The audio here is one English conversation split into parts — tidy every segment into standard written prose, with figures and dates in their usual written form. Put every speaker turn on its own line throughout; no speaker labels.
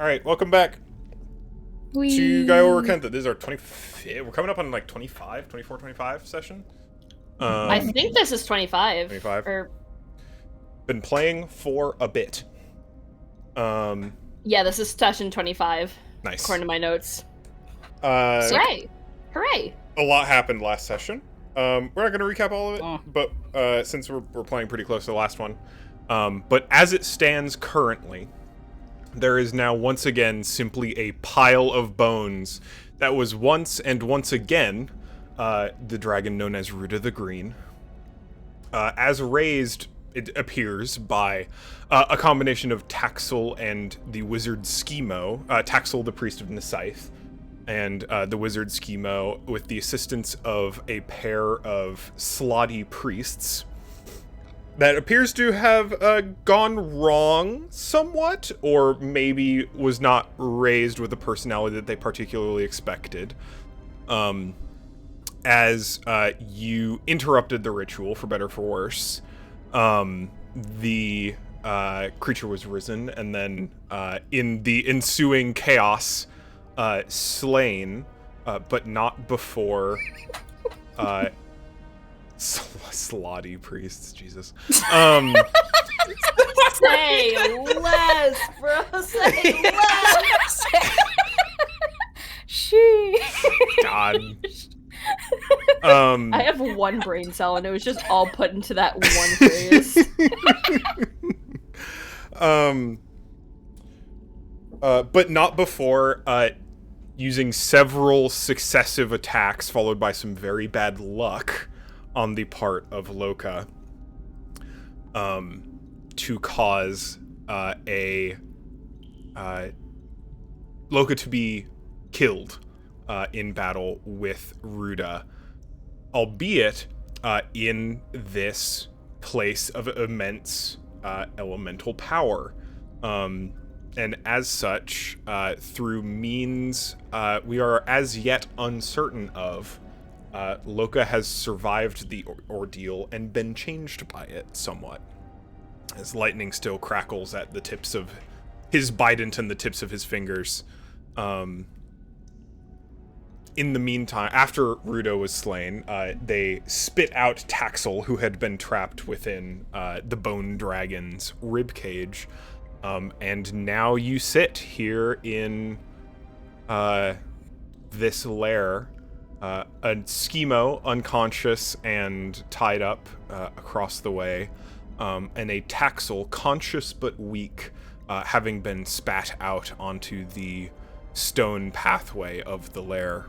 All right, welcome back to Gaiul Rackentha. This is our 25th. We're coming up on like 25, 24, 25 session.
I think this is 25.
25.
Or
Been playing for a bit.
yeah, this is session 25.
Nice.
According to my notes.
Hooray!
Hooray!
A lot happened last session. We're not going to recap all of it, but since we're playing pretty close to the last one. But as it stands currently, there is now once again simply a pile of bones that was once and once again the dragon known as Ruda the Green. As raised, it appears, by a combination of Taxel and the wizard Schemo. Taxel, the priest of Nesyth, and the wizard Schemo, with the assistance of a pair of slotty priests. That appears to have gone wrong somewhat, or maybe was not raised with the personality that they particularly expected. As you interrupted the ritual, for better or for worse, the creature was risen, and then in the ensuing chaos, slain, but not before... slotty priests, Jesus.
Say less, bro. Say less.
She.
God.
I have one brain cell, and it was just all put into that one phrase.
But not before using several successive attacks, followed by some very bad luck on the part of Loka, to cause Loka to be killed in battle with Ruda, albeit in this place of immense elemental power. And as such, through means we are as yet uncertain of, Loka has survived the ordeal and been changed by it somewhat, as lightning still crackles at the tips of his bident and the tips of his fingers. In the meantime, after Ruda was slain, they spit out Taxel, who had been trapped within the Bone Dragon's ribcage, and now you sit here in this lair. A Schemo, unconscious and tied up across the way, and a Taxel, conscious but weak, having been spat out onto the stone pathway of the lair.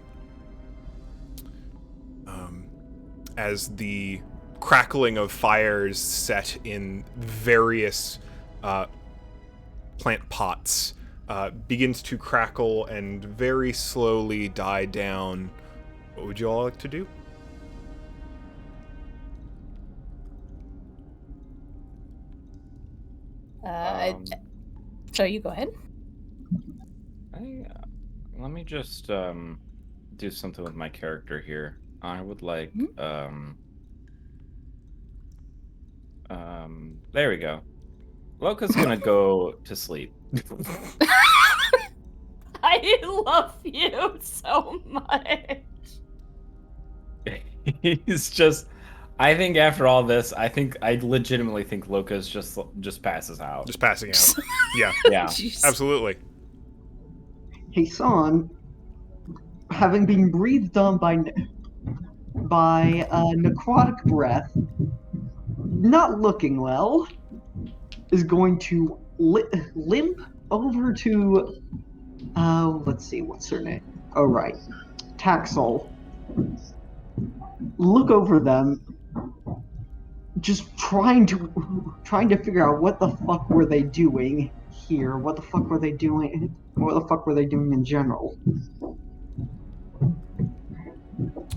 As the crackling of fires set in various plant pots begins to crackle and very slowly die down, what would you all like to do?
So you go ahead.
Let me just do something with my character here. I would like there we go. Loka's gonna go to sleep.
I love you so much.
He's just, I think after all this, I legitimately think Loka's just passes out.
Just passing out. Yeah.
Yeah.
Jeez.
Absolutely.
Hey, son, having been breathed on by necrotic breath, not looking well, is going to limp over to, let's see, what's her name? Oh, right. Taxel. Look over them, just trying to figure out what the fuck were they doing here? What the fuck were they doing? What the fuck were they doing in general?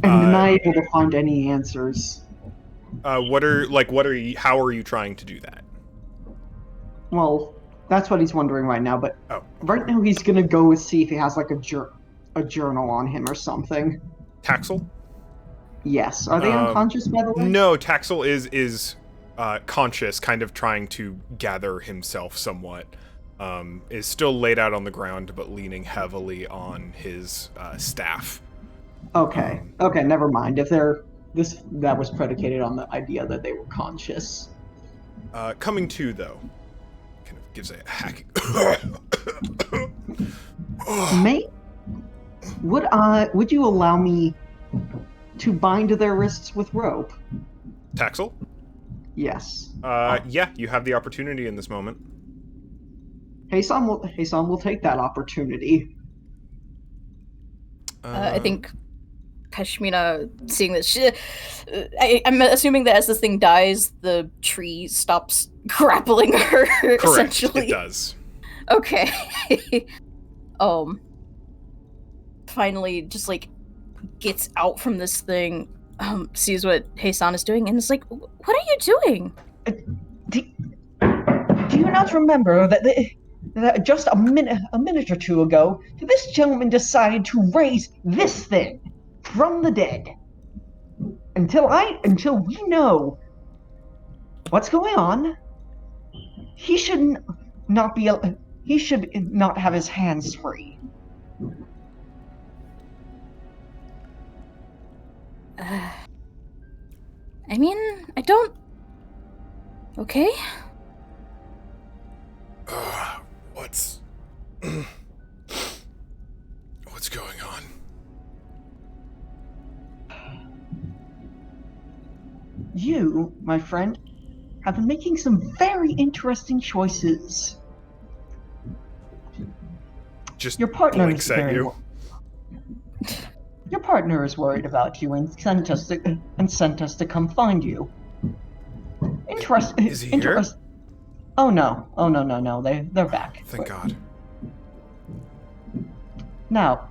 And not able to find any answers.
How are you trying to do that?
Well, that's what he's wondering right now, but
Oh.
right now he's gonna go see if he has like a journal on him or something.
Taxel?
Yes. Are they unconscious, by the way?
No, Taxel is conscious, kind of trying to gather himself somewhat. is still laid out on the ground, but leaning heavily on his staff.
Okay. Okay, never mind. If that was predicated on the idea that they were conscious.
Coming to, though, kind of gives a hacking.
Would you allow me to bind their wrists with rope?
Taxel?
Yes.
Yeah, you have the opportunity in this moment.
Heisan will take that opportunity.
I think Kashmina, seeing this, I'm assuming that as this thing dies, the tree stops grappling her.
Correct.
Essentially,
It does.
Okay. Finally, just like gets out from this thing, sees what Heisan is doing, and is like, "What are you doing?"
Do you not remember that just a minute or two ago, this gentleman decided to raise this thing from the dead? Until we know what's going on, he should not have his hands free.
I mean, I don't. Okay.
What's going on?
You, my friend, have been making some very interesting choices.
Just
your partner
blinks at you.
Your partner is worried about you and sent us to come find you.
Is he here?
Oh no! They're back.
Thank God.
Now,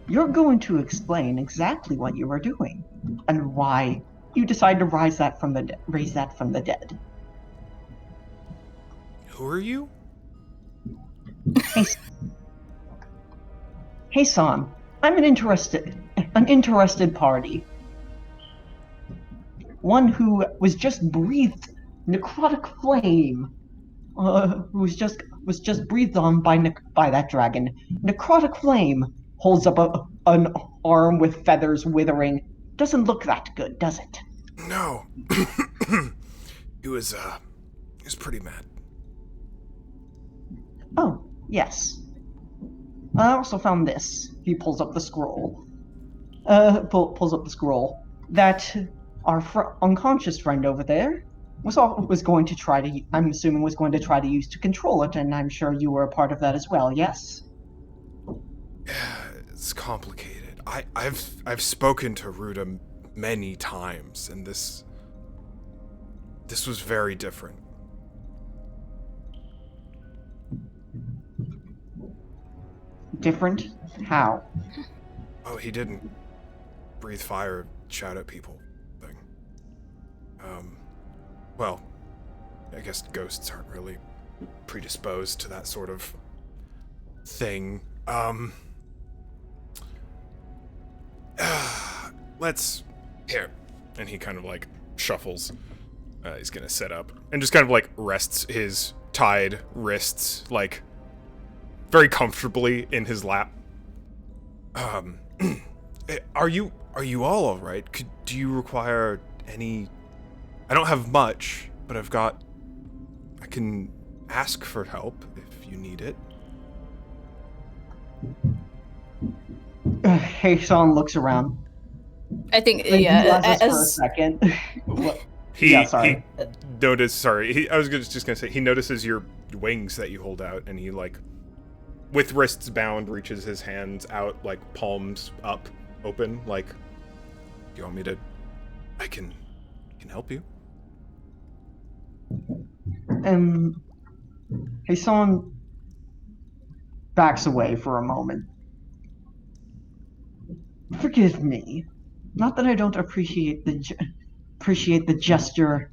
you're going to explain exactly what you were doing and why you decided to raise that from the dead.
Who are you?
Hey, San. I'm an interested party. One who was just breathed necrotic flame. Who was just breathed on by that dragon. Necrotic flame holds up an arm with feathers withering. Doesn't look that good, does it?
No. He was pretty mad.
Oh, yes. I also found this. He pulls up the scroll. Pulls up the scroll that our unconscious friend over there was going to try to. I'm assuming was going to try to use to control it, and I'm sure you were a part of that as well. Yes.
It's complicated. I've spoken to Ruda many times, and this was very different.
Different? How?
Oh, he didn't breathe fire, shout at people thing. Well, I guess ghosts aren't really predisposed to that sort of thing. Let's... Here. And he kind of, like, shuffles. He's gonna sit up. And just kind of, like, rests his tied wrists, like, very comfortably in his lap. Are you all alright? Do you require any... I don't have much, but I can ask for help if you need it.
Heisan looks around.
I think,
He
as
for a second.
He
yeah, sorry.
I was just gonna say, he notices your wings that you hold out, and he, like, with wrists bound, reaches his hands out, like, palms up, open, like, do you want me to... I can help you.
And Heisan backs away for a moment. Forgive me. Not that I don't appreciate the gesture,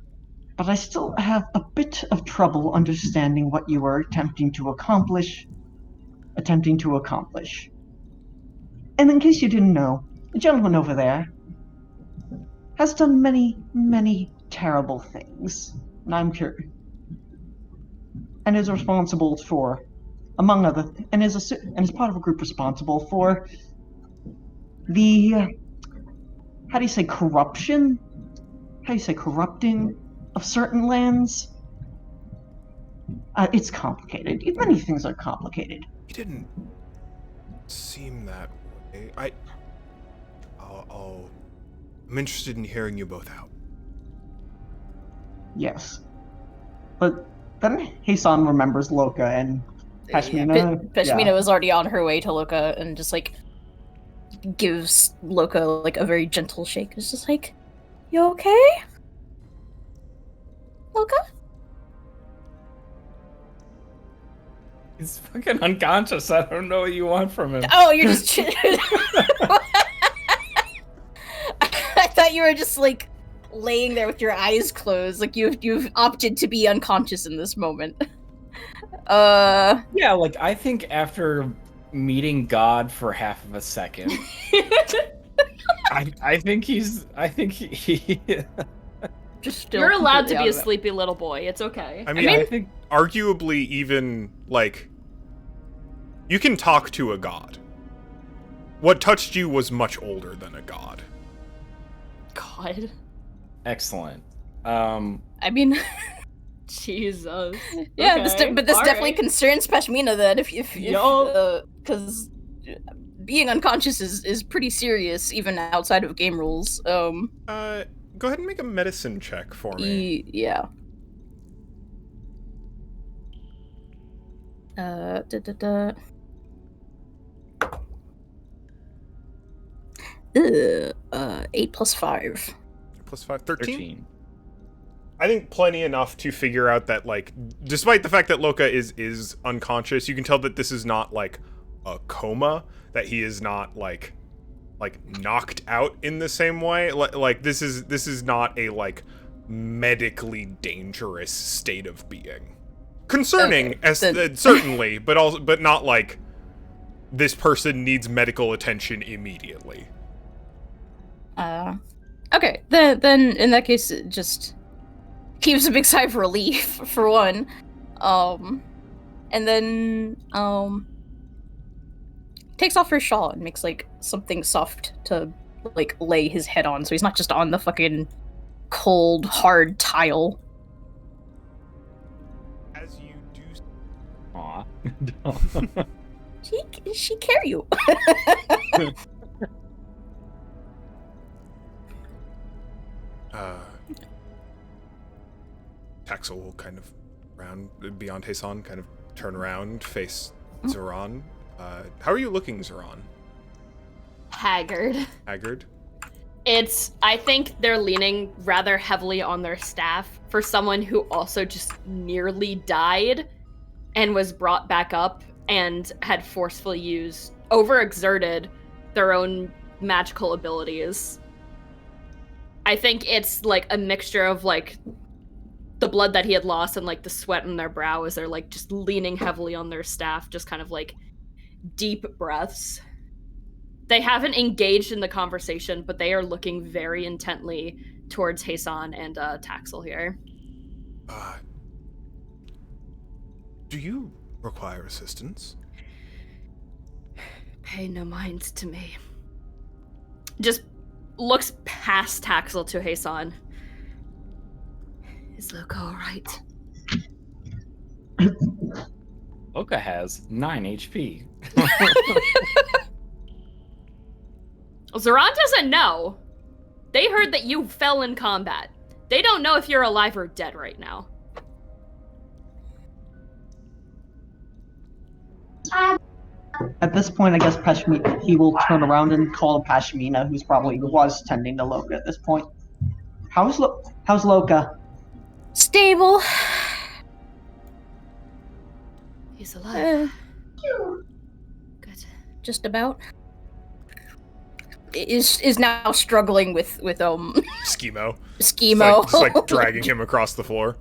but I still have a bit of trouble understanding what you were attempting to accomplish. And in case you didn't know, the gentleman over there has done many, many terrible things. And I'm curious. and is responsible for, among other, and is part of a group responsible for the, how do you say corruption? How do you say corrupting of certain lands? It's complicated. Many things are complicated.
He didn't seem that way. I'm interested in hearing you both out.
Yes. But then Hasan remembers Loka and Pashmina.
Pashmina was already on her way to Loka and just like gives Loka like a very gentle shake. It's just like, you okay? Loka?
He's fucking unconscious. I don't know what you want from him.
Oh, you're just I thought you were just like laying there with your eyes closed, like you've opted to be unconscious in this moment.
Yeah, like I think after meeting God for half of a second, I think he
just still
You're allowed to
completely
be
out
a
of it.
sleepy little boy. It's okay.
I mean,
I think
arguably even, like, you can talk to a god. What touched you was much older than a god.
God.
excellent.
I mean,
Jesus.
yeah,
Okay,
but this
all
definitely
right.
concerns Pashmina that if because being unconscious is pretty serious even outside of game rules.
Go ahead and make a medicine check for me.
Yeah. Ugh, 8 plus 5.
Plus 5, 13?
13.
I think plenty enough to figure out that, like, despite the fact that Loka is unconscious, you can tell that this is not, like, a coma, that he is not, like knocked out in the same way. Like, this is not a, like, medically dangerous state of being. Concerning,
Okay,
certainly, but not, like, this person needs medical attention immediately.
Okay, then in that case, it just heaves a big sigh of relief for one, and then takes off her shawl and makes like something soft to like lay his head on, so he's not just on the fucking cold hard tile.
As you do.
Aw.
She carry you.
Taxel will kind of beyond Hasan, kind of turn around, face Zoran. How are you looking, Zoran?
Haggard.
Haggard?
I think they're leaning rather heavily on their staff for someone who also just nearly died and was brought back up and had forcefully overexerted their own magical abilities. I think it's like a mixture of like the blood that he had lost and like the sweat on their brow as they're like just leaning heavily on their staff, just kind of like deep breaths. They haven't engaged in the conversation, but they are looking very intently towards Hasan and Taxel here.
Do you require assistance?
Pay no mind to me. Just looks past Taxel to Hasan. Is Loka alright?
Loka has 9 HP.
Zoran doesn't know. They heard that you fell in combat. They don't know if you're alive or dead right now.
At this point, I guess he will turn around and call Pashmina, who's probably was tending to Loka at this point. How's Loka?
Stable.
He's alive. Good.
Just about. Is now struggling with
Schemo.
Schemo.
Just like dragging him across the floor.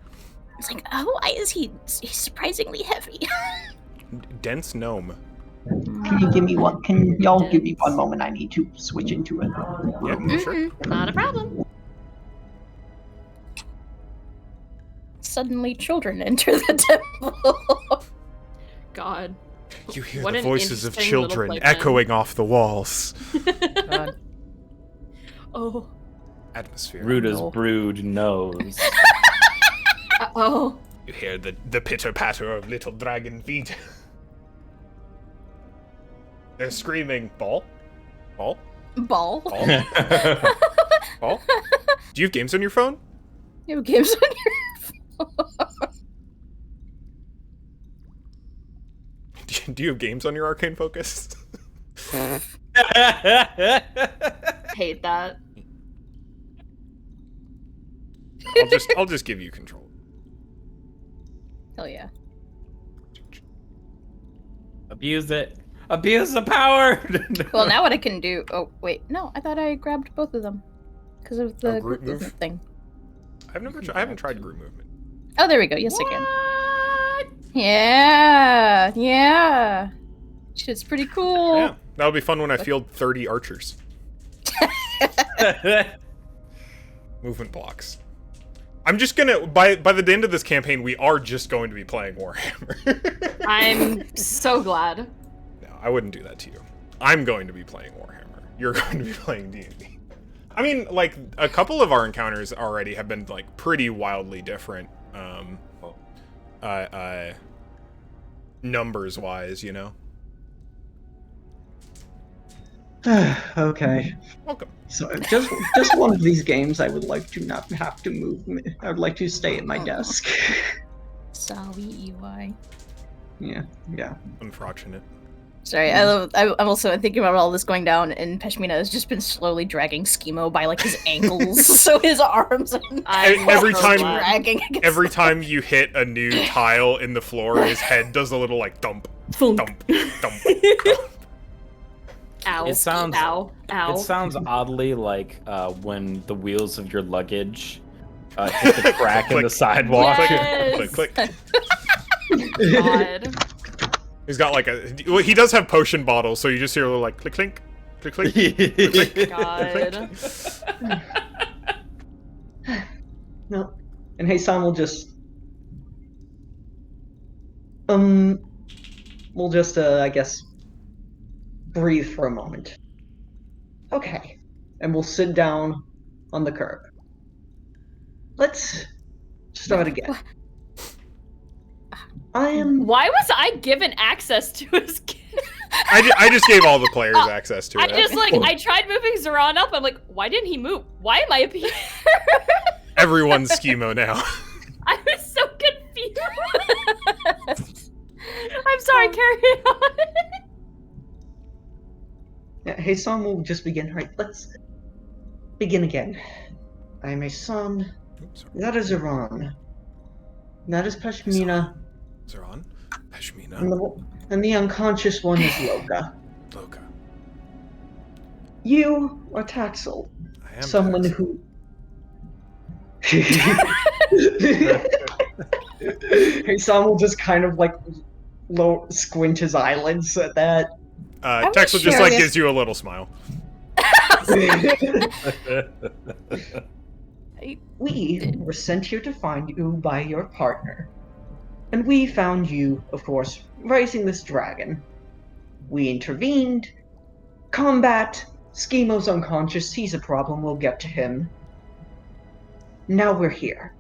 It's like, oh, why is he's surprisingly heavy?
Dense gnome.
Can you give me one? Can y'all give me one moment? I need to switch into it.
Yeah, sure.
Not a problem.
suddenly children enter the temple.
God.
You hear
What
the
an
voices of
interesting little
children
playpen.
echoing off the walls.
God.
Oh.
Atmosphere.
Rude as
No.
brood knows.
Oh.
You hear the pitter-patter of little dragon feet. They're screaming, Ball? Ball?
Ball.
Ball? Ball? Do you have games on your phone?
You have games on your
Do you have games on your Arcane Focus?
Hate that.
I'll just give you control.
Hell yeah.
Abuse it. Abuse the power.
Well, now what I can do... Oh, wait. No, I thought I grabbed both of them. Because of the
group
group
move?
movement thing.
I haven't tried group movement.
Oh, there we go. Yes,
What?
I can. Yeah. Yeah. Shit's pretty cool.
Yeah, that'll be fun when I field 30 archers. Movement blocks. I'm just gonna by the end of this campaign, we are just going to be playing Warhammer.
I'm so glad.
No, I wouldn't do that to you. I'm going to be playing Warhammer. You're going to be playing D&D. I mean, like, a couple of our encounters already have been like pretty wildly different, numbers wise, you know.
Okay.
Welcome.
So just one of these games, I would like to not have to move. I would like to stay at my desk.
Sorry, EY.
Yeah.
Unfortunate.
Sorry, I'm also thinking about all this going down, and Peshmina has just been slowly dragging Schemo by like his ankles, so his arms and
Every
so
time-
glad.
dragging. against
Every time you hit a new tile in the floor, his head does a little like thump,
Thunk.
thump, thump.
Ow.
It sounds-
Ow. Ow.
It sounds oddly like when the wheels of your luggage hit the crack in the
Click.
sidewalk.
Yes.
Click, click.
God.
He's got like well, he does have potion bottles, so you just hear a little like click, clink, click, clink.
God.
No. And Hassan will just we'll just I guess breathe for a moment. Okay. And we'll sit down on the curb. Let's start again. I am
Why was I given access to his kid?
I just gave all the players access to
I
it.
just like I tried moving Zoran up. I'm like, why didn't he move? Why am I up here?
Everyone's schemo now.
I was so confused. I'm sorry, carry on.
Yeah, Hassan will just begin. Right, let's begin again. I am a son.
Oops, sorry.
That is Iran. That is Peshmina.
Zoran, Peshmina,
And the unconscious one is Loka.
Loka.
You are Taxel.
I am
Someone
Tax.
who. Hassan will just kind of like squint his eyelids at that.
Tex will just
sure
like
if-
gives you a little smile.
We were sent here to find you by your partner. And we found you, of course, raising this dragon. We intervened. Combat. Schemo's unconscious. He's a problem. We'll get to him. Now we're here.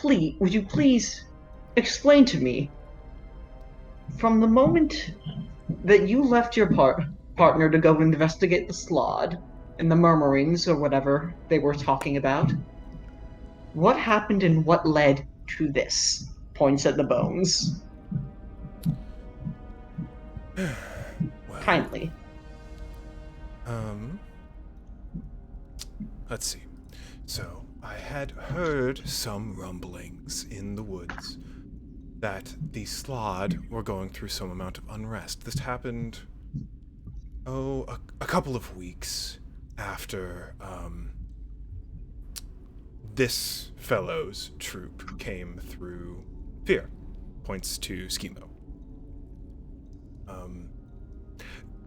Would you please explain to me, from the moment that you left your partner to go investigate the Slod and the murmurings or whatever they were talking about, what happened and what led to this? Points at the bones.
Well,
Kindly.
Let's see. So, I had heard some rumblings in the woods that the Slod were going through some amount of unrest. This happened, a couple of weeks after, this fellow's troop came through Fear. Points to Schemo.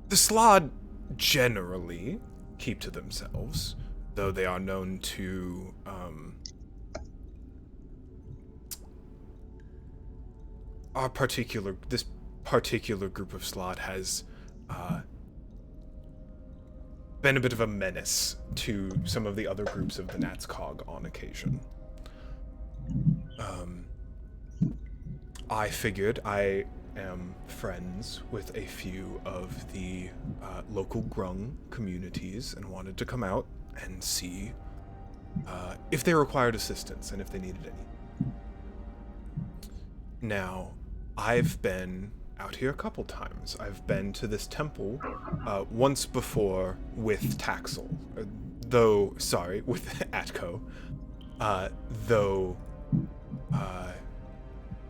The Slod generally keep to themselves, though they are known to this particular group of Slot has been a bit of a menace to some of the other groups of the Nat's Cog on occasion. I figured I am friends with a few of the local Grung communities and wanted to come out and see if they required assistance and if they needed any. Now, I've been out here a couple times. I've been to this temple once before with Taxel, with Atco, though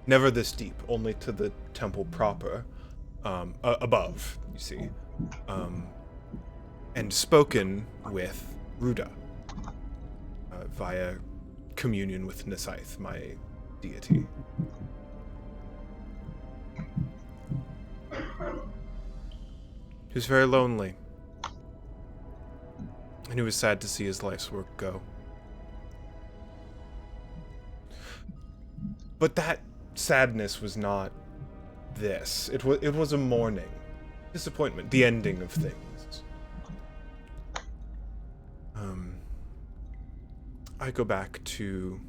never this deep, only to the temple proper, above, you see, and spoken with Ruda via communion with Nesaith, my deity. He was very lonely, and he was sad to see his life's work go. But that sadness was not this. It was a mourning, disappointment, the ending of things. I go back to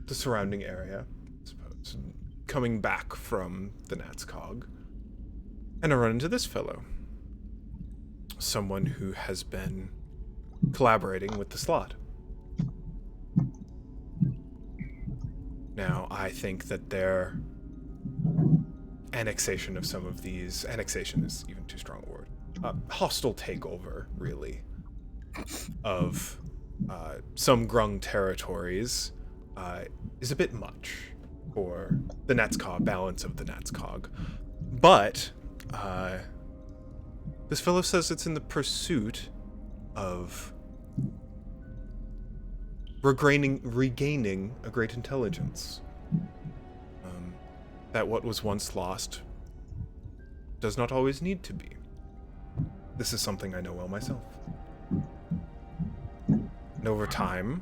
the surrounding area, I suppose, coming back from the Nat's Cog, and I run into this fellow. Someone who has been collaborating with the Slot. Now, I think that their annexation of some of these... Annexation is even too strong a word. Hostile takeover, really, of some Grung territories is a bit much for the Nat's Cog, balance of the Nat's Cog. But this fellow says it's in the pursuit of regaining a great intelligence. That what was once lost does not always need to be. This is something I know well myself. And over time,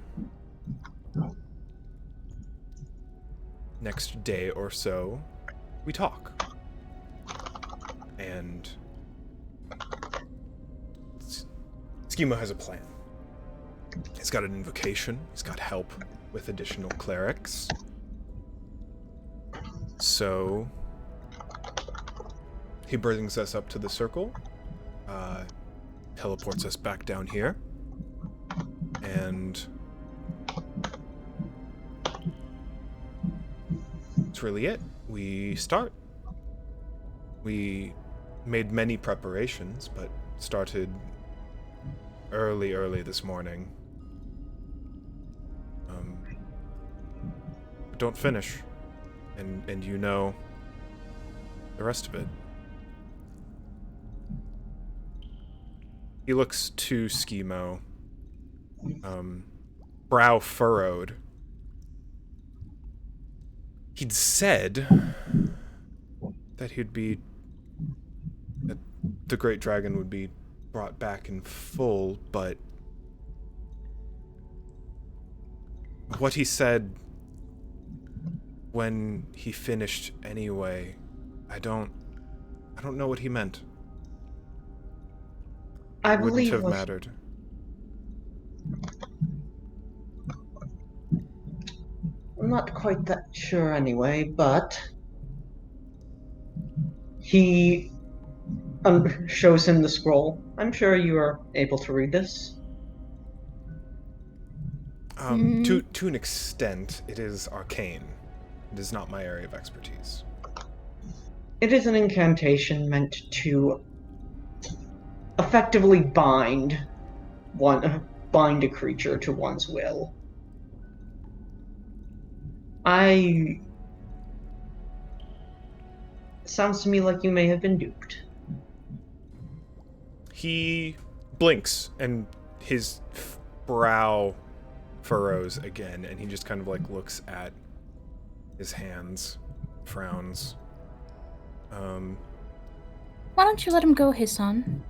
next day or so, we talk. And Schema has a plan. He's got an invocation. He's got help with additional clerics. So he brings us up to the circle, teleports us back down here, and that's really it. We start. We made many preparations, but started early this morning. Don't finish, and you know the rest of it. He looks to Schemo, brow furrowed. He'd said that that the Great Dragon would be brought back in full, but what he said when he finished anyway, I don't know what he meant.
I
Wouldn't
believe
have mattered.
I'm not quite that sure anyway, but he shows him the scroll. I'm sure you are able to read this.
To an extent, it is arcane. It is not my area of expertise.
It is an incantation meant to effectively bind a creature to one's will. Sounds to me like you may have been duped.
He blinks, and his brow furrows again, and he just kind of like looks at his hands, frowns.
Why don't you let him go, Hassan?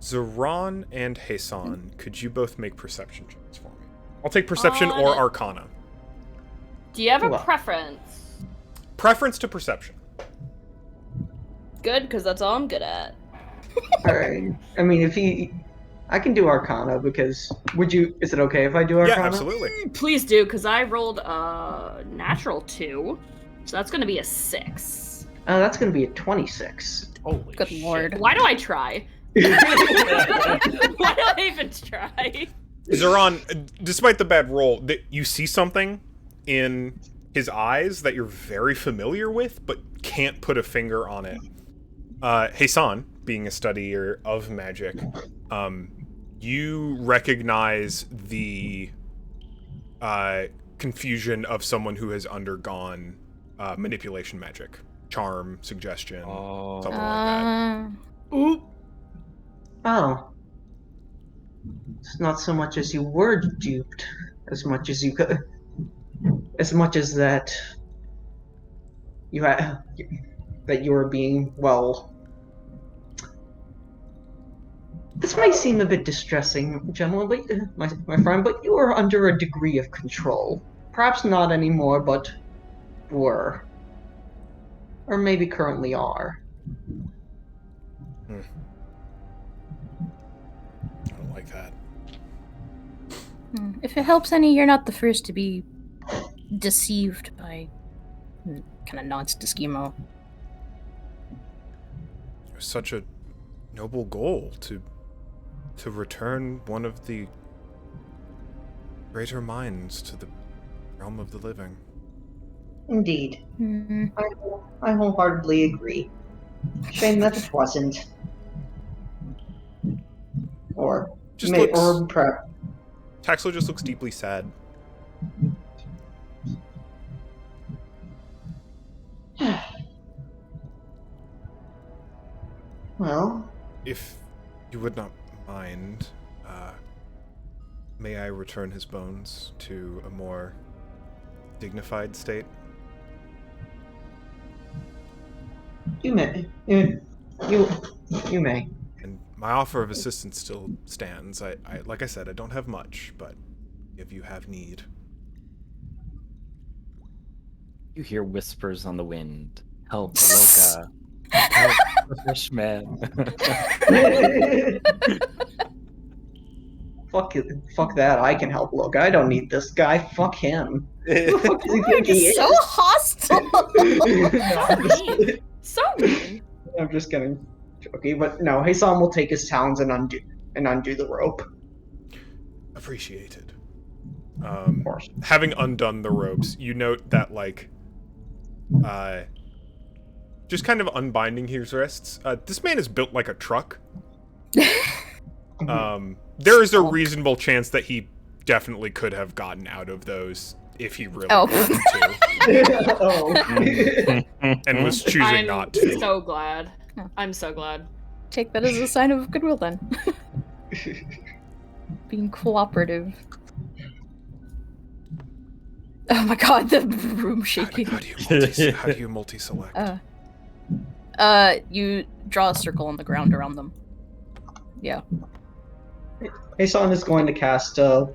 Zoran and Hassan, could you both make perception checks for me? I'll take perception or arcana.
Do you have a
Well.
preference?
Preference to perception.
Good, because that's all I'm good at.
Alright. I mean, I can do Arcana because is it okay if I do Arcana?
Yeah, absolutely.
Please do, because I rolled a natural 2, so that's going to be a 6.
That's gonna be a 26.
Holy
Good
shit.
lord.
Why do I try? Why do I even try?
Zeron, despite the bad roll, you see something in his eyes that you're very familiar with, but can't put a finger on it. Hassan, being a studier of magic, you recognize the confusion of someone who has undergone manipulation magic. Charm, suggestion, something like that.
Oop.
Oh. It's not so much as you were duped, as much as that you were being, well... This may seem a bit distressing, gentlemen, but, my friend, but you are under a degree of control. Perhaps not anymore, but were. Or maybe currently are.
I don't like that.
If it helps any, you're not the first to be deceived by... kind of nods to Schemo.
It was such a noble goal to return one of the greater minds to the realm of the living.
Indeed.
Hmm.
I wholeheartedly agree. Shame that it wasn't. Or
Just
may,
looks-
or perhaps.
Taxlo just looks deeply sad.
Well,
If you would not mind, may I return his bones to a more dignified state?
you may. You may.
And my offer of assistance still stands. I like I said, I don't have much, but if you have need.
You hear whispers on the wind. Help, Loka. Help the fishman.
Fuck that. I can help Loka. I don't need this guy. Fuck him. Who the fuck does he think he is?
So hostile!
So mean.
I'm just kidding. Okay, but no, Hassan will take his talons and undo the rope.
Appreciated.
Of course.
Having undone the ropes, you note that, like, just kind of unbinding his wrists. This man is built like a truck. There is a reasonable chance that he definitely could have gotten out of those if he really wanted to,
Oh.
and was choosing not to.
I'm so glad.
Yeah.
I'm so glad.
Take that as a sign of goodwill, then. Being cooperative. Oh my god, the room shaking.
How do you multi-select?
You draw a circle on the ground around them. Yeah.
Hassan is going to cast another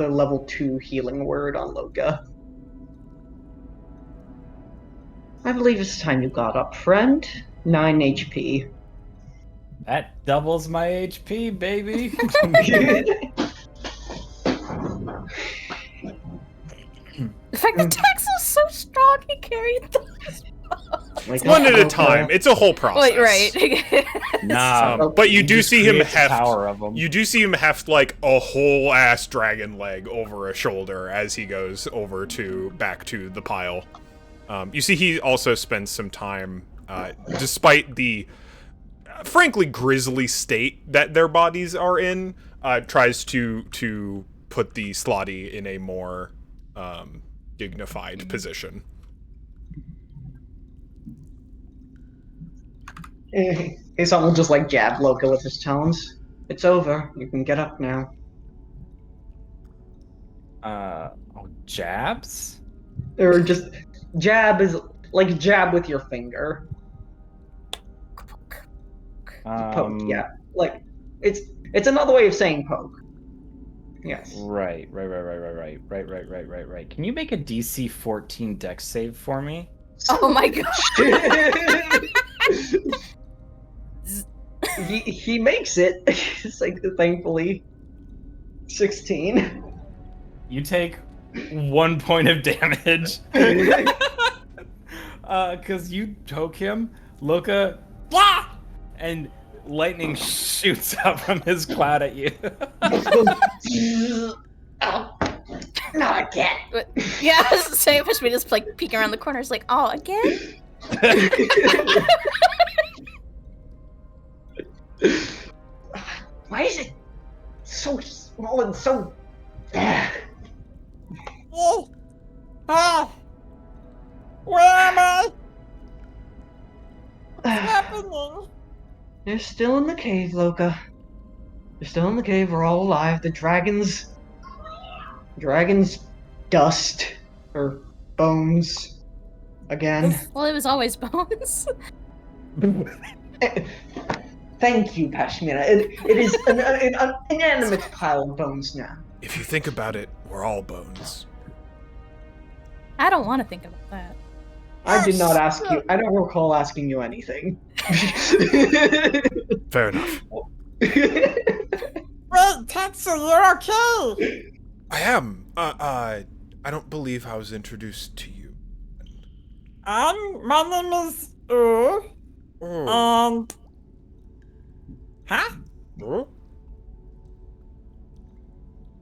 level 2 healing word on Loka. I believe it's time you got up, friend. 9 HP.
That doubles my HP, baby.
The fact that Tax is so strong, he carried those.
Like,
One at a
okay.
time. It's a whole process.
Wait, right.
Nah,
But you do
just
see him
create the
heft.
power of 'em.
You do see him heft like a whole ass dragon leg over a shoulder as he goes over to back to the pile. You see, he also spends some time, despite the frankly grisly state that their bodies are in, tries to put the Slotty in a more dignified position.
Hassan will just like jab Loka with his talons. It's over. You can get up now.
Jabs?
Or just jab is like jab with your finger. Poke, yeah. Like it's another way of saying poke. Yes.
Right. Can you make a DC 14 Dex save for me?
Oh my god.
he makes it. It's like, thankfully. 16.
You take 1 point of damage. Cause you choke him, Loka, blah! And lightning shoots up from his cloud at you.
Oh, not again.
Yeah, I was saying, we just like peeking around the corners, like, oh, again?
Why is it so small and so...
Oh! Ah! Where am I? What's happening?
They're still in the cave, Loka. They're still in the cave, we're all alive. The dragon's dust, or bones, again.
Well, it was always bones.
Thank you, Pashmina. It is an inanimate pile of bones now.
If you think about it, we're all bones.
I don't want to think about that.
I did not ask you. I don't recall asking you anything.
Fair enough.
Wait, Tetsu, you're okay!
I am. I don't believe I was introduced to you.
My name is
Oh.
and... Huh?
Oh?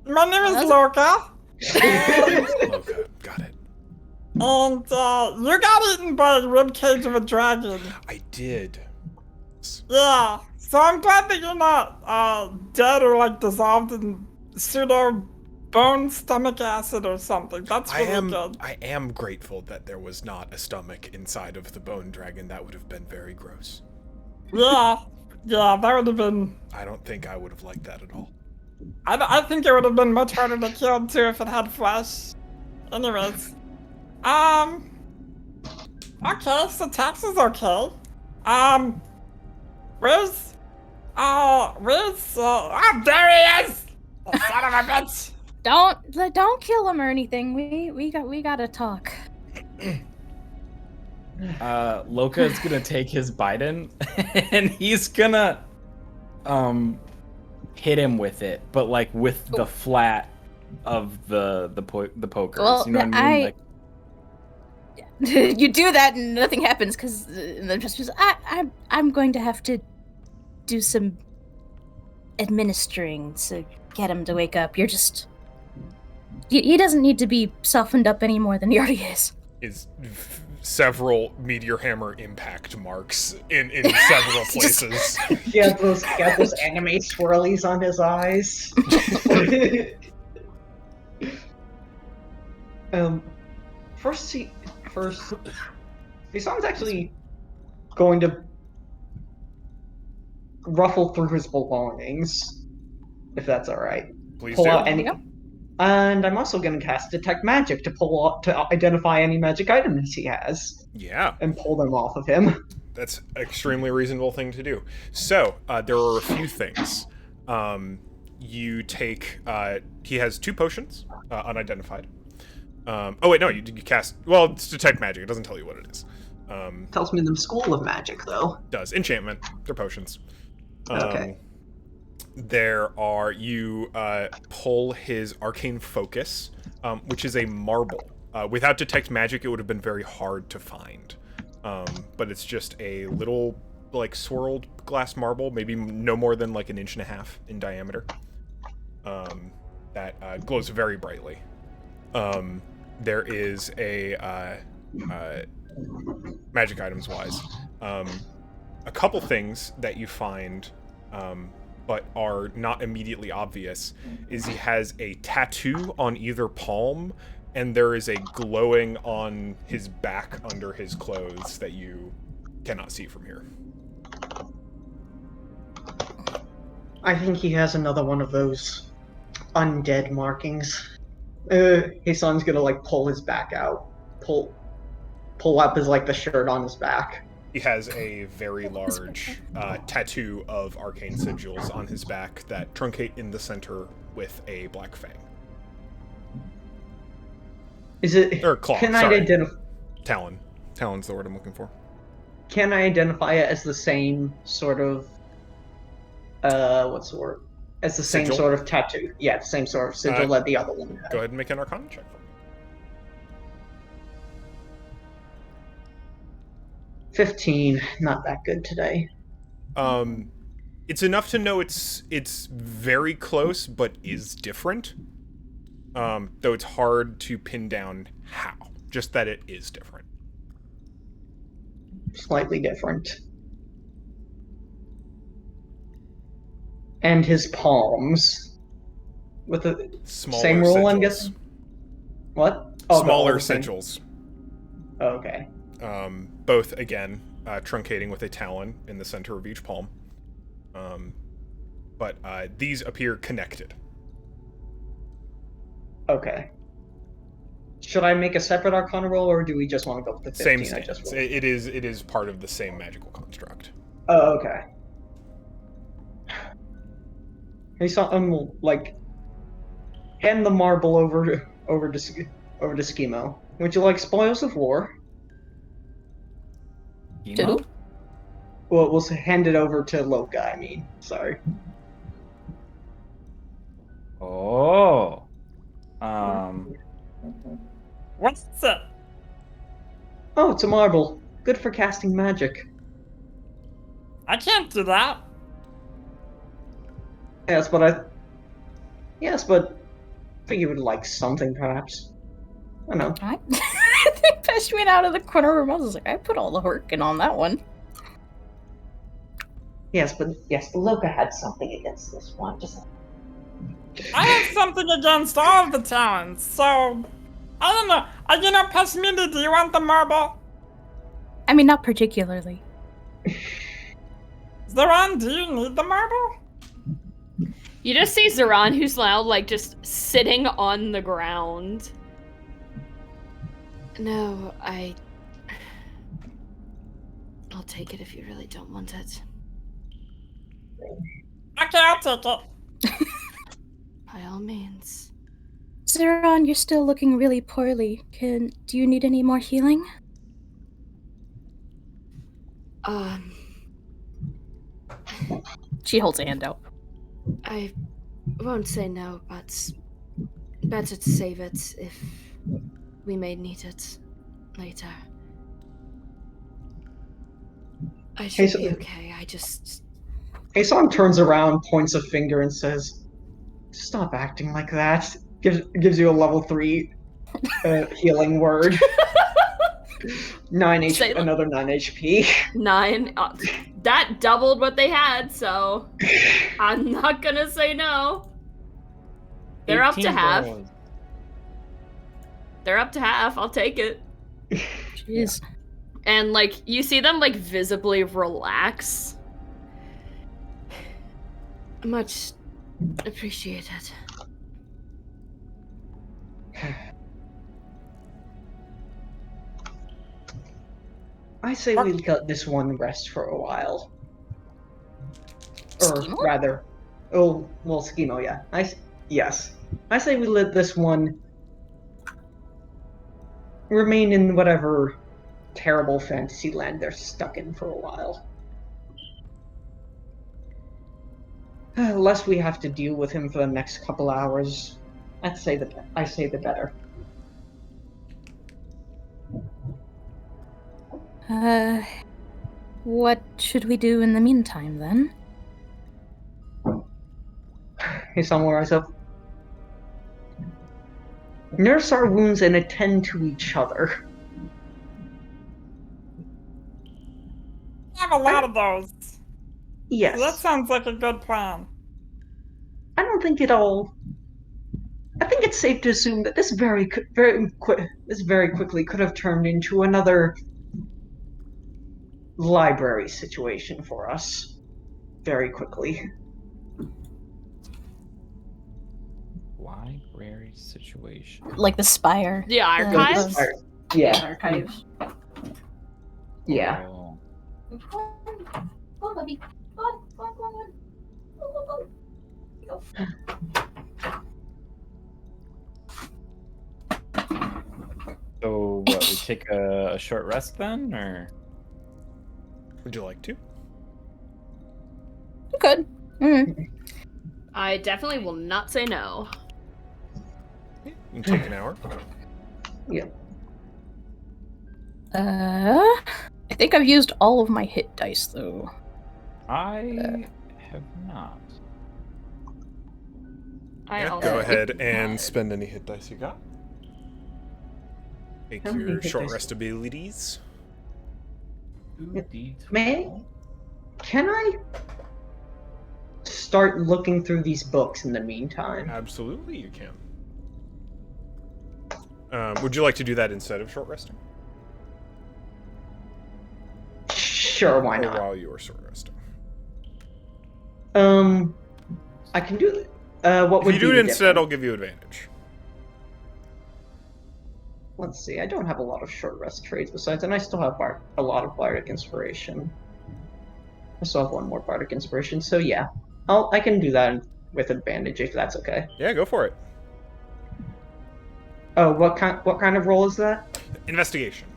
My name is Loka,
Loka, got it.
and you got eaten by a ribcage of a dragon.
I did.
Yeah, so I'm glad that you're not dead or like dissolved in pseudo bone stomach acid or something. That's really good.
I am grateful that there was not a stomach inside of the bone dragon. That would have been very gross.
Yeah, that would have been...
I don't think I would have liked that at all.
I think it would have been much harder to kill too if it had flesh. Anyways. Okay, so Tax is okay. Where's... oh, there he is! The son of a bitch!
Don't kill him or anything. We gotta talk.
Loka is gonna take his Biden and he's gonna hit him with it, but like with the flat of the pokers.
Well,
you know what I mean? Like,
you do that and nothing happens because the just I'm going to have to do some administering to get him to wake up. You're just he doesn't need to be softened up any more than he already is.
Several meteor hammer impact marks in several places.
He had those anime swirlies on his eyes. First, Hassan's actually going to ruffle through his belongings, if that's all right.
Please
Pull
do.
out any, and I'm also going to cast Detect Magic to identify any magic items he has.
Yeah.
And pull them off of him.
That's an extremely reasonable thing to do. So, there are a few things. You take, he has 2 potions, unidentified. Oh wait, no, you cast, well, it's Detect Magic, it doesn't tell you what it is.
Tells me the School of Magic, though.
Does. Enchantment. They're potions.
Okay.
You pull his Arcane Focus, which is a marble. Without Detect Magic, it would have been very hard to find. But it's just a little, like, swirled glass marble, maybe no more than, like, 1.5 inches in diameter. That glows very brightly. There is a, magic items wise, a couple things that you find, but are not immediately obvious, is he has a tattoo on either palm, and there is a glowing on his back under his clothes that you cannot see from here.
I think he has another one of those undead markings. Hassan's gonna, like, pull his back out. Pull up his, like, the shirt on his back.
He has a very large tattoo of arcane sigils on his back that truncate in the center with a black fang.
Is it?
Or claw,
Can
sorry.
I identify?
Talon. Talon's the word I'm looking for.
Can I identify it as the same sort of? What's the word? As the same
Sigil?
sort of tattoo. Yeah, the same sort of sigil that the other one had.
Go ahead and make an Arcana check for me.
15. Not that good today.
It's enough to know it's very close, but is different. Though it's hard to pin down how. Just that it is different.
Slightly different. And his palms. With the
Smaller
same rule, I'm
sigils.
guessing? What? Oh,
Smaller
the same.
sigils.
Oh, okay.
Both, again, truncating with a talon in the center of each palm. But these appear connected.
Okay. Should I make a separate Arcana roll, or do we just want to go with the 15?
Same
I just
stance. It is part of the same magical construct.
Oh, okay. He saw like hand the marble over to Schemo. Would you like spoils of war?
To who?
Well, we'll hand it over to Loka. I mean, sorry.
Oh.
What's it?
Oh, it's a marble. Good for casting magic.
I can't do that.
Yes, but I think you would like something, perhaps. I don't know.
They pushed me out of the corner of my mouth. I was like, I put all the work in on that one.
Yes, but Loka had something against this one.
I have something against all of the talents, so I don't know. Pashmini, do you want the marble?
I mean, not particularly.
Zoran, do you need the marble?
You just see Zoran, who's now, like, just sitting on the ground. No, I'll take it if you really don't want it.
Okay, I'll take it.
By all means.
Zeron, you're still looking really poorly. Do you need any more healing? She holds a hand out.
I won't say no, but better to save it if we may need it later. I should be okay, I just...
Aeson turns around, points a finger, and says, "Stop acting like that." Gives you a level 3 healing word. 9 HP, another 9 HP.
9. That doubled what they had, so I'm not gonna say no. They're up to half.
Goals.
They're up to half. I'll take it.
Jeez.
And, like, you see them, like, visibly relax. Much appreciated.
I say we let this one rest for a while. Or
Schemo?
rather, Schemo, yeah. Yes. I say we let this one remain in whatever terrible fantasy land they're stuck in for a while. Lest we have to deal with him for the next couple hours, I say the better.
What should we do in the meantime, then?
Hey, summarize up. Nurse our wounds and attend to each other.
I have a lot of those.
Yes.
So that sounds like a good plan.
I don't think I think it's safe to assume that this very quickly could have turned into another library situation for us. Very quickly.
Library situation.
Like the spire.
The archives?
Yeah.
Archives.
Yeah.
Oh. So what? We take a short rest then, or?
Would you like to?
Good. Mm.
I definitely will not say no.
You can take an hour.
Yeah.
I think I've used all of my hit dice though.
I have not.
I
Yeah,
also
go ahead
have
and
not.
spend any hit dice you got. Take
How many
your
hit
short
dice?
rest abilities.
2d12.
Man, can I start looking through these books in the meantime?
Absolutely, you can. Would you like to do that instead of short resting?
Sure, why
Or
not?
while you are short resting?
I can do it. What
If
would
you do
be
it
the
instead,
difference?
I'll give you advantage.
Let's see. I don't have a lot of short rest trades besides, and I still have a lot of bardic inspiration. I still have one more bardic inspiration, so yeah, I can do that with advantage if that's okay.
Yeah, go for it.
Oh, what kind of roll is that?
Investigation.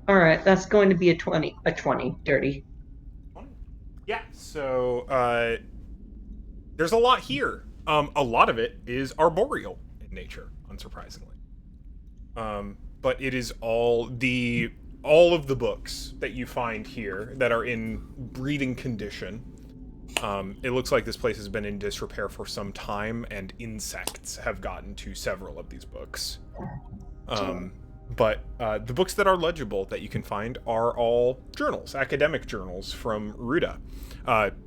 All right, that's going to be a 20. A 20, dirty.
Yeah, so there's a lot here. A lot of it is arboreal in nature, unsurprisingly. But it is all of the books that you find here that are in breeding condition. It looks like this place has been in disrepair for some time, and insects have gotten to several of these books. But the books that are legible that you can find are all journals, academic journals from Ruda.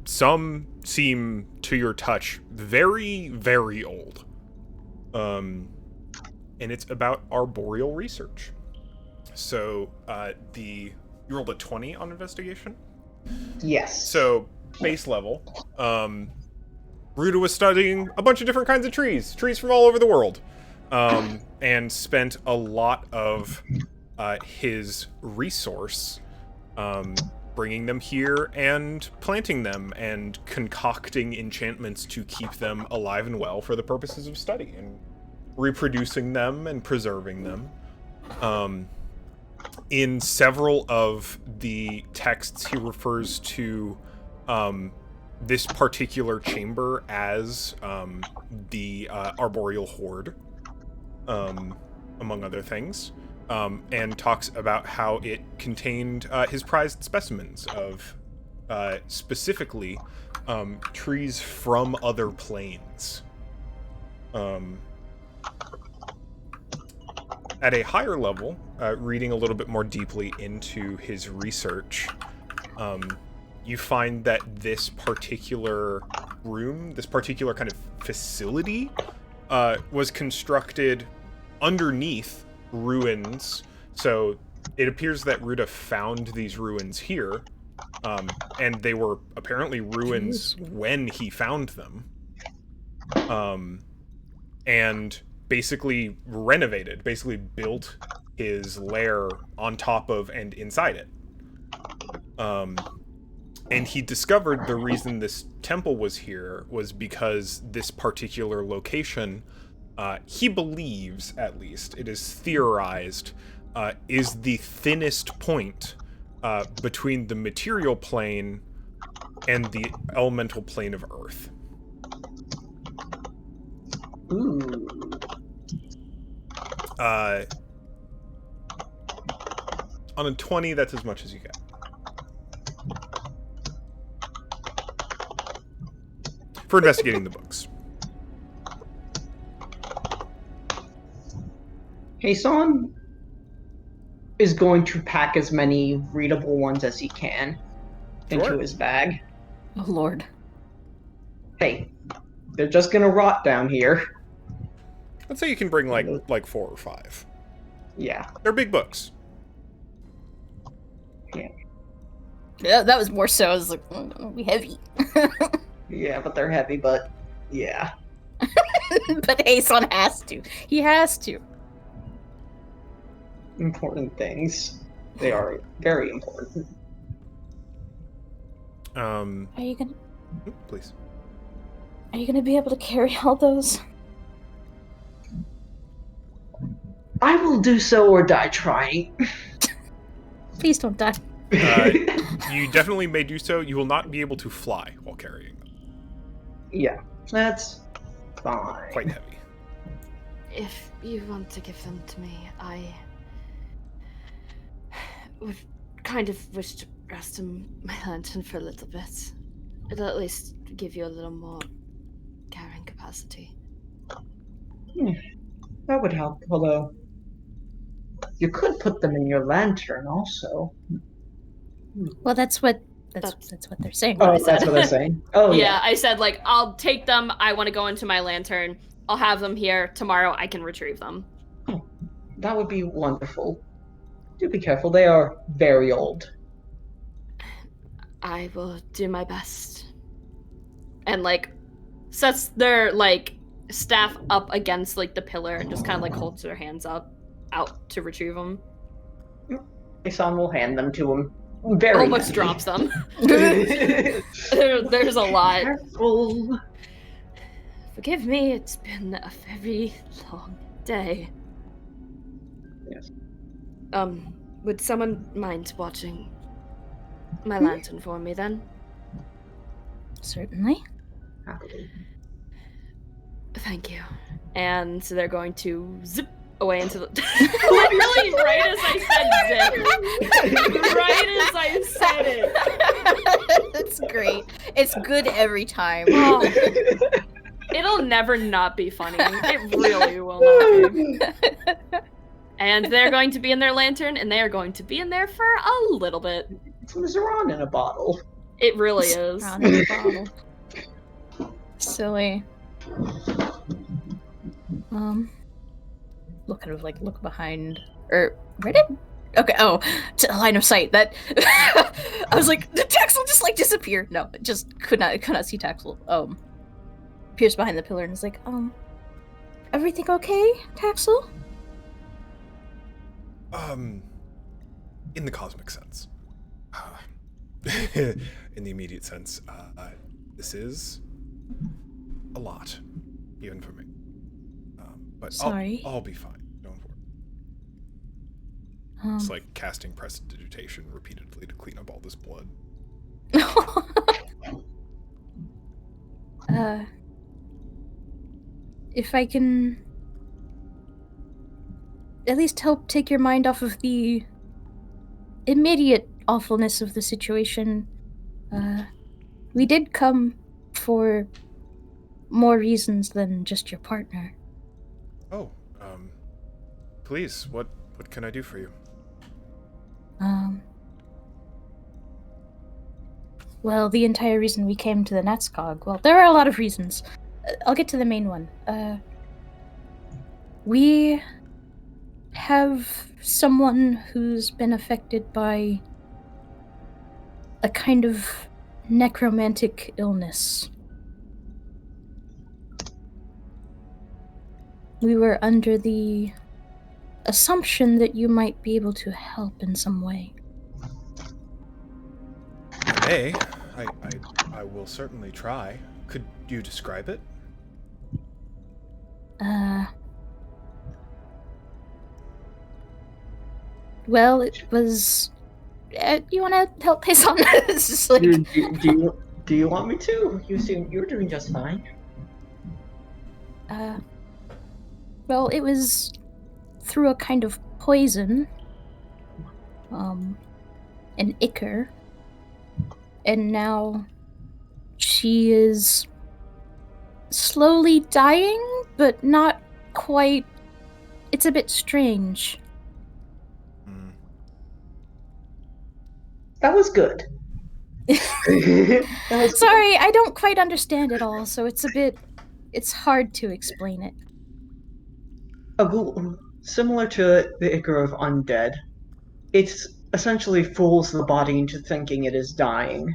Some seem, to your touch, very, very old. And it's about arboreal research. So you rolled a 20 on investigation?
Yes.
So, base level, Ruda was studying a bunch of different kinds of trees from all over the world, and spent a lot of his resource bringing them here and planting them and concocting enchantments to keep them alive and well for the purposes of study and reproducing them and preserving them. In several of the texts, he refers to this particular chamber as the arboreal hoard, among other things, and talks about how it contained his prized specimens of specifically trees from other planes. At a higher level, reading a little bit more deeply into his research, you find that this particular room, this particular kind of facility, was constructed underneath ruins. So it appears that Ruda found these ruins here, and they were apparently ruins when he found them. And basically renovated, basically built his lair on top of and inside it. And he discovered the reason this temple was here was because this particular location, he believes, at least, it is theorized, is the thinnest point between the material plane and the elemental plane of Earth.
Ooh.
On a 20, that's as much as you get. For investigating the books.
Hasan is going to pack as many readable ones as he can into
Sure.
his bag.
Oh Lord.
Hey, they're just gonna rot down here.
Let's say you can bring like 4 or 5.
Yeah.
They're big books.
Yeah, that was more so. I was like, it'll be heavy.
Yeah, but they're heavy, but yeah.
But Hasan has to. He has to.
Important things. They are very important.
Are you
Please.
gonna be able to carry all those?
I will do so or die trying.
Please don't die.
You definitely may do so. You will not be able to fly while carrying them.
Yeah, that's fine.
Quite heavy.
If you want to give them to me, I would kind of wish to rest in my lantern for a little bit. It'll at least give you a little more carrying capacity.
That would help, although you could put them in your lantern also.
Well, that's what they're saying.
Oh,
I said.
that's what they're saying? Oh,
Yeah, I said, like, I'll take them, I want to go into my lantern, I'll have them here, tomorrow I can retrieve them.
That would be wonderful. Do be careful, they are very old.
I will do my best. And, like, sets their, like, staff up against, like, the pillar and just kind of, like, holds their hands out to retrieve them.
Isan will hand them to him. Very
Almost
happy.
drops them. There's a lot.
Careful.
Forgive me, it's been a very long day.
Yes.
Would someone mind watching my lantern for me then?
Certainly.
Happily.
Thank you. And so they're going to zip away into the... Literally right as I said zip. Right as I said it.
That's great. It's good every time.
Oh, it'll never not be funny. It really will not be. And they're going to be in their lantern, and they are going to be in there for a little bit.
It's Mazaron in a bottle.
It really is.
Around in the bottle. Silly. Look behind, or where did? Okay, to line of sight. That I was like, the Taxel just like disappeared. No, just could not see Taxel. Pierce behind the pillar and is like, everything okay, Taxel?
In the cosmic sense. In the immediate sense, this is a lot, even for me. But
Sorry.
I'll be fine. Don't worry. It's like casting prestidigitation repeatedly to clean up all this blood.
If I can at least help take your mind off of the immediate awfulness of the situation, we did come for more reasons than just your partner.
Oh, please, what can I do for you?
Well, the entire reason we came to the Natskog, well, there are a lot of reasons. I'll get to the main one. We have someone who's been affected by a kind of necromantic illness. We were under the assumption that you might be able to help in some way.
I will certainly try. Could you describe it?
Well, it was... you want to help pace on? It's just like...
Do you want me to? You seem you're doing just fine.
Well, it was through a kind of poison. An ichor. And now she is slowly dying, but not quite. It's a bit strange.
That was good.
Sorry, I don't quite understand it all, so it's hard to explain it.
A ghoul, similar to the ichor of undead, it essentially fools the body into thinking it is dying,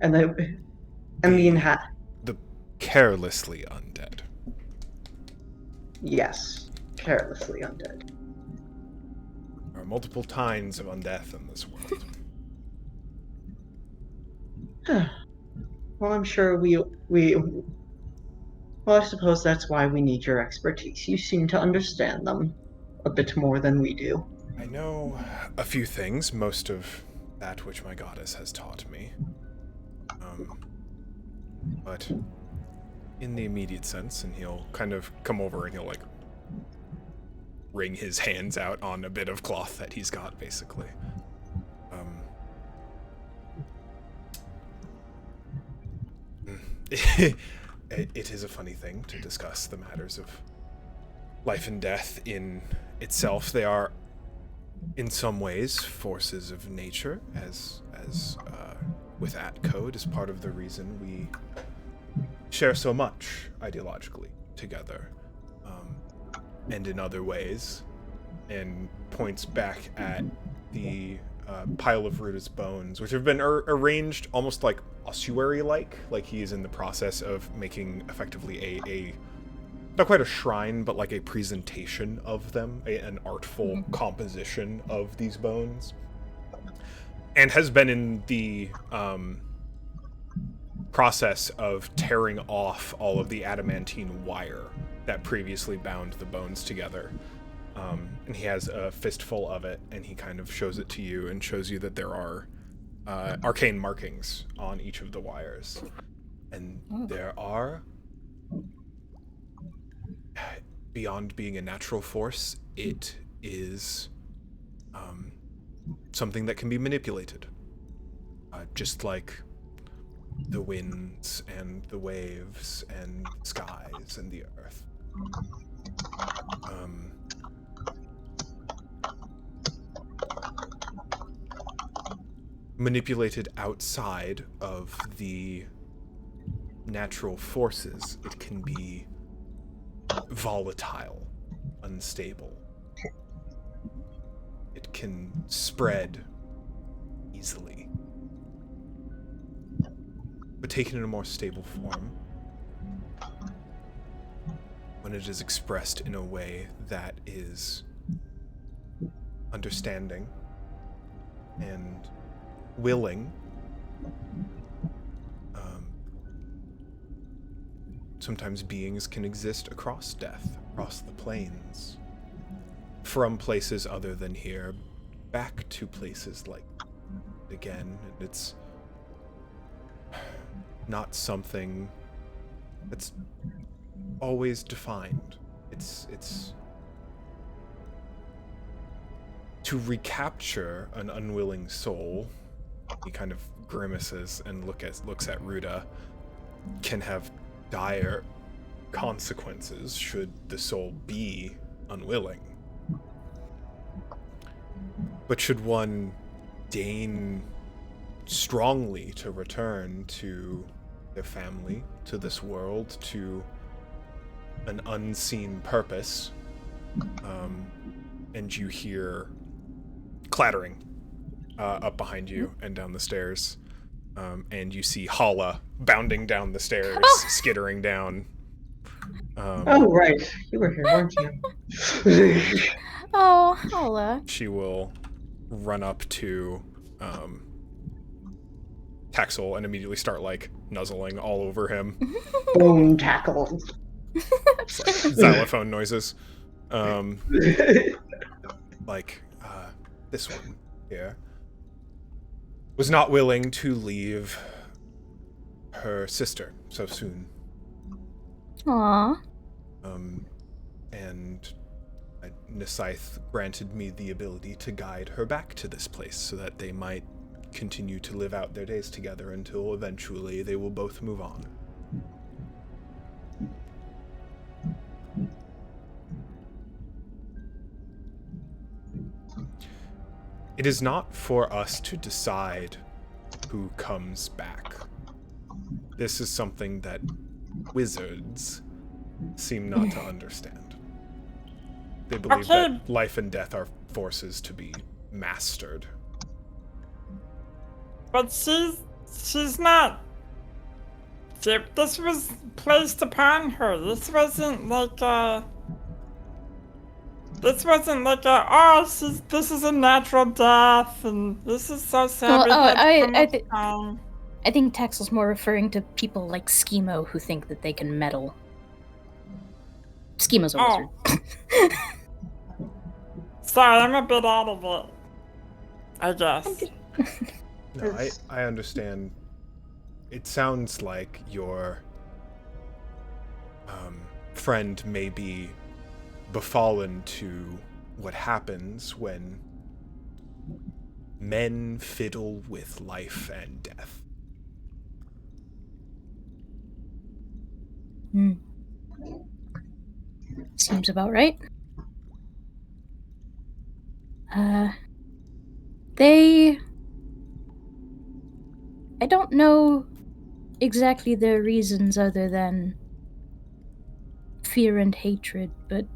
and the
carelessly undead.
Yes, carelessly undead.
There are multiple kinds of undeath in this world.
Well, I'm sure well, I suppose that's why we need your expertise. You seem to understand them a bit more than we do.
I know a few things, most of that which my goddess has taught me. But in the immediate sense, and he'll kind of come over and he'll like wring his hands out on a bit of cloth that he's got, basically. It is a funny thing to discuss the matters of life and death in itself. They are, in some ways, forces of nature, as with Atcode, is part of the reason we share so much ideologically together, and in other ways, and points back at the pile of Ruta's bones, which have been arranged almost like ossuary-like he is in the process of making effectively a not quite a shrine, but like a presentation of them, an artful composition of these bones, and has been in the process of tearing off all of the adamantine wire that previously bound the bones together. And he has a fistful of it, and he kind of shows it to you and shows you that there are arcane markings on each of the wires. And there are, beyond being a natural force, it is something that can be manipulated. Just like the winds and the waves and skies and the earth. Manipulated outside of the natural forces, it can be volatile, unstable. It can spread easily. But taken in a more stable form, when it is expressed in a way that is understanding and willing, sometimes beings can exist across death, across the planes, from places other than here, back to places like again, and it's not something that's always defined. It's to recapture an unwilling soul. He kind of grimaces and looks at Ruta, can have dire consequences should the soul be unwilling. But should one deign strongly to return to their family, to this world, to an unseen purpose, and you hear clattering up behind you and down the stairs, and you see Hala bounding down the stairs, skittering down.
Oh, right. You were here, weren't you?
Oh, Hala.
She will run up to Taxel and immediately start, like, nuzzling all over him.
Bone tackle.
Xylophone noises. This one here was not willing to leave her sister so soon.
Aww.
And Nisaith granted me the ability to guide her back to this place so that they might continue to live out their days together until eventually they will both move on. It is not for us to decide who comes back. This is something that wizards seem not to understand. They believe that life and death are forces to be mastered.
But she's not. This was placed upon her. This wasn't like this is a natural death, and this is so sad.
Well, I think Taxel's more referring to people like Schemo who think that they can meddle. Schemo's a wizard.
Sorry, I'm a bit out of it. I guess.
No, I understand. It sounds like your friend may be befallen to what happens when men fiddle with life and death.
Seems about right. I don't know exactly their reasons other than fear and hatred, but...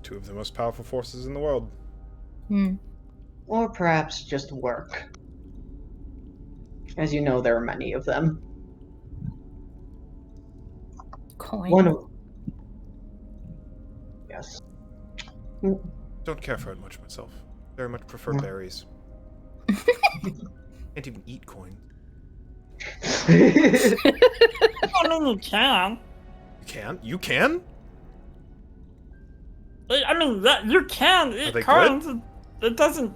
Two of the most powerful forces in the world.
Or perhaps just work. As you know, there are many of them.
Coin.
One of... Yes.
Don't care for it much myself. Very much prefer berries. Can't even eat coin.
I mean, you can.
You can? You can?
I mean, yeah, you can eat
they
coins.
good?
It doesn't.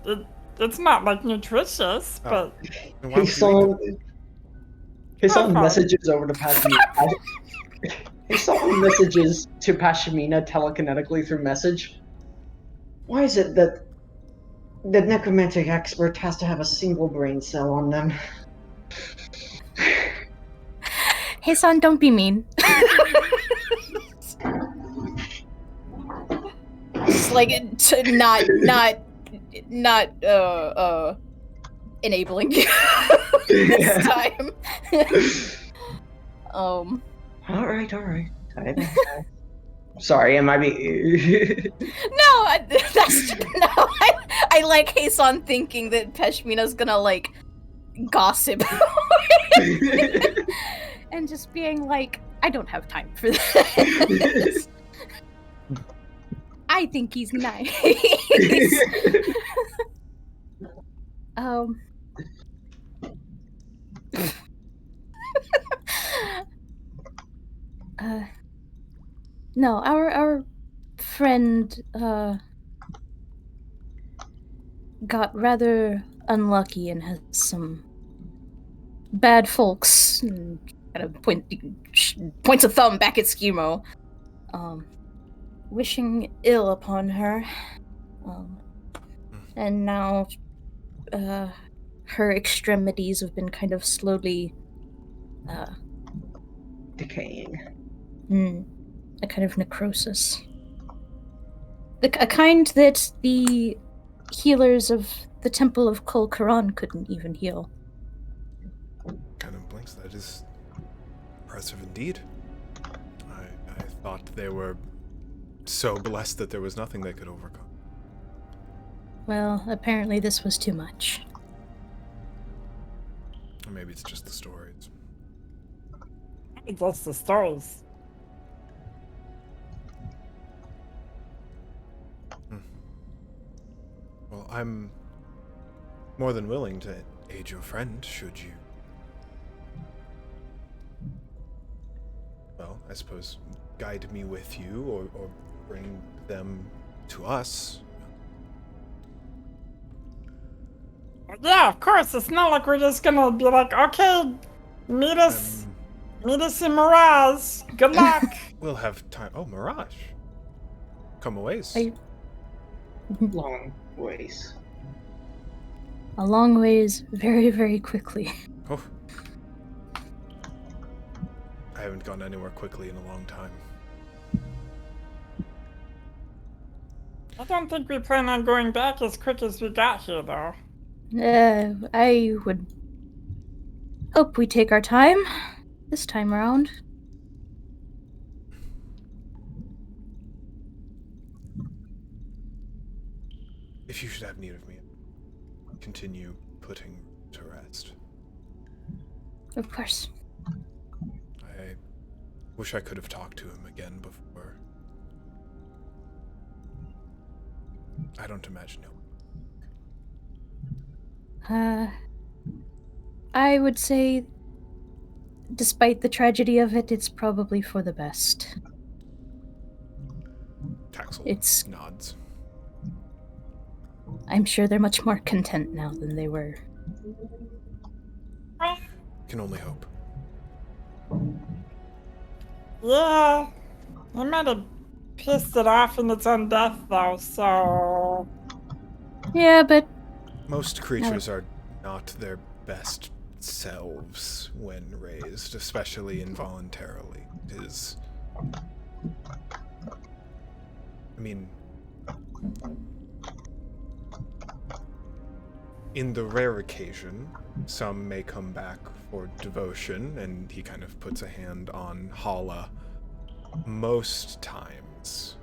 It's not like nutritious,
Oh.
but
Then why would you eat them?
His son
Okay.
messages over to Pashmina. His son messages to Pashmina telekinetically through message. Why is it that the necromantic expert has to have a single brain cell on them?
Hey, son, don't be mean. Just like not enabling you this time.
All right. Sorry, am I being...
No, that's no. I like Hasan thinking that Peshmina's gonna like gossip and just being like, I don't have time for this. I think he's nice. No, our friend got rather unlucky and has some bad folks. And kind of points a thumb back at Skimo, wishing ill upon her, and now her extremities have been kind of slowly
decaying.
A kind of necrosis. A kind that the healers of the Temple of Kol Karan couldn't even heal.
Kind of blinks. That is impressive indeed. I thought they were so blessed that there was nothing they could overcome.
Well, apparently this was too much.
Or maybe it's just the stories.
that's the stories.
Well, I'm more than willing to aid your friend, should you... Well, I suppose guide me with you, or bring them to us.
Yeah, of course. It's not like we're just gonna be like, okay, meet us in Mirage. Good luck.
We'll have time. Oh, Mirage. Come a ways.
Long ways.
A long ways, very, very quickly.
Oh. I haven't gone anywhere quickly in a long time.
I don't think we plan on going back as quick as we got here, though.
I would hope we take our time this time around.
If you should have need of me, continue putting to rest.
Of course.
I wish I could have talked to him again before. I don't imagine he'll.
I would say, despite the tragedy of it, it's probably for the best.
Taxel
It's
nods.
I'm sure they're much more content now than they were.
Can only hope.
Yeah, I might have pissed it off in its own death, though, so...
Yeah, but
Most creatures are not their best selves when raised, especially involuntarily. It is... I mean... In the rare occasion, some may come back for devotion, and he kind of puts a hand on Hala. Most times,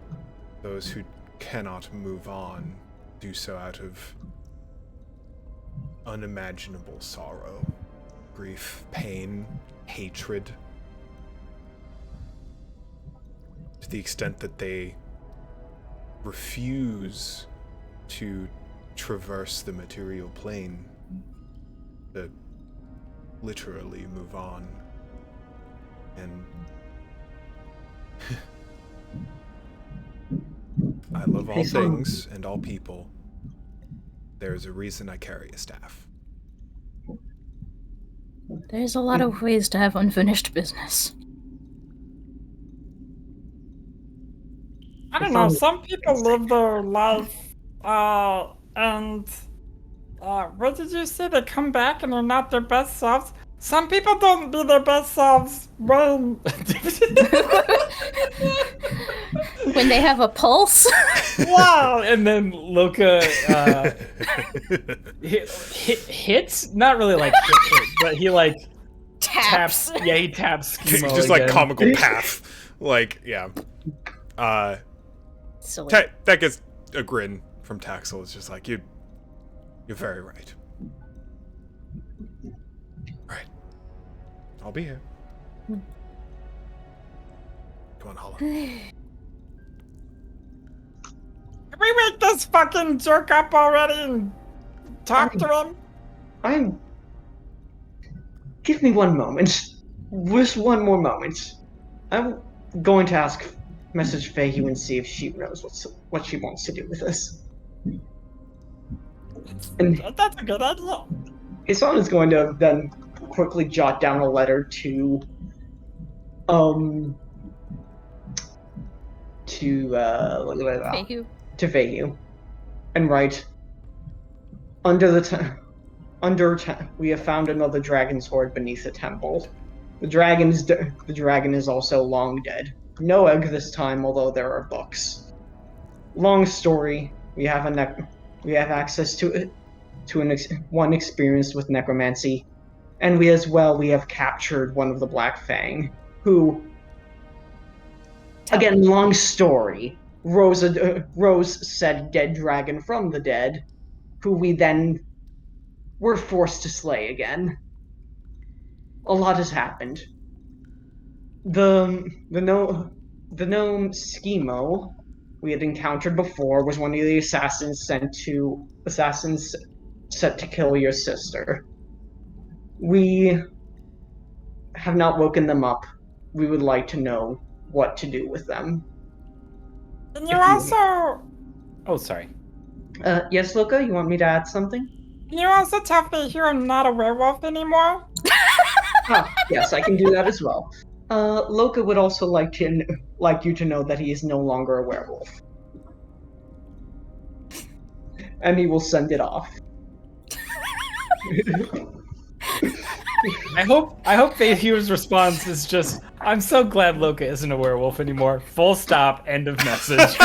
those who cannot move on do so out of unimaginable sorrow, grief, pain, hatred. To the extent that they refuse to traverse the material plane, to literally move on. And I love all things and all people. There is a reason I carry a staff.
there's a lot of ways to have unfinished business.
I don't know, some people live their life, and what did you say? They come back and they're not their best selves? Some people don't be their best selves when...
When they have a pulse?
Wow! And then Loka hits? Not really like hit, but he like
Taps.
Yeah, he taps Schemo
Just
again.
like comical path. Like, yeah.
Silly.
That gets a grin from Taxel. It's just like, you're very right. Right. I'll be here. Come on, Hala.
Can we wake this fucking jerk up already and talk to him?
Give me one moment. Just one more moment. I'm going to message Fahey and see if she knows what she wants to do with this. And
That's a good idea.
Hassan is going to then quickly jot down a letter to Fahey and write, we have found another dragon's hoard beneath the temple. The dragon is also long dead. No egg this time, although there are books. Long story. We have access to one experienced with necromancy, and we have captured one of the Black Fang, who, again, long story. Rose said dead dragon from the dead, who we then were forced to slay again. A lot has happened. The gnome Schemo we had encountered before was one of the assassins set to kill your sister. We have not woken them up. We would like to know what to do with them.
And you also...
Oh, sorry.
Yes, Loka, you want me to add something?
Can you also tell me you're not a werewolf anymore?
Yes, I can do that as well. Loka would also like you to know that he is no longer a werewolf. And he will send it off.
I hope Fahey's response is just, I'm so glad Loka isn't a werewolf anymore. Full stop, end of message.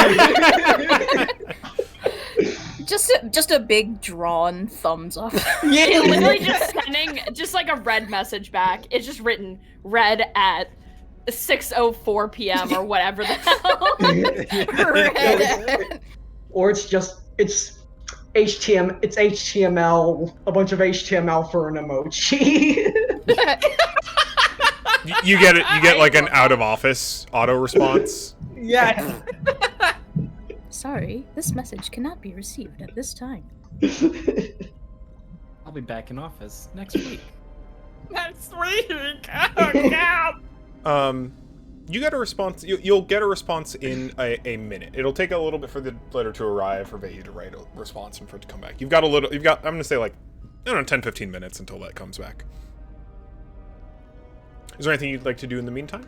Just a big drawn thumbs up.
Yeah, literally just sending just like a red message back. It's just written red at 6:04 p.m. or whatever the hell.
Red.
Or it's HTML, a bunch of HTML for an emoji.
You get it. You get like an out of office auto response.
Yeah.
Sorry, this message cannot be received at this time.
I'll be back in office next week.
Next week! Oh, God!
You get a response. You'll get a response in a minute. It'll take a little bit for the letter to arrive, for Veyu to write a response, and for it to come back. You've got, I'm gonna say like, I don't know, 10, 15 minutes until that comes back. Is there anything you'd like to do in the meantime?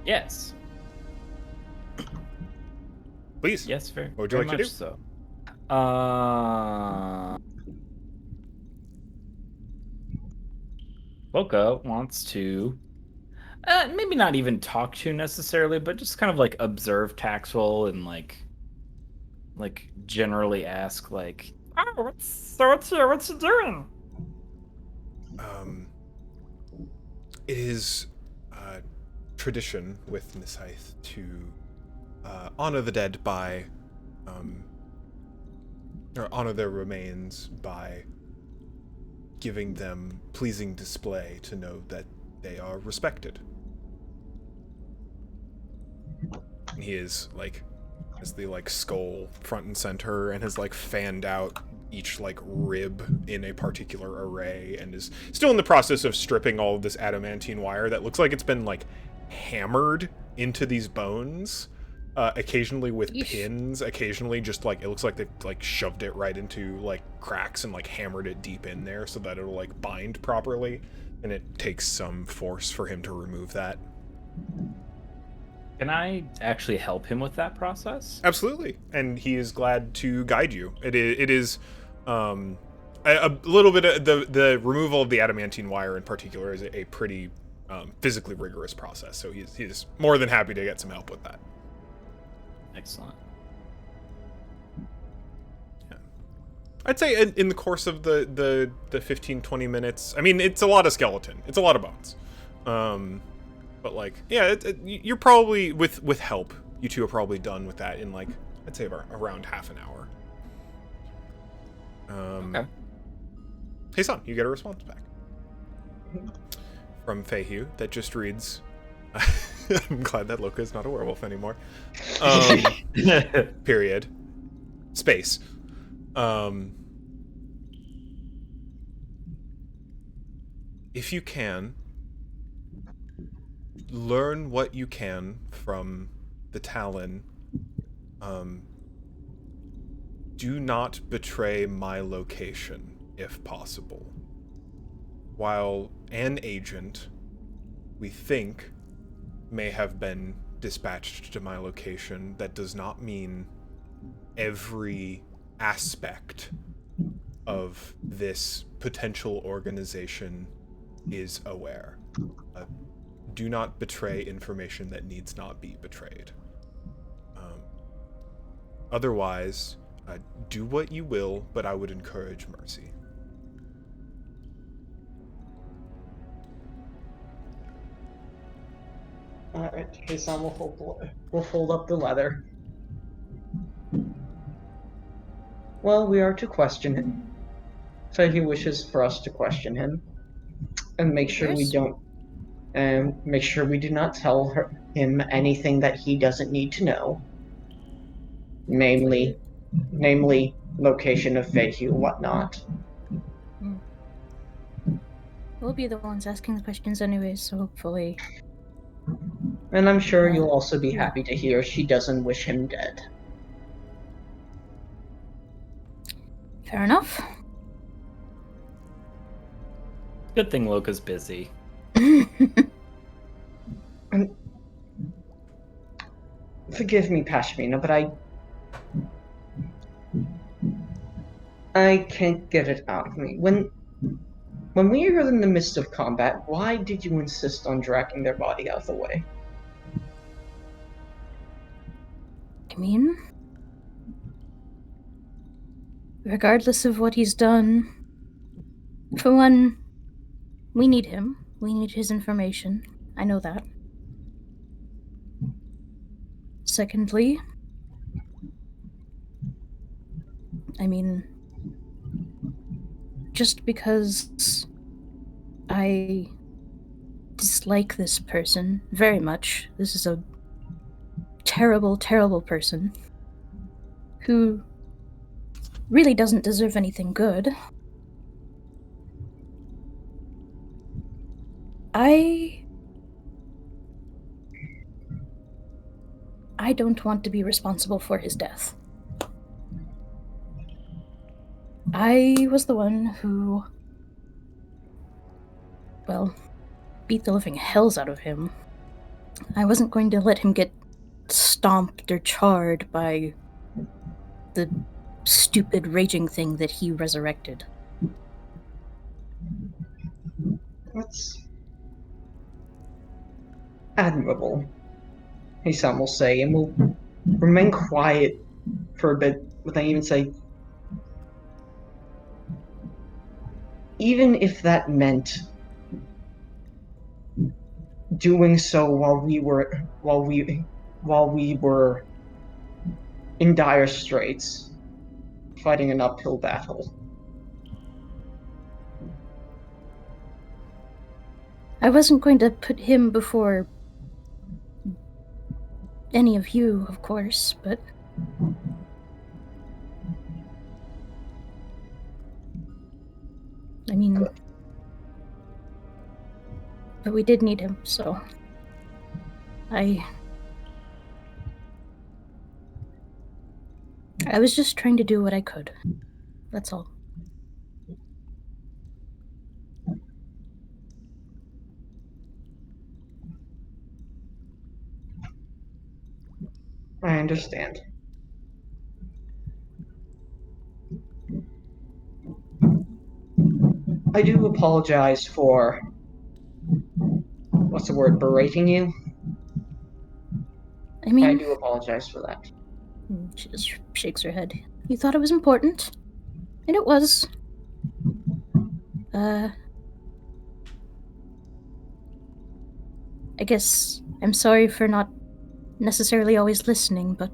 Yes.
Please.
Yes, very.
What would you like to do?
So. Loka wants to maybe not even talk to necessarily, but just kind of like observe Taxel and like generally ask like,
Oh, what's you doing?
It is tradition with Nisith to honor the dead by, or honor their remains by giving them pleasing display to know that they are respected. He is like, has the like skull front and center and has like fanned out each like rib in a particular array, and is still in the process of stripping all of this adamantine wire that looks like it's been like hammered into these bones, occasionally with pins, occasionally just like it looks like they've like shoved it right into like cracks and like hammered it deep in there so that it'll like bind properly, and it takes some force for him to remove that.
can I actually help him with that process?
Absolutely, and he is glad to guide you. It is a little bit of the removal of the adamantine wire in particular is a pretty physically rigorous process, so he's more than happy to get some help with that.
Excellent.
Yeah. I'd say in the course of the 15-20 minutes, I mean, it's a lot of skeleton, it's a lot of bones, but like, yeah, you're probably with help, you two are probably done with that in like, I'd say around half an hour.
Okay.
Hey son, you get a response back from Fehu that just reads, I'm glad that Loka is not a werewolf anymore. Period. Space. If you can, learn what you can from the Talon. Do not betray my location, if possible. While an agent, we think, may have been dispatched to my location, that does not mean every aspect of this potential organization is aware. Do not betray information that needs not be betrayed. Otherwise, do what you will, but I would encourage mercy.
Alright, Hassan will hold up the letter. Well, we are to question him. So he wishes for us to question him. And make sure we don't... And make sure we do not tell him anything that he doesn't need to know. Namely, location of Fehu and whatnot.
We'll be the ones asking the questions anyways, so hopefully...
And I'm sure you'll also be happy to hear she doesn't wish him dead.
Fair enough.
Good thing Loka's busy.
Forgive me, Pashmina, but I can't get it out of me. When we were in the midst of combat, why did you insist on dragging their body out of the way?
I mean, regardless of what he's done, for one, we need him. We need his information. I know that. Secondly, I mean, just because I dislike this person very much, this is a terrible, terrible person who really doesn't deserve anything good. I don't want to be responsible for his death. I was the one who, well, beat the living hells out of him. I wasn't going to let him get stomped or charred by the stupid raging thing that he resurrected.
That's admirable, Hassan will say, and will remain quiet for a bit, but then even say, even if that meant doing so while we were in dire straits, fighting an uphill battle.
I wasn't going to put him before any of you, of course, but I mean, but we did need him, so I was just trying to do what I could. That's all.
I understand. I do apologize for, what's the word, berating you?
I mean,
I do apologize for that.
she just shakes her head. You thought it was important, and it was. I guess I'm sorry for not necessarily always listening, but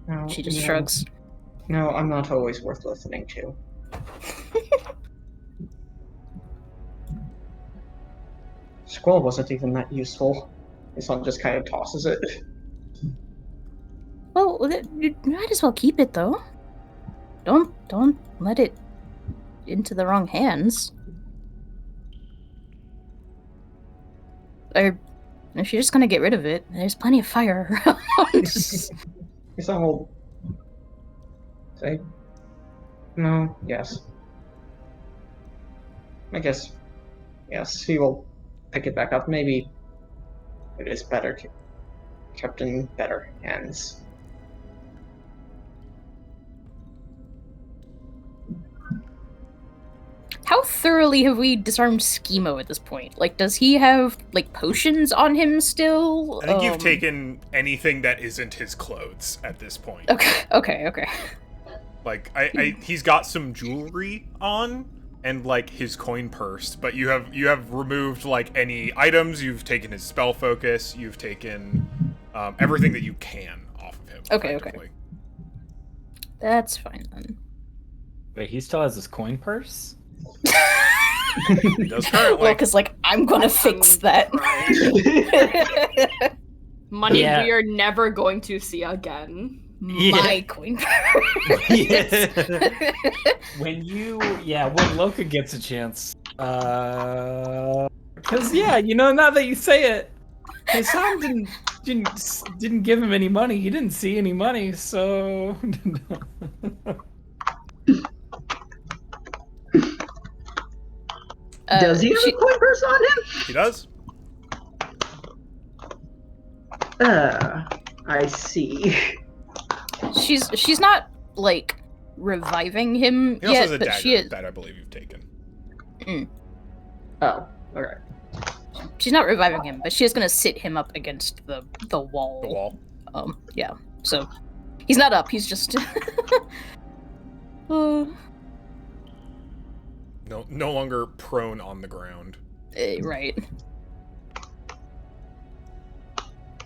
No,
she just shrugs.
No, I'm not always worth listening to. Scroll wasn't even that useful. His son just kind of tosses it.
Well, you might as well keep it, though. Don't let it into the wrong hands. Or if you're just gonna get rid of it, there's plenty of fire around.
His son will say, no, yes. I guess, yes, he will pick it back up. Maybe it is better kept in better hands.
How thoroughly have we disarmed Schemo at this point? Like, does he have, like, potions on him still?
I think you've taken anything that isn't his clothes at this point.
Okay.
Like, he's got some jewelry on and like his coin purse, but you have removed like any items. You've taken his spell focus. You've taken everything that you can off of him.
Okay. That's fine then.
Wait, he still has his coin purse?
He does currently.
Well, because like I'm gonna fix that.
Money we are never going to see again.
My coin purse.
When Loka gets a chance. Because now that you say it, his son didn't give him any money. He didn't see any money, so.
Does he have a coin purse on him?
He does.
I see.
She's not like reviving him
He also
yet,
has a
but
dagger
she is.
that I believe you've taken.
Oh, alright.
She's not reviving him, but she is gonna sit him up against the wall.
The wall.
Yeah. So he's not up. He's just.
No longer prone on the ground.
Right.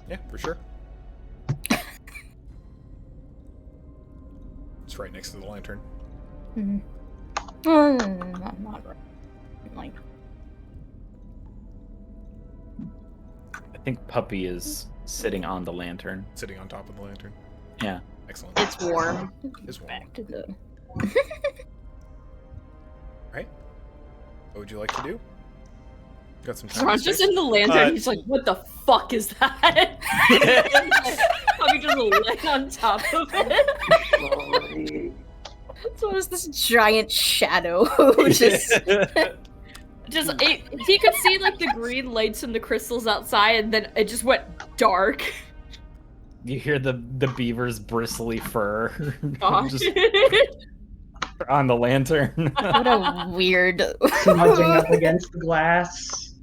Yeah, for sure. It's right next to the lantern.
Mm-hmm. Not right. Like.
I think Puppy is sitting on the lantern.
Sitting on top of the lantern.
Yeah.
Excellent.
It's warm.
It's warm.
Back to the.
Right? What would you like to do? Got some time.
Thrawn's just in the lantern. He's like, "What the fuck is that?" Probably just lay on top of it.
So there's this giant shadow just
If he could see like the green lights and the crystals outside, and then it just went dark.
You hear the beaver's bristly fur just
Gosh.
on the lantern.
what a weird
Smudging up against the glass.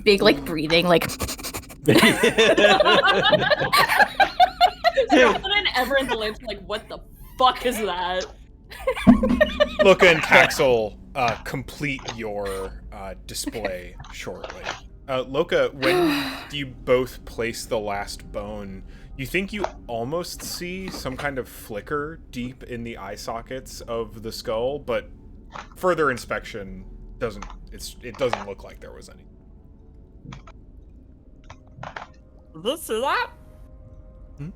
big like breathing like
No one ever in the lantern like, what the fuck is that?
Loka and Taxel complete your display shortly. Loka, when you both place the last bone, you think you almost see some kind of flicker deep in the eye sockets of the skull, but further inspection it doesn't look like there was any.
Did you see that?
Hmm?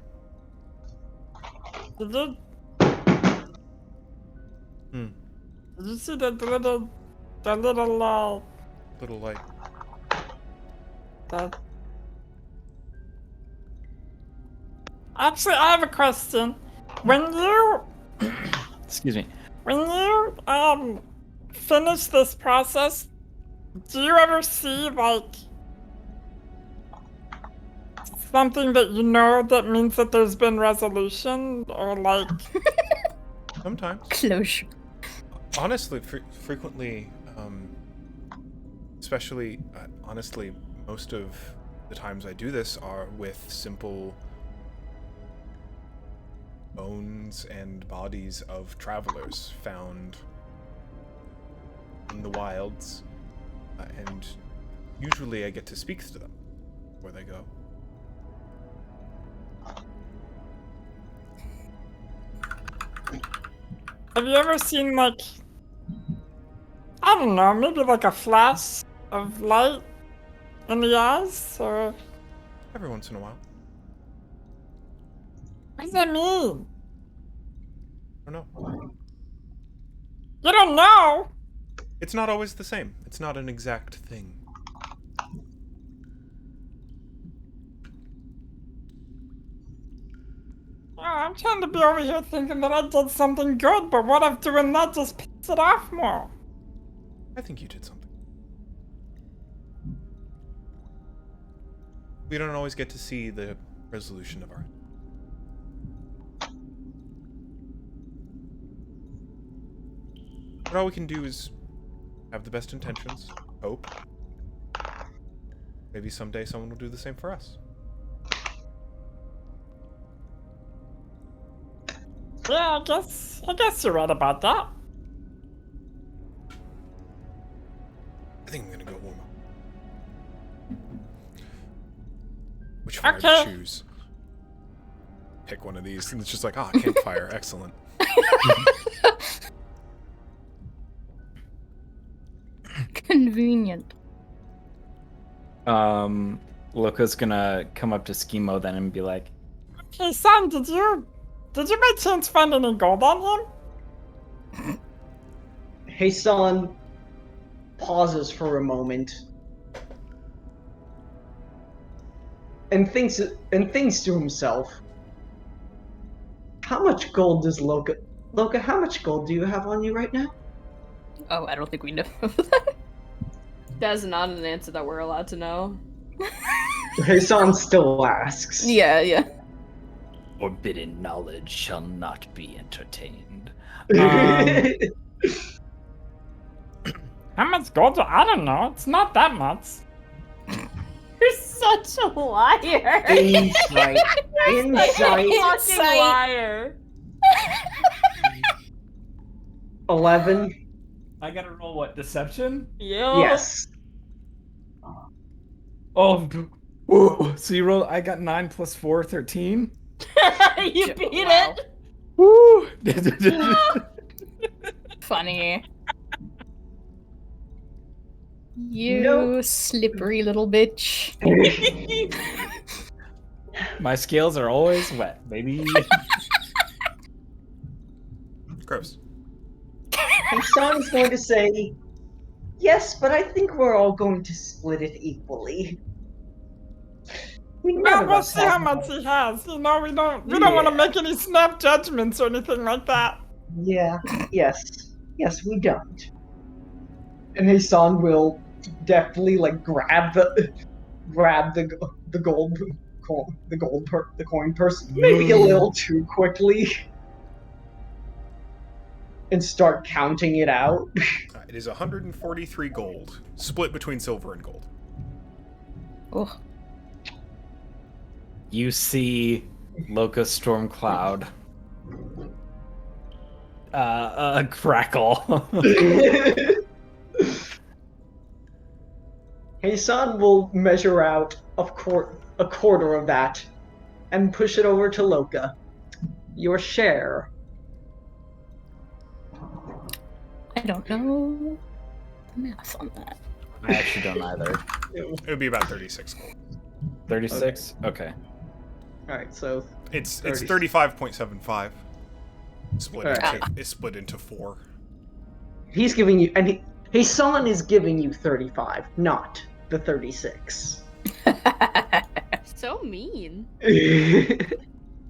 Did you?
Hmm.
Did you see the little
Little light.
that? Actually, I have a question. When you
Excuse me.
When you finish this process, do you ever see like something that you know that means that there's been resolution, or like
Sometimes.
closure.
Honestly, frequently, especially, honestly, most of the times I do this are with simple bones and bodies of travelers found in the wilds, and usually I get to speak to them where they go.
have you ever seen like, I don't know, maybe like a flash of light in the eyes, or
Every once in a while.
what does that mean?
I don't know.
You don't know.
It's not always the same. It's not an exact thing.
Oh, I'm trying to be over here thinking that I did something good, but what if doing that just pisses it off more?
I think you did something. We don't always get to see the resolution of our... But all we can do is have the best intentions, hope. Maybe someday someone will do the same for us.
Yeah, I guess you're right about that.
I think I'm gonna go warm up. Which fire
Okay.
to choose? Pick one of these, and it's just like, campfire, excellent.
Convenient.
Loka's gonna come up to Schemo then and be like,
Hey, son, did you by chance find any gold on him?
Hassan pauses for a moment and thinks to himself, how much gold does Loka, how much gold do you have on you right now?
Oh, I don't think we know.
That's not an answer that we're allowed to know.
Hassan still asks.
yeah.
forbidden knowledge shall not be entertained.
How much gold? I don't know. It's not that much.
You're such a liar.
Insight. Insight.
Fucking liar.
11.
I gotta roll what? Deception?
Yo.
Yes.
Oh, whoa. So you roll, I got 9 plus 4, 13.
You beat
Wow.
it.
Woo!
Funny. You
No.
slippery little bitch.
My scales are always wet, baby.
Gross.
Hassan's going to say, Yes, but I think we're all going to split it equally.
Well, we'll see how much he has. You know, we don't want to make any snap judgments or anything like that.
Yeah, yes, we don't. And Hassan will deftly like grab the coin purse, maybe a little too quickly, and start counting it out.
It is 143 gold, split between silver and gold.
Oh.
You see Loka Stormcloud crackle.
Hassan will measure out a quarter of that and push it over to Loka. Your share.
I don't know the math on that.
I actually don't either.
It would be about 36 gold.
36? Okay.
Alright, so
It's 35.75. It's split into 4.
he's giving you, and Hassan is giving you 35, not the 36.
So mean.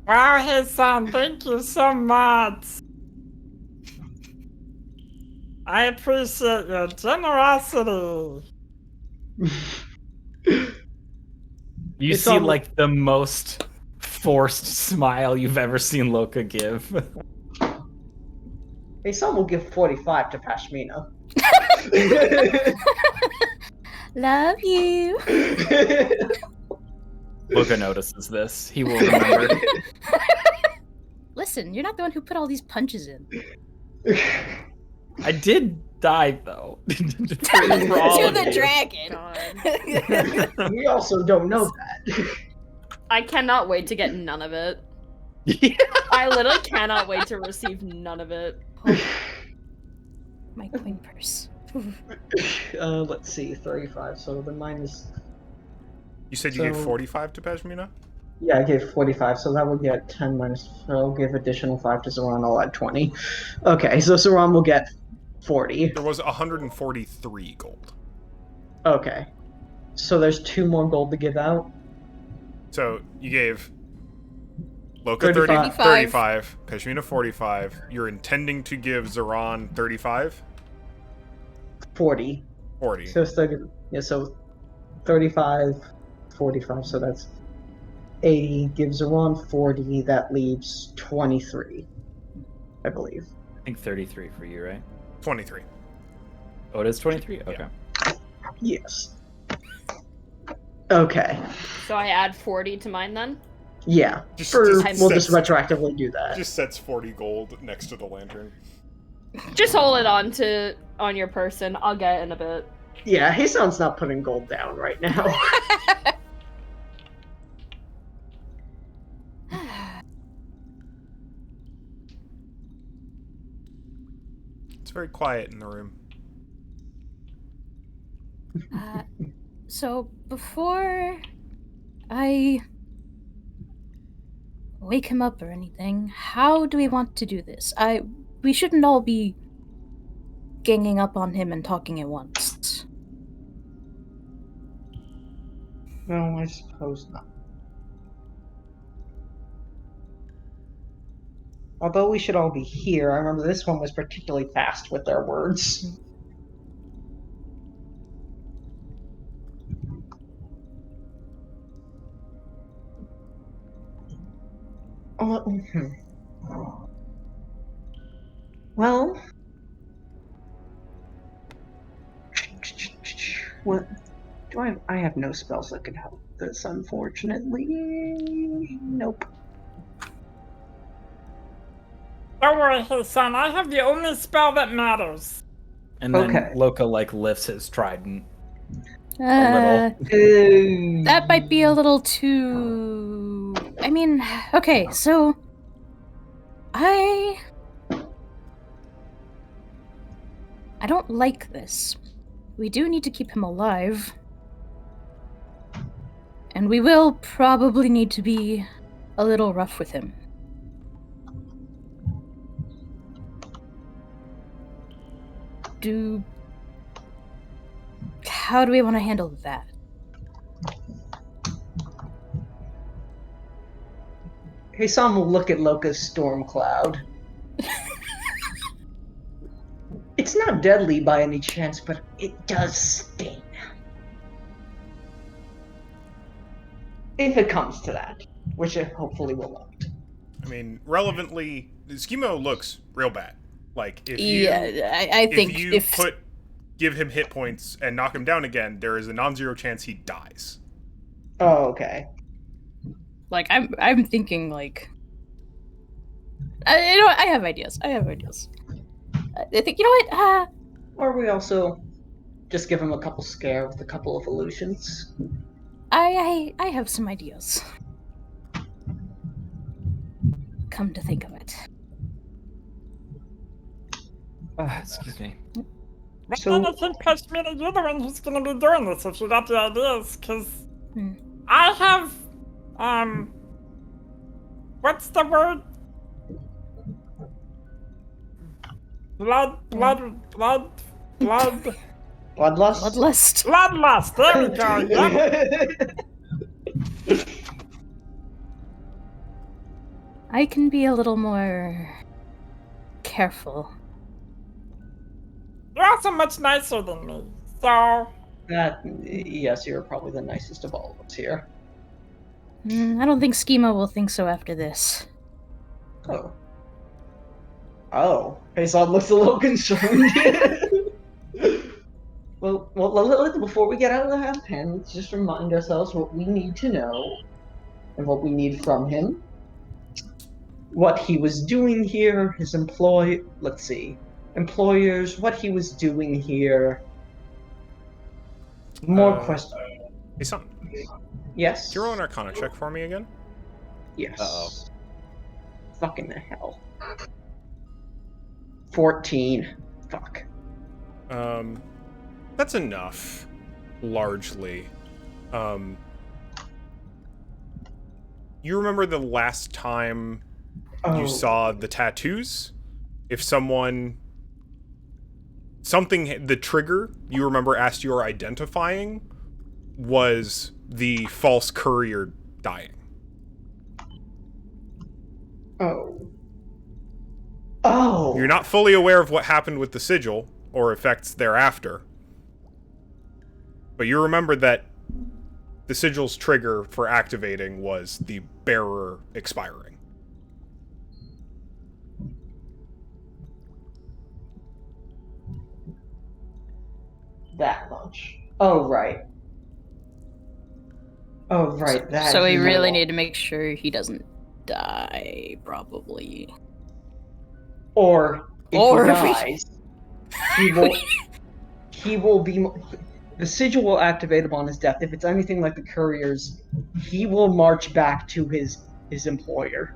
Wow, Hassan, thank you so much. I appreciate your generosity.
You see, like, the most forced smile you've ever seen Loka give.
Hassan will give 45 to Pashmina.
Love you.
Loka notices this. He will remember.
Listen, you're not the one who put all these punches in.
I did die, though.
To the dragon.
We also don't know that.
I cannot wait to get none of it.
Yeah.
I literally cannot wait to receive none of it.
My coin purse.
Let's see, 35. So the minus.
You said you gave 45 to Pashmina?
Yeah, I gave 45, so that will get 10 minus. I'll give additional 5 to Saran. I'll add 20. Okay, so Saran will get 40.
There was 143 gold.
Okay, so there's 2 more gold to give out.
So you gave Loka
35.
35, Pashmina 45. You're intending to give Zaran 35?
40.
40.
So it's 30. Yeah, so 35, 45. So that's 80. Gives Zaran 40. That leaves 23, I believe.
I think 33 for you, right?
23.
Oh, it is 23? Okay.
Yeah.
Yes. Okay.
So I add 40 to mine then?
Yeah. We'll just retroactively do that.
Just sets 40 gold next to the lantern.
Just hold it on your person. I'll get it in a bit.
Yeah, Hassan's not putting gold down right now.
It's very quiet in the room.
So before I wake him up or anything, how do we want to do this? We shouldn't all be ganging up on him and talking at once.
No, I suppose not. Although we should all be here, I remember this one was particularly fast with their words. Well, what do I have no spells that could help this, unfortunately. Nope.
Don't worry, Hassan, I have the only spell that matters.
And then
Okay.
Loka, like, lifts his trident a little.
That might be a little too... I mean, okay, so... I don't like this. We do need to keep him alive. And we will probably need to be a little rough with him. how do we want to handle that?
Hassan will look at Loka's storm cloud. It's not deadly by any chance, but it does sting. If it comes to that, which it hopefully will not.
I mean, relevantly, Schemo looks real bad. Like, if you,
I think
give him hit points and knock him down again, there is a non-zero chance he dies.
Oh, okay.
Like, I'm thinking, like... I have ideas. I think, you know what?
Or we also just give him a couple scare with a couple of illusions.
I have some ideas. Come to think of it.
Excuse me.
So-
Then I think push me to you're the one who's gonna be doing this if you got the ideas, because I have, what's the word? Bloodlust.
Bloodlust?
Bloodlust, there we go, yep.
I can be a little more careful.
You're also much nicer than me, so...
Yes, you're probably the nicest of all of us here.
I don't think Schema will think so after this.
Oh. Oh. Hassan looks a little concerned. Well, before we get out of the hand, let's just remind ourselves what we need to know and what we need from him. What he was doing here, his let's see. Employers, what he was doing here. More questions.
Hey, son.
Yes?
Can you roll an Arcana check for me again?
Yes.
Uh-oh.
Fucking the hell. 14. Fuck.
That's enough, largely. You remember the last time you saw the tattoos? If the trigger you remember asked you are identifying was the false courier dying.
Oh.
You're not fully aware of what happened with the sigil or effects thereafter. But you remember that the sigil's trigger for activating was the bearer expiring.
That much. Oh, right. Oh, right. That.
So we really need to make sure he doesn't die, probably.
Or if
Or
he
if we-
dies, he will be. The sigil will activate upon his death. If it's anything like the couriers, he will march back to his employer.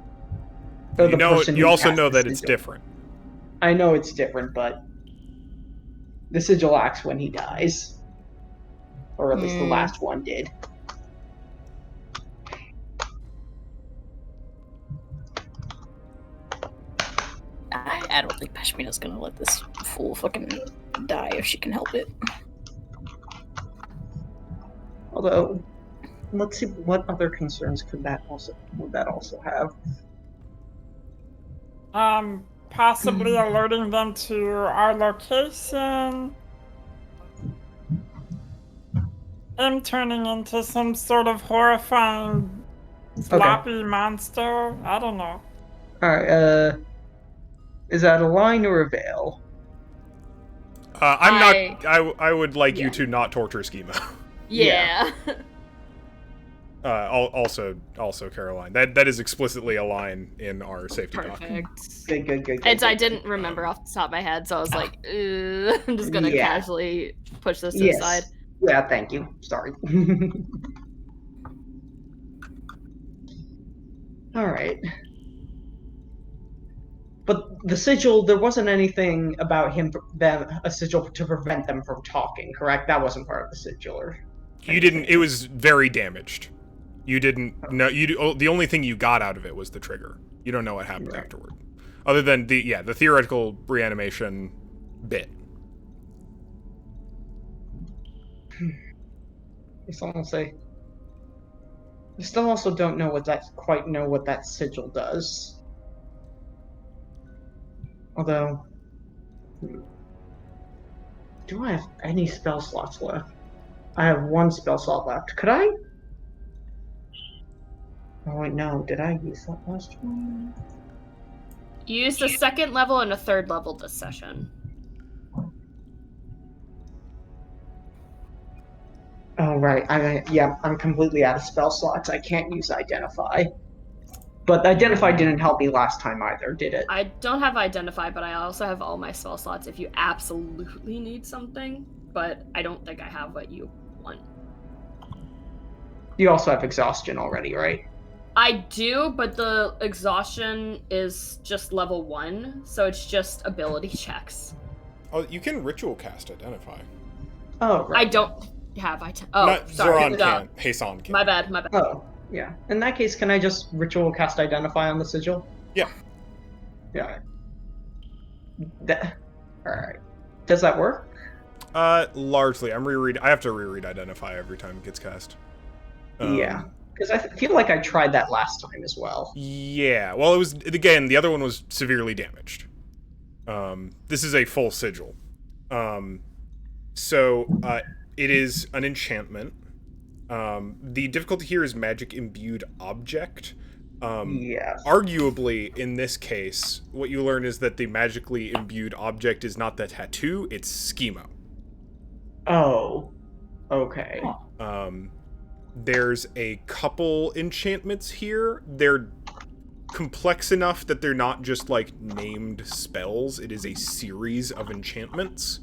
Or the person
You
who
also
cast
know
the
that it's
sigil.
different.
I know it's different, but the sigil acts when he dies, or at least the last one did.
I don't think Pashmina's gonna let this fool fucking die if she can help it.
Although, let's see what other concerns would that also have.
Possibly alerting them to our location. Him turning into some sort of horrifying, sloppy monster. I don't know.
Alright, is that a line or a veil?
I would like you to not torture Schema.
Yeah.
Also, Caroline. That is explicitly a line in our safety doc.
Perfect.
Good.
I didn't remember off the top of my head, so I was like, I'm just gonna
Yeah.
casually push this to the side.
Yeah, thank you. Sorry. Alright. But the sigil, there wasn't anything about a sigil to prevent them from talking, correct? That wasn't part of the sigil, or...
You didn't. It was very damaged. You didn't know. The only thing you got out of it was the trigger. You don't know what happened afterward, other than the theoretical reanimation bit.
I'll say. I still also don't know quite know what that sigil does. Although, do I have any spell slots left? I have one spell slot left. Could I? Oh wait, no. Did I use that last one?
You used a 2nd level and a 3rd level this session.
Oh right. I'm completely out of spell slots. I can't use Identify. But Identify didn't help me last time either, did it?
I don't have Identify, but I also have all my spell slots if you absolutely need something. But I don't think I have what you want.
You also have Exhaustion already, right?
I do, but the Exhaustion is just level 1, so it's just ability checks.
Oh, you can ritual cast Identify.
Oh, right.
I don't have Oh,
Not
sorry.
Zoran can. Hasan can.
My bad.
Oh, yeah. In that case, can I just ritual cast Identify on the sigil?
Yeah.
Yeah. Alright. Does that work?
Largely. I have to reread Identify every time it gets cast.
Yeah. Because I feel like I tried that last time as well.
Yeah. Well, it was, again, the other one was severely damaged. This is a full sigil. It is an enchantment. The difficulty here is magic imbued object.
Yes.
Arguably, in this case, what you learn is that the magically imbued object is not the tattoo, it's schemo.
Oh. Okay.
There's a couple enchantments here. They're complex enough that they're not just, like, named spells. It is a series of enchantments.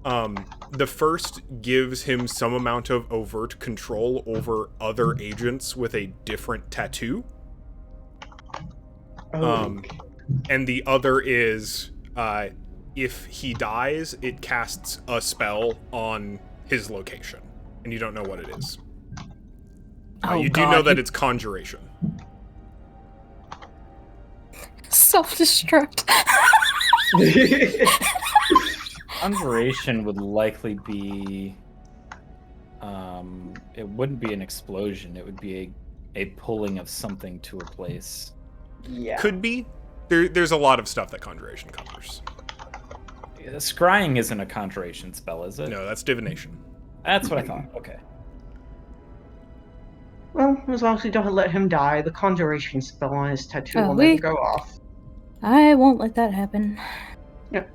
The first gives him some amount of overt control over other agents with a different tattoo. And the other is, if he dies, it casts a spell on his location. And you don't know what it is. You do know that it's conjuration.
Self-destruct.
Conjuration would likely be... it wouldn't be an explosion. It would be a pulling of something to a place.
Yeah.
Could be. There's a lot of stuff that conjuration covers.
Scrying isn't a conjuration spell, is it?
No, that's divination.
That's what I thought. Okay.
Well, as long as we don't let him die, the conjuration spell on his tattoo will
we-
never go off.
I won't let that happen.
Yeah.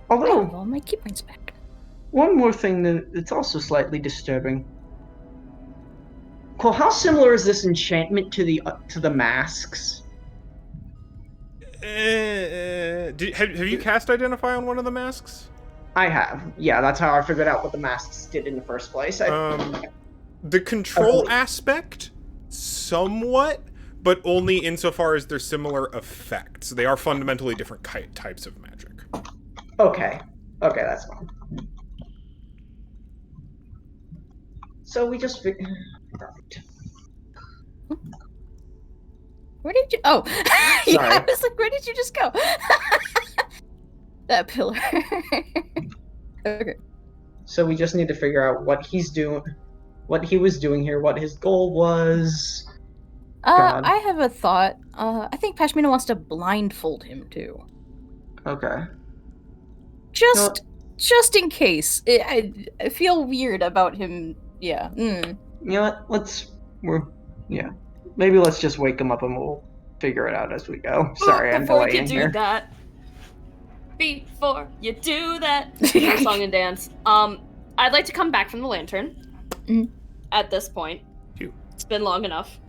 I have
Although,
all my key points back.
one more thing that's also slightly disturbing. Cool. How similar is this enchantment to the masks?
Have you cast Identify on one of the masks?
I have. Yeah, that's how I figured out what the masks did in the first place.
The control aspect, somewhat, but only insofar as they're similar effects. They are fundamentally different types of magic.
Okay, that's fine. So we just right.
Where did you? Oh, yeah.
Sorry.
I was like, where did you just go? That pillar. Okay.
So we just need to figure out what he's doing, what he was doing here, what his goal was. God.
I have a thought. I think Pashmina wants to blindfold him too.
Okay.
Just in case. I feel weird about him. Yeah.
You know what? Maybe let's just wake him up and we'll figure it out as we go. Sorry, I'm delaying here.
Before you do that, song and dance. I'd like to come back from the lantern. At this point, it's been long enough.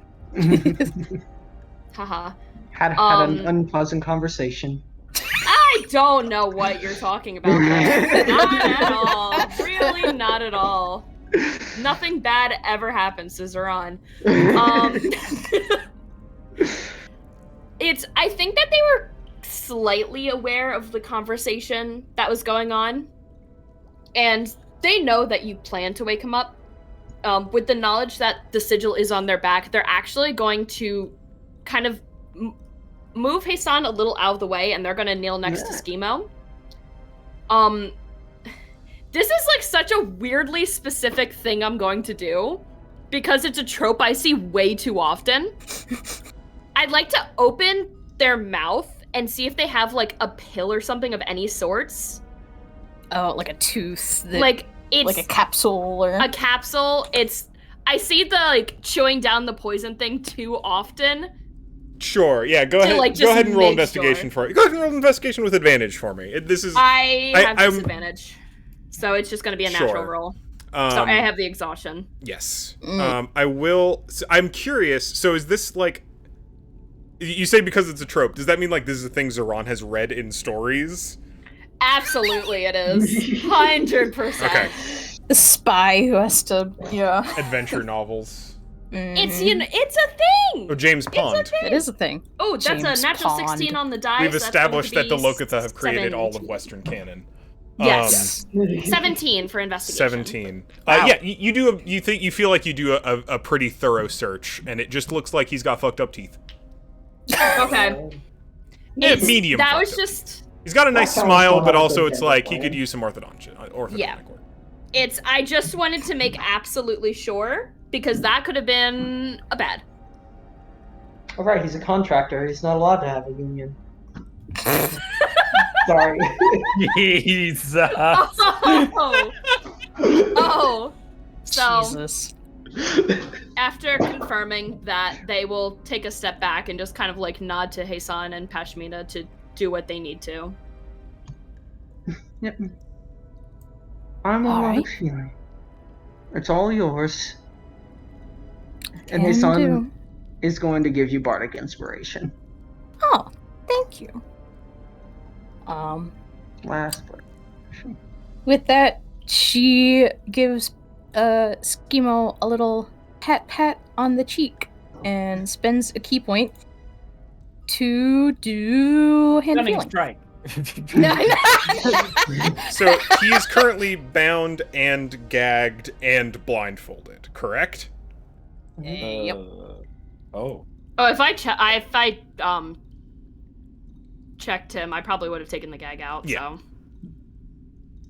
Haha.
Had an unpleasant conversation.
I don't know what you're talking about. Not at all. Really, not at all. Nothing bad ever happens to Zoran. I think that they were slightly aware of the conversation that was going on, and they know that you plan to wake him up. With the knowledge that the sigil is on their back, they're actually going to kind of move Hasan a little out of the way, and they're going to kneel next to Schemo. This is like such a weirdly specific thing I'm going to do because it's a trope I see way too often. I'd like to open their mouth and see if they have like a pill or something of any sorts.
Oh, like a tooth.
Like it's
like a capsule or
a capsule. I see the like chewing down the poison thing too often.
Sure, yeah, go ahead.
Like,
go ahead and roll
make
investigation
sure.
for it. Go ahead and roll investigation with advantage for me. This is
I have disadvantage. So it's just going to be a natural
Sure.
roll. So I have the exhaustion.
Yes. I will. So I'm curious. So is this like? You say because it's a trope. Does that mean like this is a thing Zoran has read in stories?
Absolutely, it is 100%.
Okay.
the spy who has to,
Adventure novels.
It's it's a thing.
Oh, James Pond.
It is a thing.
Oh, that's
James
a natural
Pond.
16 on the dice.
We've
That's
established
going
that
to
the
be
Lokatha have created all of
17.
Western canon.
Yes. 17 for investigation.
17.
Wow.
Yeah, you feel like you do a pretty thorough search, and it just looks like he's got fucked up teeth.
Okay.
Yeah, medium.
That
fucked
was
up.
just.
He's got a nice
That sounds
smile,
so
but
hard
also
to
it's
get
like
the
he
plan.
could use some orthodontic
Yeah.
work.
I just wanted to make absolutely sure because that could have been a bad.
All right, he's a contractor. He's not allowed to have a union. Sorry.
Jesus.
Oh. So
Jesus.
after confirming that they will take a step back and just kind of like nod to Hasan and Pashmina to do what they need to.
Yep. I'm
All
all
right.
right. It's all yours. And
Can
his son
do.
is going to give you bardic inspiration.
Oh, thank you.
Last but
With that, she gives Schemo a little pat on the cheek and spends a key point to do hand
Stunning
feeling.
strike.
No.
So he is currently bound and gagged and blindfolded, correct?
Yep.
Oh.
Oh, if I checked him, I probably would have taken the gag out.
Yeah.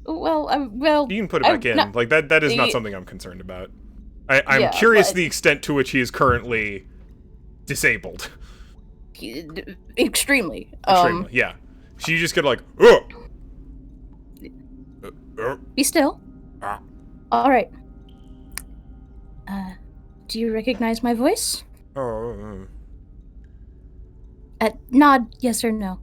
Well,
You can put it back in.
no.
Like that is not
The-
something I'm concerned about. I'm
Yeah,
curious
but-
the extent to which he is currently disabled.
extremely.
Extremely, yeah. So you just get like, oh!
Be still.
Ah.
All right. Do you recognize my voice?
Oh.
Nod yes or no.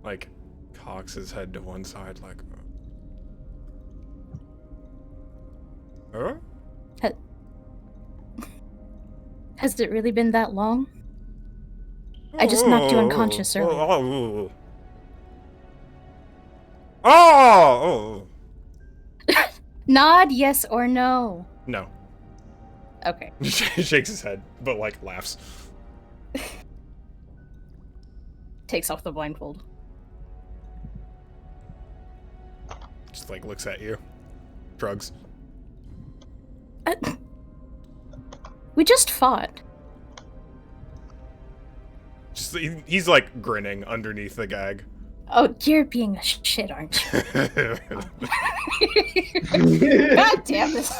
Like, cocks his head to one side, like. Huh?
Has it really been that long? I just knocked you unconscious earlier.
Oh!
Nod yes or no.
No.
Okay.
Shakes his head, but like laughs.
Takes off the blindfold.
Just like looks at you. Shrugs.
We just fought.
Just he's like grinning underneath the gag.
Oh, you're being a shit, aren't you?
Oh,
God damn this.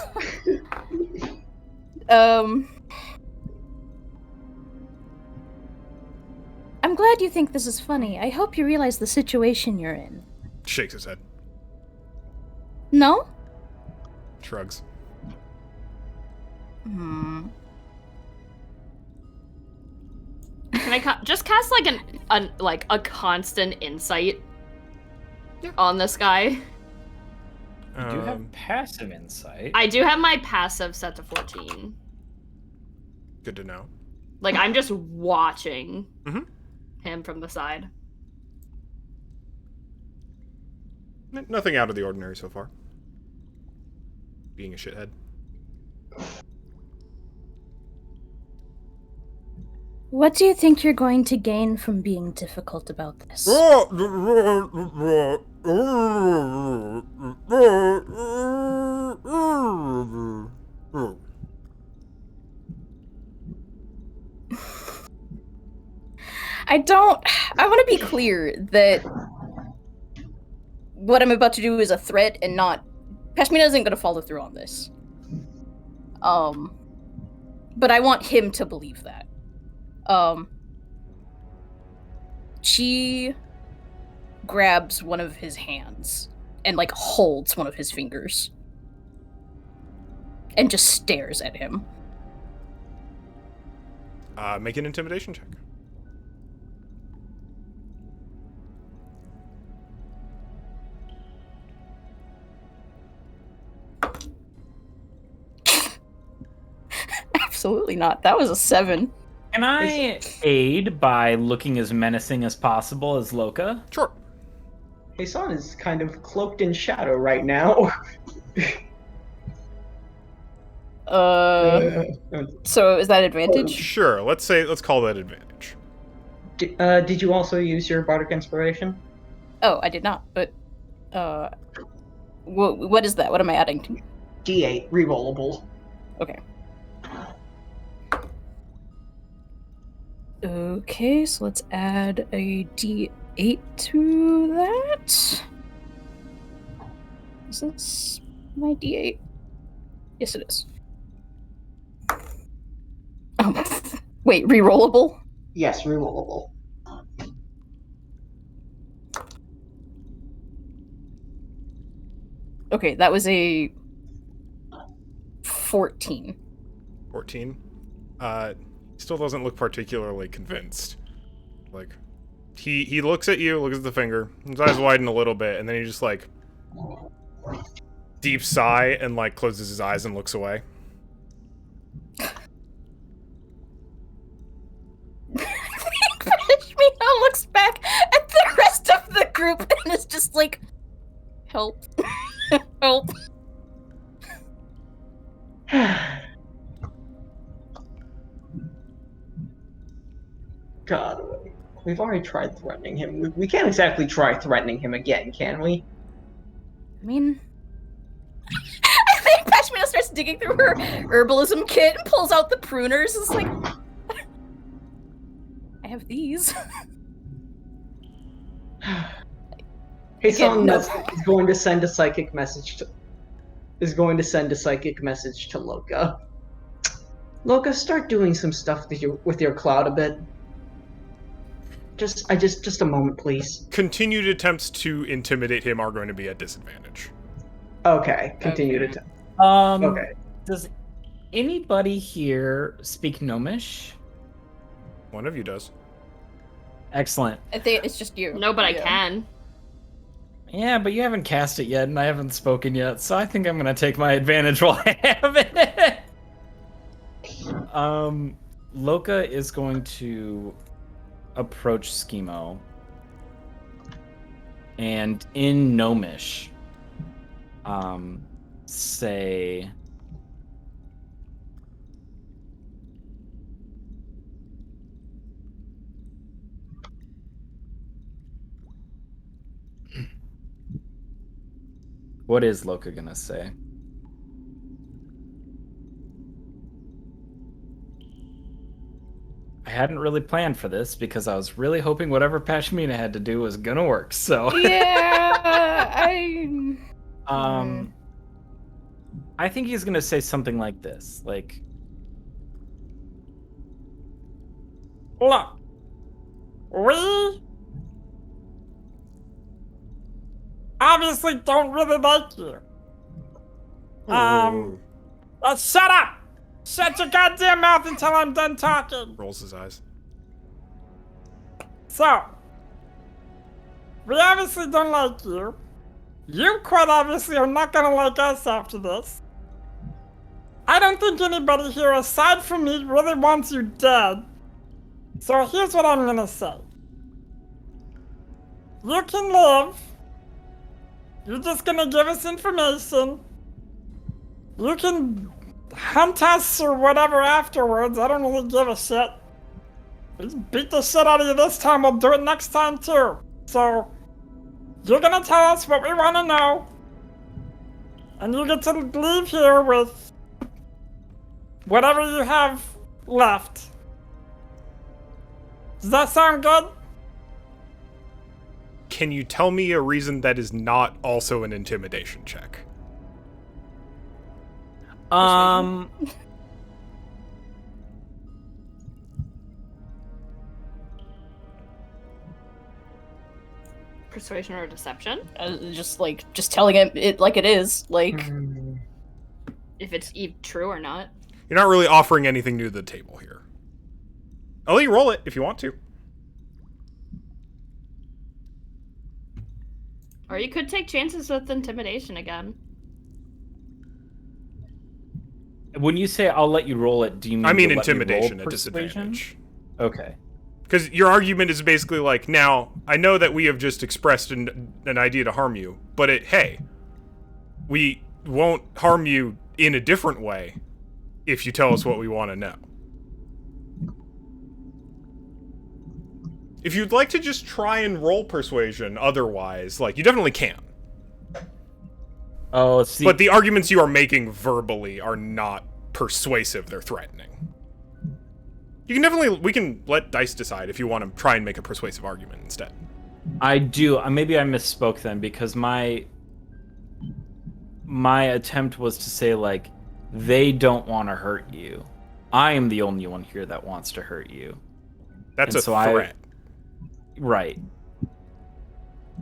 I'm glad you think this is funny. I hope you realize the situation you're in.
Shakes his head.
No?
Shrugs.
Hmm.
Can I just cast like a constant insight on this guy?
You do have passive insight.
I do have my passive set to 14.
Good to know.
Like I'm just watching him from the side.
Nothing out of the ordinary so far. Being a shithead.
What do you think you're going to gain from being difficult about this? I want to be clear that what I'm about to do is a threat and not... Pashmina isn't going to follow through on this. But I want him to believe that. She grabs one of his hands and, like, holds one of his fingers. And just stares at him.
Make an intimidation check.
Absolutely not. That was a 7.
Can I aid by looking as menacing as possible as Loka?
Sure.
Hassan is kind of cloaked in shadow right now.
So is that advantage?
Sure. Let's call that advantage.
Did you also use your bardic inspiration?
Oh, I did not. But what is that? What am I adding to?
D8 rerollable.
Okay. Okay, so let's add a D8 to that. Is this my D8? Yes, it is. Oh, wait, rerollable?
Yes, rerollable.
Okay, that was a 14.
14. Still doesn't look particularly convinced. Like, he looks at you, looks at the finger, his eyes widen a little bit, and then he just, like, deep sigh and, like, closes his eyes and looks away.
Pashmina looks back at the rest of the group and is just like, help. Help.
God, we've already tried threatening him. We can't exactly try threatening him again, can we?
I mean... I think Pashmina starts digging through her herbalism kit and pulls out the pruners. It's like... I have these.
Hassan
no.
is going to send a psychic message to... Loka. Loka, start doing some stuff with your cloud a bit. Just a moment, please.
Continued attempts to intimidate him are going to be at disadvantage.
Okay, continue to.
Okay. Does anybody here speak Gnomish?
One of you does.
Excellent.
I think it's just you.
No, but I can.
Yeah, but you haven't cast it yet, and I haven't spoken yet, so I think I'm gonna take my advantage while I have it. Loka is going to approach Schemo, and in Gnomish, say... What is Loka gonna say? I hadn't really planned for this because I was really hoping whatever Pashmina had to do was gonna work, so...
Yeah,
I think he's gonna say something like this, like...
Look, we obviously don't really like you. Shut up! Shut your goddamn mouth until I'm done talking.
Rolls his eyes.
So, we obviously don't like you. You quite obviously are not gonna like us after this. I don't think anybody here aside from me really wants you dead. So here's what I'm gonna say. You can live. You're just gonna give us information. You can hunt us or whatever afterwards. I don't really give a shit. We beat the shit out of you this time. We'll do it next time too. So, you're gonna tell us what we wanna know. And you get to leave here with whatever you have left. Does that sound good?
can you tell me a reason that is not also an intimidation check?
Persuasion or deception?
Just telling it like it is. Like,
If it's true or not.
You're not really offering anything new to the table here. I'll let you roll it if you want to.
Or you could take chances with intimidation again.
When you say I'll let you roll it, do you mean
I mean
you'll let me roll
intimidation at
persuasion?
disadvantage.
Okay.
Because your argument is basically like, now, I know that we have just expressed an idea to harm you, but hey, we won't harm you in a different way if you tell us what we want to know. If you'd like to just try and roll persuasion otherwise, like, you definitely can.
Oh, see.
But the arguments you are making verbally are not persuasive, they're threatening. You can definitely, we can let dice decide if you want to try and make a persuasive argument instead.
I do. Maybe I misspoke then, because my attempt was to say, like, they don't want to hurt you. I am the only one here that wants to hurt you.
That's
And
a
so
threat.
Right.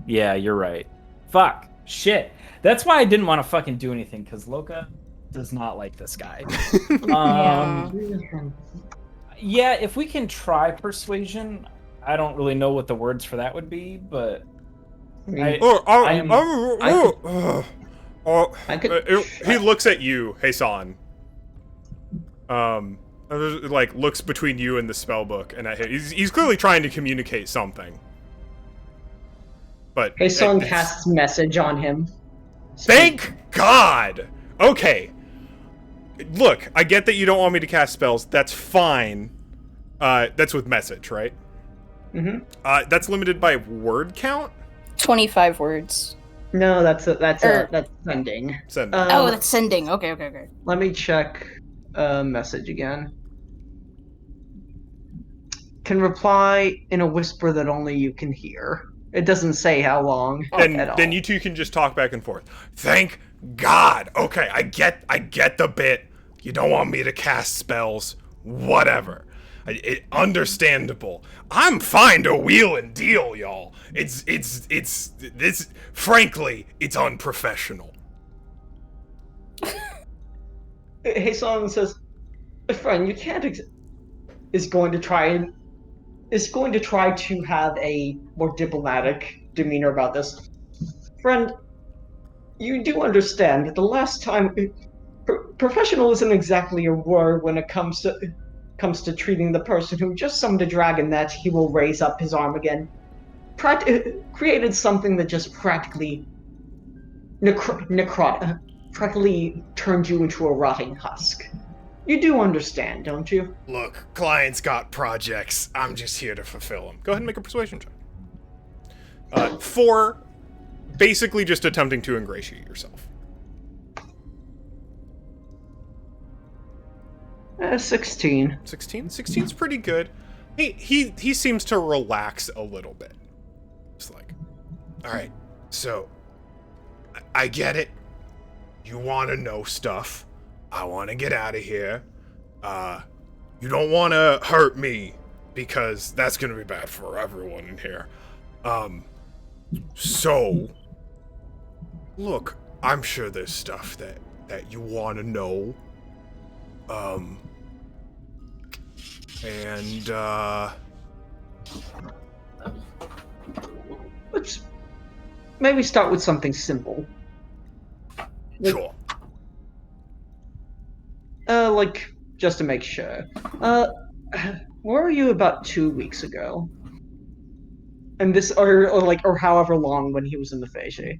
Yeah, you're right. Fuck. Shit. That's why I didn't want to fucking do anything, because Loka does not like this guy. Yeah, if we can try persuasion, I don't really know what the words for that would be, but
He looks at you, Hasan. Like, looks between you and the spellbook, and he's clearly trying to communicate something. But
Hasan casts message on him.
Thank God! Okay. Look, I get that you don't want me to cast spells. That's fine. That's with message, right?
Mm-hmm.
That's limited by word count?
25 words.
No, that's sending.
Send.
That's sending. Okay.
Let me check message again. Can reply in a whisper that only you can hear. It doesn't say how long.
Then you two can just talk back and forth. Thank God. Okay, I get the bit. You don't want me to cast spells. Whatever. Understandable. I'm fine to wheel and deal, y'all. Frankly, it's unprofessional.
Hasan says, "My friend, you can't." Is going to try to have a more diplomatic demeanor about this. Friend, you do understand that the last time professional isn't exactly a word when it comes to treating the person who just summoned a dragon that he will raise up his arm again. Created something that just practically practically turned you into a rotting husk. You do understand, don't you?
Look, clients got projects. I'm just here to fulfill them. Go ahead and make a persuasion check. For basically just attempting to ingratiate yourself.
16.
16? 16's pretty good. He seems to relax a little bit. It's like, alright, so, I get it. You want to know stuff. I want to get out of here. You don't want to hurt me, because that's going to be bad for everyone in here. So, look, I'm sure there's stuff that you want to know.
Let's maybe start with something simple.
Sure.
Like, just to make sure. Where were you about 2 weeks ago? And this, or however long when he was in the Fiji?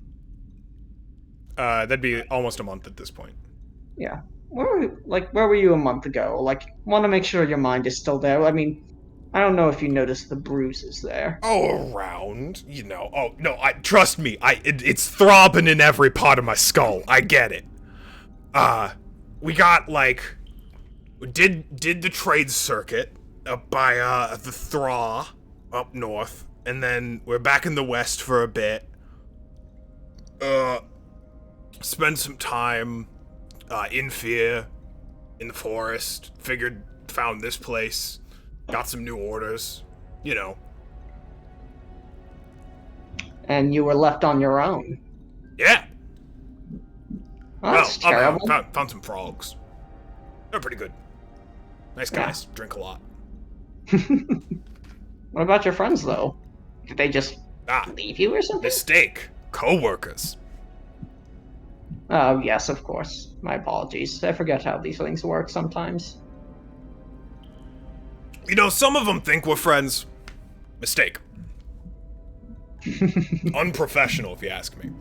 That'd be almost a month at this point.
Yeah. Where were you a month ago? Like, want to make sure your mind is still there. I mean, I don't know if you noticed the bruises there.
Oh, around, Oh, no, trust me. It's throbbing in every part of my skull. I get it. We got, did the trade circuit up by, the Thraw, up north, and then we're back in the west for a bit. Spend some time in fear, in the forest. Found this place, got some new orders, you know.
And you were left on your own.
Yeah.
Well, that's terrible.
Found some frogs. They're pretty good. Nice guys. Yeah. Drink a lot.
What about your friends, though? Did they just leave you or something?
Mistake. Co-workers.
Oh, yes, of course. My apologies. I forget how these things work sometimes.
You know, some of them think we're friends. Mistake. Unprofessional, if you ask me.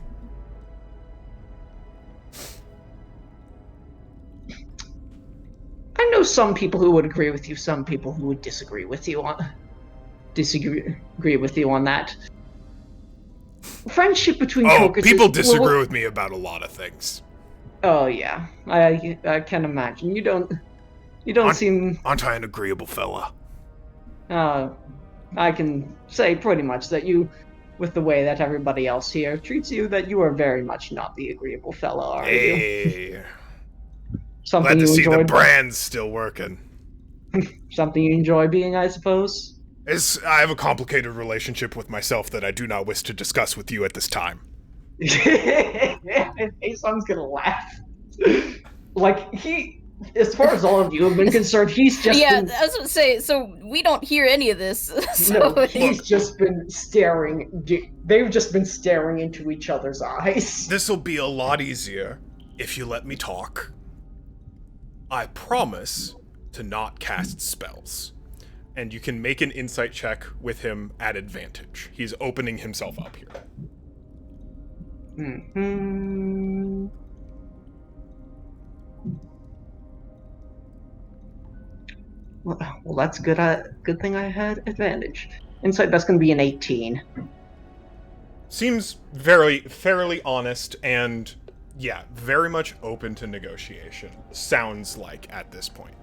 I know some people who would agree with you, some people who would disagree with you on that. Friendship between co-workers.
People disagree with me about a lot of things.
Oh yeah, I can imagine. You don't seem.
Aren't I an agreeable fella?
I can say pretty much that you, with the way that everybody else here treats you, that you are very much not the agreeable fella, are you? Something
glad to
you
see
enjoy
the brand's still working.
Something you enjoy being, I suppose?
I have a complicated relationship with myself that I do not wish to discuss with you at this time.
Aeson's gonna laugh. Like, as far as all of you have been concerned, he's just
I was gonna say, so we don't hear any of this. So
no, he's just been staring. They've just been staring into each other's eyes.
This'll be a lot easier if you let me talk. I promise to not cast spells. And you can make an insight check with him at advantage. He's opening himself up here.
Mm-hmm. Well, that's good. Good thing I had advantage. Insight, that's going to be an 18.
Seems fairly honest and, yeah, very much open to negotiation. Sounds like at this point.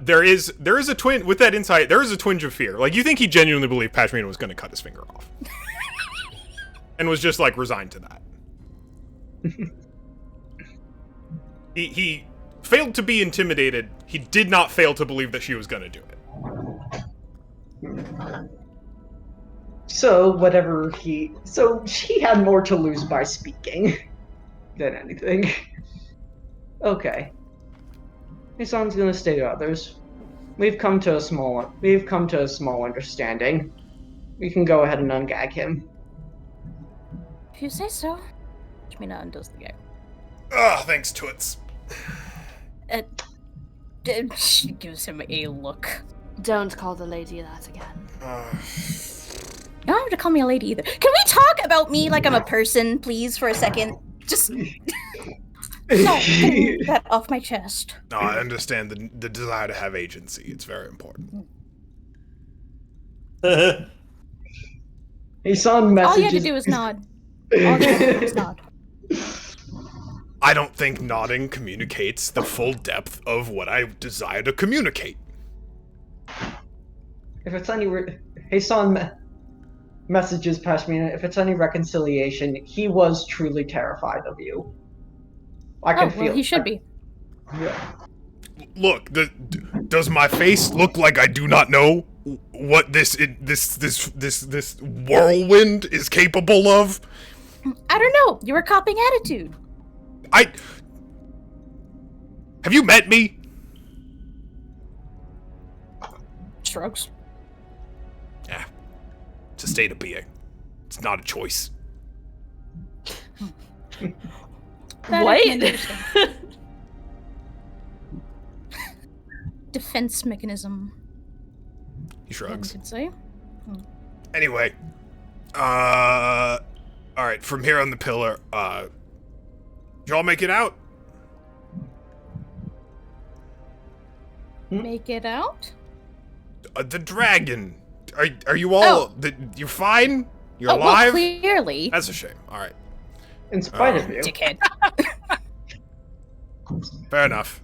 There is a twinge with that insight. There is a twinge of fear. Like, you think he genuinely believed Pashmina was going to cut his finger off, and was just like resigned to that. He failed to be intimidated. He did not fail to believe that she was going to do it.
So she had more to lose by speaking than anything. Okay. Aeson's gonna stay to others. We've come to a small understanding. We can go ahead and ungag him.
If you say so. Pashmina undoes the gag.
Thanks, Toots.
She gives him a look.
Don't call the lady that again.
You don't have to call me a lady either. Can we talk about me like I'm a person, please, for a second? Just... No, get that off my chest.
No, I understand the desire to have agency. It's very important.
Aeson messages...
All you have to do is nod. All you have to do is nod.
I don't think nodding communicates the full depth of what I desire to communicate.
If it's any... Aeson messages Pashmina, if it's any reconciliation, he was truly terrified of you. I can feel
he should be.
Yeah.
Look, does my face look like I do not know what this whirlwind is capable of?
I don't know. You were copying attitude.
Have you met me?
Shrugs.
Yeah. It's a state of being. It's not a choice.
What?
Defense mechanism.
He shrugs.
Could say.
Anyway, all right. From here on the pillar, did y'all make it out?
Make it out?
The dragon. Are you all? You're fine. You're alive.
Well, clearly.
That's a shame. All right.
In spite of you.
Dickhead.
Fair enough.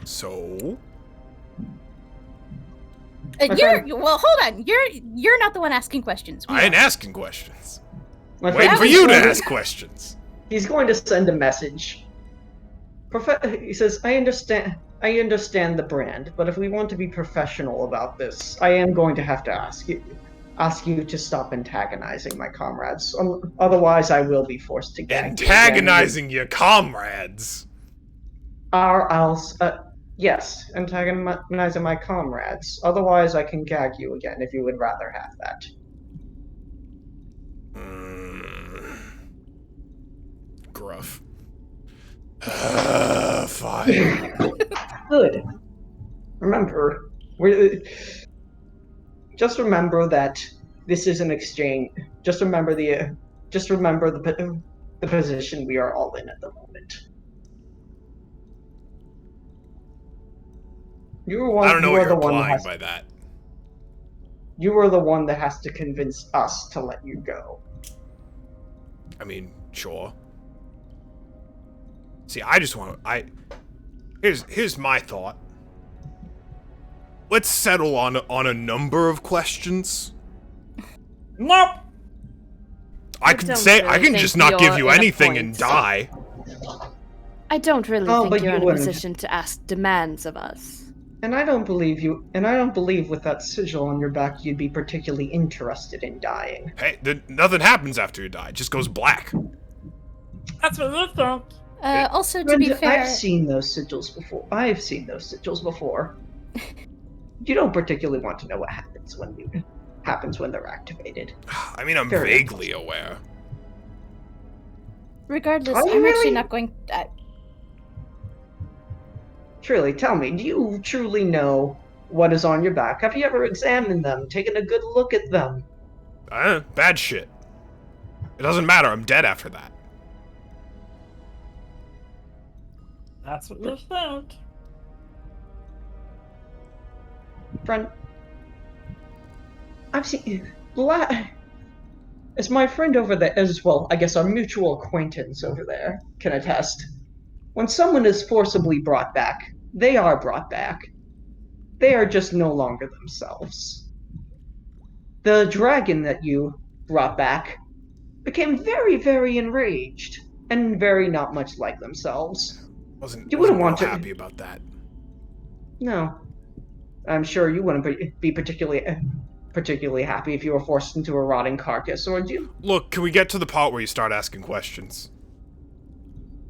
So
Well, hold on. You're not the one asking questions.
I ain't asking questions.
My
Waiting
friend
for
is
you to
going
ask questions.
He's going to send a message. He says, I understand the brand, but if we want to be professional about this, I am going to have to ask you to stop antagonizing my comrades. Otherwise, I will be forced to gag you.
Antagonizing your comrades.
Yes, antagonizing my comrades. Otherwise, I can gag you again if you would rather have that.
Gruff. Fine.
Good. Remember, just remember that this is an exchange. Just remember the position we are all in at the moment.
I don't know what you're implying by that.
You are the one that has to convince us to let you go.
I mean, sure. See, I just want to. Here's my thought. Let's settle on a number of questions.
Nope.
I can just not give you anything and die.
I don't really think
but
you're
you
in a
wouldn't.
position to ask demands of us.
And I don't believe you. And I don't believe with that sigil on your back you'd be particularly interested in dying.
Hey, nothing happens after you die. It just goes black.
That's what you think.
Also, to be fair,
I've seen those sigils before. You don't particularly want to know what happens when they're activated.
I mean, I'm
Fair
vaguely aware.
regardless,
Are you
I'm actually
really?
not going.
Truly, tell me, do you truly know what is on your back? Have you ever examined them, taken a good look at them?
Bad shit. It doesn't matter. I'm dead after that.
That's what you think.
Friend, I've seen. As my friend over there, as well, I guess our mutual acquaintance over there can attest, when someone is forcibly brought back, they are brought back. They are just no longer themselves. The dragon that you brought back became very, very enraged and very not much like themselves.
Wasn't
want to.
happy about that.
No, I'm sure you wouldn't be particularly happy if you were forced into a rotting carcass, would you?
Look, can we get to the part where you start asking questions?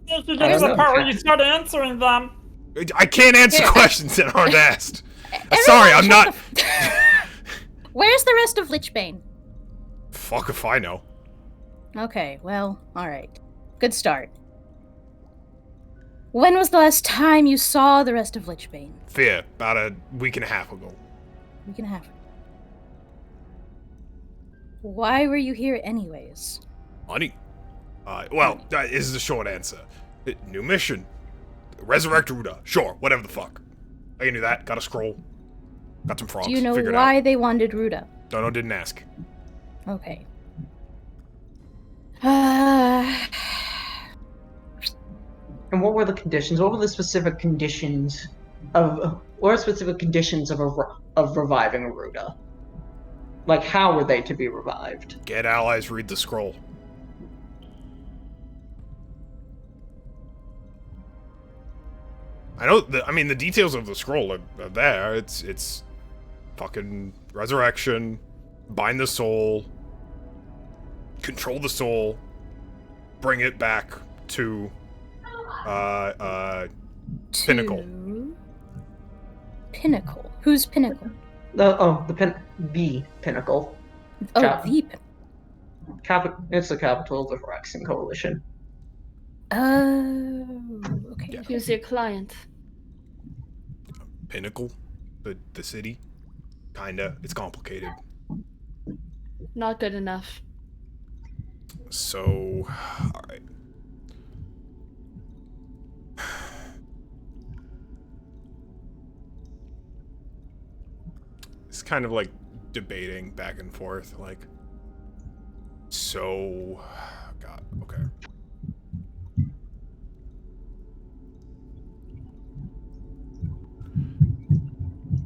If you get to the part where you start answering them.
I can't answer questions that aren't asked. Sorry, I'm not.
Where's the rest of Lichbane?
Fuck if I know.
Okay, well, alright. Good start. When was the last time you saw the rest of Lichbane?
Fear, about a week and a half ago.
Week and a half. Why were you here anyways?
Money. That is the short answer. New mission. Resurrect Ruda. Sure, whatever the fuck. I can do that. Got a scroll. Got some frogs.
Do you know
Figured
why
out.
they wanted Ruda?
No, didn't ask.
Okay.
And what were the conditions? What were the specific conditions of reviving Aruda? Like, how were they to be revived?
Get allies, read the scroll. I know. The details of the scroll are there. It's fucking resurrection, bind the soul, control the soul, bring it back to Pinnacle.
Pinnacle. Who's Pinnacle?
The Pinnacle.
Oh,
Cap-
the
It's the capital of the Phyrexian Coalition.
Oh, okay.
Yeah.
Who's your client?
Pinnacle, the city. Kinda. It's complicated.
Not good enough.
So, all right. It's kind of like debating back and forth, like. So, God, okay.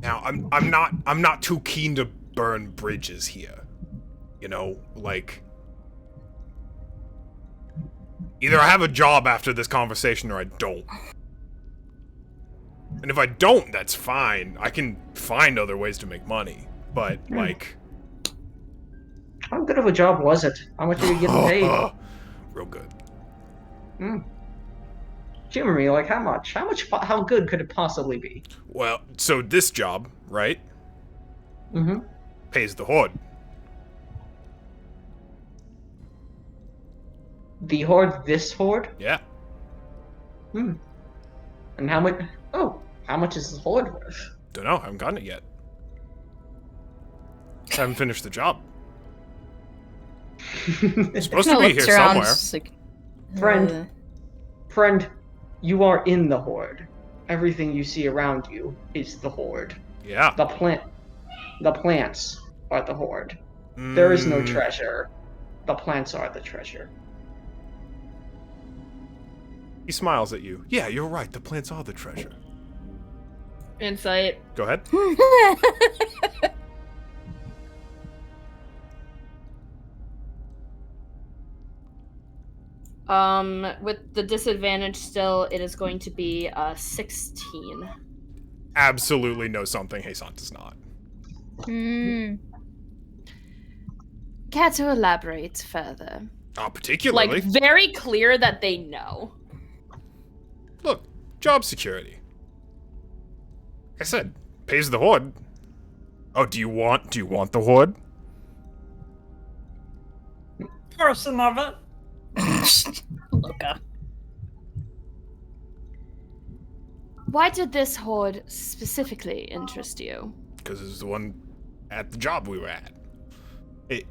Now, I'm not too keen to burn bridges here. You know, like, either I have a job after this conversation or I don't. And if I don't, that's fine. I can find other ways to make money. But, like...
How good of a job was it? How much are you getting paid?
Real good.
Humor me, like, how much? How good could it possibly be?
Well, so this job, right?
Mm-hmm.
Pays the Horde.
The Horde, this Horde?
Yeah.
And how much... Oh, how much is the Horde worth?
Dunno, haven't gotten it yet. Haven't finished the job. It's supposed to be here somewhere.
Like,
Friend, you are in the Horde. Everything you see around you is the Horde.
Yeah.
The plants are the Horde. There is no treasure. The plants are the treasure.
He smiles at you. Yeah, you're right. The plants are the treasure.
Insight.
Go ahead.
With the disadvantage still, it is going to be 16.
Absolutely know something Hasan does not.
Care to elaborate further?
Particularly.
Like, very clear that they know.
Look, job security. Like I said, pays the Horde. Oh, do you want the Horde?
Portion of it.
Loka.
Why did this horde specifically interest you?
Because it's the one at the job we were at.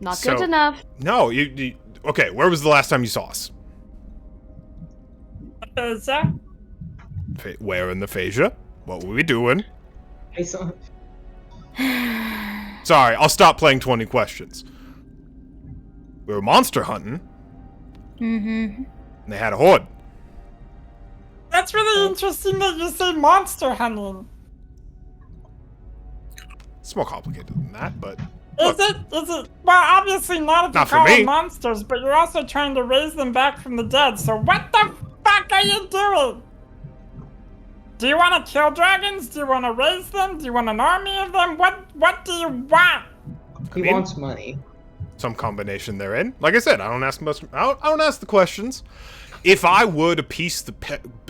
Not good enough.
No, you okay, where was the last time you saw us? Where in the Phasia? What were we doing?
Hey, son.
Sorry, I'll stop playing 20 questions. We were monster hunting. And they had a horde.
That's really interesting that you say monster hunting.
It's more complicated than that, but...
Is it? Well, obviously not if you
Not for
call
me.
them monsters, but you're also trying to raise them back from the dead, so what the fuck are you doing? Do you want to kill dragons? Do you want to raise them? Do you want an army of them? What do you want?
He wants money.
Some combination therein. Like I said, I don't ask much. I don't ask the questions. If I were to piece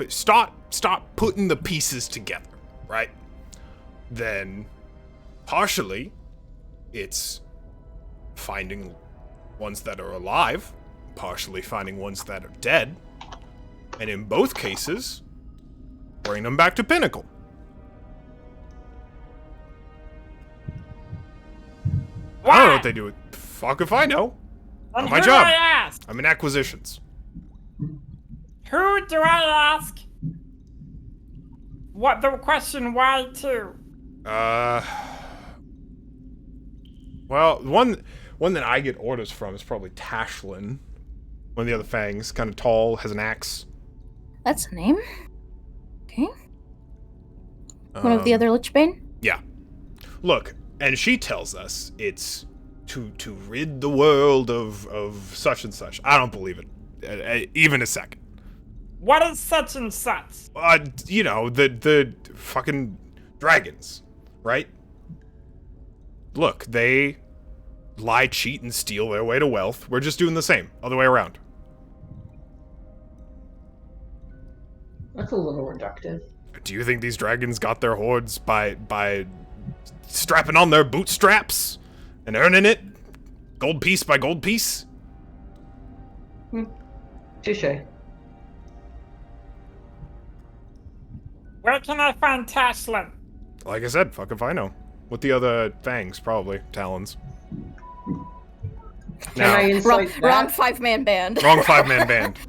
start putting the pieces together, right? Then partially, it's finding ones that are alive, partially finding ones that are dead, and in both cases, bring them back to Pinnacle.
Why?
I don't know what they do. Fuck if I know.
And
Not my
who
job.
do I ask?
I'm in acquisitions.
Who do I ask? What the question? Why to?
Well, one that I get orders from is probably Tashlin. One of the other Fangs, kind of tall, has an axe.
That's a name. Okay. One of the other Lichbane?
Yeah. Look, and she tells us it's to rid the world of such and such. I don't believe it, even a second.
What is such and such?
You know, the fucking dragons, right? Look, they lie, cheat, and steal their way to wealth. We're just doing the same, other way around.
That's a little reductive.
Do you think these dragons got their hordes by strapping on their bootstraps and earning it gold piece by gold piece?
Touche.
Where can I find Tashlin?
Like I said, fuck if I know. With the other fangs, probably. Talons.
Can I insight that?
Wrong 5-man band.
Wrong 5-man band.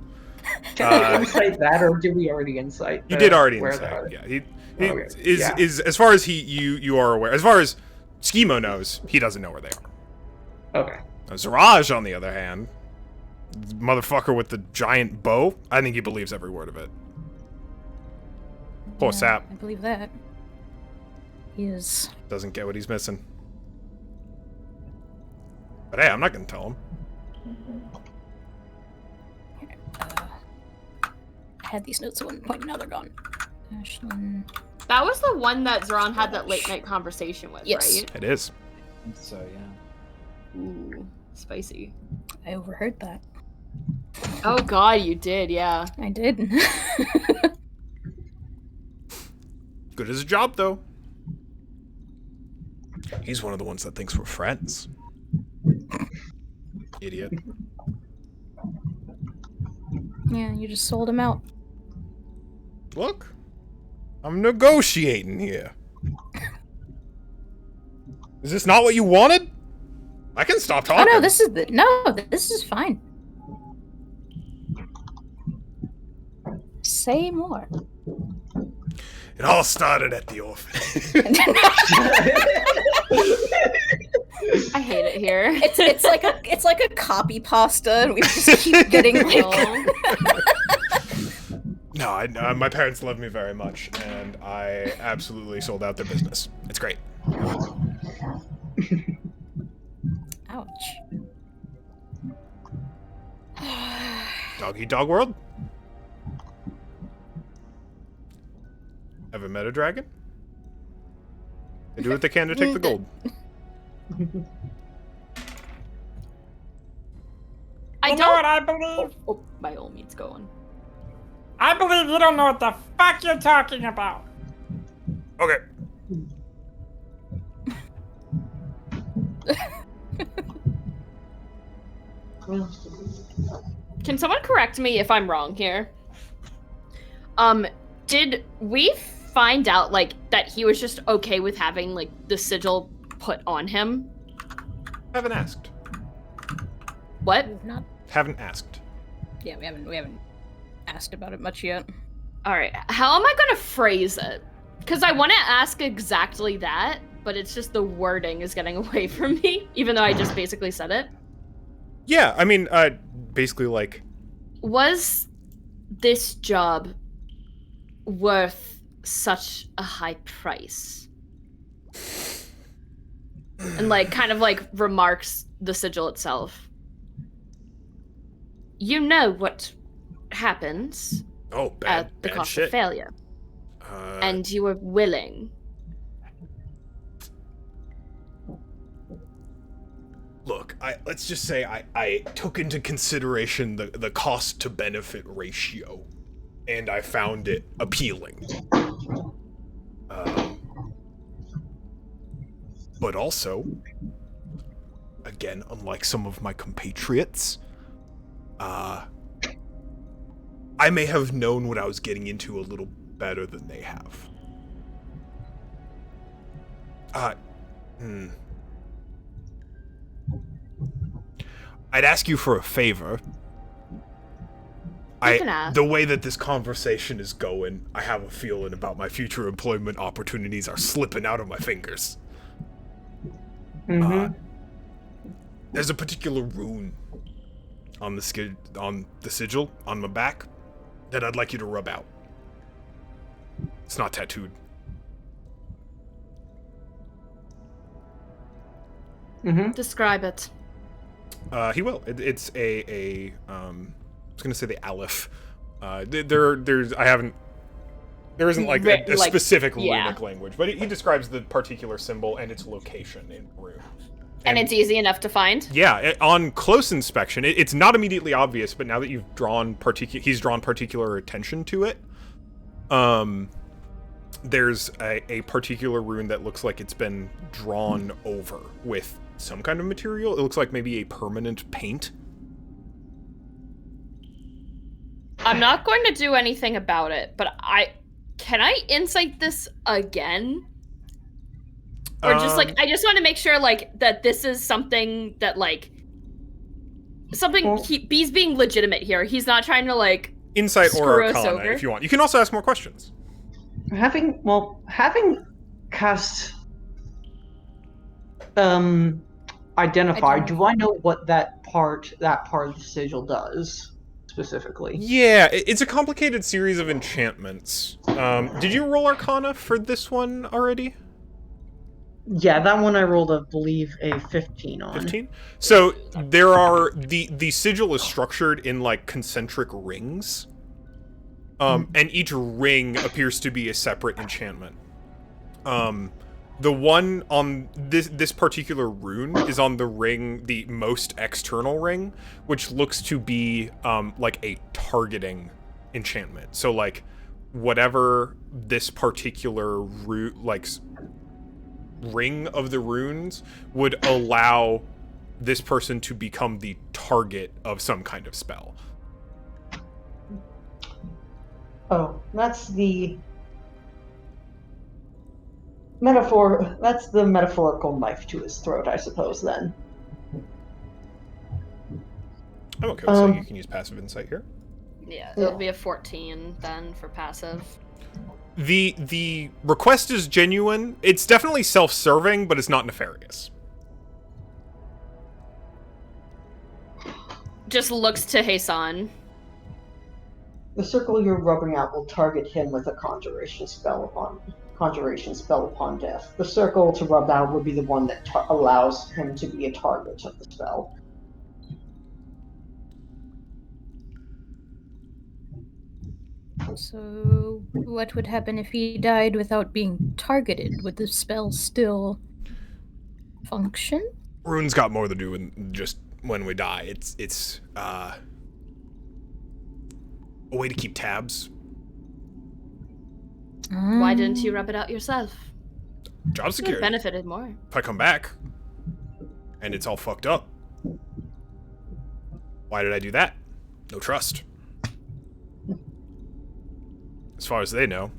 Can I insight that, or did we already insight?
You did already
where
insight. Yeah, he
Okay.
is as far as you are aware. As far as Schemo knows, he doesn't know where they are.
Okay.
Now, Zaraj, on the other hand, the motherfucker with the giant bow, I think he believes every word of it. Poor Sap.
I believe that. He is.
Doesn't get what he's missing. But hey, I'm not gonna tell him.
I had these notes at one point, now they're gone. Ashlyn.
That was the one that Zeron had that late night conversation with,
Yes.
right?
It is.
So yeah.
Ooh, spicy.
I overheard that.
Oh god, you did, yeah.
I did.
Good as a job, though. He's one of the ones that thinks we're friends. Idiot.
Yeah, you just sold him out.
Look, I'm negotiating here. Is this not what you wanted? I can stop talking.
Oh no, this is fine. Say more.
It all started at the orphanage.
I hate it here.
It's like a copy pasta, and we just keep getting like.
No, my parents love me very much, and I absolutely sold out their business. It's great.
Ouch.
Dog eat dog world? Ever met a dragon? They do what they can to take the gold.
I
You know
don't.
what I believe?
Oh, by all means, go on.
I believe you don't know what the fuck you're talking about.
Okay.
Can someone correct me if I'm wrong here? Did we find out, like, that he was just okay with having, like, the sigil put on him?
Haven't asked.
What?
We've not.
Haven't asked.
Yeah, we haven't asked about it much yet.
Alright, how am I gonna phrase it? Because I want to ask exactly that, but it's just the wording is getting away from me, even though I just basically said it.
Yeah, I mean, basically, like...
Was this job worth such a high price? And, like, kind of, like, remarks the sigil itself. You know what happens
Oh, bad,
at the
bad
cost
shit.
of failure. And you were willing.
Look, let's just say I took into consideration the cost to benefit ratio, and I found it appealing. But also, again, unlike some of my compatriots, I may have known what I was getting into a little better than they have. I'd ask you for a favor.
You can ask.
The way that this conversation is going, I have a feeling about my future employment opportunities are slipping out of my fingers.
Mm-hmm.
There's a particular rune on the sigil on my back that I'd like you to rub out. It's not tattooed.
Mm-hmm.
Describe it.
He will. It's I was gonna say the Aleph. There isn't like a specific runic language, but he describes the particular symbol and its location in rune.
And it's easy enough to find?
Yeah, on close inspection, it's not immediately obvious, but now that you've he's drawn particular attention to it, there's a particular rune that looks like it's been drawn over with some kind of material. It looks like maybe a permanent paint.
I'm not going to do anything about it, but can I insight this again? Or just like, I just want to make sure like that this is something that like he's being legitimate here. He's not trying to like
insight or
screw us
arcana
over.
if you want. You can also ask more questions.
Having cast identify, do I know what that part of the sigil does specifically?
Yeah, it's a complicated series of enchantments. Did you roll arcana for this one already?
Yeah, that one I rolled, I believe, a 15 on.
15? So there are the sigil is structured in like concentric rings. And each ring appears to be a separate enchantment. The one on this particular rune is on the ring, the most external ring, which looks to be like a targeting enchantment. So like whatever this particular ring of the runes would allow this person to become the target of some kind of spell.
Oh, that's the metaphor. That's the metaphorical knife to his throat, I suppose. Then.
I'm okay with saying you can use passive insight here.
Yeah, it'll be a 14 then for passive.
The request is genuine. It's definitely self-serving, but it's not nefarious.
Just looks to Hasan.
The circle you're rubbing out will target him with a conjuration spell upon death. The circle to rub out would be the one that allows him to be a target of the spell.
So, what would happen if he died without being targeted? Would the spell still function?
Rune's got more to do with just when we die. It's a way to keep tabs.
Why didn't you rub it out yourself?
Job security.
Benefited more.
If I come back and it's all fucked up, why did I do that? No trust. As far as they know,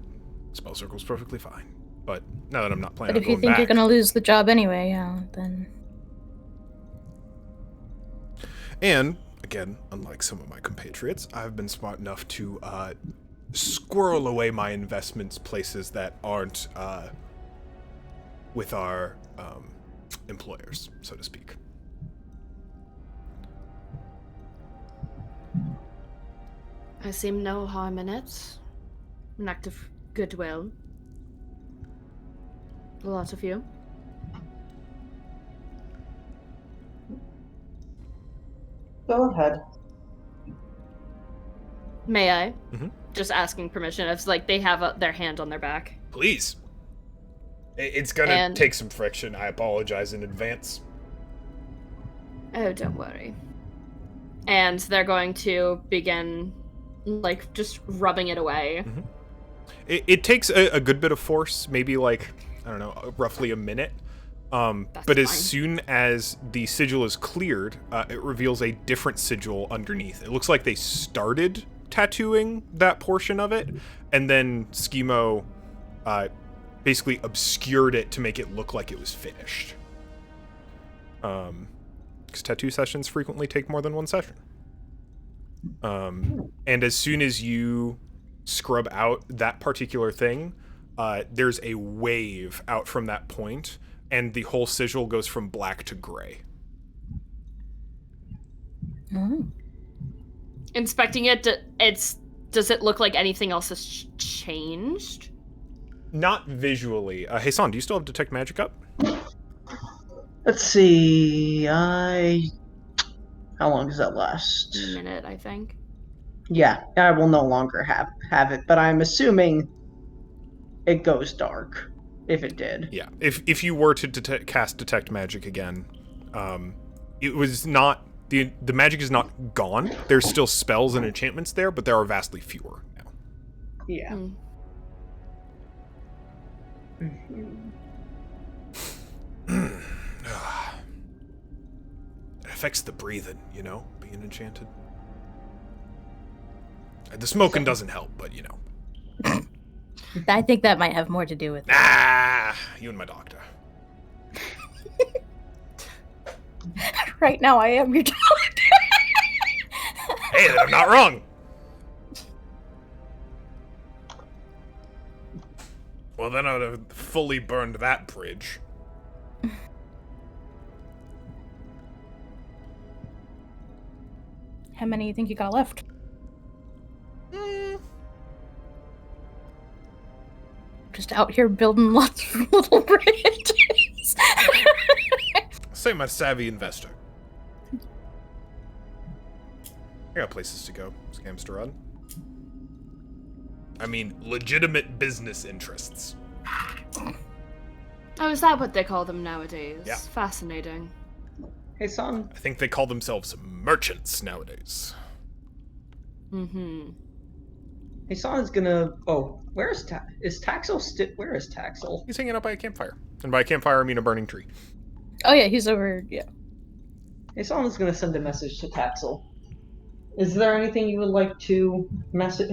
spell circle's perfectly fine. But now that I'm not planning on going back...
But if you think you're gonna lose the job anyway, yeah, then...
And, again, unlike some of my compatriots, I've been smart enough to squirrel away my investments places that aren't with our employers, so to speak.
I seem no harm in it. An act of goodwill. A lot of you.
Go ahead.
May I?
Mm-hmm.
Just asking permission. It's like they have their hand on their back.
Please. It's gonna take some friction. I apologize in advance.
Oh, don't worry. And they're going to begin, like, just rubbing it away.
Mm-hmm. It takes a good bit of force, maybe like, I don't know, roughly a minute. But as soon as the sigil is cleared, it reveals a different sigil underneath. It looks like they started tattooing that portion of it, and then Schemo basically obscured it to make it look like it was finished. Because tattoo sessions frequently take more than one session. And as soon as you scrub out that particular thing, there's a wave out from that point, and the whole sigil goes from black to gray.
Inspecting it, does it look like anything else has changed?
Not visually. Hasan, do you still have Detect Magic up?
Let's see. How long does that last?
A minute, I think.
Yeah, I will no longer have it, but I'm assuming it goes dark. If it did.
Yeah. If you were to cast Detect Magic again, it was not the magic is not gone. There's still spells and enchantments there, but there are vastly fewer now.
Yeah.
It affects the breathing, you know, being enchanted. The smoking doesn't help, but you know.
I think that might have more to do with it.
Ah, you and my doctor.
Right now, I am your doctor.
Hey, then I'm not wrong. Well, then I would have fully burned that bridge.
How many do you think you got left? Just out here building lots of little bridges.
Same as savvy investor. I got places to go. Scams to run. I mean, legitimate business interests.
Oh, is that what they call them nowadays?
Yeah.
Fascinating.
Hey, son.
I think they call themselves merchants nowadays.
Mm-hmm.
Hey, son's gonna. Oh, where's is Taxel? Where is Taxel?
He's hanging out by a campfire. And by a campfire, I mean a burning tree.
Oh yeah, he's over. Yeah.
Hey, son's gonna send a message to Taxel. Is there anything you would like to message?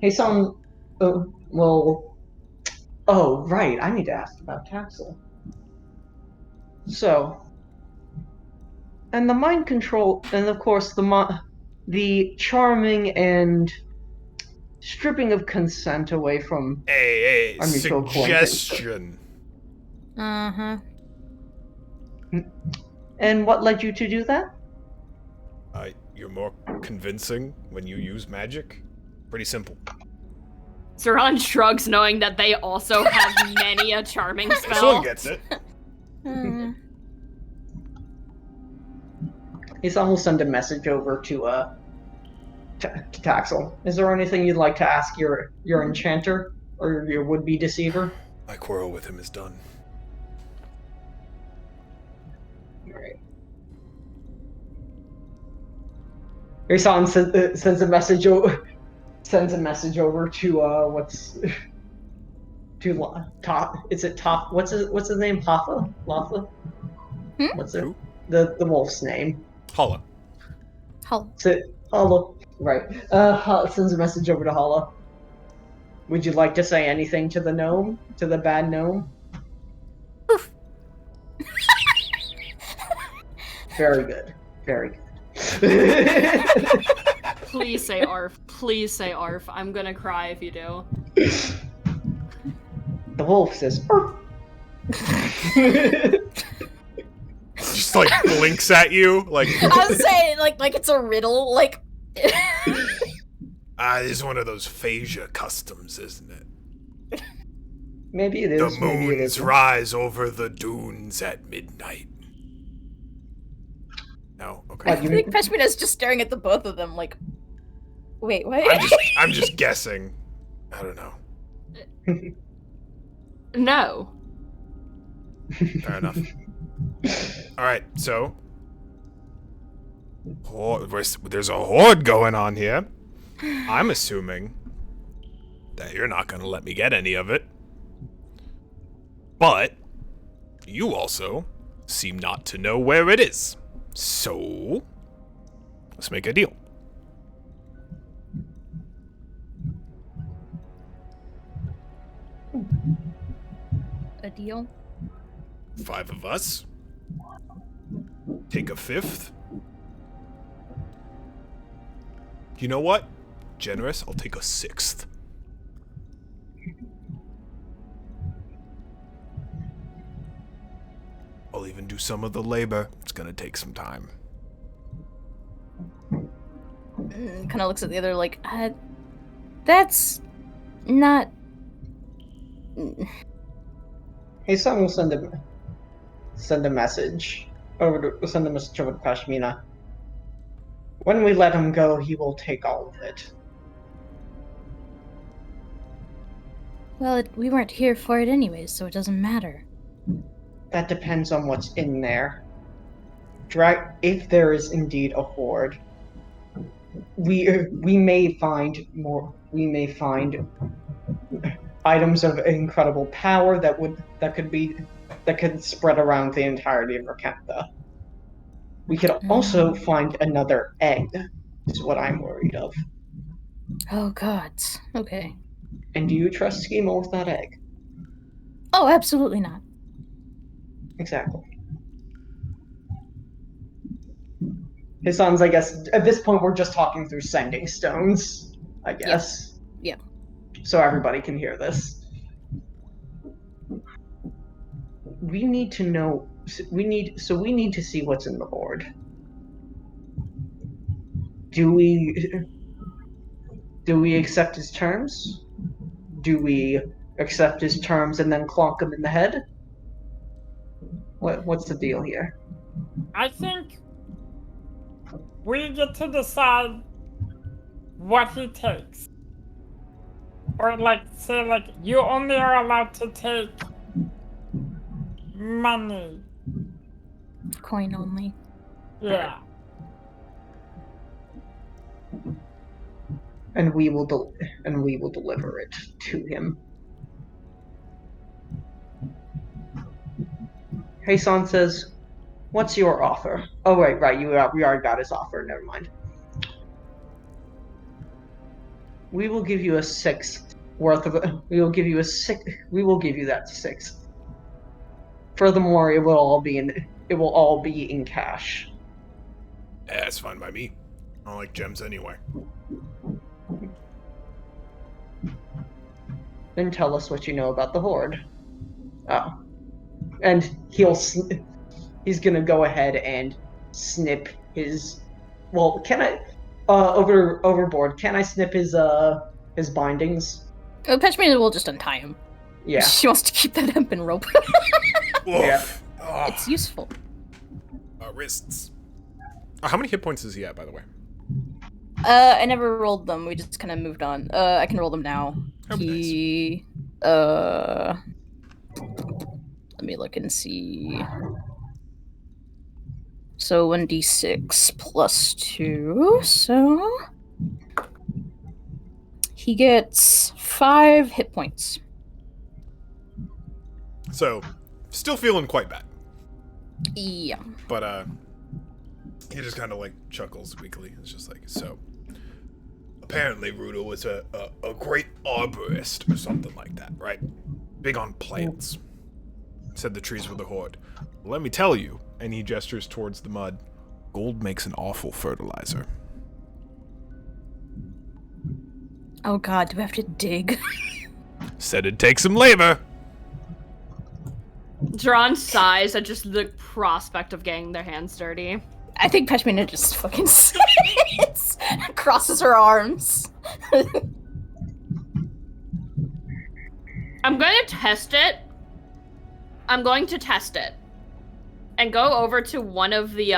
Hey, son. Well. Oh, right. I need to ask about Taxel. So. And the mind control, and of course the charming and stripping of consent away from
Hey,
our mutual acquaintance.
suggestion.
Uh-huh.
And what led you to do that?
You're more convincing when you use magic. Pretty simple.
Saran shrugs, knowing that they also have many a charming
This
spell.
one gets it.
Isan will send a message over to Taxel. Is there anything you'd like to ask your enchanter or your would-be deceiver?
My quarrel with him is done.
Alright. Isan sends a message over. Sends a message over to Top. Is it Top? What's his name? Hoffa? Lotha? What's it?
Who?
The wolf's name.
Holla.
Hull.
Holla. Right. Sends a message over to Holla. Would you like to say anything to the gnome? To the bad gnome?
Oof.
Very good. Very good.
Please say ARF. Please say ARF. I'm gonna cry if you do.
The wolf says, "Arf."
Just like blinks at you, like.
I was saying, like it's a riddle, like.
This is one of those Phasia customs, isn't it?
Maybe it is.
The
maybe it
moons
isn't.
rise over the dunes at midnight. No, okay.
What,
I
you
think Peshmina's just staring at the both of them, like. Wait, what?
I'm just guessing. I don't know.
No.
Fair enough. Alright, so. There's a horde going on here. I'm assuming that you're not going to let me get any of it. But you also seem not to know where it is. So, let's make a deal.
A deal?
5 of us. Take a 5th. You know what? Generous, I'll take a 6th. I'll even do some of the labor. It's gonna take some time.
Kind of looks at the other, like, that's not.
Hey, son will send a message over to Pashmina. When we let him go, he will take all of it.
Well, we weren't here for it anyways, so it doesn't matter.
That depends on what's in there. If there is indeed a horde, we may find more. We may find items of incredible power that could spread around the entirety of Rackentha. We could also find another egg. Is what I'm worried of.
Oh God. Okay.
And do you trust Schema with that egg?
Oh, absolutely not.
Exactly. His sons, I guess, at this point we're just talking through sending stones, I guess.
Yep.
So everybody can hear this. We need to know, we need to see what's in the board. Do we accept his terms? Do we accept his terms and then clonk him in the head? What's the deal here?
I think we get to decide what he takes. Or say you only are allowed to take money.
Coin only.
Yeah.
And we will deliver it to him. Heisan says, "What's your offer?" Oh right, we already got his offer. Never mind. We will give you a sixth worth of. We will give you that sixth. Furthermore, it will all be in cash.
Yeah, that's fine by me. I don't like gems anyway.
Then tell us what you know about the Horde. Oh. And he's gonna go ahead and snip his. Well, can I? Overboard. Can I snip his bindings?
Peshmina will just untie him.
Yeah.
She wants to keep that hempen rope.
Yeah.
It's useful.
Wrists. How many hit points is he at, by the way?
I never rolled them. We just kind of moved on. I can roll them now.
Oh,
He, let me look and see. So 1d6 plus 2, so he gets 5 hit points.
So, still feeling quite bad.
Yeah.
But, he just kind of, chuckles weakly. It's just so... Apparently, Rudo was a great arborist or something like that, right? Big on plants. Said the trees were the Horde. Well, let me tell you, and he gestures towards the mud, gold makes an awful fertilizer.
Oh god, do we have to dig?
Said it'd take some labor.
Drawn sighs at just the prospect of getting their hands dirty.
I think Peshmina just fucking sits, crosses her arms.
I'm going to test it. And go over to one of the,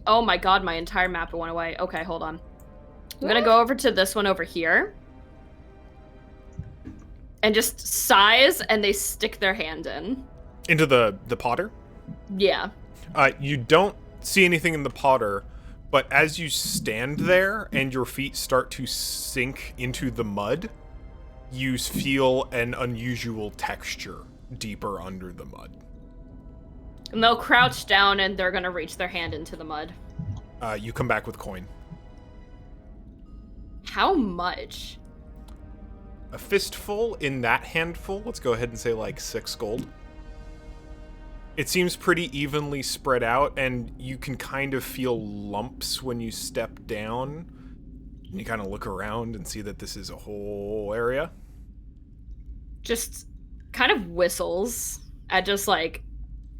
oh my god, my entire map went away. Okay, hold on. I'm gonna go over to this one over here. And just size, and they stick their hand in.
Into the potter?
Yeah.
You don't see anything in the potter, but as you stand there and your feet start to sink into the mud, you feel an unusual texture deeper under the mud.
And they'll crouch down and they're gonna reach their hand into the mud.
You come back with coin.
How much?
A fistful in that handful, let's go ahead and say 6 gold. It seems pretty evenly spread out, and you can kind of feel lumps when you step down. And you kind of look around and see that this is a whole area.
Just kind of whistles at just,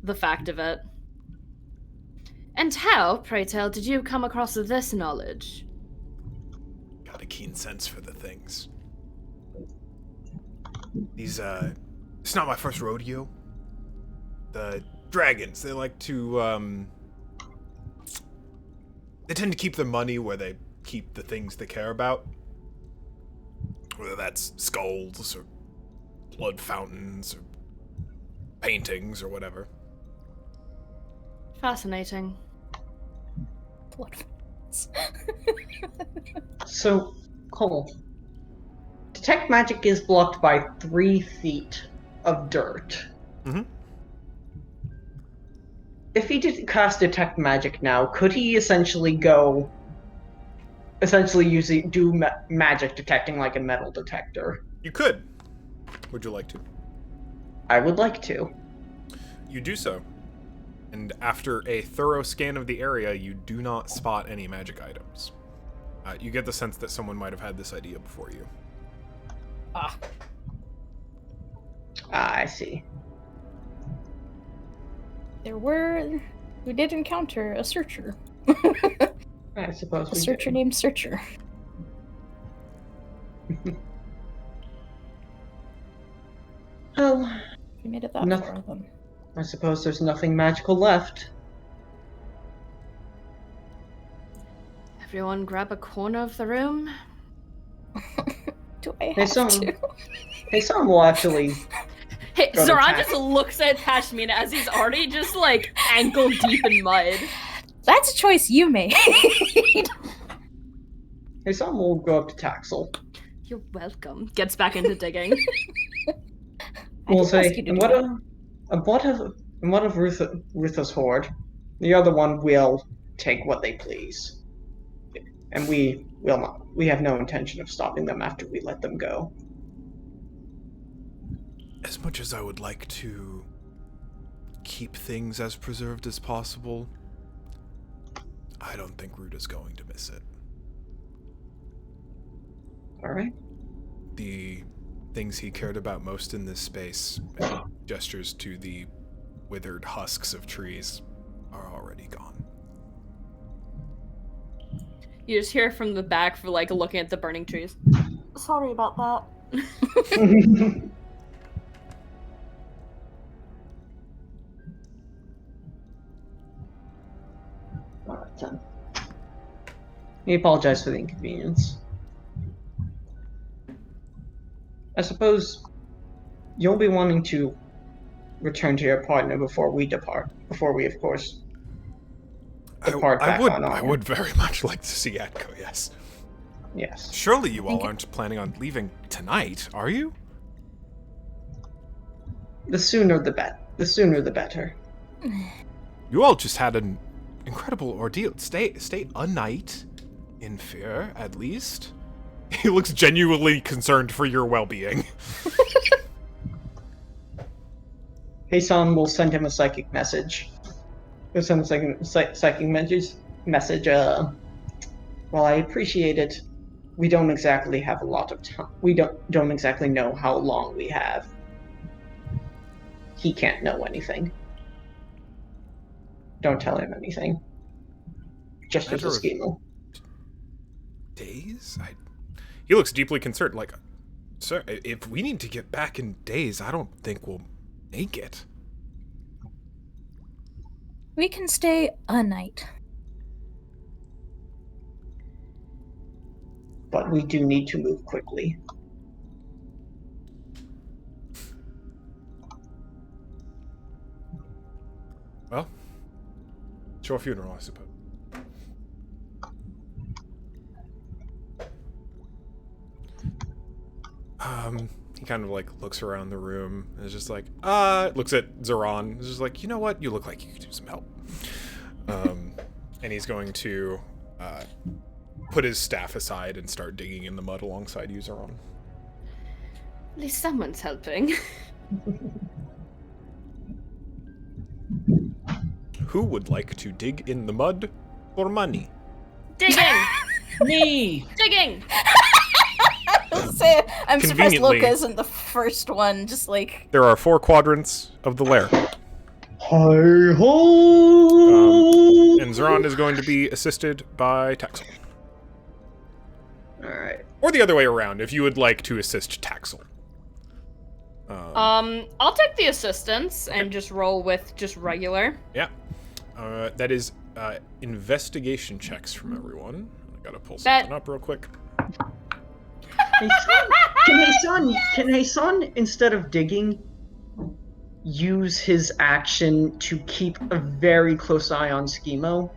the fact of it. And how, pray tell, did you come across this knowledge?
Got a keen sense for the things. These, it's not my first rodeo. The dragons, they like to, they tend to keep their money where they keep the things they care about. Whether that's skulls, or blood fountains, or paintings, or whatever.
Fascinating.
Blood.
So, Cole, detect magic is blocked by 3 feet of dirt.
Mm-hmm.
If he did cast detect magic now, could he essentially do magic detecting like a metal detector?
You could. Would you like to?
I would like to.
You do so. And after a thorough scan of the area, you do not spot any magic items. You get the sense that someone might have had this idea before you.
I see.
We did encounter a searcher.
I suppose
A searcher named Searcher.
Oh.
We made it that far, then.
I suppose there's nothing magical left.
Everyone grab a corner of the room.
Do I
Hey,
have
some
to?
will actually.
Hey,
Go to
Zoran
attack.
just looks at Tashmina as he's already just like ankle deep in mud.
That's a choice you made.
Hey, some will go up to Taxel.
You're welcome. Gets back into digging.
We'll
didn't ask
say,
you to
and
do
what of Rutha's horde? The other one will take what they please, and we will not. We have no intention of stopping them after we let them go.
As much as I would like to keep things as preserved as possible, I don't think Ruta's going to miss it.
All right.
The things he cared about most in this space, and gestures to the withered husks of trees, are already gone.
You just hear from the back for like looking at the burning trees. Sorry about that.
All right then. We apologize for the inconvenience. I suppose you'll be wanting to return to your partner before we depart. Before we, of course, depart back on our.
I would very much like to see Atko, yes.
Yes.
Surely you all aren't planning on leaving tonight, are you?
The sooner the better.
You all just had an incredible ordeal. Stay a night in fear, at least. He looks genuinely concerned for your well-being.
Heisan will send him a psychic message. He'll send a psychic message. Well, I appreciate it. We don't exactly have a lot of time. We don't exactly know how long we have. He can't know anything. Don't tell him anything. Just as a scheme.
Days? He looks deeply concerned, like, sir, if we need to get back in days, I don't think we'll make it.
We can stay a night.
But we do need to move quickly.
Well, it's your funeral, I suppose. He kind of like looks around the room and is just like, looks at Zoran. Is just like, you know what? You look like you could use some help. And he's going to put his staff aside and start digging in the mud alongside you, Zoran.
At least someone's helping.
Who would like to dig in the mud for money?
Digging!
Me!
Digging!
I'm surprised
Conveniently,
Loka isn't the first one, just like...
There are 4 quadrants of the lair.
Hi ho!
And Zoran is going to be assisted by Taxel.
Alright.
Or the other way around, if you would like to assist Taxel.
I'll take the assistance and just roll with just regular.
Yeah. That is investigation checks from everyone. I gotta pull something up real quick.
Can Heisan, instead of digging, use his action to keep a very close eye on Schemo?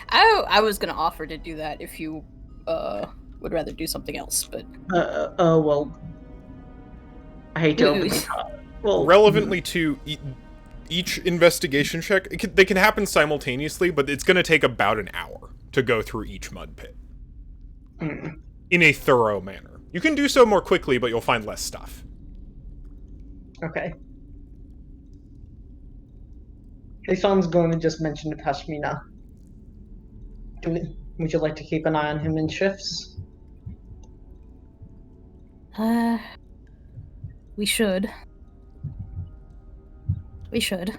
I was gonna offer to do that if you would rather do something else, but...
Well... I hate to open well,
Relevantly to each investigation check, they can happen simultaneously, but it's gonna take about an hour to go through each mud pit. In a thorough manner. You can do so more quickly, but you'll find less stuff.
Okay. Heisan's going to just mention to Tashmina. Would you like to keep an eye on him in shifts?
We should. We should.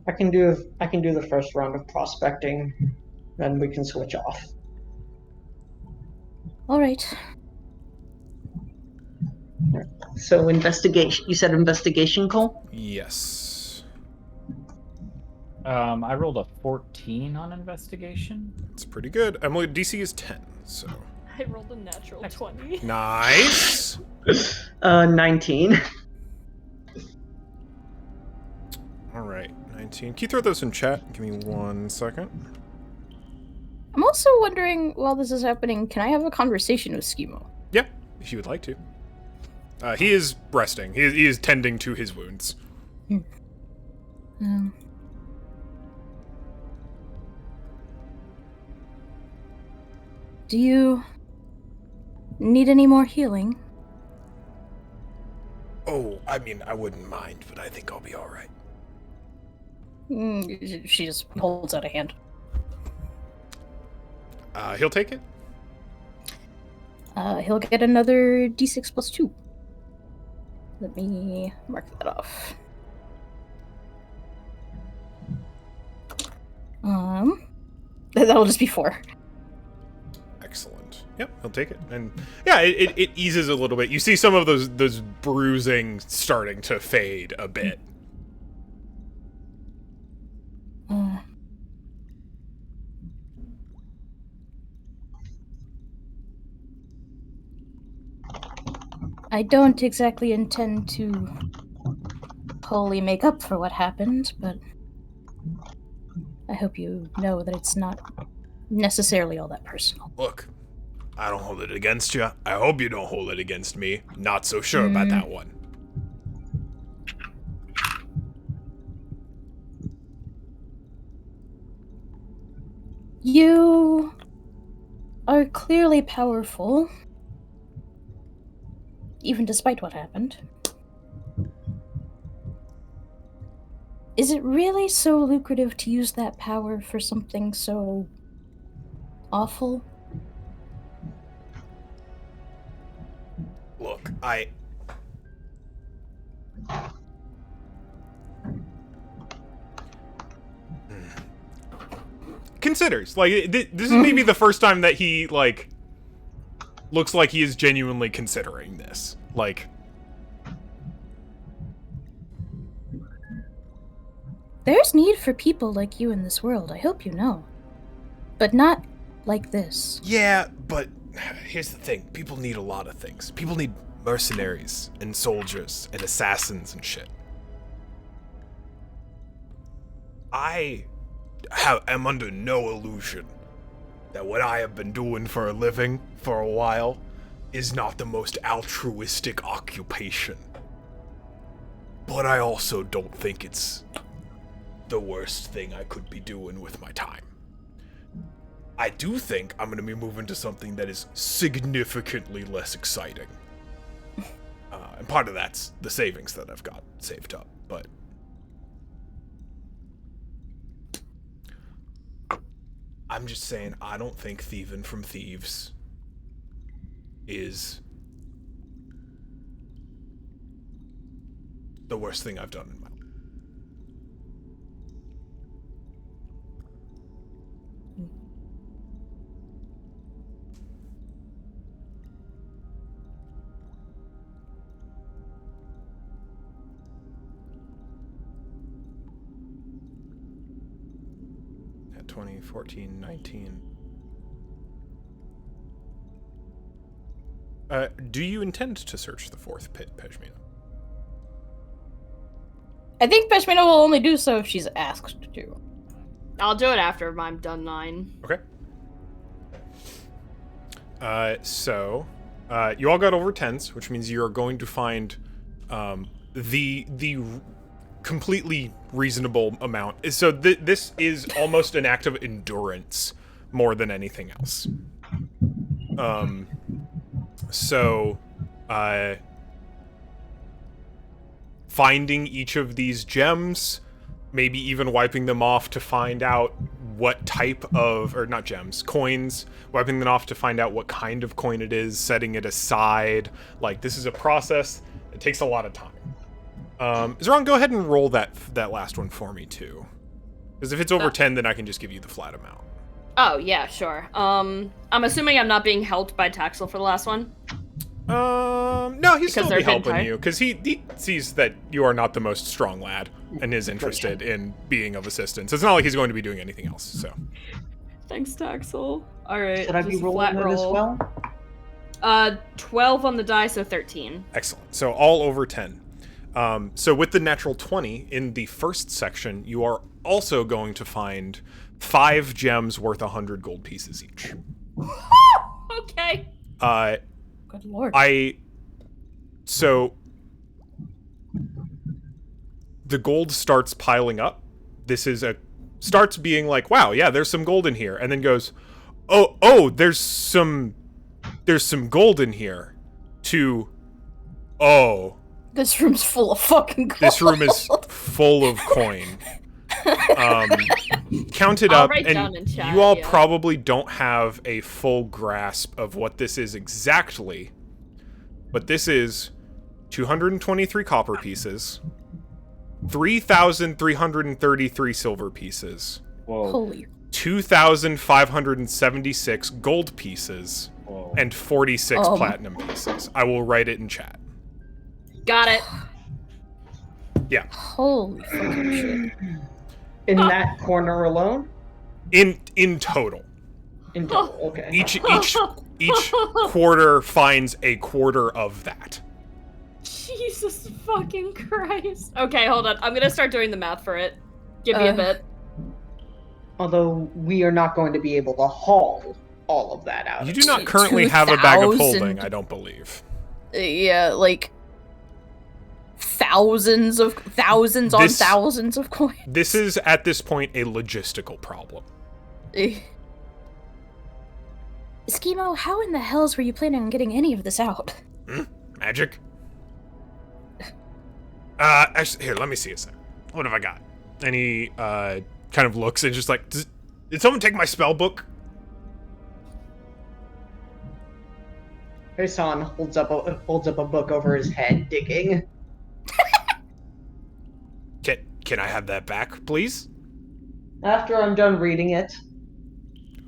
I can do the first round of prospecting, then we can switch off.
All right.
So investigation. You said investigation, Cole?
Yes.
I rolled a 14 on investigation.
That's pretty good. Emily, DC is 10, so.
I rolled a natural 20.
Nice.
19.
All right, 19. Can you throw those in chat? Give me 1 second.
I'm also wondering, while this is happening, can I have a conversation with Schemo?
Yeah, if you would like to. He is resting. He is tending to his wounds.
Do you need any more healing?
Oh, I mean, I wouldn't mind, but I think I'll be all right.
She just holds out a hand.
He'll take it.
He'll get another d6 plus 2. Let me mark that off. That'll just be 4.
Excellent. Yep, he'll take it. And yeah, it eases a little bit. You see some of those bruising starting to fade a bit.
I don't exactly intend to wholly make up for what happened, but I hope you know that it's not necessarily all that personal.
Look, I don't hold it against you. I hope you don't hold it against me. Not so sure about that one.
You are clearly powerful, even despite what happened. Is it really so lucrative to use that power for something so awful?
Look, considers. Like, this is maybe the first time that he, like, looks like he is genuinely considering this. Like,
there's need for people like you in this world, I hope you know. But not like this.
yeah, but here's the thing. People need a lot of things. People need mercenaries and soldiers and assassins and shit. I am under no illusion that what I have been doing for a living for a while is not the most altruistic occupation. But I also don't think it's the worst thing I could be doing with my time. I do think I'm going to be moving to something that is significantly less exciting. And part of that's the savings that I've got saved up, but I'm just saying, I don't think thieving from thieves is the worst thing I've done in my life. At 20, 14, 19. Do you intend to search the fourth pit, Pejmina?
I think Peshmina will only do so if she's asked to.
I'll do it after I'm done 9.
Okay. So, you all got over 10s, which means you're going to find the completely reasonable amount. So this is almost an act of endurance more than anything else. So, finding each of these gems, maybe even wiping them off to find out what type of, or not gems, coins, wiping them off to find out what kind of coin it is, setting it aside. Like, this is a process. It takes a lot of time. Zeron, go ahead and roll that last one for me, too. Because if it's over 10, then I can just give you the flat amount.
Oh, yeah, sure. I'm assuming I'm not being helped by Taxel for the last one?
No, he'd still
they're
be helping
hentai?
you, because he sees that you are not the most strong lad, and is interested in being of assistance. It's not like he's going to be doing anything else, so.
Thanks, Taxel. Alright,
Should I be rolling that as well?
12 on the die, so 13.
Excellent. So all over 10. So with the natural 20, in the first section, you are also going to find 5 gems worth 100 gold pieces each.
Okay.
Good lord.
So the gold starts piling up. Starts being like, wow, yeah, there's some gold in here, and then goes, oh, there's some gold in here. To, oh,
This room's full of fucking gold.
this room is full of coin. Count it
I'll
up,
write
and
down in chat,
you all
yeah.
probably don't have a full grasp of what this is exactly, but this is 223 copper pieces, 3,333 silver pieces,
Whoa.
Holy.
2,576 gold pieces,
Whoa.
and 46 platinum pieces. I will write it in chat.
Got it.
Yeah.
Holy fucking shit.
In that corner alone?
In total.
In total, okay.
Each quarter finds a quarter of that.
Jesus fucking Christ. Okay, hold on. I'm gonna start doing the math for it. Give me a bit.
Although we are not going to be able to haul all of that out.
You do not currently have a bag of
2,000.
holding, I don't believe.
Yeah, like thousands on thousands of coins.
This is, at this point, a logistical problem.
Eskimo, how in the hells were you planning on getting any of this out?
Magic? Actually, here, let me see a sec. What have I got? And he, kind of looks and just like, did someone take my spell book?
Hassan holds up a book over his head, digging.
Can I have that back, please?
After I'm done reading it.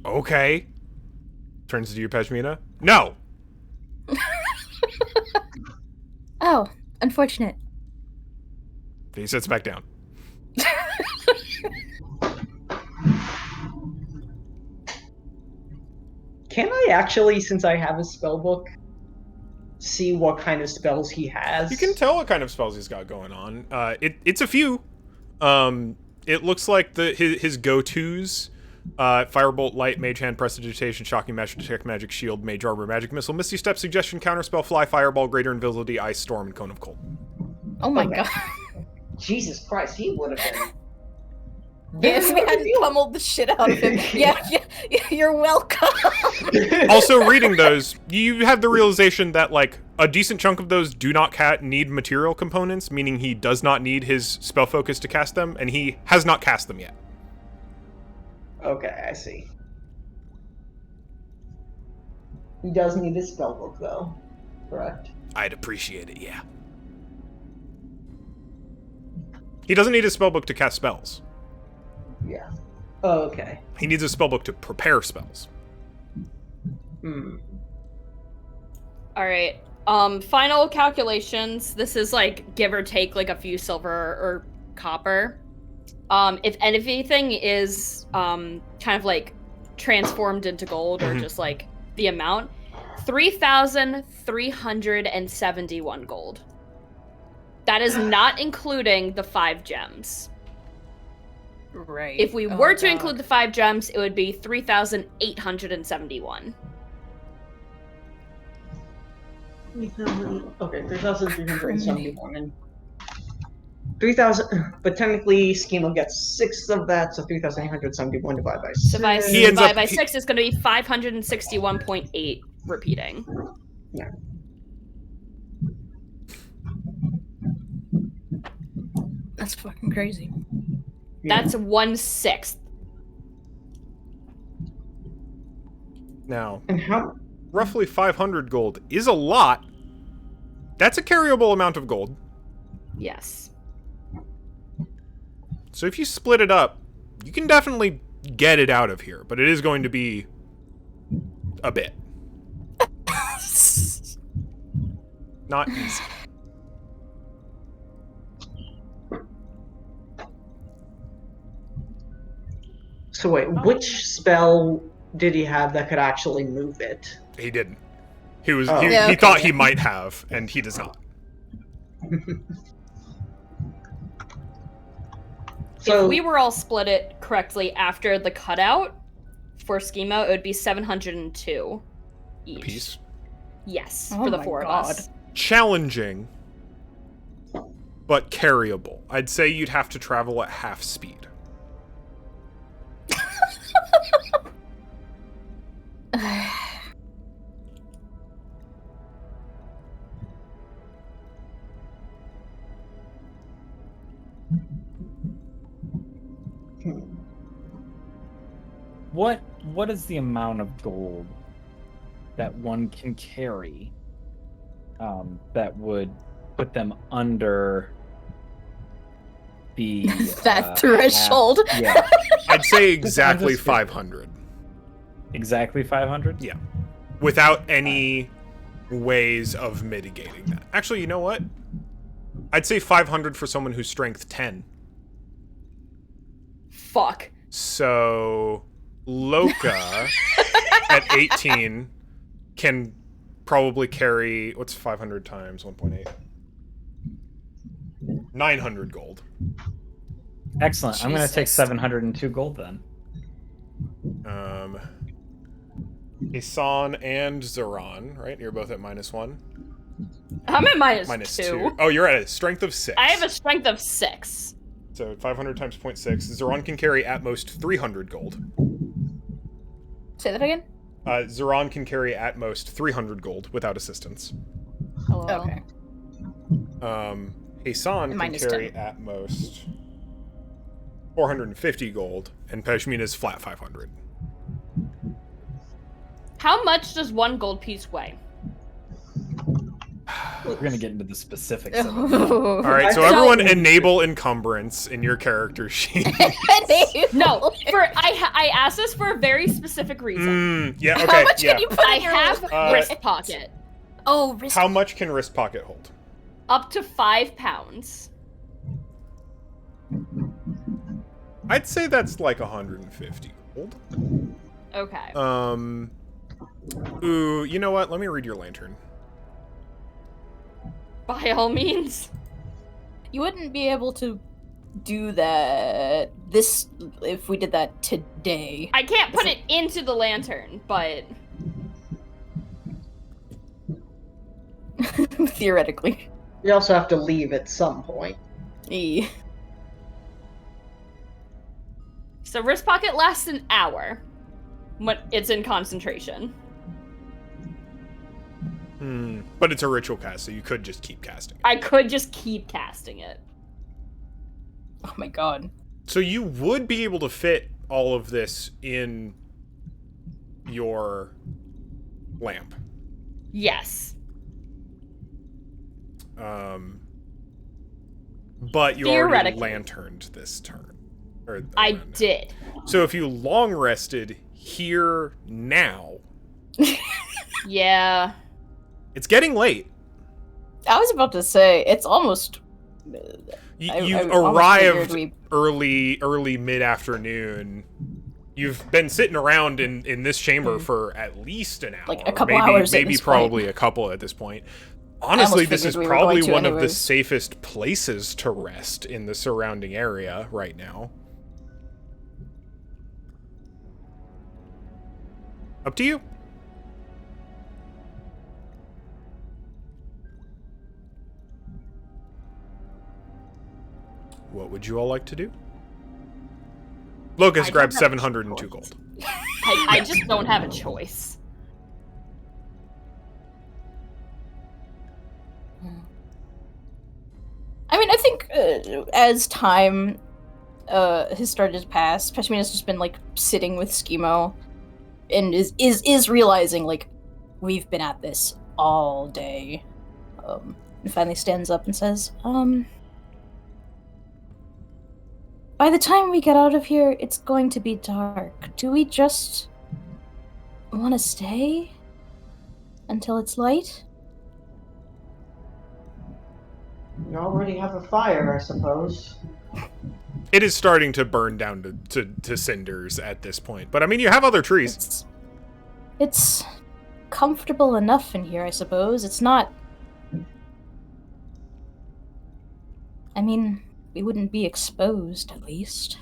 Okay. Turns to you, Pashmina. No!
Oh, unfortunate.
He sits back down.
Can I actually, since I have a spell book, see what kind of spells he has?
You can tell what kind of spells he's got going on. It's a few. It looks like his go-tos: Firebolt, Light, Mage Hand, Prestidigitation, Shocking Magic, Detect Magic, Shield, Mage Armor, Magic Missile, Misty Step, Suggestion, Counterspell, Fly, Fireball, Greater Invisibility, Ice Storm, and Cone of Cold.
Oh my
Okay.
god.
Jesus Christ, he would have been.
Yeah, if we hadn't pummeled the shit out of him. Yeah, you're welcome.
Also, reading those, you have the realization that, like, a decent chunk of those do not need material components, meaning he does not need his spell focus to cast them, and he has not cast them yet.
Okay, I see. He does need his spell book, though. Correct?
I'd appreciate it, yeah. He doesn't need his spellbook to cast spells.
Yeah. Oh, okay.
He needs a spellbook to prepare spells.
Hmm.
Alright. Final calculations. This is like give or take like a few silver or copper. If anything is kind of like transformed into gold or just like the amount, 3,371 gold. That is not including the 5 gems.
Right.
If we were to include the 5 gems, it would be 3,871.
Okay, 3,371 and 3,000. But technically, Schema gets 6 of that, so 3,871 divided by 6.
Divided by 6 is going to be 561.8 repeating.
Yeah.
That's fucking crazy.
That's 1/6.
Now,
And how?
roughly 500 gold is a lot. That's a carryable amount of gold.
Yes.
So if you split it up, you can definitely get it out of here, but it is going to be a bit. Not easy.
So wait, which spell did he have that could actually move it?
He didn't. He was
Oh.
he,
Yeah,
he
okay,
thought
yeah.
he might have, and he does not.
So
If we were all split it correctly after the cutout for schema, it would be 702 each.
Piece.
Yes,
Oh
for the
my
four
God.
of us.
Challenging, but carryable. I'd say you'd have to travel at half speed.
What is the amount of gold that one can carry that would put them under the
That threshold.
Yeah,
I'd say exactly
just-
500.
exactly 500.
Yeah. Without any ways of mitigating that. Actually, you know what? I'd say 500 for someone who's strength 10.
Fuck.
So Loka at 18 can probably carry, what's 500 times 1.8? 900 gold.
Excellent. I'm going to take
Jesus.
702 gold then.
Isan and Zoran, right? You're both at -1.
I'm at minus
Minus
2.
2. Oh, you're at a strength of 6.
I have a strength of 6.
So 500 times 0.6. Zoran can carry at most 300 gold.
Say that again?
Zoran can carry at most 300 gold without assistance.
Hello.
Okay.
Hasan can
Minus
carry
10.
at most 450 gold, and Peshmina's flat 500.
How much does one gold piece weigh?
We're going to get into the specifics of it.
All right, so
So-
everyone enable encumbrance in your character sheet.
No, I asked this for a very specific reason.
Yeah, okay,
How much
yeah.
can you put
I
in your
have
Uh,
wrist pocket.
Oh, wrist.
How much can wrist pocket hold?
Up to 5 pounds.
I'd say that's like 150 gold.
Okay.
Ooh, you know what? Let me read your lantern.
By all means.
You wouldn't be able to do that if we did that today.
I can't put it into the lantern, but
Theoretically.
you also have to leave at some point.
E.
so wrist pocket lasts an hour when it's in concentration.
But it's a ritual cast, so you could just keep casting it.
I could just keep casting it.
Oh my god.
So you would be able to fit all of this in your lamp.
Yes.
But you already
Theoretically.
lanterned this turn.
I
run.
did.
So if you long rested here now,
Yeah.
it's getting late.
I was about to say, it's almost...
You
I almost
arrived
figured
early mid-afternoon. You've been sitting around in this chamber for at least an hour.
Like a couple
maybe,
hours at
Maybe
this
probably
point.
a couple at this point. Honestly, this is
figured we were
probably
going to
one of the
anyways.
safest places to rest in the surrounding area right now. Up to you. What would you all like to do? Loka's
I
grabbed
don't have a
702
choice.
gold.
I just don't have a choice.
I mean, I think as time has started to pass, Peshmina's just been like sitting with Schemo and is realizing like we've been at this all day. And finally stands up and says, by the time we get out of here, it's going to be dark. Do we just want to stay until it's light?
You already have a fire, I suppose.
It is starting to burn down to cinders at this point. But I mean, you have other trees.
It's comfortable enough in here, I suppose. It's not... I mean, we wouldn't be exposed, at least.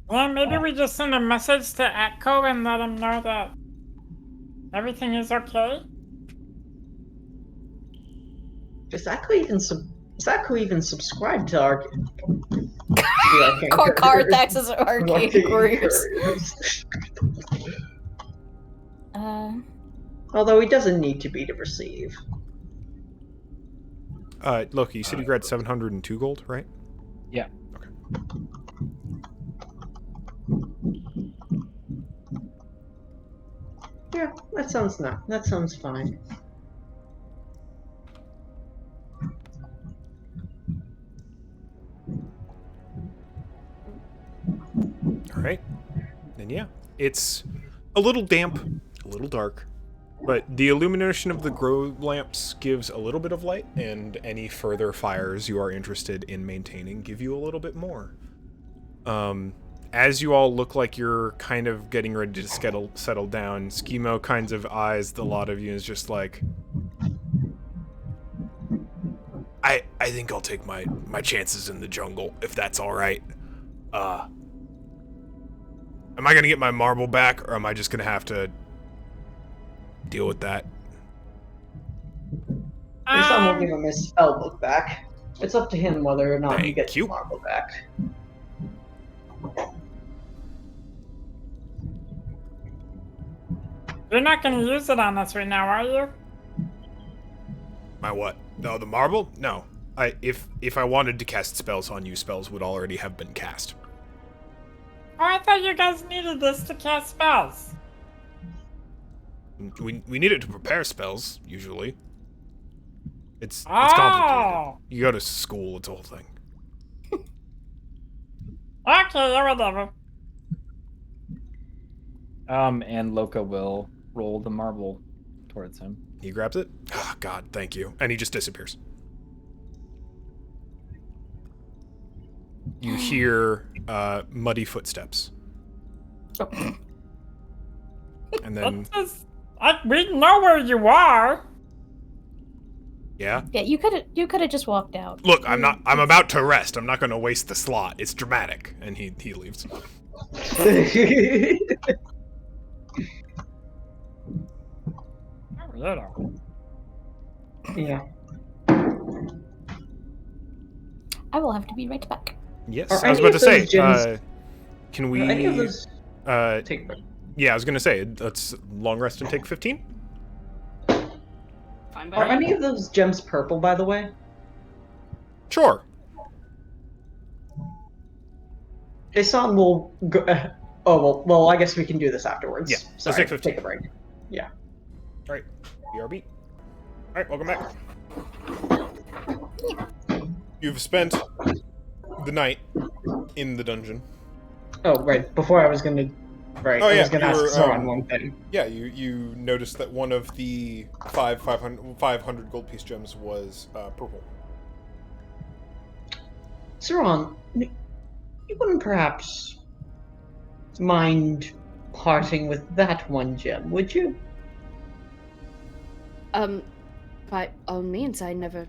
Well, maybe we just send a message to Echo and let him know that everything is okay.
Is Echo even subscribed to our
Carthax's Arcade Warriors?
Although he doesn't need to be to receive.
Look, you said you grabbed 702 gold, right?
Yeah.
Okay.
Yeah, that sounds fine.
All right. Then yeah, it's a little damp, a little dark, but the illumination of the grow lamps gives a little bit of light, and any further fires you are interested in maintaining give you a little bit more. As you all look like you're kind of getting ready to settle down, Schemo kinds of eyes the lot of you and is just like, I think I'll take my chances in the jungle, if that's all right. Am I gonna get my marble back, or am I just gonna have to deal with that?
Some will give him his spell book back. It's up to him whether or not he gets the marble back.
You're not going to use it on us right now, are you?
My what? No, the marble? No. If I wanted to cast spells on you, spells would already have been cast.
Oh, I thought you guys needed this to cast spells.
We need it to prepare spells, usually. It's complicated. You go to school, it's a whole thing.
Okay, yeah, whatever.
And Loka will roll the marble towards him.
He grabs it. Oh, God, thank you. And he just disappears. You hear muddy footsteps. And then...
we know where you are.
Yeah?
Yeah, you could have just walked out.
Look, I'm about to rest. I'm not going to waste the slot. It's dramatic. And he leaves.
Yeah.
I will have to be right back.
Yes, I was about to say, can we...
Any of those...
yeah, I was going to say, let's long rest and take 15.
Fine by
Are
me.
any of those gems purple, by the way?
Sure.
Isan will go... well, I guess we can do this afterwards.
Yeah,
Sorry,
let's take 15.
take a break. Yeah.
Alright, BRB. Alright, welcome back. You've spent the night in the dungeon.
Oh, right. Before I was gonna... Right,
Oh,
I
yeah,
was gonna
you
ask
were,
Zoran one thing.
Yeah, you noticed that one of the 500 gold piece gems was purple.
Zoran, you wouldn't perhaps mind parting with that one gem, would you?
By all means, I never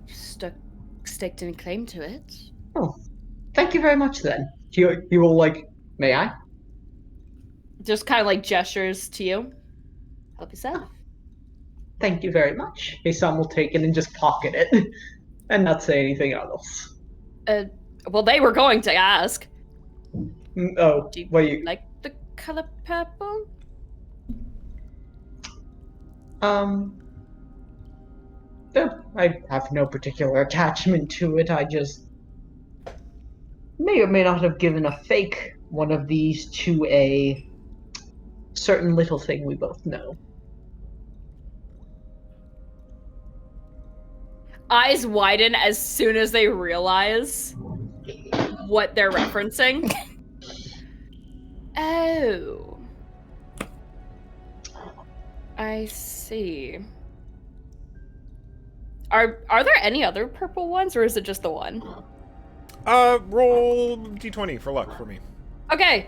staked any claim to it.
Oh, thank you very much then. He will, like, may I?
Just kind of like gestures to you. Help yourself.
Thank you very much. Isan will take it and just pocket it, and not say anything else.
Well, they were going to ask.
Oh,
Do you
wait.
like the color purple?
I have no particular attachment to it. I just may or may not have given a fake one of these to a certain little thing we both know.
Eyes widen as soon as they realize what they're referencing. Oh. I see. Are there any other purple ones, or is it just the one?
Roll d20 for luck for me.
Okay.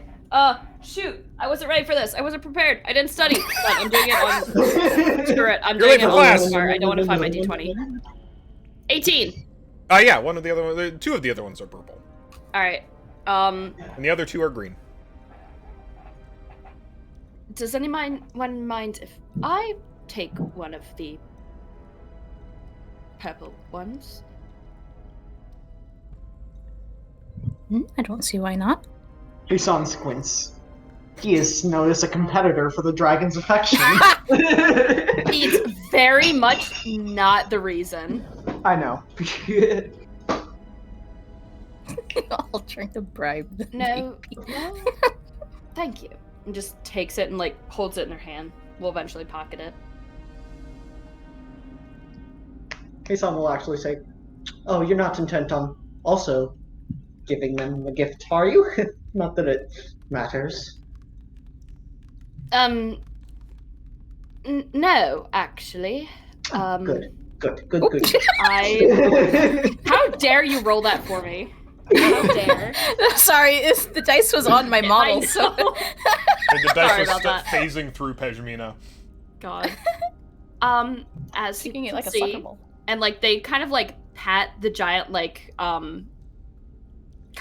Shoot. I wasn't ready for this. I wasn't prepared. I didn't study. But I'm doing it on... Screw it. I'm
You're
doing
late
it
for
on
class.
the I don't want to find my d20. 18.
Yeah, one of the other two of the other ones are purple.
Alright.
And the other two are green.
Does anyone mind if I take one of the purple ones?
I don't see why not.
Husan squints. He has noticed a competitor for the dragon's affection.
It's very much not the reason.
I know.
I'll try to bribe the
No.
baby.
No. Thank you. And just takes it and like holds it in her hand. We'll eventually pocket it.
Husan will actually say, "Oh, you're not intent on also giving them a gift, are you? Not that it matters."
No, actually.
Good.
How dare you roll that for me? How dare?
Sorry, the dice was on my model, so...
And the dice
Sorry
was
about that.
phasing through Pejmina.
God. As you
Thinking it
can
like a
see,
soccer ball.
and like they kind of like pat the giant like kind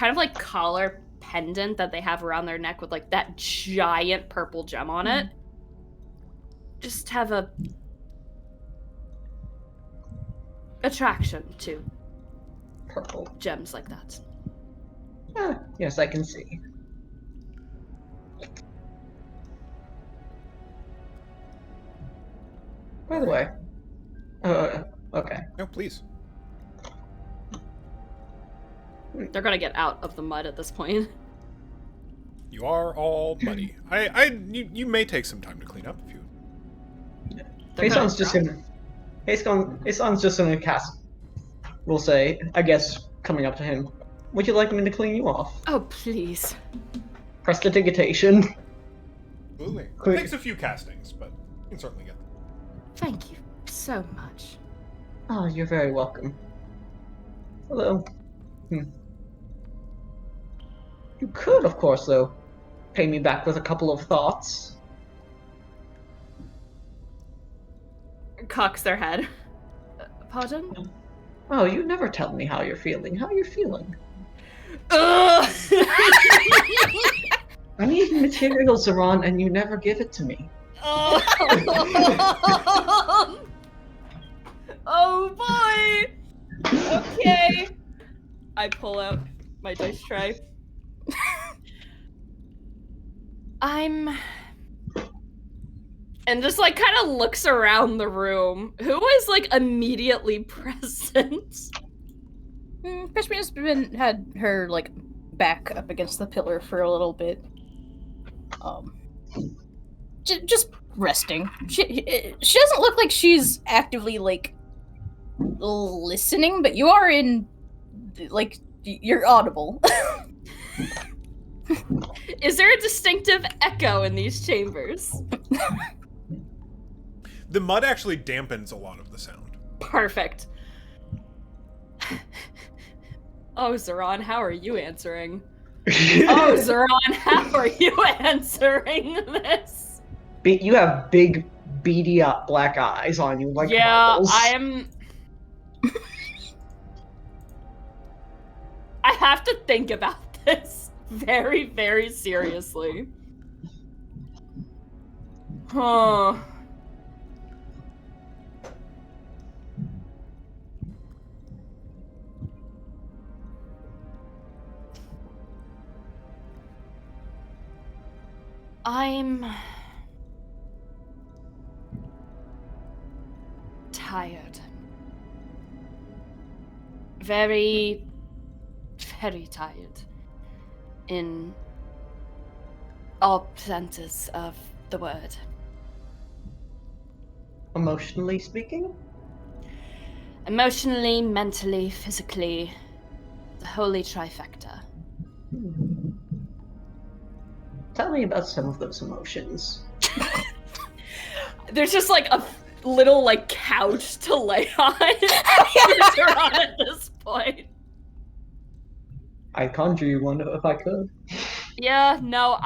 of like collar pendant that they have around their neck with like that giant purple gem on it. Just have a attraction to
Purple.
gems like that.
Ah, yes, I can see. By the way, okay.
No, please.
They're gonna get out of the mud at this point.
You are all muddy. You may take some time to clean up if you.
Hasan's just gonna cast. We'll say, I guess, coming up to him. Would you like me to clean you off?
Oh, please.
Prestidigitation.
Absolutely. It
Quick.
takes a few castings, but you can certainly get them.
Thank you so much.
Oh, you're very welcome. Hello. You could, of course, though, pay me back with a couple of thoughts.
Cocks their head. Pardon?
Oh, you never tell me how you're feeling. How are you feeling?
Ugh!
I need material, Zeron, and you never give it to me.
Oh boy! Okay. I pull out my dice tray. And just like kind of looks around the room. Who is like immediately present?
Peshmina's had her like back up against the pillar for a little bit. Just resting. She doesn't look like she's actively like listening, but you are in like you're audible.
Is there a distinctive echo in these chambers?
The mud actually dampens a lot of the sound.
Perfect. Oh, Zeron, how are you answering? Oh, Zeron, how are you answering this?
You have big, beady black eyes on you, like marbles.
I have to think about this very, very seriously. Huh. I'm tired. Very, very tired. In all senses of the word.
Emotionally speaking?
Emotionally, mentally, physically, the holy trifecta.
Tell me about some of those emotions.
There's just like a little like couch to lay on. You're on at this point.
I'd conjure you one if I could.
Yeah, no,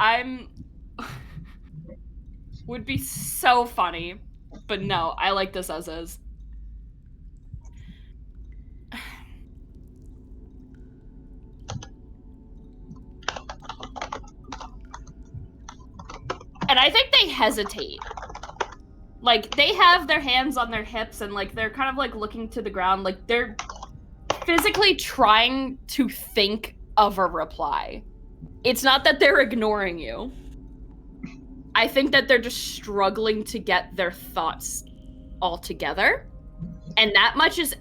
would be so funny, but no, I like this as is. And I think they hesitate. Like, they have their hands on their hips and, like, they're kind of, like, looking to the ground. Like, they're physically trying to think of a reply. It's not that they're ignoring you. I think that they're just struggling to get their thoughts all together. And that much is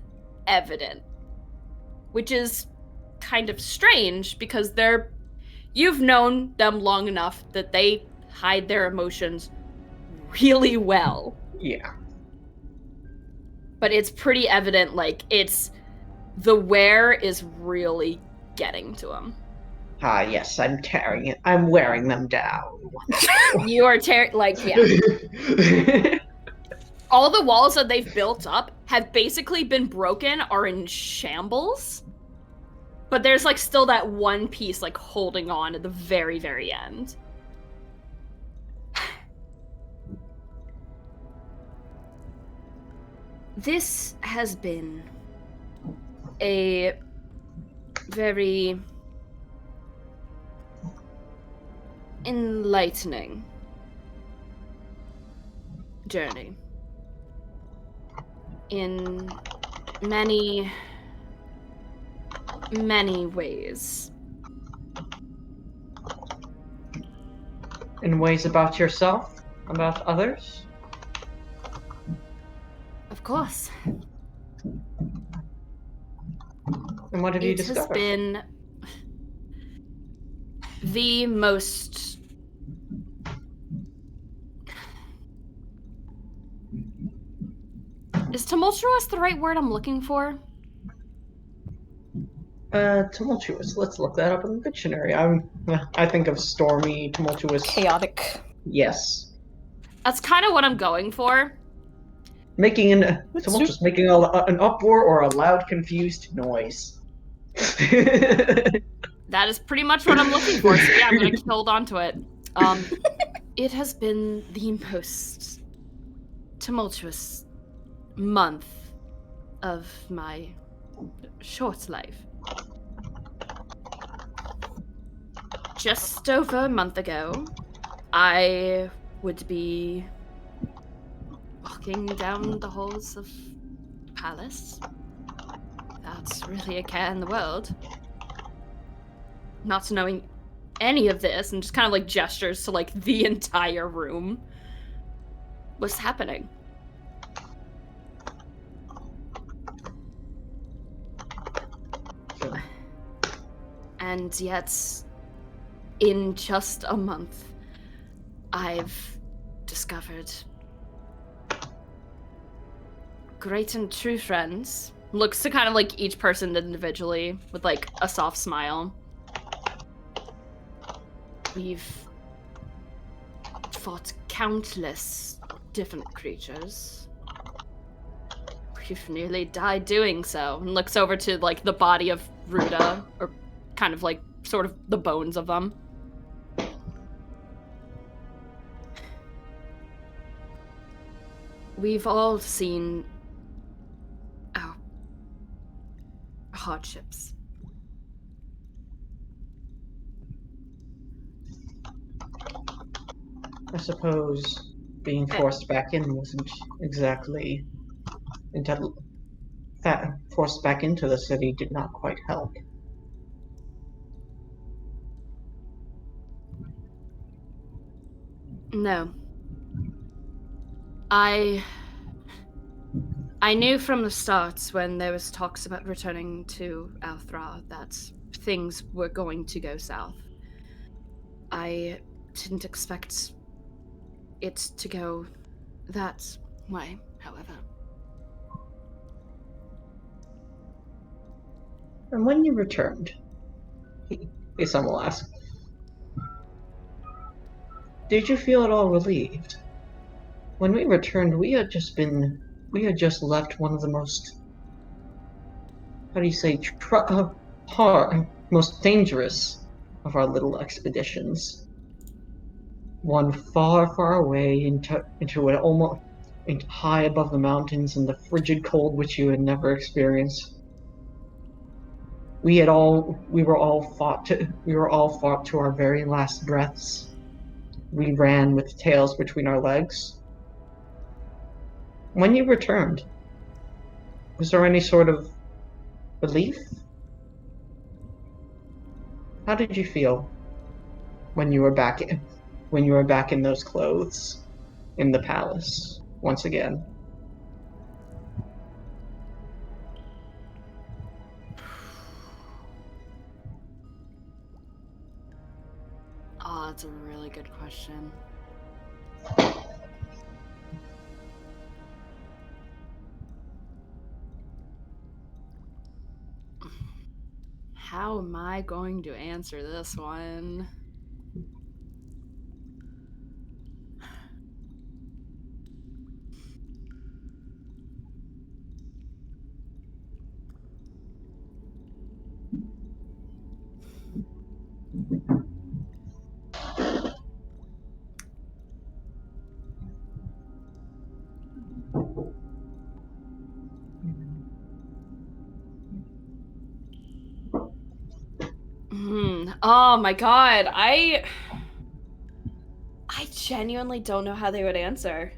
evident. Which is kind of strange because you've known them long enough that they hide their emotions really well.
Yeah.
But it's pretty evident, like, the wear is really getting to them.
Ah, yes, I'm wearing them down.
You are yeah. All the walls that they've built up have basically been broken, are in shambles. But there's, like, still that one piece, like, holding on at the very, very end. This has been a very enlightening journey in many, many ways.
In ways about yourself? About others?
Of course.
And what have you
It has
discovered?
been the most Is tumultuous the right word I'm looking for?
Tumultuous. Let's look that up in the dictionary. I think of stormy, tumultuous.
Chaotic.
Yes.
That's kind of what I'm going for.
Making an uproar or a loud, confused noise.
That is pretty much what I'm looking for, so yeah, I'm gonna hold on to it. It has been the most tumultuous month of my short life. Just over a month ago, I would be walking down the halls of the palace. That's really a care in the world. Not knowing any of this, and just kind of like gestures to like the entire room. What's happening? And yet, in just a month, I've discovered great and true friends. Looks to kind of like each person individually with like a soft smile. We've fought countless different creatures. We've nearly died doing so. And looks over to like the body of Ruda, or kind of like sort of the bones of them. We've all seen our hardships.
I suppose being forced back in wasn't exactly that forced back into the city did not quite help.
No. I knew from the start when there was talks about returning to Althra that things were going to go south. I didn't expect it to go that way, however.
And when you returned, Isam will ask, did you feel at all relieved? When we returned, we had just left one of the most, how do you say, most dangerous of our little expeditions. One far, far away into an almost high above the mountains in the frigid cold which you had never experienced. We were all fought to our very last breaths. We ran with tails between our legs. When you returned, was there any sort of relief? How did you feel when you were back in those clothes in the palace once again?
Oh, that's a really good question. How am I going to answer this one? Oh my god, I genuinely don't know how they would answer.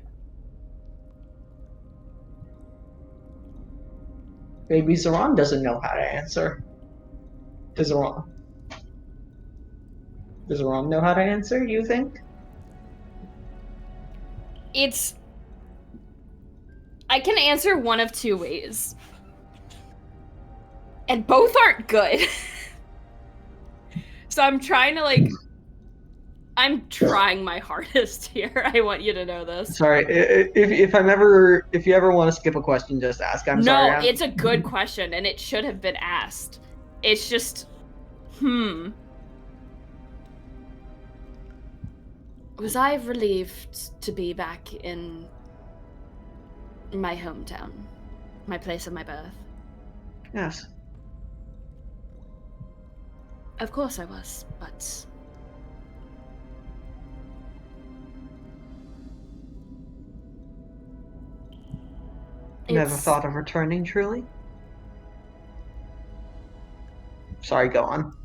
Maybe Zoran doesn't know how to answer. Does Zoran know how to answer, you think?
I can answer one of two ways. And both aren't good. So I'm trying my hardest here. I want you to know this.
Sorry, if you ever want to skip a question, just ask. I'm sorry.
No, it's a good question, and it should have been asked. It's just, Was I relieved to be back in my hometown, my place of my birth?
Yes.
Of course I was, but
Never thought of returning, truly? Sorry, go on.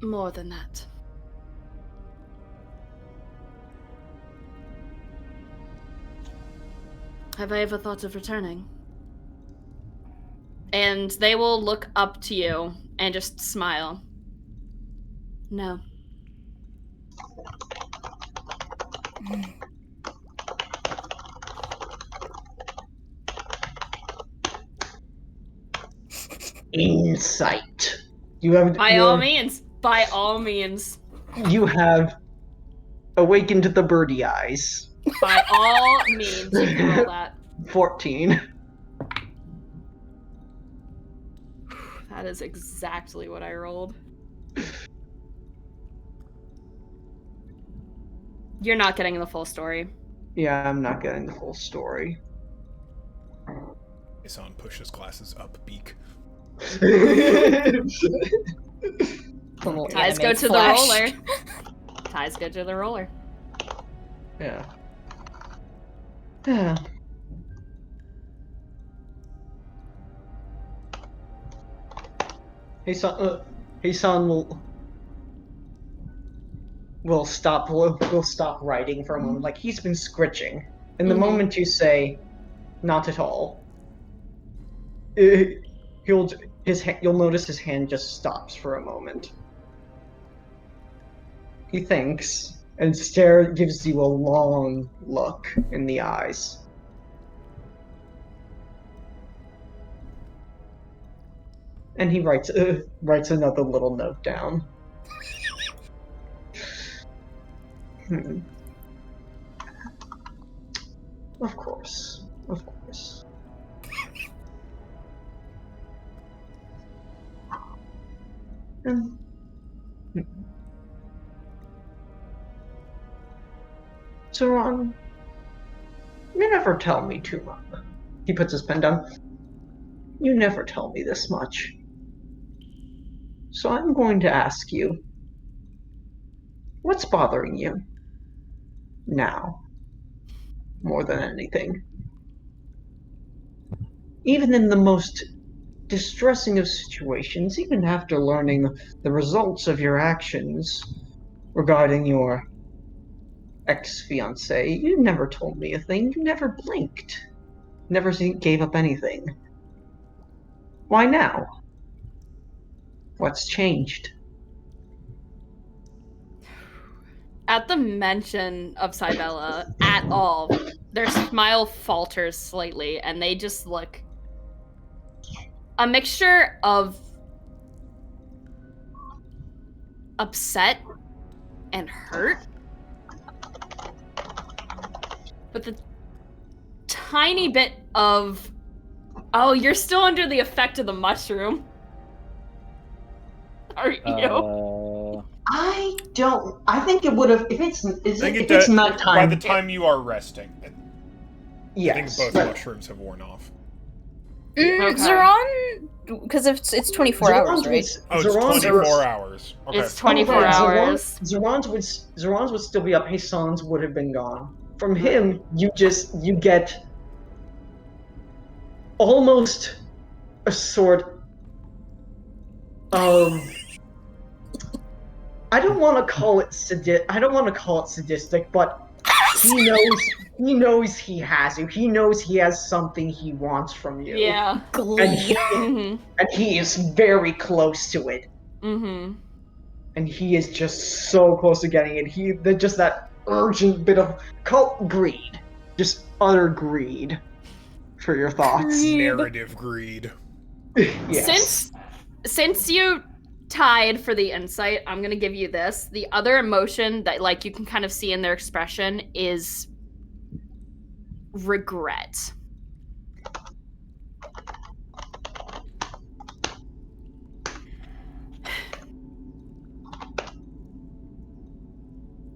More than that. Have I ever thought of returning? And they will look up to you and just smile. No.
Insight. By
all means.
You have awakened the birdie eyes.
By all means, you can roll that.
14.
That is exactly what I rolled. You're not getting the full story.
Yeah, I'm not getting the full story.
Isan pushes glasses up, beak.
Ties go to the roller. Ties go to the roller.
Yeah. Yeah. Hey-san will stop writing for a moment. Like, he's been scritching. And the moment you say, not at all, you'll notice his hand just stops for a moment. He thinks, and gives you a long look in the eyes. And he writes another little note down. Of course. Zoran, You never tell me too much. He puts his pen down. You never tell me this much. So I'm going to ask you, what's bothering you now more than anything? Even in the most distressing of situations, even after learning the results of your actions regarding your ex-fiancée, you never told me a thing. You never blinked. Never gave up anything. Why now? What's changed?
At the mention of Cybella at all, their smile falters slightly, and they just look a mixture of upset and hurt, but the tiny bit of, oh, you're still under the effect of the mushroom. Are you?
I think it would have, if it's nighttime.
By the time you are resting,
Yes.
I think both mushrooms have worn off.
Okay. Zeron, because it's 24 hours, right?
It's 24 hours. Okay.
It's 24 hours.
Zeron's would still be up. Hassan's would have been gone. From him, you get almost a sort of, I don't want to call it sadistic, but he knows he has you. He knows he has something he wants from you.
Yeah.
And he is very close to it.
Mm-hmm.
And he is just so close to getting it. Just that urgent bit of cult greed. Just utter greed for your thoughts.
Narrative greed.
Yes.
Since you tied for the insight, I'm gonna give you this. The other emotion that like you can kind of see in their expression is regret.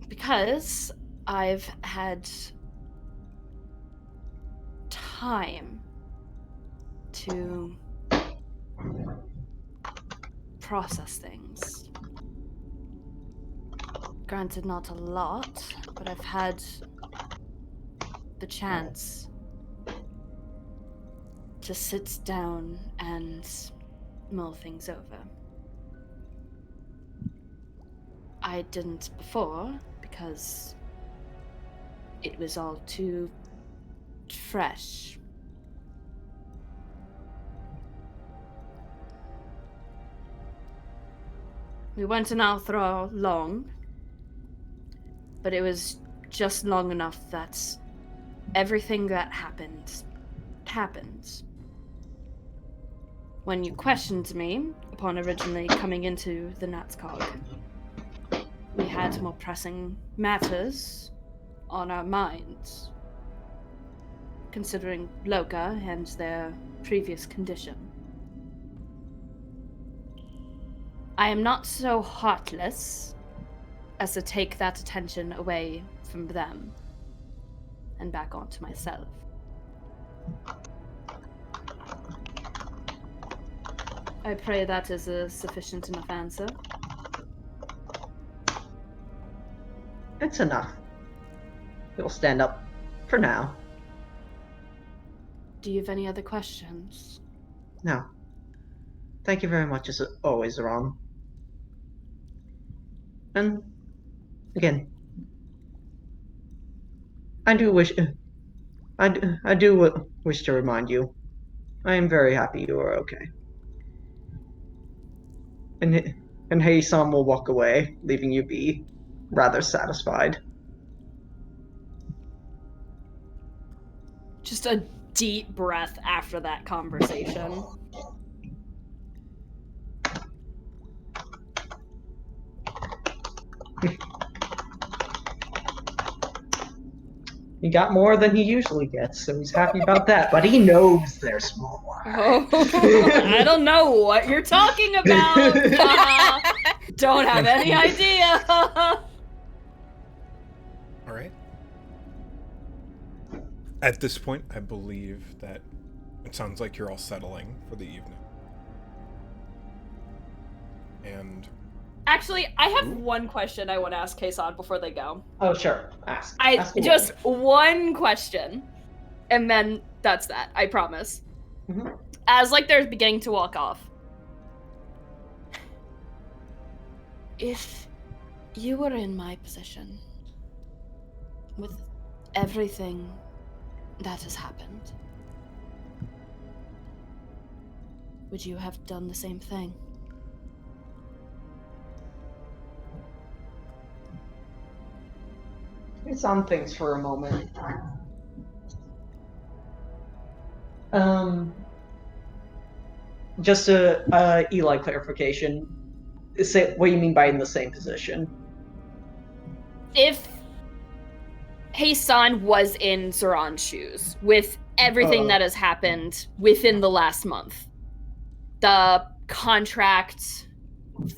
Because I've had time to process things. Granted, not a lot, but I've had the chance to sit down and mull things over. I didn't before because it was all too fresh. We weren't in Althra long, but it was just long enough that everything that happened. When you questioned me, upon originally coming into the Natscog, we had more pressing matters on our minds, considering Loka and their previous condition. I am not so heartless as to take that attention away from them and back onto myself. I pray that is a sufficient enough answer.
It's enough. He'll stand up for now.
Do you have any other questions?
No. Thank you very much, as always, Ron. And again, I do wish to remind you, I am very happy you are okay. And Hei-san will walk away, leaving you be rather satisfied.
Just a deep breath after that conversation.
He got more than he usually gets, so he's happy about that, but he knows there's more.
Oh, I don't know what you're talking about. Don't have any idea.
All right. At this point, I believe that it sounds like you're all settling for the evening. And
Actually, I have one question I want to ask Kason before they go.
Oh, sure. Ask
Just
away.
one question, and then that's that. I promise.
Mm-hmm.
As like they're beginning to walk off. If you were in my position, with everything that has happened, would you have done the same thing?
It's on things for a moment. Just a Eli clarification. Say what you mean by in the same position.
If Heisan was in Zoran's shoes, with everything that has happened within the last month, the contract,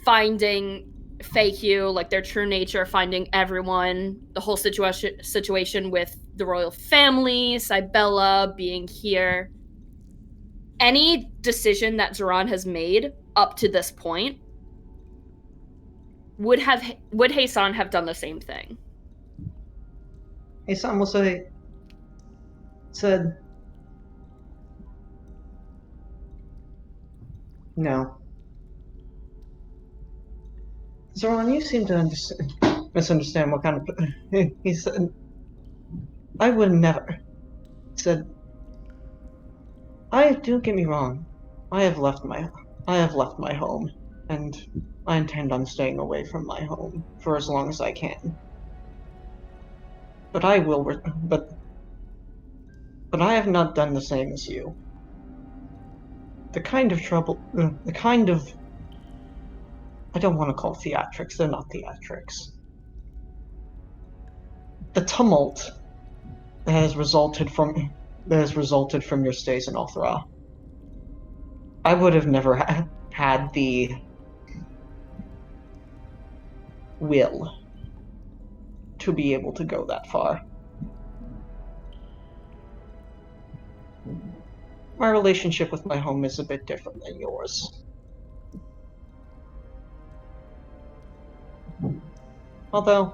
finding Feihu, like their true nature, finding everyone, the whole situation with the royal family, Cybella being here, any decision that Zoran has made up to this point, would Heisan have done the same thing?
Heisan will said, no. Zoran, you seem to misunderstand what kind of... He said, I would never. He said, don't get me wrong. I have left my home, and I intend on staying away from my home for as long as I can. But I will, but I have not done the same as you. The kind of trouble, I don't want to call theatrics, they're not theatrics. The tumult that has resulted from your stays in Othra. I would have never had the will to be able to go that far. My relationship with my home is a bit different than yours. Although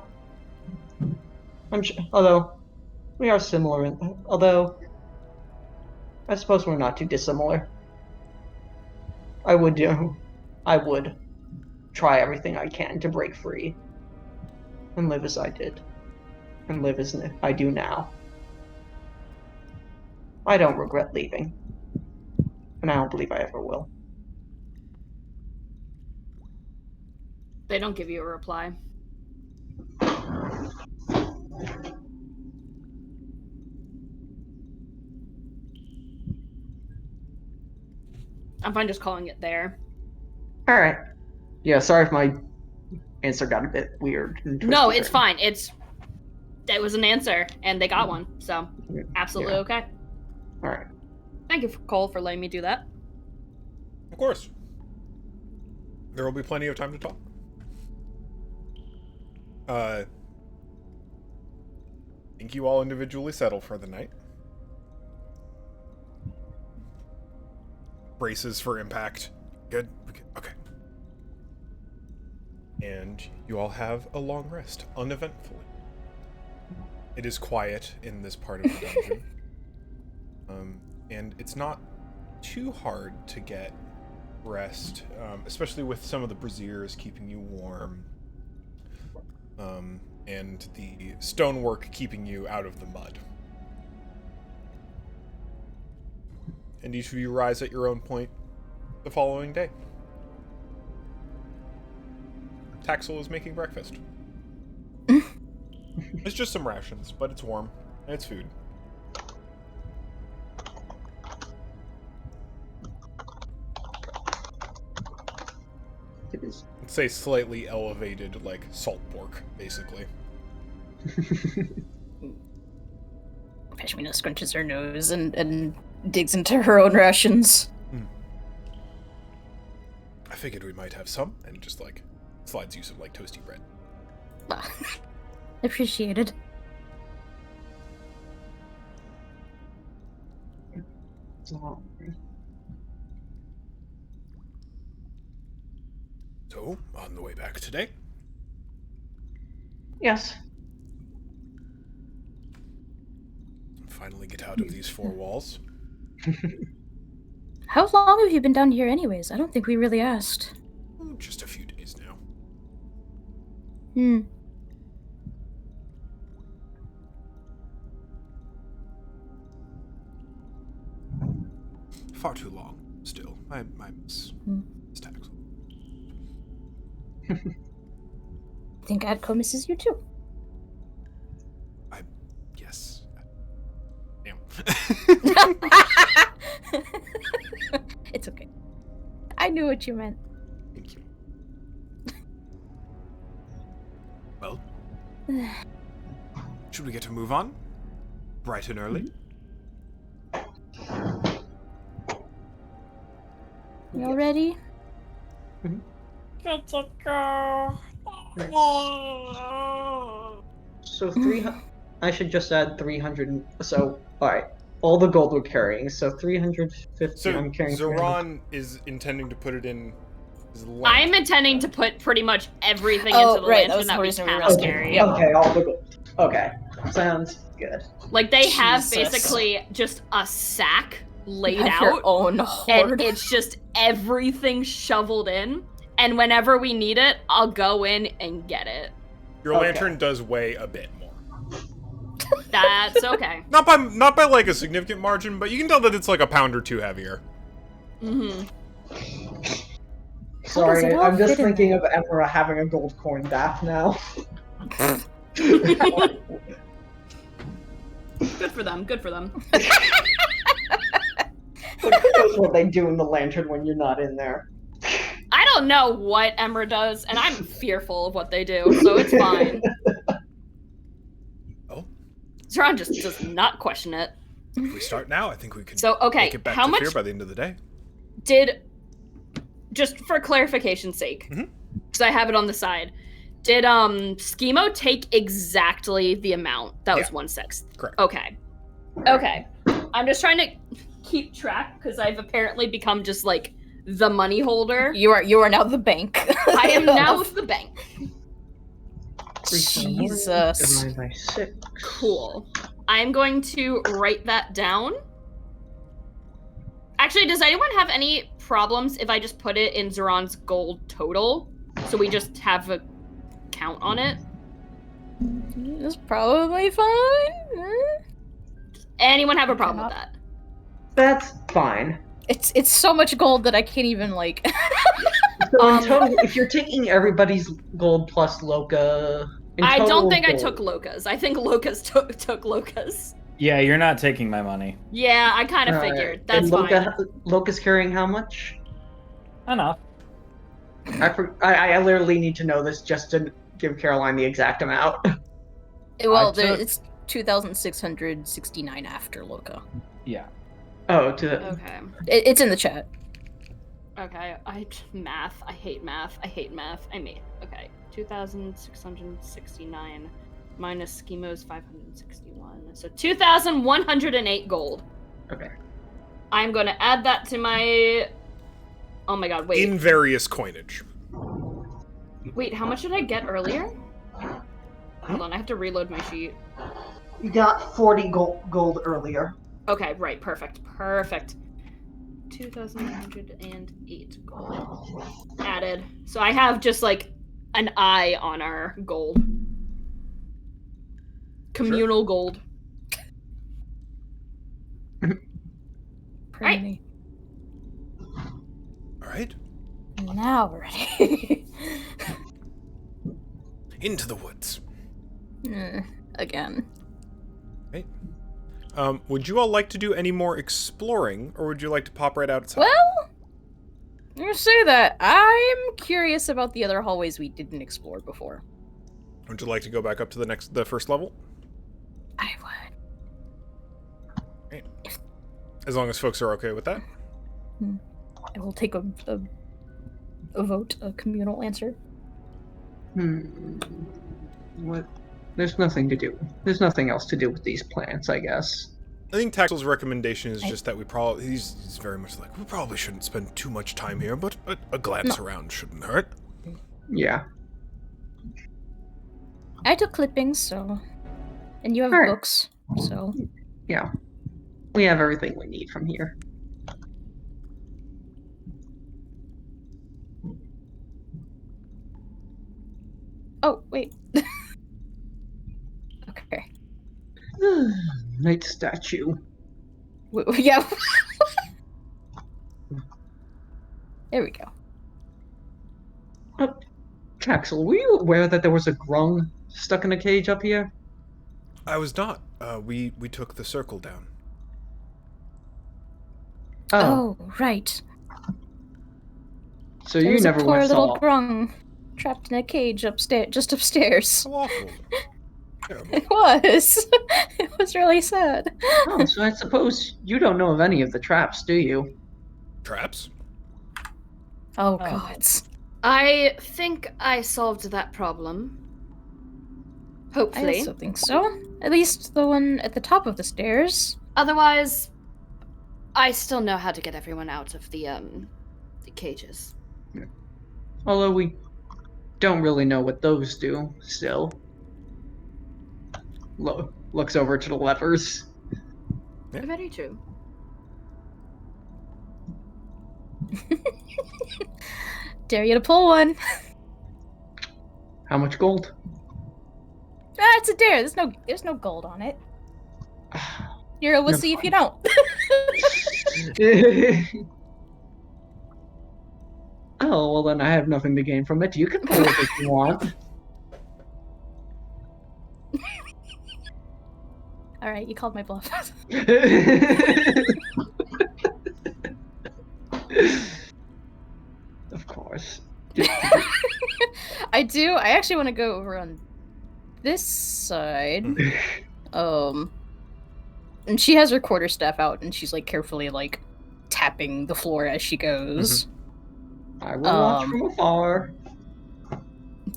we are similar, although I suppose we're not too dissimilar. I would try everything I can to break free and live as I did, and live as I do now. I don't regret leaving, and I don't believe I ever will.
They don't give you a reply. I'm fine just calling it there.
Alright. Yeah, sorry if my answer got a bit weird.
No, it's fine. It was an answer, and they got one, so absolutely okay.
Alright.
Thank you, Cole, for letting me do that.
of course, there will be plenty of time to talk. I think you all individually settle for the night. Braces for impact. Good. Okay. And you all have a long rest, uneventfully. It is quiet in this part of the dungeon. And it's not too hard to get rest, especially with some of the braziers keeping you warm, and the stonework keeping you out of the mud. And each of you rise at your own point the following day. Taxel is making breakfast. It's just some rations, but it's warm, and it's food.
It is.
It's a slightly elevated, like, salt pork, basically.
Pashmina scrunches her nose and digs into her own rations.
I figured we might have some, and just, like, slides you some, like, toasty bread.
Appreciated.
So, on the way back today?
Yes.
Finally get out of these four walls.
How long have you been down here anyways? I don't think we really asked.
Just a few days now. Far too long, still. I miss Taxel.
I think Adco misses you too.
Yes. Damn.
It's okay. I knew what you meant.
Thank you. Well, should we get to move on? Bright and early?
You all ready?
Good to go.
So 300. I should just add 300. So, alright. All the gold we're carrying. So 350.
So,
I'm carrying.
Zoran is intending to put it in his lantern.
I'm intending to put pretty much everything
Oh,
into the
right, that
lantern
was
that
the
we
reason we were
have to
asking.
carry.
Yep.
Okay, all the gold. Okay. Sounds good.
Like, they have
Jesus.
basically just a sack laid
Have your
out,
own
and
hoard.
it's just everything shoveled in, and whenever we need it, I'll go in and get it.
Your
Okay.
lantern does weigh a bit more.
That's okay.
Not by like a significant margin, but you can tell that it's like a pound or two heavier.
Mm-hmm.
Sorry,
it all
I'm just
fit in
thinking
there?
of Emperor having a gold coin bath now.
Good for them, good for them.
Like, who knows what they do in the lantern when you're not in there?
I don't know what Emra does, and I'm fearful of what they do, so it's fine.
Oh,
Zoran just does not question it.
if we start now, I think we can
So, okay,
make it back
how
to
much
fear by the end of the day.
did, just for clarification's sake, because I have it on the side, did Schemo take exactly the amount that was 1/6?
Correct.
Okay. Okay. I'm just trying to keep track, because I've apparently become just like the money holder.
You are now the bank.
I am now with the bank.
Jesus.
Divided by 6.
Cool. I'm going to write that down. Actually, does anyone have any problems if I just put it in Zoran's gold total? So we just have a count on it?
It's probably fine.
Anyone have a problem with that?
That's fine.
It's so much gold that I can't even like.
So in total, if you're taking everybody's gold plus Loka, in
I don't
total
think I
gold-
took Loka's. I think Loka's took Loka's.
Yeah, you're not taking my money.
Yeah, I kind of figured. That's
and
fine.
Loka's carrying how much?
Enough.
I literally need to know this just to give Caroline the exact amount.
Well,
took-
it's 2,669 after Loka.
Yeah.
Oh, to the...
Okay.
It's in the chat.
Okay. Math. I hate math. I hate math. Okay. 2,669 minus Schemo's 561. So 2,108 gold.
Okay.
I'm going to add that to my... Oh my god, wait.
In various coinage.
Wait, how much did I get earlier? Hold on, I have to reload my sheet.
You got 40 gold earlier.
Okay, right, perfect. 2,108 gold. Added. So I have just like an eye on our gold. Communal gold. Right.
Pretty.
All right,
Now we're ready.
into the woods.
Again.
Right. Would you all like to do any more exploring, or would you like to pop right outside?
Well, you say that. I'm curious about the other hallways we didn't explore before.
Would you like to go back up to the first level?
I would.
Right. As long as folks are okay with that.
I will take a vote, a communal answer.
What? There's nothing to do. There's nothing else to do with these plants, I guess.
I think Taxel's recommendation is just that he's very much like, we probably shouldn't spend too much time here, but a glance around shouldn't hurt.
Yeah.
I took clippings, so... And you have
Alright.
books, so...
Yeah. We have everything we need from here.
Oh, wait. Okay.
Knight statue.
Yeah. There we go.
Taxel, were you aware that there was a grung stuck in a cage up here?
I was not. We took the circle down.
Oh, right.
So
There
you
was
never
a poor
went
little
saw.
grung trapped in a cage just upstairs.
How awful. Terrible.
It was. It was really sad.
Oh, so I suppose you don't know of any of the traps, do you?
Traps?
Oh, gods.
I think I solved that problem.
I
Hopefully.
also think so. At least the one at the top of the stairs.
Otherwise, I still know how to get everyone out of the cages.
Although we don't really know what those do, still. Looks over to the levers.
Yeah.
Very true.
Dare you to pull one.
How much gold?
Ah, it's a dare. There's no gold on it. We'll
You're
see if you don't.
Oh, well then I have nothing to gain from it. You can pull it if you want.
Alright, you called my bluff.
Of course.
I do. I actually want to go over on this side. And she has her quarterstaff out, and she's like carefully like tapping the floor as she goes.
I will watch from afar.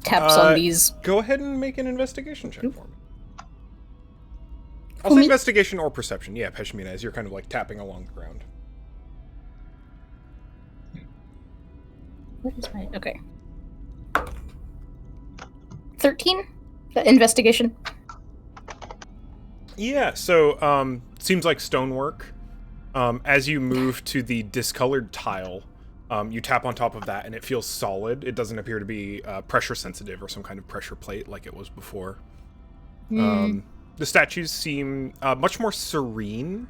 Taps on these.
Go ahead and make an investigation check for me. I'll
Who,
say
me?
investigation or perception. Yeah, Peshmina, as you're kind of like tapping along the ground.
What is my... Okay. 13? The investigation?
Yeah, so, seems like stonework. As you move to the discolored tile, you tap on top of that and it feels solid. It doesn't appear to be pressure sensitive or some kind of pressure plate like it was before. The statues seem much more serene,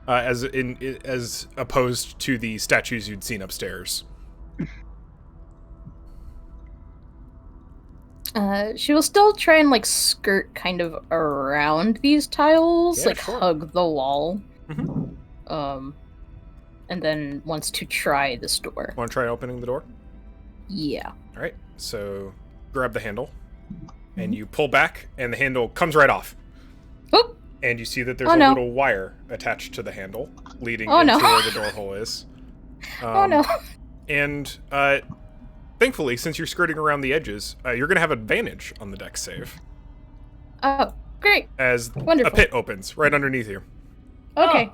as opposed to the statues you'd seen upstairs.
She will still try and like skirt kind of around these tiles,
Yeah,
like
sure.
hug the wall.
Mm-hmm.
And then wants to try this door.
Want to try opening the door?
Yeah.
All right, so grab the handle, and you pull back, and the handle comes right off.
Oop!
And you see that there's
Oh,
a
no.
little wire attached to the handle, leading
Oh,
into
no.
where the door hole is.
Oh no.
And thankfully, since you're skirting around the edges, you're going to have advantage on the dex save,
Oh, great.
as
Wonderful.
a pit opens right underneath you.
Okay.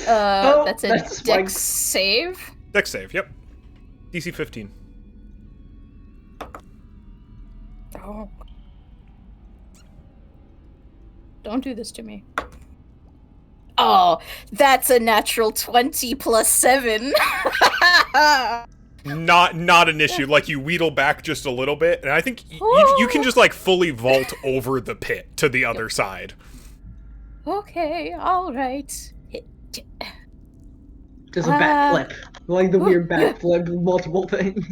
That's a
that's
dex
spikes.
save.
Dex save, yep. DC 15.
Oh. Don't do this to me. Oh, that's a natural 20 plus 7.
Not an issue. Like, you wheedle back just a little bit, and I think you can just, like, fully vault over the pit to the other side.
Okay, alright.
Does a backflip. Like the weird backflip with multiple things.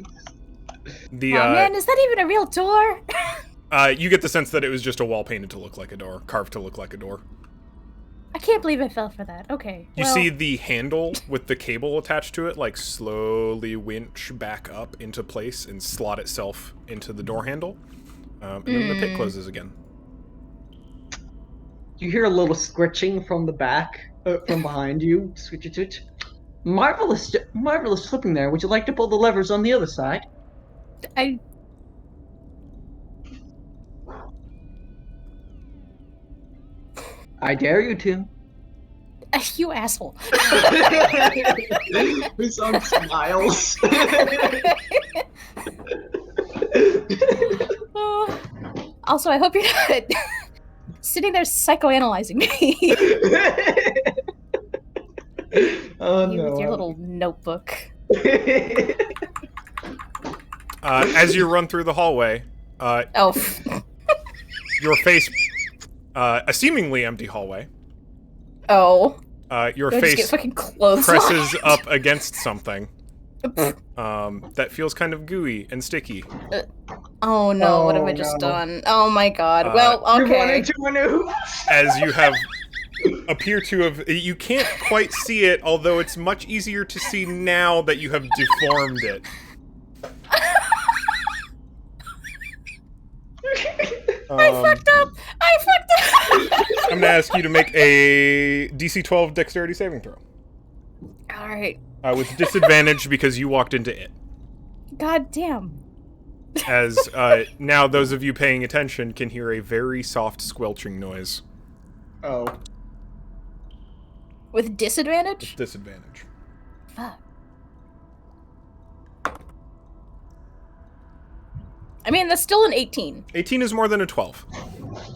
The,
Oh man, is that even a real door?
you get the sense that it was just a wall painted to look like a door, carved to look like a door.
I can't believe I fell for that. Okay.
You
well,
see the handle with the cable attached to it, like, slowly winch back up into place and slot itself into the door handle. And then the pit closes again.
You hear a little scritching from the back, from behind you. Switch, switch. Marvelous flipping there. Would you like to pull the levers on the other side?
I...
I dare you to.
You asshole.
Husan smiles.
Also, I hope you're not sitting there psychoanalyzing me.
Oh
You
no.
with your little notebook.
As you run through the hallway,
Oh.
your face, a seemingly empty hallway,
Oh.
your
Do I just get
face
fucking clothes
presses up against something that feels kind of gooey and sticky.
Oh no, what have I
Oh,
just
no.
done? Oh my god. Well,
You
okay.
wanted to renew.
As you appear to have, you can't quite see it, although it's much easier to see now that you have deformed it.
I fucked up!
I'm gonna ask you to make a DC 12 Dexterity saving throw.
Alright.
With disadvantage because you walked into it.
God damn.
As now those of you paying attention can hear a very soft squelching noise.
Oh.
With disadvantage?
Disadvantage.
Fuck. I mean, that's still an 18.
18 is more than a 12.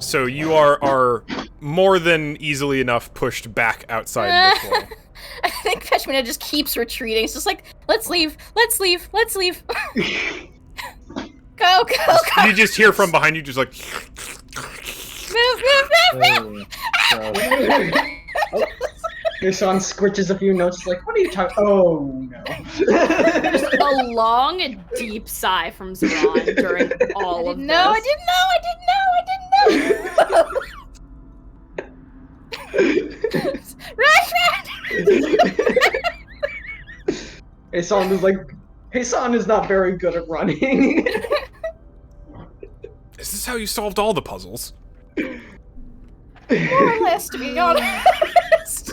So you are more than easily enough pushed back outside this wall.
I think Fetchmana just keeps retreating. It's just like, let's leave. Go.
You just hear from behind you, just like...
Move.
Oh. Husan scritches a few notes, like, what are you talking? Oh no.
Just a long, deep sigh from Zeron during all of this.
I didn't know. Run!
Husan is like, Husan is not very good at running.
Is this how you solved all the puzzles?
More or less, to be honest.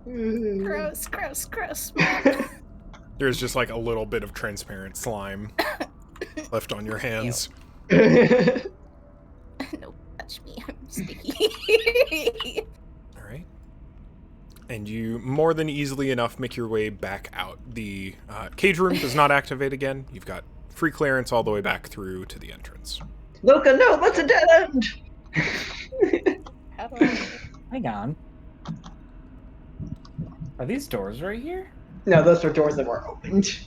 Gross.
There's just like a little bit of transparent slime left on your hands.
No, touch me. I'm sticky.
Alright. And you more than easily enough make your way back out. The cage room does not activate again. You've got free clearance all the way back through to the entrance.
Loka, no, that's a dead end.
How do I...
Hang on. Are these doors right here?
No, those are doors that were opened.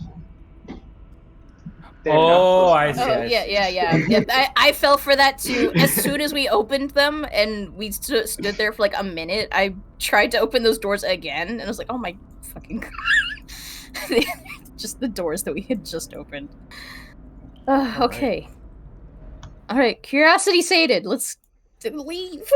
They're
Oh,
not
I
closed.
see.
Oh, yeah. I fell for that too. As soon as we opened them and we stood there for like a minute, I tried to open those doors again, and I was like, oh my fucking god. Just the doors that we had just opened. Okay. Alright, curiosity sated. Let's leave.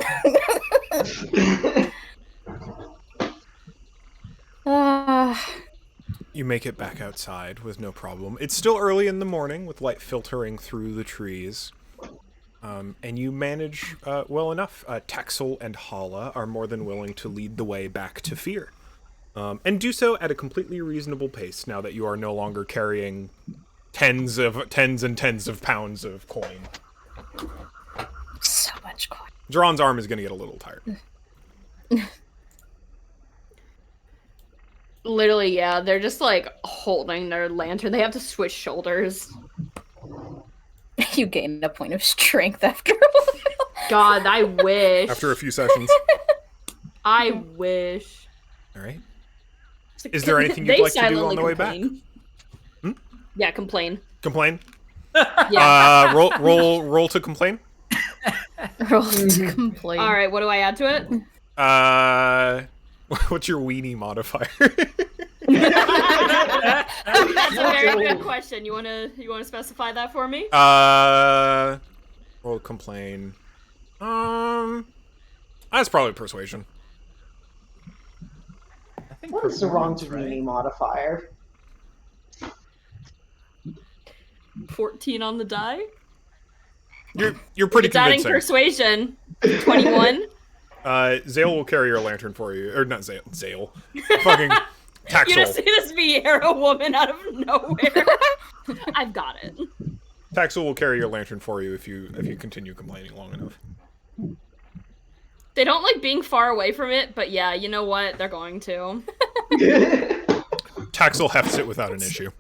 You make it back outside with no problem. It's still early in the morning with light filtering through the trees. And you manage well enough. Taxel and Hala are more than willing to lead the way back to Fear. And do so at a completely reasonable pace now that you are no longer carrying tens and tens of pounds of coin.
So much coin.
Duran's arm is going to get a little tired.
Literally, yeah, they're just like holding their lantern. They have to switch shoulders.
You gain a point of strength after a while.
God, I wish.
After a few sessions.
I wish.
All right. Is there anything you'd
They
like to do on
silently
the way back?
complain. Yeah, complain.
Complain?
Yeah.
Roll to complain?
Roll to complain.
All right, what do I add to it?
What's your weenie modifier?
That's a very good question. You wanna specify that for me?
Roll complain. That's probably persuasion.
I think
What is the wrong
performance, right?
Genie modifier?
14 on the die.
You're pretty
It's adding
convincing.
persuasion. 21.
Zale will carry your lantern for you, or not Zale. Zale. Fucking
You just
Taxel.
see this Vieira woman out of nowhere. I've got it.
Taxel will carry your lantern for you if you continue complaining long enough.
They don't like being far away from it, but yeah, you know what? They're going to.
Taxel hefts it without an issue.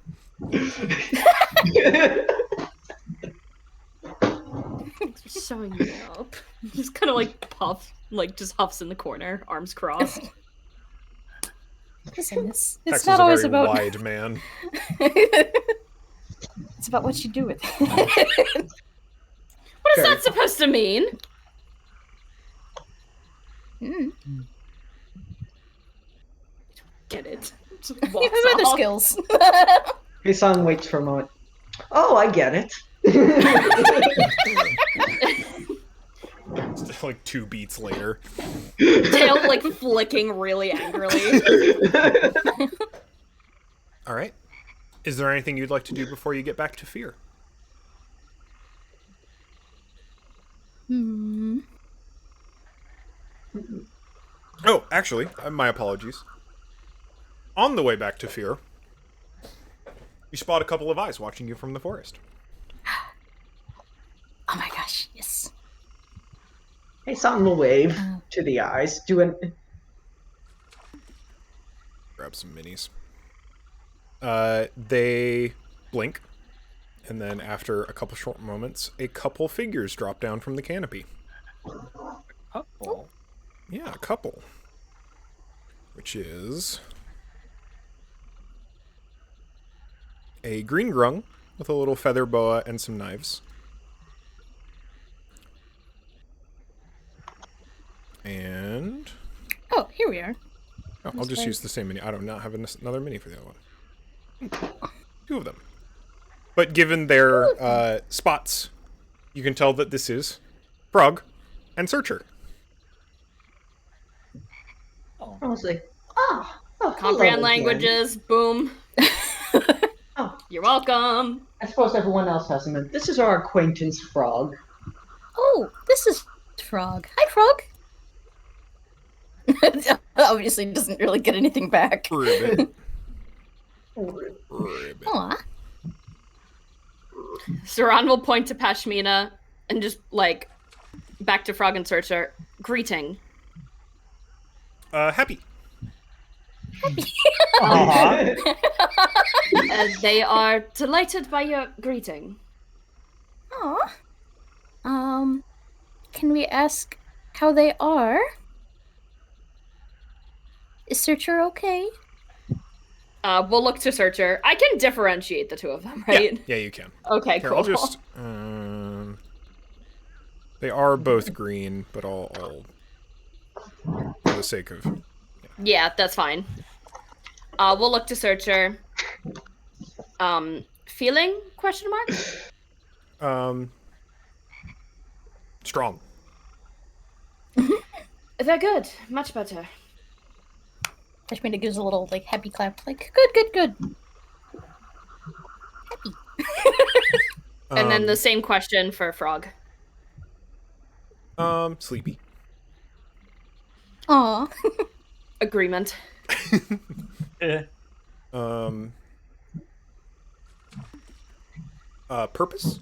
Showing me up. Just kind of like just huffs in the corner, arms crossed.
Listen, it's
Taxel's
not
a
always
very
about.
wide man.
It's about what you do with it.
What is that supposed to mean? Get it. Just
You
walks
have other
off.
skills.
Hisan waits for a moment. Oh, I get it.
It's like 2 beats later.
Tail like flicking really angrily.
All right. Is there anything you'd like to do before you get back to Fear? Oh, actually, my apologies. On the way back to Fear, you spot a couple of eyes watching you from the forest.
Oh my gosh, yes.
Hisan will wave to the eyes.
Grab some minis. They blink, and then after a couple short moments, a couple figures drop down from the canopy.
Couple.
Yeah, a couple. Which is a green grung with a little feather boa and some knives. And
Oh, here we are.
oh, I'll just use the same mini. I do not have another mini for the other one. 2 of them. But given their spots, you can tell that this is Frog and Searcher.
I was like,
Comprehend
hello again.
languages. Boom.
Oh.
You're welcome.
I suppose everyone else has them. This is our acquaintance, Frog.
Oh, this is Frog. Hi, Frog. Obviously doesn't really get anything back.
Ribbit.
Aw.
Saran will point to Pashmina and just like back to Frog and Searcher. Greeting.
Happy.
Uh-huh.
They are delighted by your greeting.
Aw. Can we ask how they are? Is Searcher okay?
We'll look to Searcher. I can differentiate the 2 of them, right?
Yeah, you can.
Okay,
Here,
cool.
I'll just. They are both green, but I'll for the sake of.
Yeah, that's fine. We'll look to Searcher. Feeling? Question mark?
Strong.
They're good. Much better.
Pashmina gives a little like happy clap, like good. Happy.
And then the same question for Frog.
Sleepy.
Aw.
Agreement.
Purpose?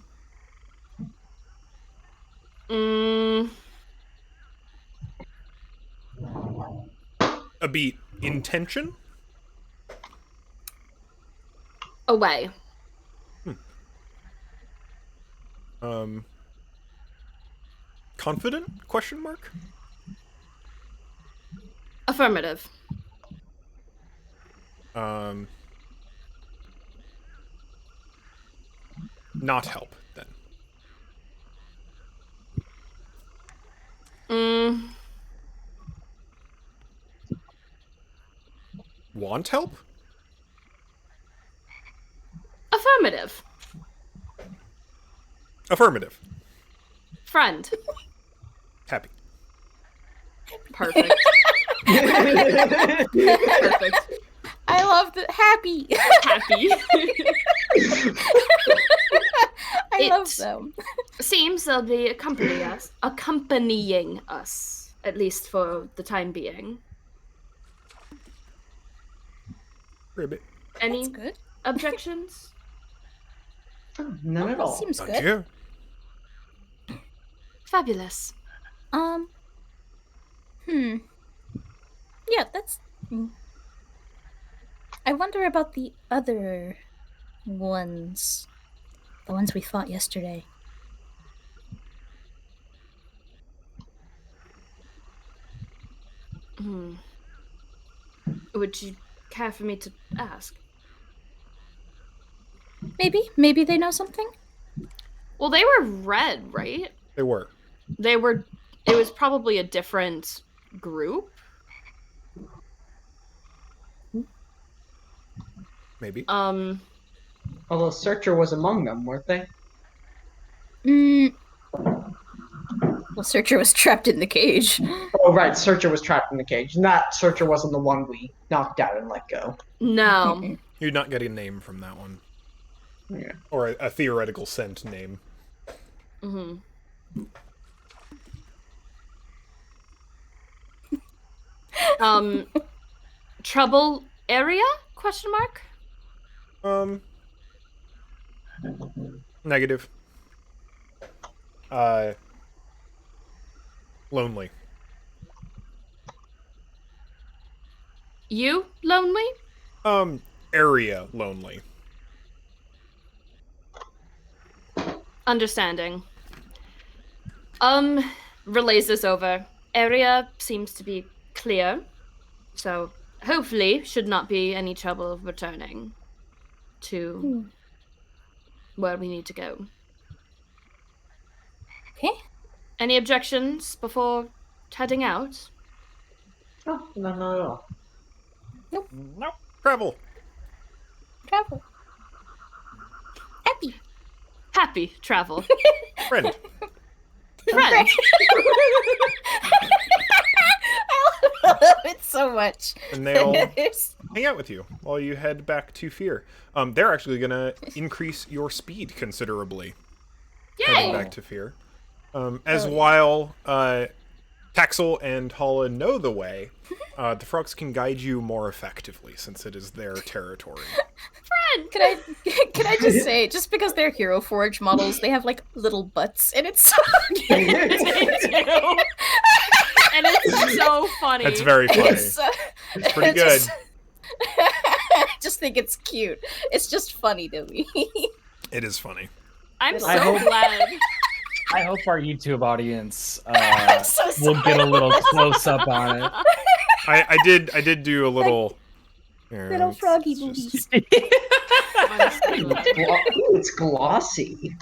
A beat. Intention?
Away.
Confident? Question mark?
Affirmative.
Not help, then. Want help?
Affirmative.
Affirmative.
Friend.
Happy.
Perfect. Perfect.
I love the happy.
Happy.
I love them.
Seems they'll be accompanying us, at least for the time being.
Ribbit.
Any
That's good.
objections?
Oh, none at all.
Seems
Don't
good.
you?
Fabulous.
Yeah, that's. I wonder about the other ones. The ones we fought yesterday.
Would you care for me to ask?
Maybe they know something?
Well, they were red, right?
They were.
It was probably a different group.
Maybe.
Although Searcher was among them, weren't they?
Well, Searcher was trapped in the cage.
Oh, right. Searcher was trapped in the cage. Not Searcher wasn't the one we knocked out and let go.
No.
You'd not get a name from that one.
Yeah.
Or a theoretical scent name.
Trouble area? Question mark?
Negative. Lonely.
You lonely?
Area lonely.
Understanding. Relays this over. Area seems to be clear, so hopefully should not be any trouble returning to where we need to go.
Okay.
Any objections before heading out?
Oh, no, not at all.
Nope. Travel.
Travel.
Happy travel.
Friend.
Friend.
I love it so much.
And they'll hang out with you while you head back to Fear. They're actually going to increase your speed considerably. Heading
Yay!
back to Fear. While Taxel and Hala know the way, the frogs can guide you more effectively since it is their territory.
Friend!
Can I just say, just because they're Hero Forge models, they have like little butts, and it's so
They do. And it's so funny.
That's very funny. It's pretty good.
I just think it's cute. It's just funny to me.
It is funny.
I'm so
hope-
glad.
I hope our YouTube audience
so
will get a little close up on it.
I did do a little...
Little froggy boobies.
It's glossy.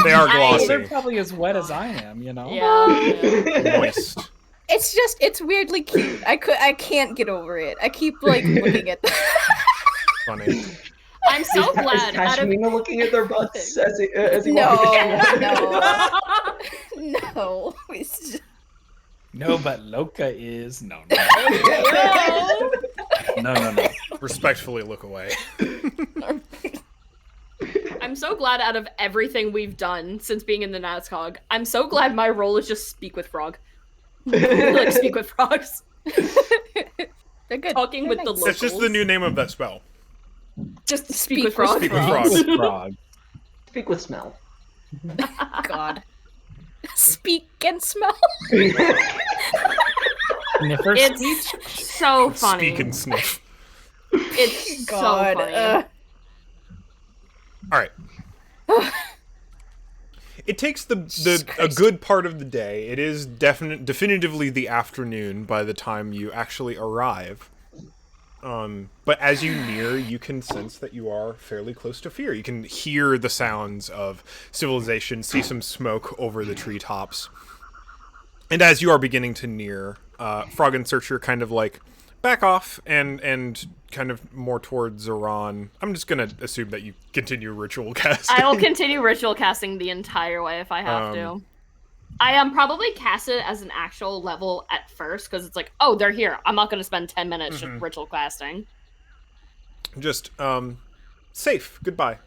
They are
They're
glossy.
probably as wet as I am, you know?
Yeah.
Moist.
It's weirdly cute. I can't get over it. I keep like looking at them.
Funny.
I'm so glad.
Is Kashmina looking at their butts as he
No,
walks?
no. It's just...
No, but Loka is. No.
No.
No.
Respectfully look away.
I'm so glad out of everything we've done since being in the Nazcog, I'm so glad my role is just speak with frog. Like speak with frogs.
They're good.
Talking
They're
with
nice.
the locals.
That's just the new name of that spell.
Just speak with frogs.
Speak with frogs.
With frog.
Speak with smell.
God. Speak and smell.
Sniffer speech?
It's so funny.
Speak and sniff.
It's
God.
so funny.
All right. It takes a good part of the day. It is definitively the afternoon by the time you actually arrive. But as you near, you can sense that you are fairly close to Fear. You can hear the sounds of civilization, see some smoke over the treetops. And as you are beginning to near, Frog and Searcher kind of like back off and kind of more towards Zoran. I'm just gonna assume that you continue ritual casting.
I will continue ritual casting the entire way if I have to. I probably cast it as an actual level at first because it's like, oh, they're here. I'm not going to spend 10 minutes just ritual casting.
Just safe. Goodbye.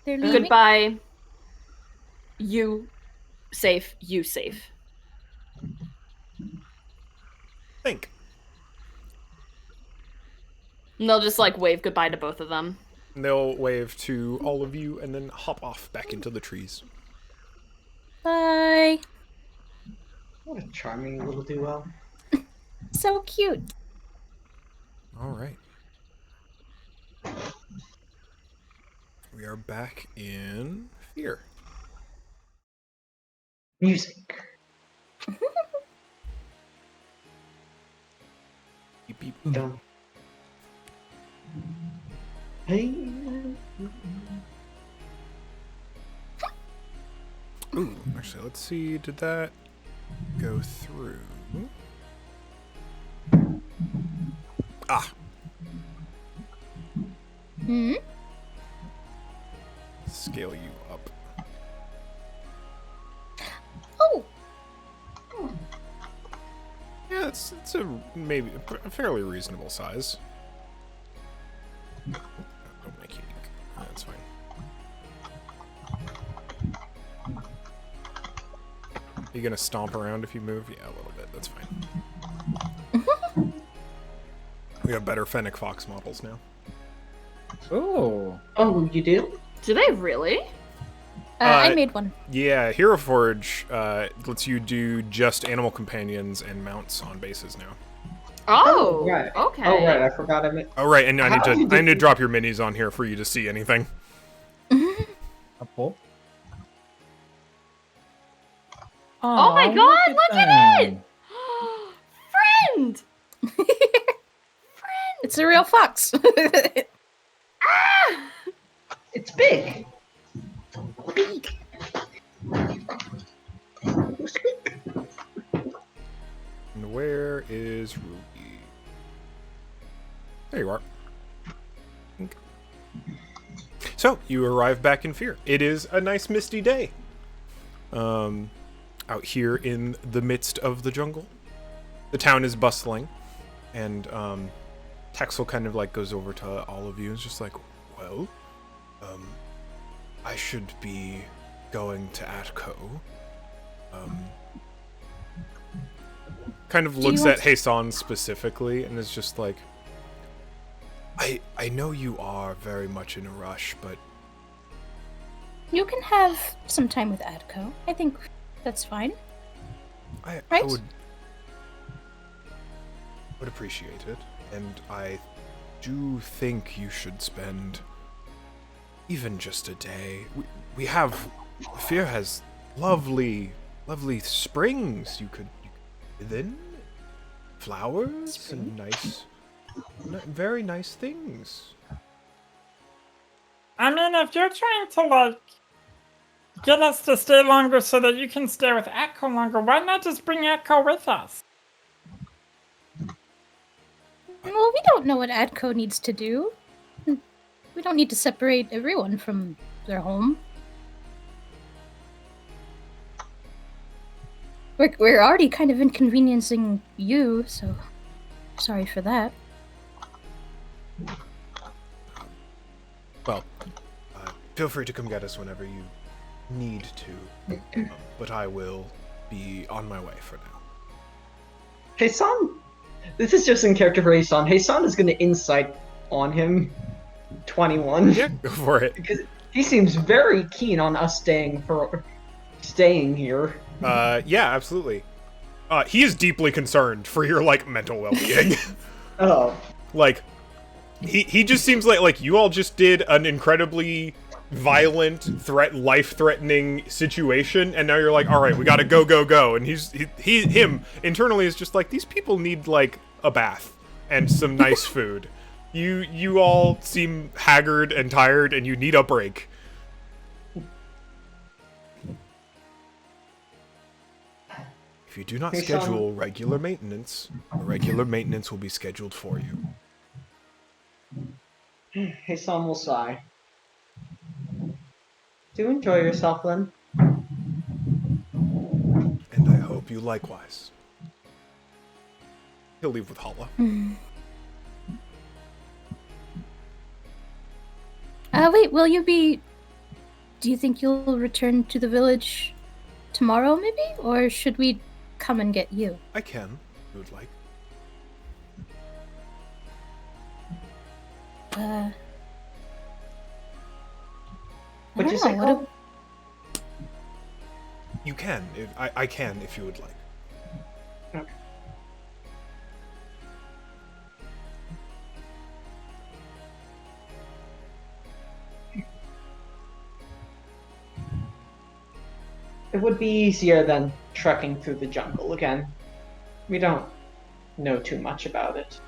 They're leaving.
Goodbye. You safe. You safe.
Think.
And they'll just like wave goodbye to both of them.
And they'll wave to all of you and then hop off back into the trees.
Bye.
What a charming little duo.
So cute.
All right. We are back in Fear.
Music.
Beep, beep.
Dun. Hey.
Ooh, actually, let's see. Did that go through? Ah.
Hmm?
Scale you up.
Oh!
Yeah, it's a maybe a fairly reasonable size. Don't make unique. That's fine. Are you gonna stomp around if you move? Yeah, a little bit. That's fine. We have better Fennec Fox models now.
Ooh.
Oh, you do?
Do they really?
I made one.
Yeah, Hero Forge lets you do just animal companions and mounts on bases now.
Oh,
right.
okay.
Oh, right. I forgot I meant.
Oh, right, and I need
How
to
did you-
drop your minis on here for you to see anything.
A pull.
Oh my god, look at it! Friend!
It's a real fox.
Ah!
It's big.
And where is Ruby? There you are. So, you arrive back in Fear. It is a nice misty day. Out here in the midst of the jungle. The town is bustling. And, Texel kind of like goes over to all of you and is just like, well, I should be going to Atco. Kind of looks at Hasan specifically and is just like, I know you are very much in a rush, but
You can have some time with Adco. I think that's fine.
I
Right?
would appreciate it, and I do think you should spend even just a day. We have Fear has lovely springs. You could live in flowers and very nice things.
I mean, if you're trying to, like, get us to stay longer so that you can stay with Atco longer, why not just bring Atco with us?
Well, we don't know what Adco needs to do. We don't need to separate everyone from their home. We're already kind of inconveniencing you, so sorry for that.
Well, feel free to come get us whenever you need to, but I will be on my way for now.
Hasan, this is just in character for Hasan. Hasan is going to insight on him. 21.
Yeah, go for it.
Because he seems very keen on us staying here.
Yeah, absolutely. He is deeply concerned for your, like, mental well-being.
Oh.
Like, he just seems like you all just did an incredibly violent, life-threatening situation, and now you're like, all right, we gotta go. And him internally is just like, these people need, like, a bath and some nice food. You all seem haggard and tired, and you need a break. If you do not schedule regular maintenance, regular maintenance will be scheduled for you.
Hasan will sigh. Do enjoy yourself, then.
And I hope you likewise. He'll leave with Hala.
Wait, will you be... Do you think you'll return to the village tomorrow, maybe? Or should we come and get you?
I can, if you would like.
I
What'd you
don't
say,
know,
Cole?
You can. I can if you would like.
Okay. It would be easier than trekking through the jungle again. We don't know too much about it.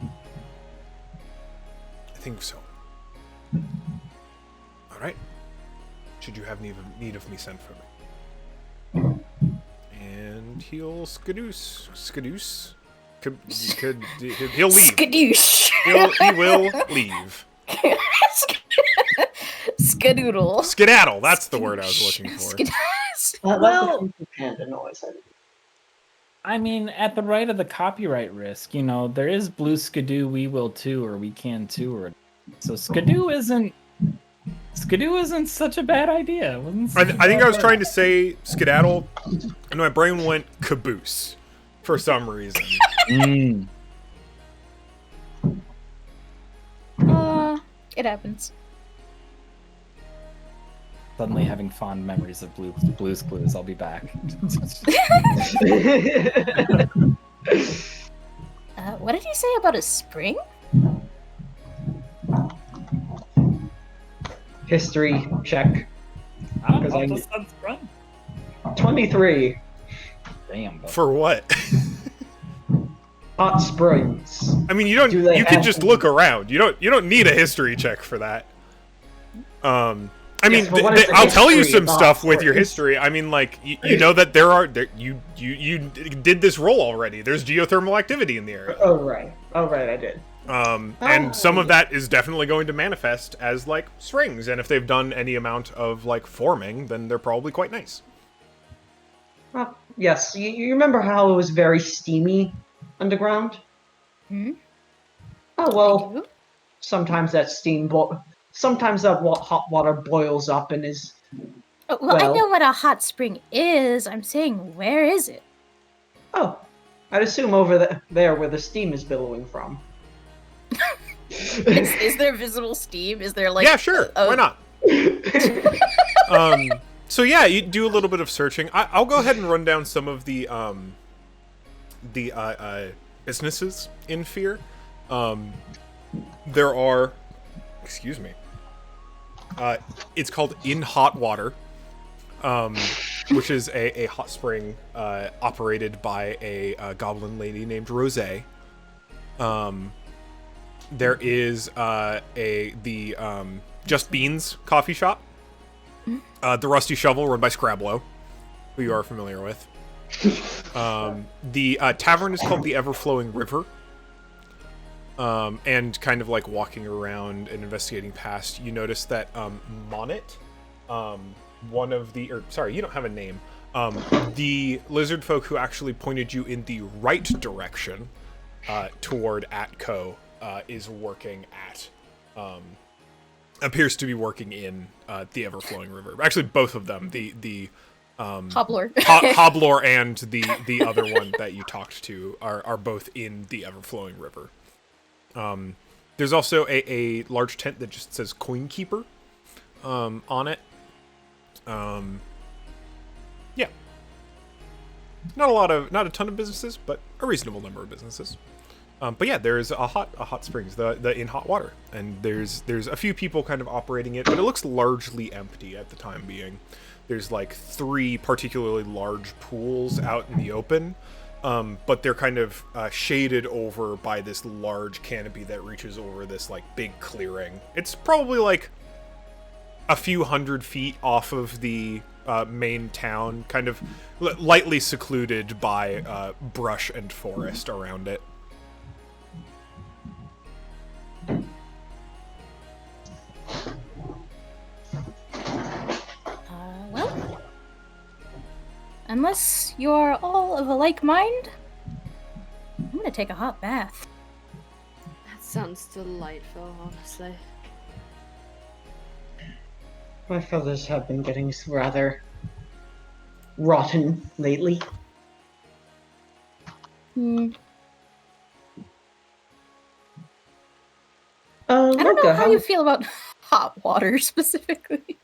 I think so. All right. Should you have need of me, send for me. And he'll skadoose. He'll leave.
Skadoosh.
He will leave.
Skadoodle.
Skedaddle. That's the word I was looking for.
That's the panda noise.
I mean, at the right of the copyright risk, you know, there is Blue Skidoo, We Will Too, or We Can Too, or so Skidoo isn't such a bad idea.
I think I was trying to say skedaddle, and my brain went caboose for some reason.
It happens.
Suddenly having fond memories of Blue's Clues. I'll be back.
What did he say about a spring?
History check.
I
Because I-
just said spring.
23.
Damn. But
For what?
Hot springs.
I mean, you
Do they
can
have-
just look around. You don't need a history check for that. I mean,
Yes, but what is the
I'll tell you
history
some
of
stuff
hot
with your
springs?
history. I mean, like you know that you did this roll already. There's geothermal activity in the area.
Oh right, I did.
And some of that is definitely going to manifest as like springs. And if they've done any amount of like forming, then they're probably quite nice.
Well, yes, you remember how it was very steamy underground?
Hmm?
Oh well, sometimes that sometimes that hot water boils up and is.
Oh, well, I
Well-
know what a hot spring is. I'm saying, where is it?
Oh, I'd assume over there where the steam is billowing from.
Is there visible steam? Is there like?
Yeah, sure. Why not? So yeah, you do a little bit of searching. I'll go ahead and run down some of the businesses in Fear. There are, excuse me. It's called In Hot Water, which is a hot spring operated by a goblin lady named Rose. There is the Just Beans coffee shop. The Rusty Shovel, run by Scrablo, who you are familiar with. The tavern is called the Ever-Flowing River. And kind of like walking around and investigating past, you notice that Monet, one of the, sorry, you don't have a name. The lizard folk who actually pointed you in the right direction toward Atco is working at, appears to be working in the Ever-Flowing River. Actually, both of them, the
Hobbler.
Hoblor and the other one that you talked to are both in the Ever-Flowing River. There's also a large tent that just says Coin Keeper on it. Yeah. Not a ton of businesses, but a reasonable number of businesses. But yeah, there's a hot springs, the In Hot Water, and there's a few people kind of operating it, but it looks largely empty at the time being. There's like 3 particularly large pools out in the open, but they're kind of shaded over by this large canopy that reaches over this like big clearing. It's probably like a few hundred feet off of the main town, kind of lightly secluded by brush and forest around it.
Well, unless you're all of a like mind, I'm gonna take a hot bath.
That sounds delightful, honestly.
My feathers have been getting rather rotten lately.
I don't know
Loka,
how you feel about hot water specifically.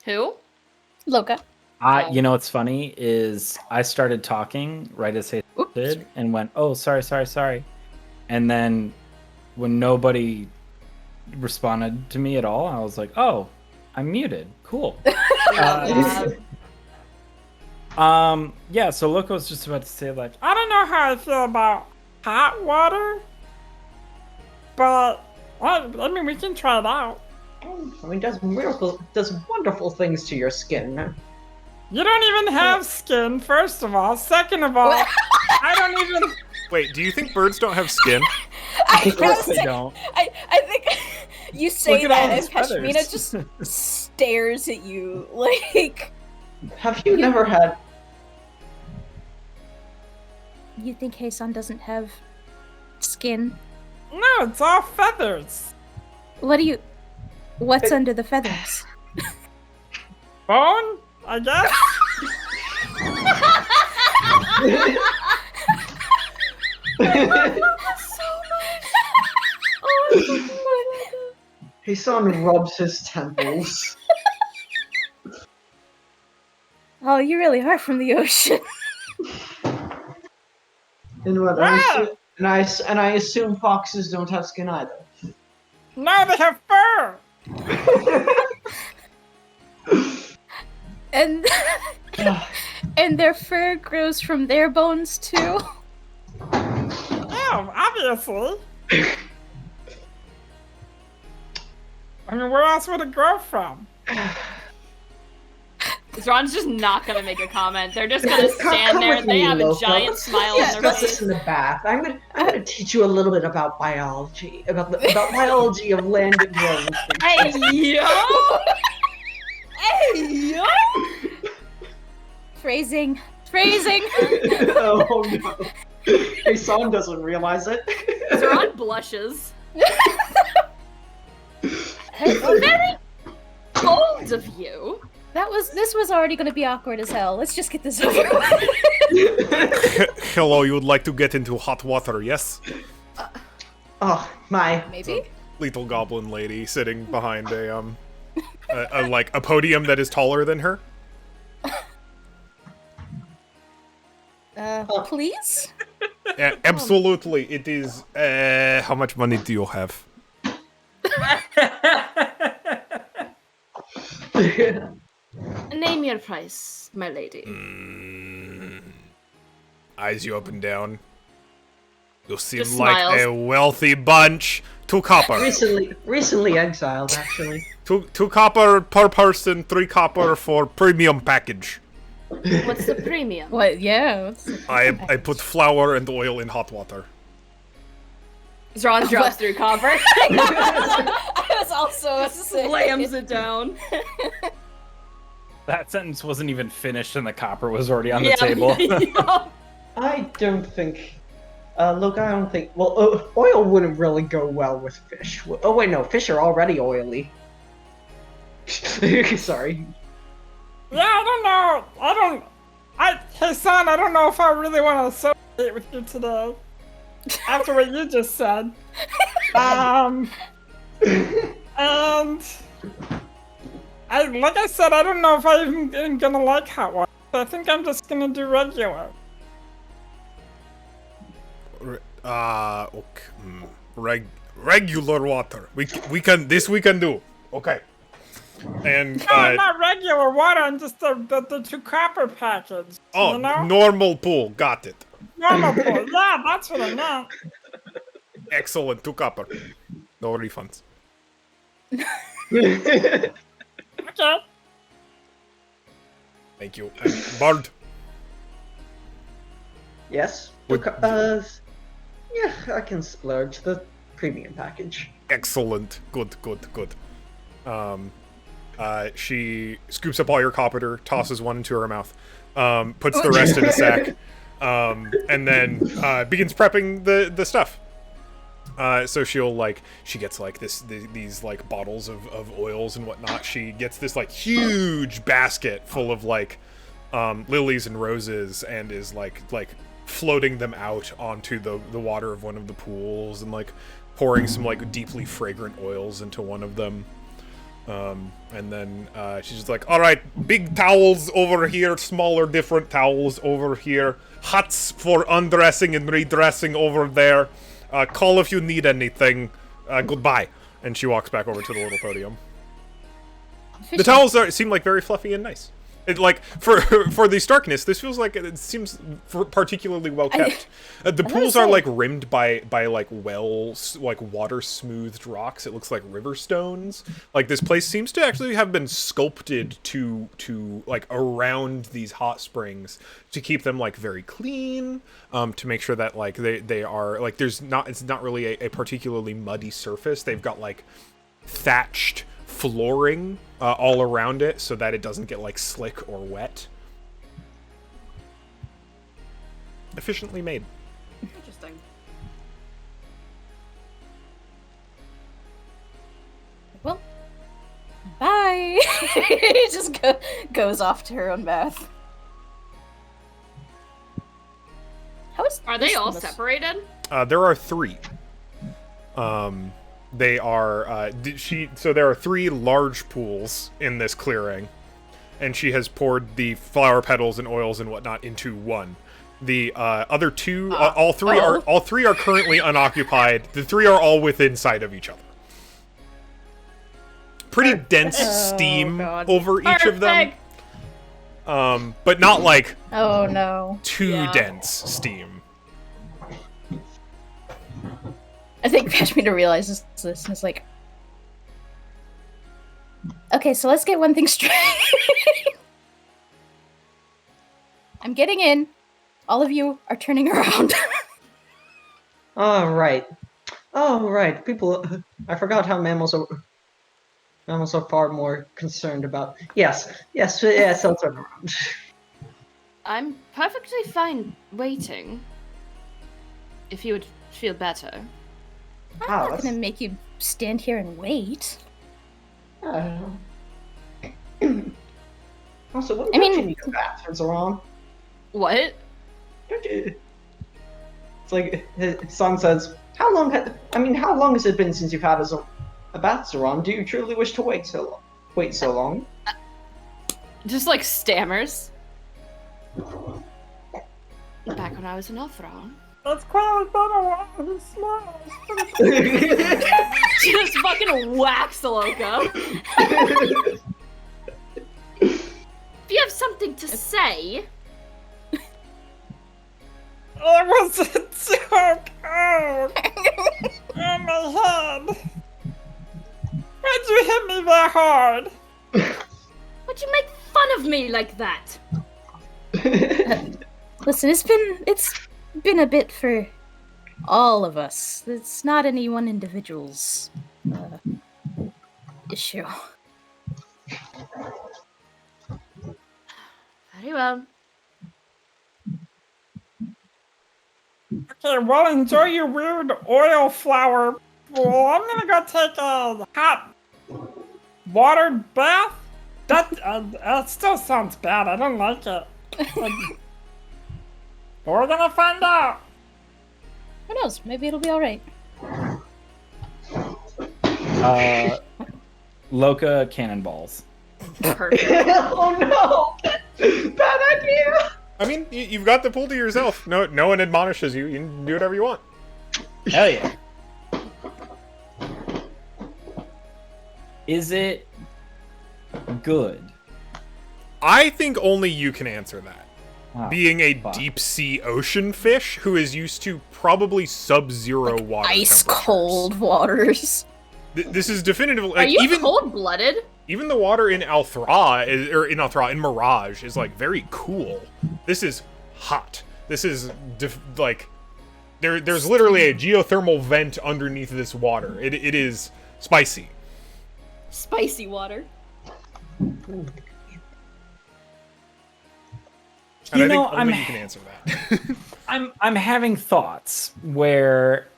Who?
Loka.
You know what's funny is I started talking right as he did and went, "Oh, sorry," and then when nobody responded to me at all, I was like, "Oh, I'm muted. Cool." Yeah. So Loka was just about to say like,
I don't know how I feel about hot water, but I mean, we can try it out.
I mean, does wonderful things to your skin.
You don't even have skin, first of all. Second of all, I don't even.
Wait, do you think birds don't have skin?
"Of course they don't."
I think you say
Look at all
that and
his
Pashmina
feathers.
just stares at you like.
Have you never had?
You think Heisan doesn't have skin?
No, it's all feathers.
What's under the feathers?
Bone, I guess.
Heisan rubs his temples.
Oh, you really are from the ocean.
And what? I assume foxes don't have skin either.
No, they have fur.
And and their fur grows from their bones too.
Oh, obviously. I mean, where else would it grow from?
Zron's just not gonna make a comment. They're just gonna stand there and they have a giant smile on their
Discuss
face.
this in the bath. I'm gonna teach you a little bit about biology, about biology of land growing things.
Hey yo! Hey yo!
Phrasing.
Oh no. Heisan doesn't realize it.
Zron blushes.
Very
Bold of you.
This was already gonna be awkward as hell. Let's just get this over with.
Hello, you would like to get into hot water, yes?
Oh my.
Maybe.
Little goblin lady sitting behind a podium that is taller than her.
Please?
Yeah, absolutely, it is. How much money do you have?
Name your price, my lady.
Eyes you up and down. You seem
Just
like
smiles.
a wealthy bunch. 2 copper.
Recently exiled, actually.
2 copper per person, 3 copper for premium package.
What's the premium?
What? Yeah.
I put flour and oil in hot water.
Zron drops through copper.
I was also
Slams it down.
That sentence wasn't even finished and the copper was already on the table.
I don't think. Look, I don't think. Well, oil wouldn't really go well with fish. Oh wait, no, fish are already oily. Sorry.
Yeah, I don't know. Hey, son, I don't know if I really want to associate with you today. After what you just said. And like I said, I don't know if I even am gonna like hot water. I think I'm just gonna do regular.
Okay. Regular water. We can do. Okay. And
No, not regular water, I'm just the 2 copper package.
oh,
you know?
normal pool. Got it.
Normal pool. Yeah, that's what I meant.
Excellent. 2 copper. No refunds.
Okay.
Thank you. Bard.
Yes.
Would-
Yeah, I can splurge the premium package.
Excellent. Good. She scoops up all your copper, tosses one into her mouth, puts the rest in a sack, and then begins prepping the stuff. So she gets these bottles of oils and whatnot. She gets this huge basket full of lilies and roses, and is floating them out onto the water of one of the pools and like pouring some like deeply fragrant oils into one of them. And then she's just like, all right, big towels over here, smaller different towels over here, huts for undressing and redressing over there. Call if you need anything. Goodbye. And she walks back over to the little podium. The towels seem like very fluffy and nice. It, like for the starkness, this feels like it seems particularly well kept. The pools are like rimmed by like wells, like water smoothed rocks. It looks like river stones. Like this place seems to actually have been sculpted to like around these hot springs to keep them like very clean. To make sure that like they are like it's not really a particularly muddy surface. They've got like thatched flooring all around it so that it doesn't get like slick or wet. Efficiently made.
Interesting.
Well, bye. He just goes off to her own bath.
Are they all separated?
There are 3. They are, so there are 3 large pools in this clearing, and she has poured the flower petals and oils and whatnot into one. The other 2, all three are currently unoccupied. The 3 are all within sight of each other. Pretty dense steam over each of them. But not like too dense steam.
I think Kashmir realizes this and is like, okay, so let's get one thing straight. I'm getting in. All of you are turning around.
All right. People, I forgot how mammals are far more concerned about. Yes, I'll turn around.
I'm perfectly fine waiting. If you would feel better.
I'm not gonna make you stand here and wait.
Also, don't you need a bathroom, Zoran?
What?
Don't you? It's like his son says, how long has it been since you've had a bath, Zoran? Do you truly wish to wait so long?
Just like stammers. Back when I was in Elthron.
It's clearly been a while. He smiles.
She just fucking whacks Loka. If you have something to say.
It was a joke. Oh, on my head. Why'd you hit me that hard?
Why'd you make fun of me like that?
Listen, it's been a bit for all of us. It's not any one individual's issue.
Very well.
Okay, well, enjoy your weird oil flower pool. I'm gonna go take a hot water bath. That still sounds bad. I don't like it. We're gonna find out.
Who knows? Maybe it'll be all right.
Loka cannonballs.
Perfect.
Oh no! Bad idea!
I mean, you've got the pool to yourself. No one admonishes you. You can do whatever you want.
Hell yeah. Is it good?
I think only you can answer that. Being a
fuck.
deep sea ocean fish who is used to probably sub-zero water
Ice
temperatures.
cold waters.
This is definitively
Are you cold-blooded?
Even the water in in Mirage is like very cool. This is hot. This is like there's literally a geothermal vent underneath this water. It is spicy.
Spicy water.
And
You
I
know,
think only you can answer that.
I'm having thoughts where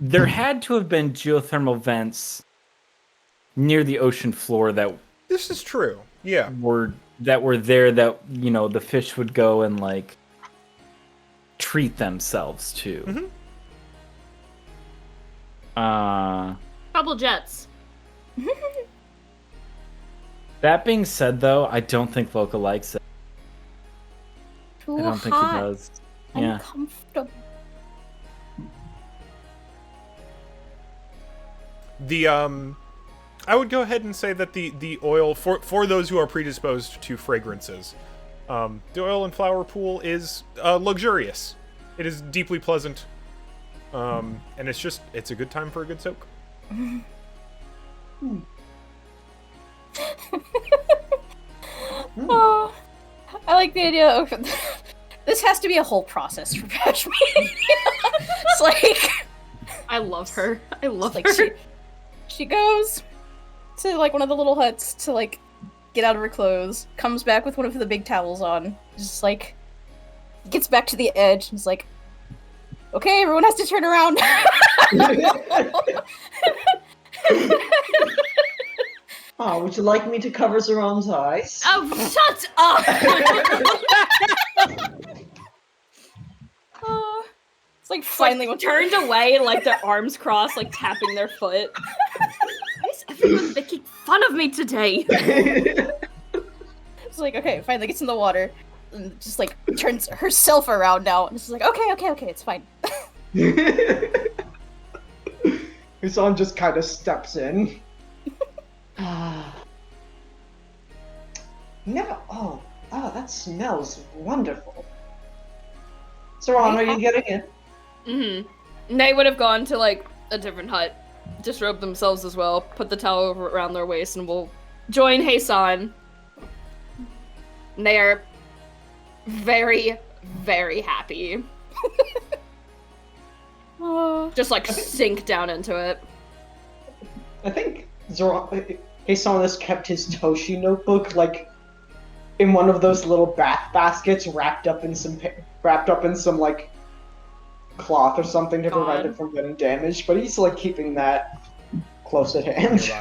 there had to have been geothermal vents near the ocean floor that
This is true. Yeah.
were that were there that, you know, the fish would go and, like, treat themselves to.
Trouble jets.
That being said, though, I don't think Loka likes it.
Too
I don't think he
hot.
does. Yeah.
Uncomfortable.
I would go ahead and say that the oil, for those who are predisposed to fragrances, the oil and flower pool is luxurious. It is deeply pleasant, and it's a good time for a good soak.
Oh, I like the idea of this has to be a whole process for Pashmi. It's like
I love her. I love
like
her.
she goes to like one of the little huts to like get out of her clothes, comes back with one of the big towels on, just like gets back to the edge and is like, okay, everyone has to turn around.
Oh, would you like me to cover Zeron's eyes?
Oh, shut up!
It's like finally
Like, turned away, like their arms crossed, like tapping their foot. Why is everyone making fun of me today?
It's like, okay, finally gets in the water and just like turns herself around now and it's like, okay, it's fine.
Husan just kind of steps in. Never. Oh, that smells wonderful. Zeron, are you getting in?
Mm-hmm. They would have gone to like a different hut, disrobe themselves as well, put the towel around their waist, and will join Hasan. They are very, very happy. Just like sink down into it.
I think Zeron, Hasan has kept his Toshi notebook like in one of those little bath baskets, wrapped up in some like cloth or something to prevent it from getting damaged. But he's like keeping that close at hand.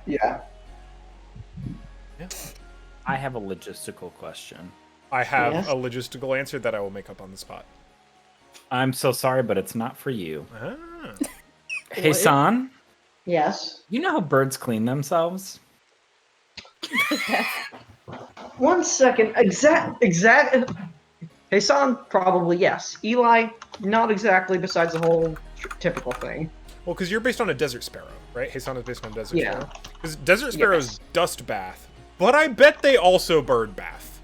Yeah.
I have a logistical question.
I have a logistical answer that I will make up on the spot.
I'm so sorry, but it's not for you.
Ah.
Hasan?
Yes.
You know how birds clean themselves?
1 second. Exact. Hasan, probably yes. Eli, not exactly. Besides the whole typical thing.
Well, because you're based on a desert sparrow, right? Hasan is based on a desert
Yeah.
sparrow. Because desert sparrows dust bath, but I bet they also bird bath.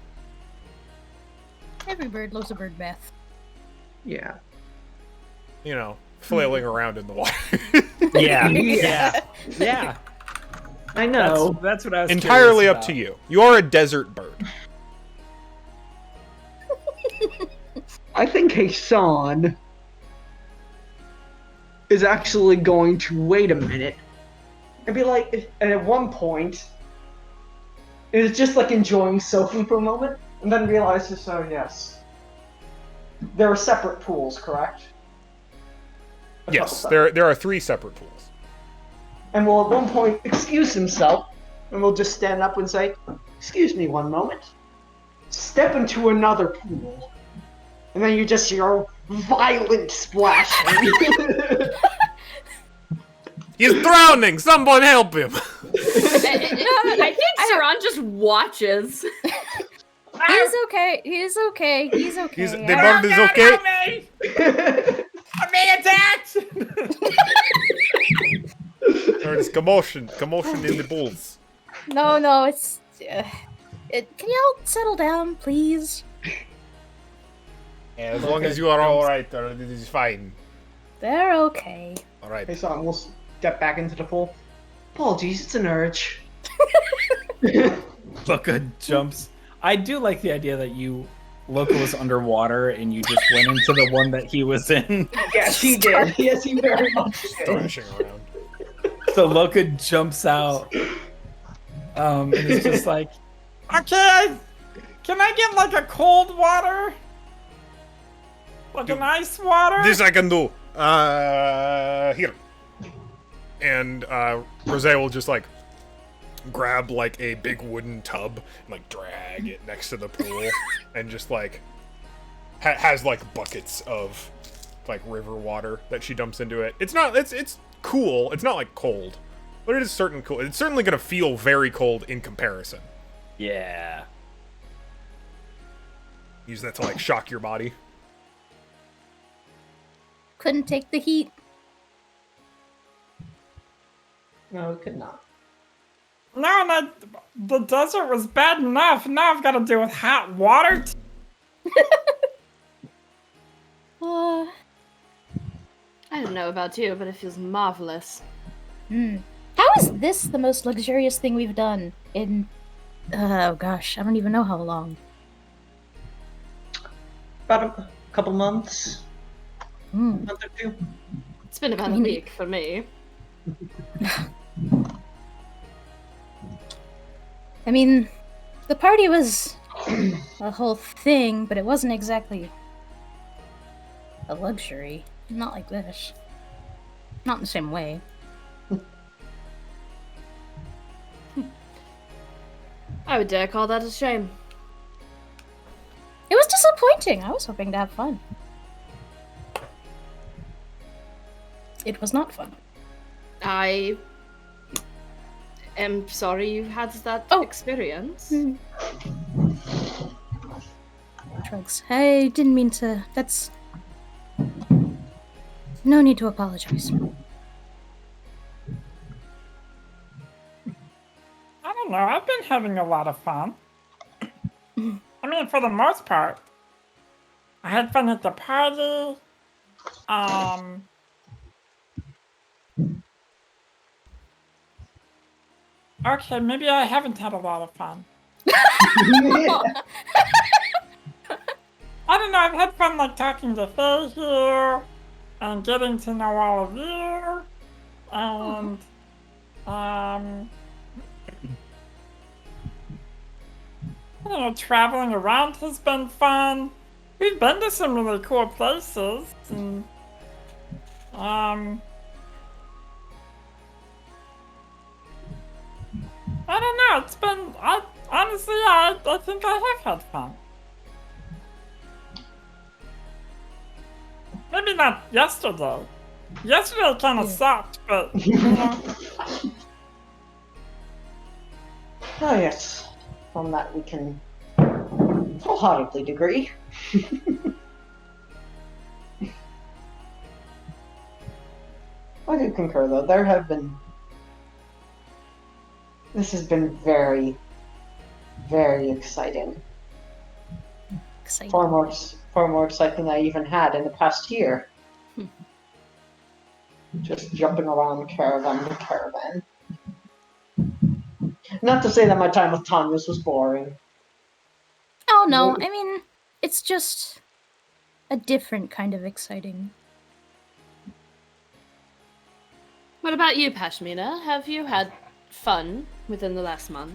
Every bird loves a bird bath.
Yeah.
You know, flailing around in the water.
Yeah.
I know.
That's what I was
Entirely
curious
up
about.
to you. You are a desert bird.
I think Hasan is actually going to wait a minute and be like, and at one point, is just like enjoying soaking for a moment, and then realizes, oh yes, there are separate pools, correct?
Yes, there are 3 separate pools.
And will at one point excuse himself, and will just stand up and say, excuse me one moment. Step into another pool. And then you just hear violent splashing.
He's drowning! Someone help him!
I think Saran just watches.
He's okay. He's okay.
The bird is okay?
I'm being attacked!
There is commotion in the bulls.
No, it's. Can y'all settle down, please?
As long as you are alright, this is fine.
They're okay.
Alright.
Hey, so we'll step back into the pool. Apologies, it's an urge.
Loka jumps. I do like the idea that Loka was underwater and you just went into the one that he was in.
Yes, he did. Yes, he very much did.
Thrashing around.
So Loka jumps out. And it's just like,
Okay, can I get like a cold water? Like an ice water?
This I can do. Here. And Rosé will just like grab like a big wooden tub and like drag it next to the pool and just like has like buckets of like river water that she dumps into it. It's cool. It's not like cold, but it is certain cool. It's certainly gonna feel very cold in comparison.
Yeah.
Use that to like shock your body.
Couldn't take the heat.
No, it could not.
No, the desert was bad enough. Now I've got to deal with hot water.
I don't know about you, but it feels marvelous.
How is this the most luxurious thing we've done in, oh gosh, I don't even know how long.
About a couple months. Month or two.
It's been about a week for me.
I mean, the party was a whole thing, but it wasn't exactly a luxury. Not like this. Not in the same way.
I would dare call that a shame.
It was disappointing. I was hoping to have fun. It was not fun.
I am sorry you had that experience.
Drugs. I didn't mean to. That's. No need to apologize.
I don't know. I've been having a lot of fun. I mean, for the most part. I had fun at the party. Okay, maybe I haven't had a lot of fun. I don't know, I've had fun like talking to Faye here and getting to know all of you and I don't know, traveling around has been fun. We've been to some really cool places and I don't know, it's been, honestly, I think I have had fun. Maybe not yesterday. Yesterday kind of sucked, but, you know.
Oh yes, on that we can wholeheartedly agree. I do concur, though. This has been very, very exciting. Far more exciting than I even had in the past year. Just jumping around caravan to caravan. Not to say that my time with Tanya's was boring.
Oh no, I mean, it's just a different kind of exciting.
What about you, Pashmina? Have you had fun within the last month?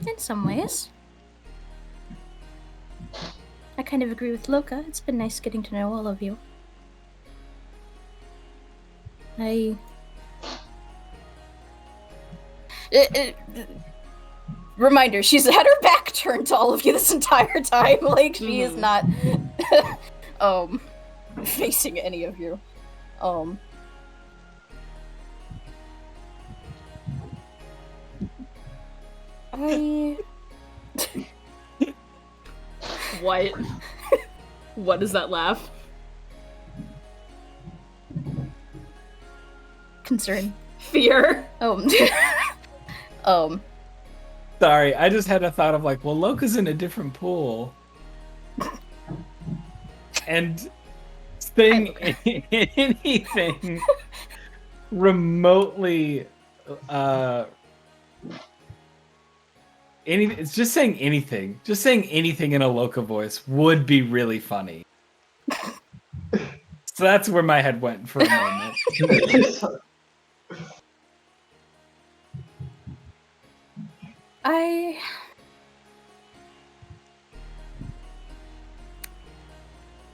In some ways. I kind of agree with Loka. It's been nice getting to know all of you. Reminder, she's had her back turned to all of you this entire time. Like, she is not facing any of you.
What? What is that laugh?
Concern.
Fear.
Sorry, I just had a thought of like, well, Loka's in a different pool. And saying anything remotely it's just saying anything in a Loka voice would be really funny. So that's where my head went for a moment.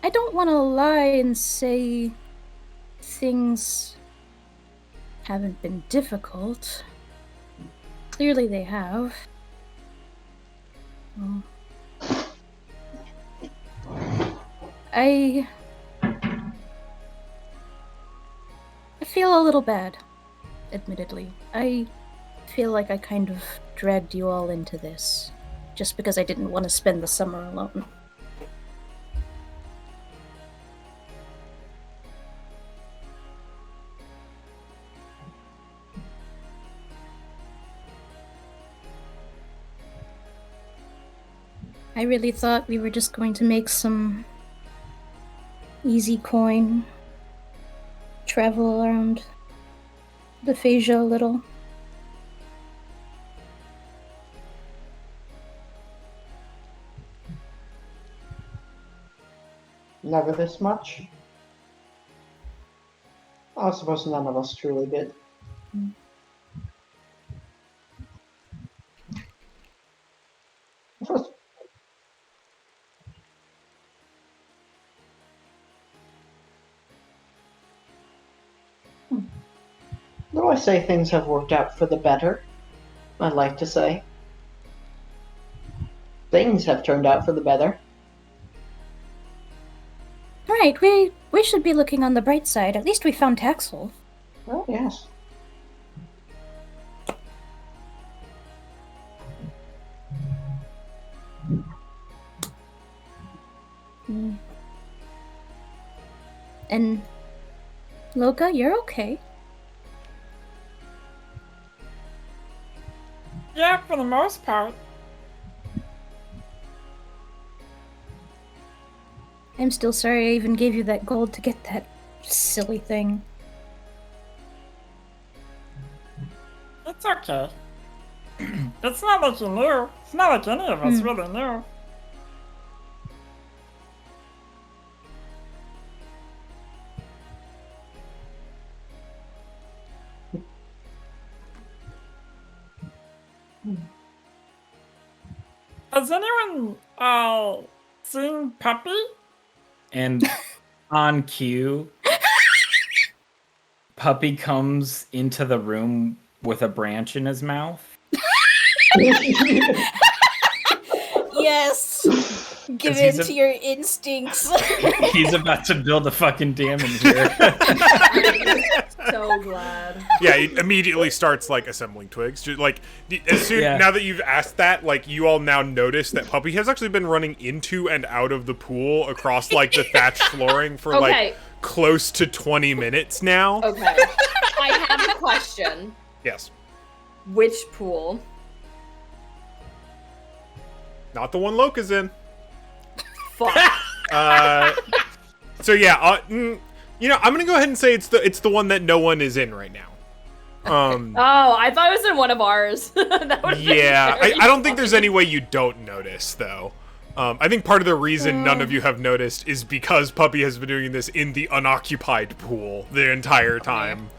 I don't want to lie and say things haven't been difficult. Clearly they have. Well, I feel a little bad, admittedly. I feel like I kind of dragged you all into this, just because I didn't want to spend the summer alone. I really thought we were just going to make some easy coin, travel around the Phasia a little.
Never this much? I suppose none of us truly did. First, though I say things have worked out for the better, I'd like to say. Things have turned out for the better.
Right, we should be looking on the bright side. At least we found Taxel.
Oh, yes.
And Loka, you're okay.
Yeah, for the most part.
I'm still sorry I even gave you that gold to get that silly thing.
It's okay. It's not like you knew. It's not like any of us really knew. Has anyone seen Puppy?
And on cue, Puppy comes into the room with a branch in his mouth.
Yes! Give in to your instincts.
He's about to build a fucking dam in here.
So glad.
Yeah, he immediately starts like assembling twigs. Just, like as soon now that you've asked that, like you all now notice that Puppy has actually been running into and out of the pool across like the thatched flooring for like close to 20 minutes now.
Okay. I have a question.
Yes.
Which pool?
Not the one Loka's in.
Fuck.
So yeah, you know, I'm gonna go ahead and say it's the one that no one is in right now.
Oh, I thought it was in one of ours.
Yeah, I don't think there's any way you don't notice though. I think part of the reason none of you have noticed is because Puppy has been doing this in the unoccupied pool the entire time.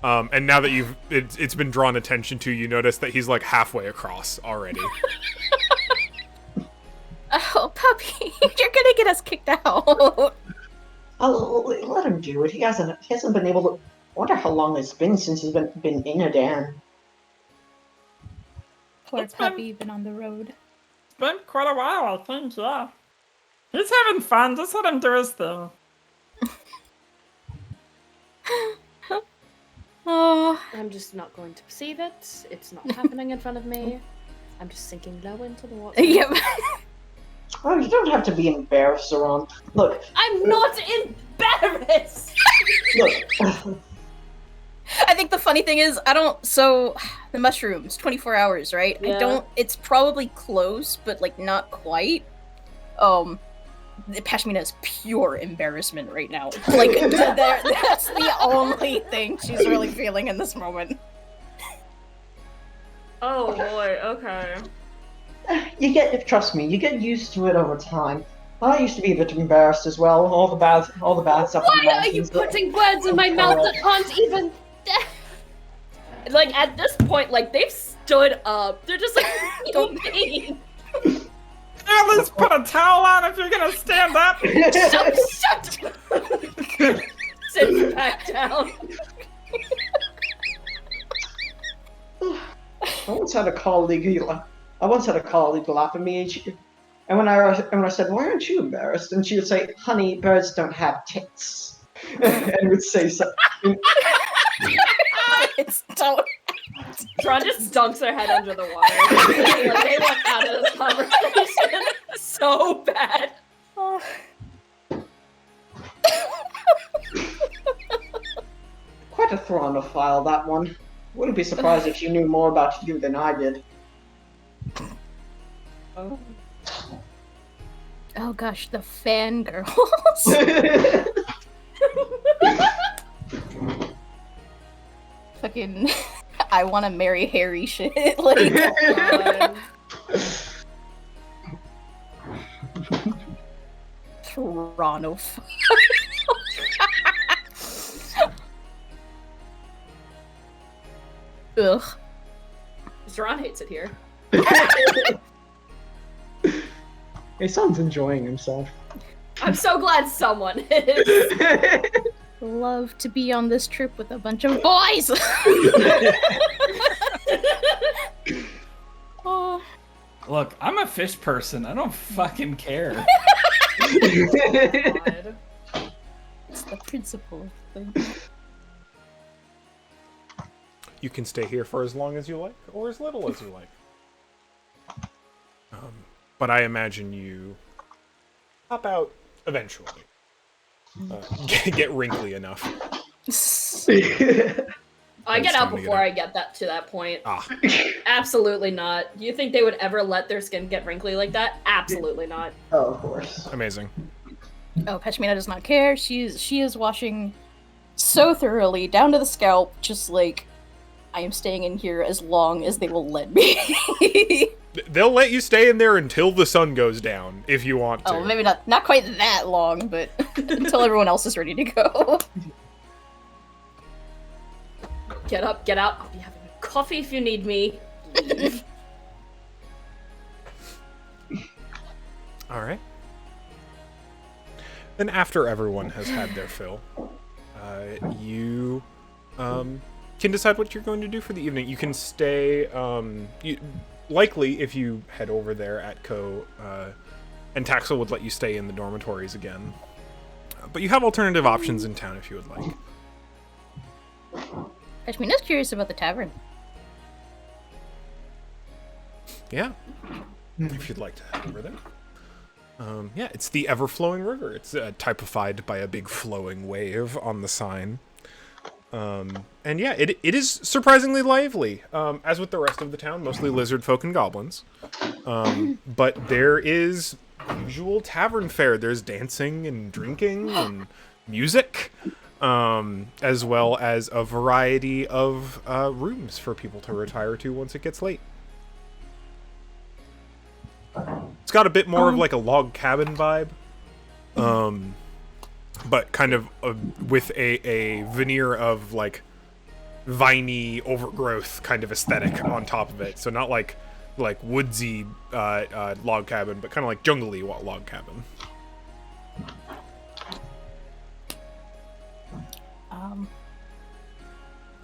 And now that it's been drawn attention to, you notice that he's like halfway across already.
Oh, Puppy, you're gonna get us kicked out.
Let him do it. He hasn't been able to. I wonder how long it's been since he's been in a dam.
Poor Puppy, been on the road.
It's been quite a while, I think, yeah. He's having fun, just let him do his thing.
Oh.
I'm just not going to perceive it. It's not happening in front of me. I'm just sinking low into the water.
Yep.
Oh, you don't have to be embarrassed, Zoran. Look.
I'm not embarrassed!
Look.
I think the funny thing is, so, the mushrooms, 24 hours, right?
Yeah.
It's probably close, but, like, not quite. Pashmina is pure embarrassment right now. Like, that's the only thing she's really feeling in this moment.
Oh boy, okay.
Trust me, you get used to it over time. I used to be a bit embarrassed as well. All the bad stuff.
Why are you putting words in my mouth that aren't even? Like at this point, like they've stood up. They're just like, don't be.
At least put a towel on if you're gonna stand up.
Shut. Sit back down.
I once had a colleague laugh at me, and when I said, "Why aren't you embarrassed?" and she would say, "Honey, birds don't have tits," and would say something.
It's so.
Tron just dunks her head under the water. Like, they want out of this conversation so bad.
Quite a Thronophile, that one. Wouldn't be surprised if she knew more about you than I did.
Oh gosh, the fangirls. Fucking, I want to marry Harry shit. Like, Toronto. Ugh.
Zeron hates it here.
Hey, son's enjoying himself.
I'm so glad someone is.
Love to be on this trip with a bunch of boys. Oh.
Look, I'm a fish person. I don't fucking care.
God.
It's the principle of things.
You can stay here for as long as you like, or as little as you like. But I imagine you hop out eventually. Get wrinkly enough.
I get out
time to get
before
out.
I get to that point.
Ah,
Absolutely not. You think they would ever let their skin get wrinkly like that? Absolutely not.
Oh, of course.
amazing.
Oh, Peshmina does not care. She is washing so thoroughly, down to the scalp, just like, I am staying in here as long as they will let me.
They'll let you stay in there until the sun goes down, if you want to.
Oh, maybe not quite that long, but until everyone else is ready to go.
Get up, get out. I'll be having a coffee if you need me. Leave.
All right. Then after everyone has had their fill, you can decide what you're going to do for the evening. You can stay, likely if you head over there at Co, and Taxel would let you stay in the dormitories again. But you have alternative options in town if you would like.
Peshmina's curious about the tavern.
Yeah, if you'd like to head over there. Yeah, it's the ever-flowing river. It's typified by a big flowing wave on the sign. And yeah, it is surprisingly lively, as with the rest of the town, mostly lizard folk and goblins. But there is usual tavern fare. There's dancing and drinking and music, as well as a variety of rooms for people to retire to once it gets late. It's got a bit more of like a log cabin vibe, but kind of with a veneer of like viney overgrowth kind of aesthetic on top of it. So not like woodsy log cabin, but kind of like jungly log cabin.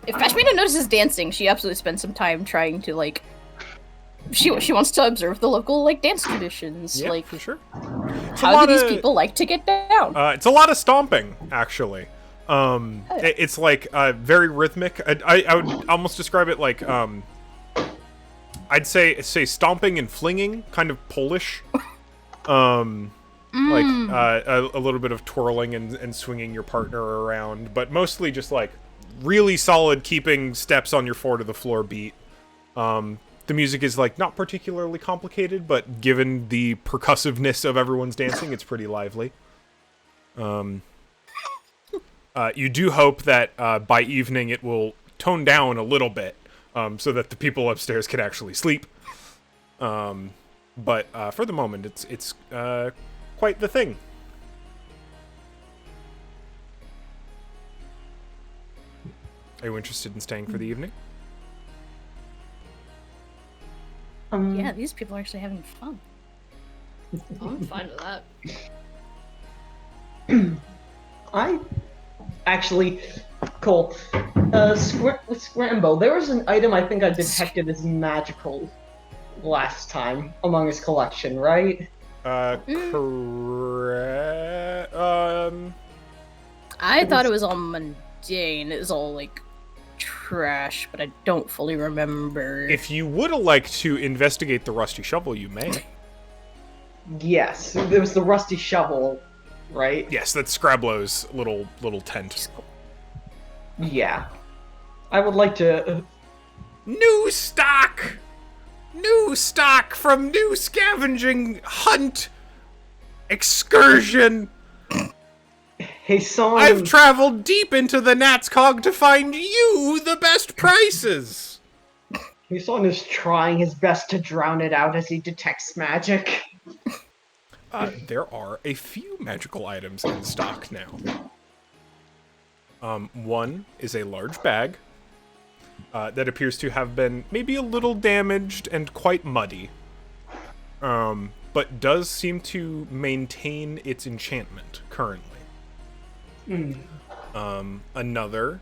If Peshmina notices dancing, she absolutely spends some time trying to like. She wants to observe the local like dance traditions.
Yeah,
like,
for sure.
how do these people like to get down?
It's a lot of stomping, actually. It's like very rhythmic. I would almost describe it like I'd say stomping and flinging, kind of Polish. Like a little bit of twirling and swinging your partner around, but mostly just like really solid keeping steps on your 4 to the floor beat. The music is like not particularly complicated, but given the percussiveness of everyone's dancing, it's pretty lively. You do hope that by evening it will tone down a little bit, so that the people upstairs can actually sleep. But for the moment, it's quite the thing. Are you interested in staying for the evening?
Yeah, these people are actually having fun.
I'm fine with that.
I actually, Cool. Scrambo, there was an item I think I detected as magical last time among his collection, right?
I thought it was all mundane. It was all like trash, but I don't fully remember.
If you would like to investigate the rusty shovel, you may.
Yes, it was the rusty shovel, right?
Yes, that's Scrablo's little tent.
Yeah. I would like to...
New stock! New stock from new scavenging hunt excursion!
Hey, son...
I've traveled deep into the Gnat's Cog to find you the best prices!
Hey, son is trying his best to drown it out as he detects magic.
There are a few magical items in stock now. One is a large bag that appears to have been maybe a little damaged and quite muddy, but does seem to maintain its enchantment currently. Another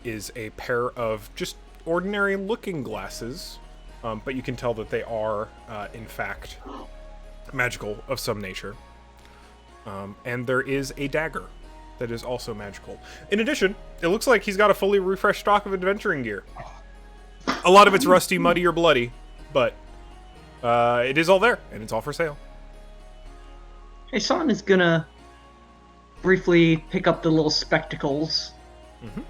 is a pair of just ordinary looking glasses, but you can tell that they are, in fact, magical of some nature. And there is a dagger that is also magical. In addition, it looks like he's got a fully refreshed stock of adventuring gear. A lot of it's rusty, muddy, or bloody, but it is all there, and it's all for sale.
Hey, son is gonna briefly pick up the little spectacles.
Mm-hmm.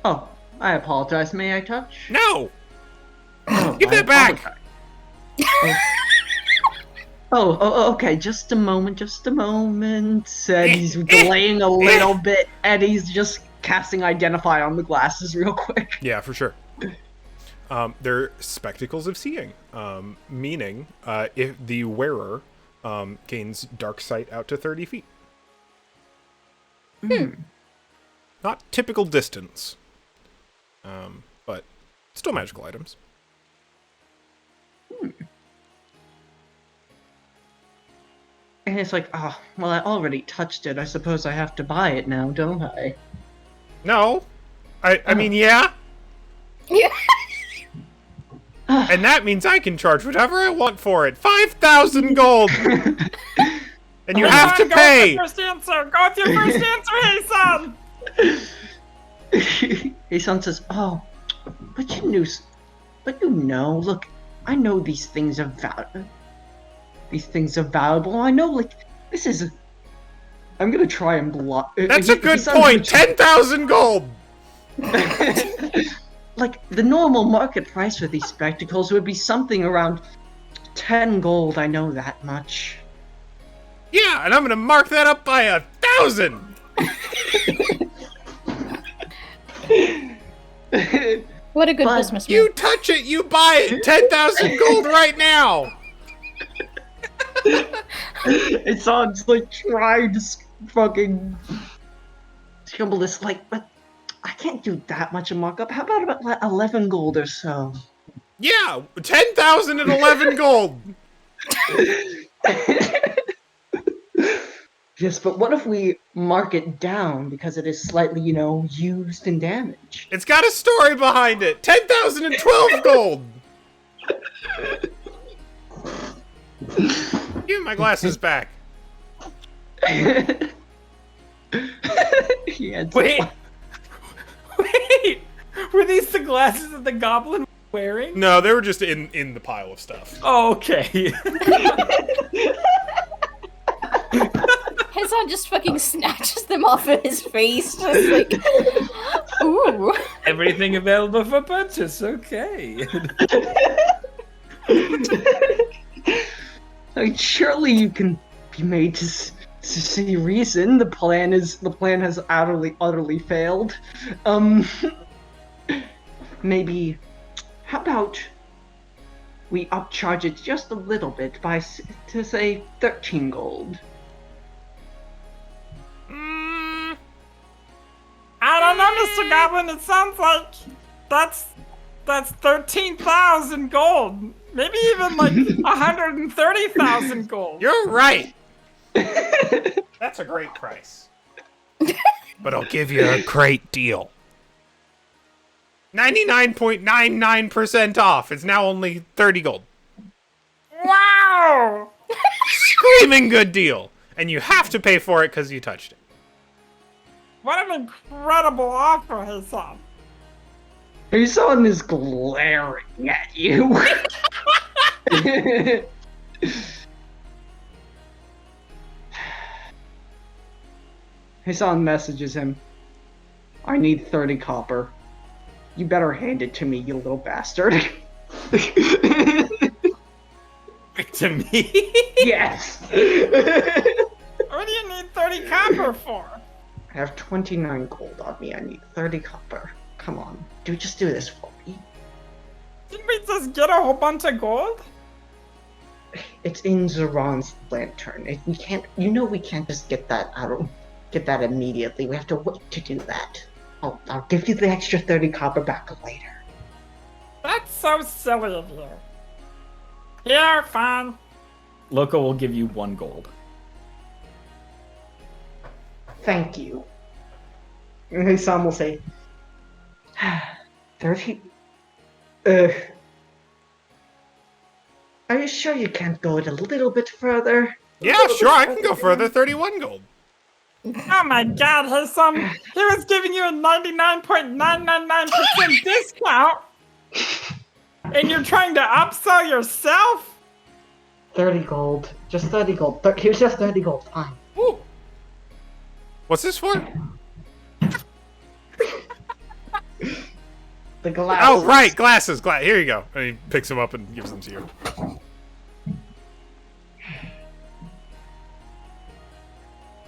Oh, I apologize. May I touch?
No!
Oh,
Give
I
that back!
apologize. Oh, okay. Just a moment. Eddie's delaying a little bit. Eddie's just casting Identify on the glasses real quick.
Yeah, for sure. They're spectacles of seeing, meaning if the wearer gains dark sight out to 30 feet. Not typical distance, but still magical items.
And it's like, oh, well, I already touched it. I suppose I have to buy it now, don't I?
No, I mean, yeah.
Yeah.
And that means I can charge whatever I want for it. 5,000 gold! And you have to pay!
Go with your first answer! Go with your first answer, Hey-san!
Hey-san says, oh, but you know, look, I know these things are valuable. I know, like, this is... I'm gonna try and block...
That's a good point! 10,000 gold!
Like, the normal market price for these spectacles would be something around 10 gold, I know that much.
Yeah, and I'm gonna mark that up by 1,000!
What a good businessman.
You touch it, you buy it! 10,000 gold right now!
It sounds like trying to fucking scribble this, like, but I can't do that much a markup. How about like 11 gold or so?
Yeah, 10,000 and 11 gold!
Yes, but what if we mark it down because it is slightly, used and damaged?
It's got a story behind it! 10,000 and 12 gold! Give me my glasses back.
Wait! Were these the glasses that the goblin was wearing?
No, they were just in the pile of stuff.
Oh, okay.
His son just fucking snatches them off of his face. Just like, ooh.
Everything available for purchase, okay.
Like, surely you can be made to see reason. The plan has utterly failed. Maybe, how about we upcharge it just a little bit to say 13 gold?
I don't know, Mr. Goblin. It sounds like that's 13,000 gold. Maybe even like 130,000 gold.
You're right. That's a great price. But I'll give you a great deal. 99.99% off. It's now only 30 gold.
Wow!
Screaming good deal. And you have to pay for it because you touched it.
What an incredible offer, Hassan.
Hasan is glaring at you. Hasan messages him. I need 30 copper. You better hand it to me, you little bastard.
To me?
Yes.
What do you need 30 copper for?
I have 29 gold on me. I need 30 copper. Come on. Just do this for me.
Didn't we just get a whole bunch of gold?
It's in Zoran's lantern. We can't. We can't just get that out. Get that immediately. We have to wait to do that. I'll give you the extra 30 copper back later.
That's so silly of you. Here, fine.
Loka will give you 1 gold.
Thank you. And Hasan will say, 30? Are you sure you can't go it a little bit further?
Yeah, sure, I can go further. 31 gold.
Oh my god, Hassan. He was giving you a 99.999% discount. And you're trying to upsell yourself?
30 gold. Just 30 gold. Here's just 30 gold. Fine.
Ooh. What's this for?
The glasses.
Oh, right, glasses. Here you go. And he picks them up and gives them to you.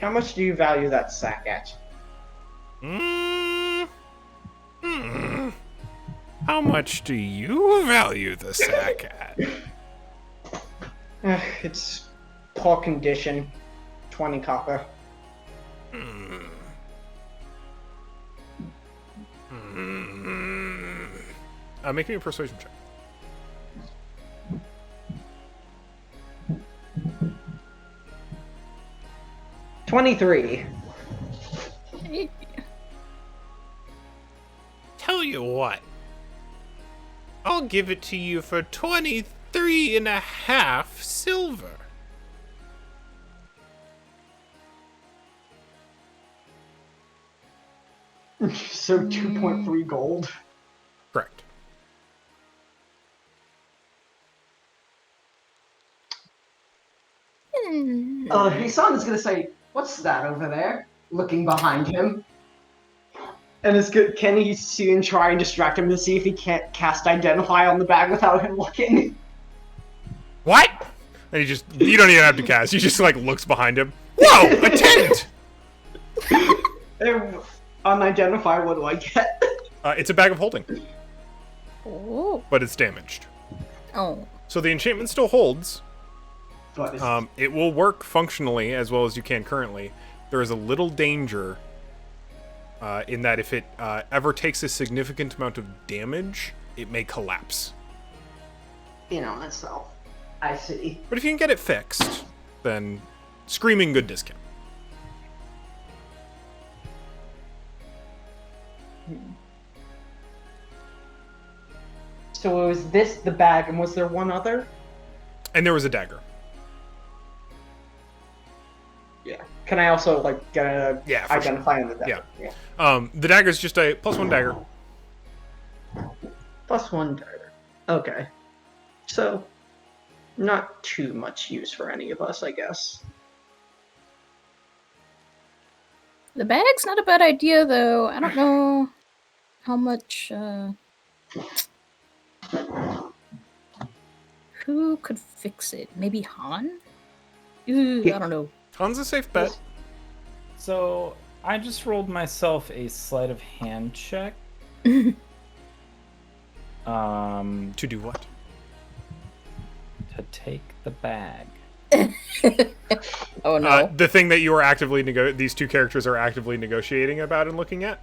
How much do you value that sack at?
How much do you value the sack at?
It's poor condition. 20 copper.
Make me a persuasion check.
$23.
Tell you what. I'll give it to you for 23.5 silver.
So 2.3 gold.
Correct.
Hasan is gonna say, "What's that over there?" Looking behind him. And it's good. Can he see and try and distract him to see if he can't cast Identify on the bag without him looking?
What? And you don't even have to cast. He just looks behind him. Whoa, a tent!
On Identify, what do I get?
It's a bag of holding.
Oh.
But it's damaged.
Oh.
So the enchantment still holds.
But
It will work functionally as well as you can currently. There is a little danger in that if it ever takes a significant amount of damage, it may collapse.
Itself. I see.
But if you can get it fixed, then screaming good discount.
So it was this, the bag, and was there one other?
And there was a dagger.
Yeah. Can I also get a
Yeah, for
Identify on the dagger?
Yeah. The dagger is just a +1 dagger.
+1 dagger. Okay. So, not too much use for any of us, I guess.
The bag's not a bad idea, though. I don't know how much, Who could fix it? Maybe Han? Ooh, I don't know.
Han's a safe bet.
So, I just rolled myself a sleight of hand check.
To do what?
To take the bag.
Oh no.
The thing that you are actively these two characters are actively negotiating about and looking at?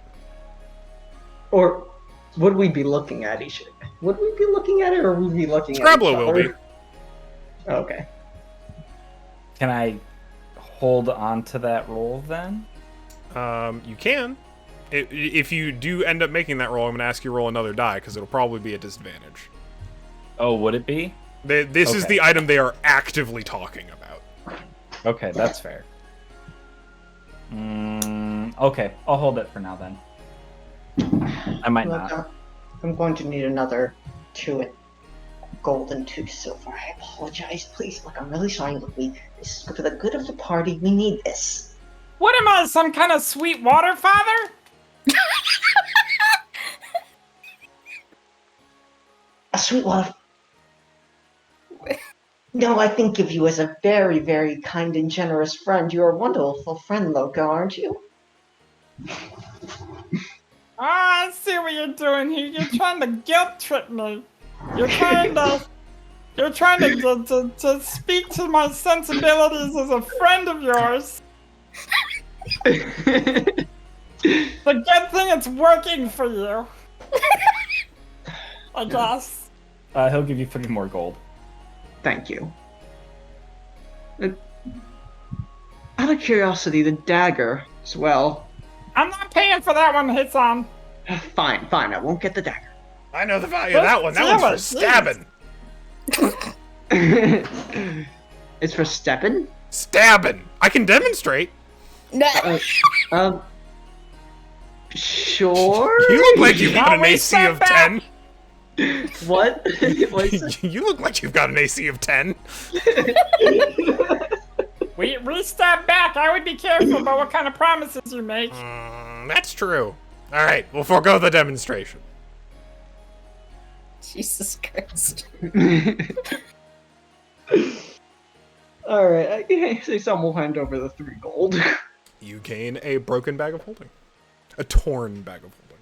Or would we be looking at each other? Would we be looking at it, or would we be looking
Scrabble
at each
will
other?
be.
Okay.
Can I hold on to that roll then?
You can. If you do end up making that roll, I'm going to ask you to roll another die, because it'll probably be a disadvantage.
Oh, would it be?
This is the item they are actively talking about.
Okay, that's fair. Okay, I'll hold it for now then. I might not.
I'm going to need another 2 gold and 2 silver. I apologize. Please, look, I'm really sorry. Look, this is for the good of the party. We need this.
What am I, some kind of sweet water father?
A sweet water. No, I think of you as a very, very kind and generous friend. You're a wonderful friend, Loka, aren't you?
I see what you're doing here. You're trying to guilt trip me. You're trying to speak to my sensibilities as a friend of yours. The good thing it's working for you. I guess.
He'll give you 3 more gold.
Thank you. Out of curiosity, the dagger as well.
I'm not paying for that one, Hitson.
Fine, I won't get the dagger.
I know the value of that one. That one's for stabbing.
It's for stepping?
Stabbing. I can demonstrate.
Sure.
You look like you've got an AC of 10.
What?
You look like you've got an AC of 10.
We step back. I would be careful about what kind of promises you make.
That's true. All right, we'll forego the demonstration.
Jesus Christ.
All right, I say some will hand over the 3 gold.
You gain a broken bag of holding. A torn bag of holding.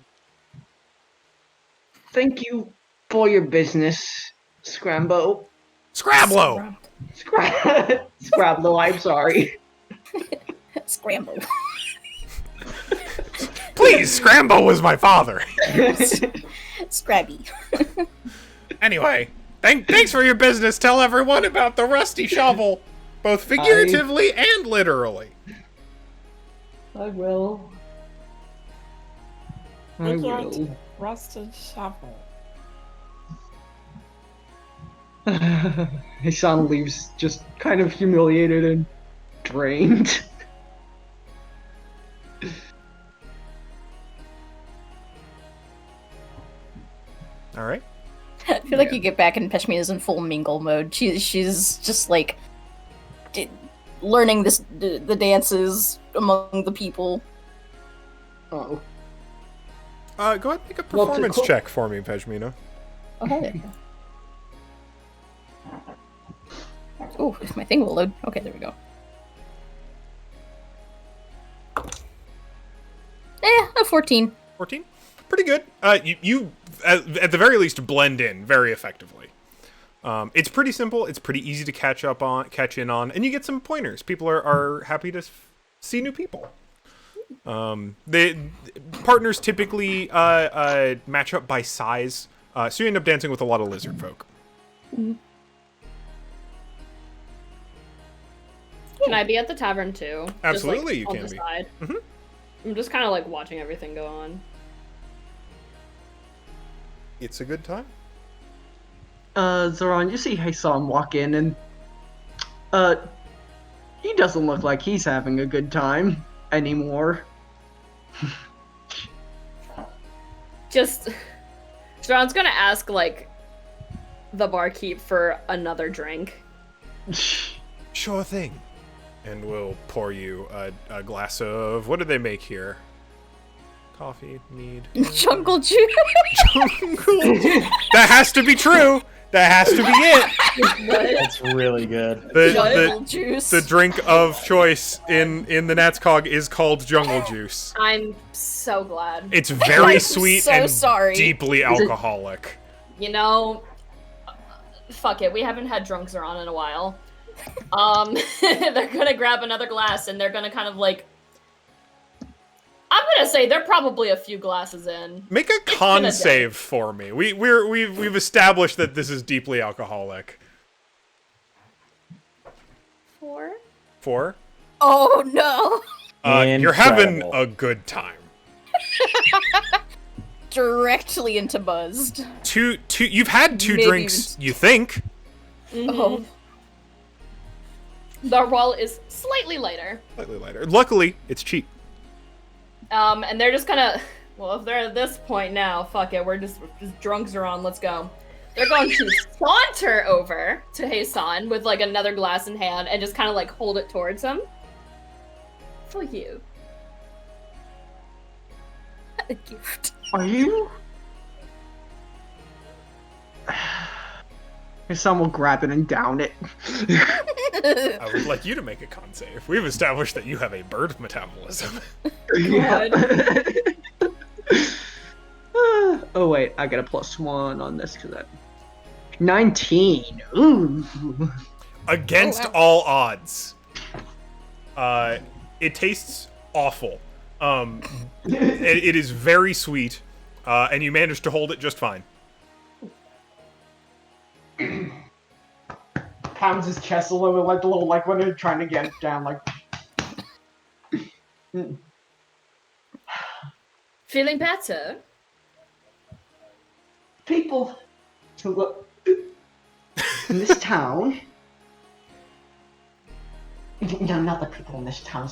Thank you for your business, Scrambo.
Scrablo!
Scrablo, I'm sorry.
Scramble.
Please, Scrambo was my father.
Scrabby.
Anyway, thanks for your business. Tell everyone about the rusty shovel, both figuratively and literally.
I will. I will.
Rusted shovel.
Hassan leaves just kind of humiliated and drained.
All right.
I feel like you get back and Peshmina's in full mingle mode. She's just like learning the dances among the people.
Oh.
Go ahead and make a performance check for me, Peshmina.
Okay. Oh, if my thing will load. Okay, there we go. A 14.
14? Pretty good. You at the very least blend in very effectively. It's pretty simple. It's pretty easy to catch in on, and you get some pointers. People are happy to see new people. The partners typically match up by size, so you end up dancing with a lot of lizard folk.
Can I be at the tavern too?
Absolutely,
just, like,
you can be.
Mm-hmm. I'm just kind of like watching everything go on.
It's a good time.
Zoran, you see Hassan walk in and he doesn't look like he's having a good time anymore.
Just Zoran's gonna ask like the barkeep for another drink.
Sure thing. And we'll pour you a glass of... What do they make here? Coffee, mead...
Jungle juice!
Jungle juice! That has to be true! That has to be it!
It's really good.
Jungle juice.
The drink of choice in the Natscog is called jungle juice.
I'm so glad.
It's very sweet
so
and
sorry.
deeply alcoholic.
You know... Fuck it, we haven't had drunk Zoran in a while. They're gonna grab another glass and they're gonna kind of like... I'm gonna say they're probably a few glasses in.
Make a con save for me. We've established that this is deeply alcoholic.
4?
4?
Oh no!
You're having a good time.
Directly into buzzed.
Two. You've had two
Maybe
drinks, you think?
Oh.
The roll is slightly lighter.
Slightly lighter. Luckily, it's cheap.
And they're just kind of, well, if they're at this point now, fuck it, we're just drunks are on, let's go. They're going to saunter over to Heisan with like another glass in hand and just kind of like hold it towards him. For you.
A gift.
Are you? Some will grab it and down it.
I would like you to make a con save. We've established that you have a bird metabolism.
Oh wait, I got a +1 on this because that 19. Ooh.
Against all odds. It tastes awful. It is very sweet, and you managed to hold it just fine.
Pounds his chest a little, like when they're trying to get it down, like.
Feeling better?
People who look in this town. No, not the people in this town.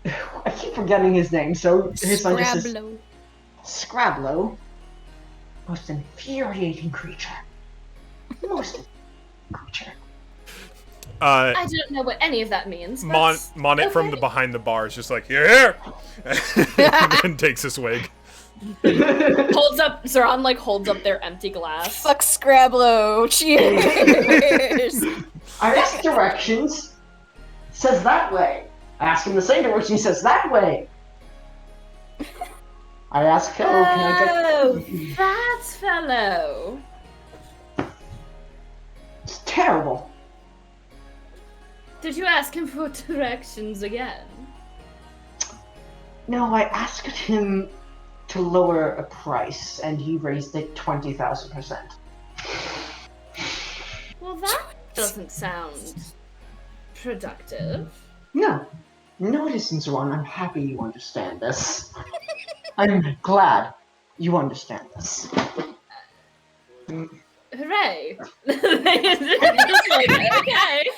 I keep forgetting his name, so his son just says Scrablo. Most infuriating creature. Most creature.
I don't know what any of that means.
Monet from the behind the bar is just like, yeah, and takes a swig.
Holds up, Zoran like holds up their empty glass.
Fuck Scrablo. Cheers.
I ask directions. Says that way. I ask him the same direction. He says that way. I ask Phil, can I get?
That fellow.
It's terrible.
Did you ask him for directions again?
No, I asked him to lower a price, and he raised it 20,000%.
Well, that doesn't sound productive.
No, it isn't, Zoran. I'm happy you understand this. I'm glad you understand this.
Hooray! Just like, okay.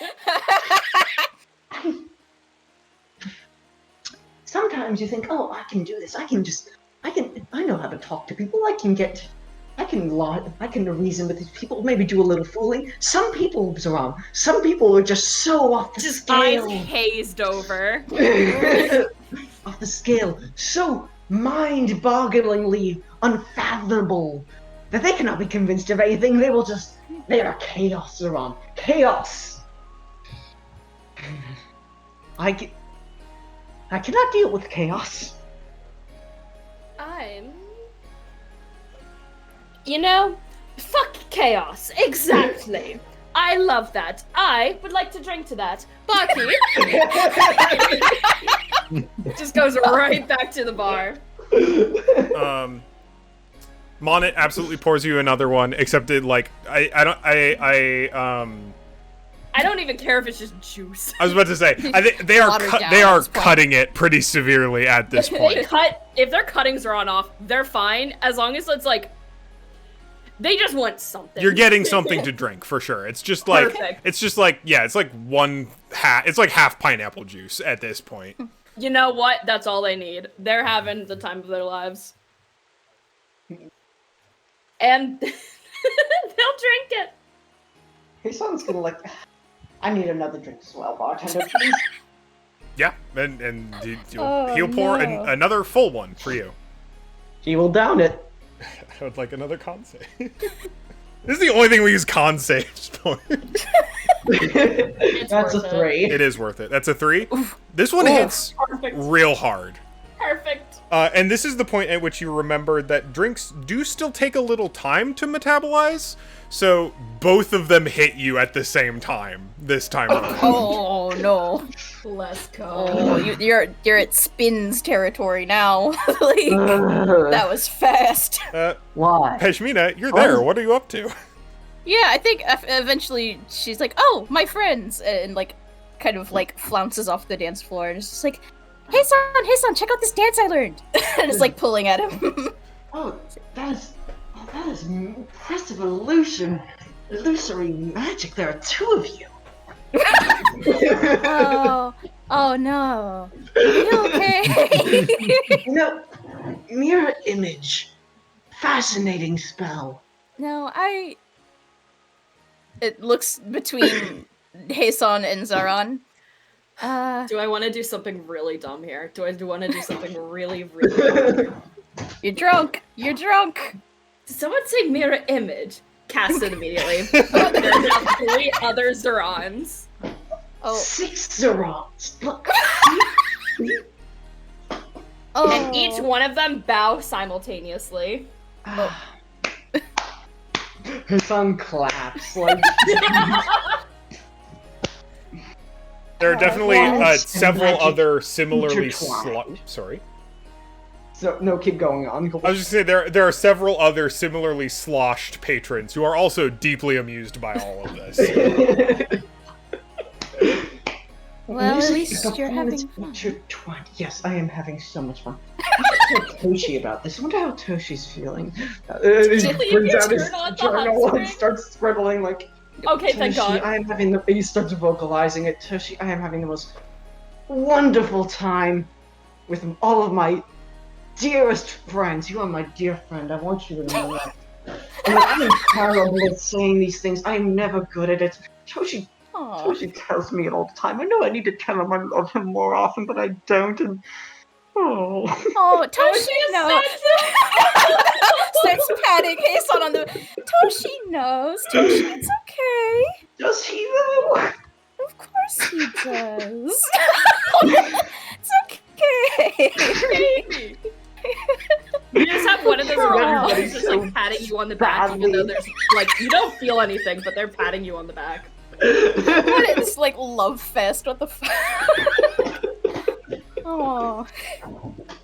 Sometimes you think, oh, I can do this. I know how to talk to people. I can reason with these people, maybe do a little fooling. Some people, Zoran, are just so off the scale.
Eyes hazed over.
Off the scale. So mind-bogglingly unfathomable that they cannot be convinced of anything. They are chaos, Zoran. Chaos! I cannot deal with chaos.
Fuck chaos. Exactly. I love that. I would like to drink to that. Barkeep. Just goes right back to the bar.
Monet absolutely pours you another one, except it like I
don't even care if it's just juice.
I was about to say I think they are cutting it pretty severely at this point.
If they're cutting Zoran off, they're fine as long as it's like they just want something.
You're getting something to drink for sure. It's just like
Perfect.
it's just like it's like it's like half pineapple juice at this point.
You know what? That's all they need. They're having the time of their lives. And they'll drink it.
His son's gonna like, I need another drink as well, bartender, please.
Yeah, and he'll pour another full one for you.
He will down it.
I would like another con save. This is the only thing we use con saves for.
That's a 3.
It is worth it. That's a 3. This one hits real hard.
Perfect.
And this is the point at which you remember that drinks do still take a little time to metabolize, so both of them hit you at the same time this time around.
Oh no!
Let's go.
Oh, you're at spins territory now. Like, that was fast.
Why?
Peshmina, you're there. What are you up to?
Yeah, I think eventually she's like, "Oh, my friends," and like, kind of like flounces off the dance floor and is just like, Hey son, check out this dance I learned. And it's like pulling at him.
Oh, that is impressive illusory magic. There are two of you.
Oh no. Are you okay?
Mirror image. Fascinating spell.
No, It looks between Heisan and Zaran.
Do I want to do something really dumb here? Do I want to do something really, really dumb?
You're drunk.
Did someone say mirror image? Cast it immediately. There's now 3 other Zerons.
Oh.
6 Zerons. Look.
Oh.
And each one of them bow simultaneously.
Her son claps like.
There are definitely several other similarly
intertwined.
sorry.
So no, keep going on.
I was just saying there are several other similarly sloshed patrons who are also deeply amused by all of this.
Well, at least you're having fun.
Intertwined. Yes, I am having so much fun. I should tell Toshi about this. I wonder how Toshi's feeling. He brings out his journal and starts scribbling like.
Okay,
Toshi,
thank God.
I am having he starts vocalizing it. Toshi, I am having the most wonderful time with all of my dearest friends. You are my dear friend. I want you to know that. I'm terrible at saying these things. I am never good at it. Toshi tells me it all the time. I know I need to tell him I love him more often, but I don't. And
Toshi knows. Starts patting Heisan on the. Toshi knows. Toshi, it's okay.
Does he though?
Of course he does. It's okay.
You just have one of those
Aw.
who's just like patting you on the back, even though there's like you don't feel anything, but they're patting you on the back.
What is like love fest? What the fuck? Oh.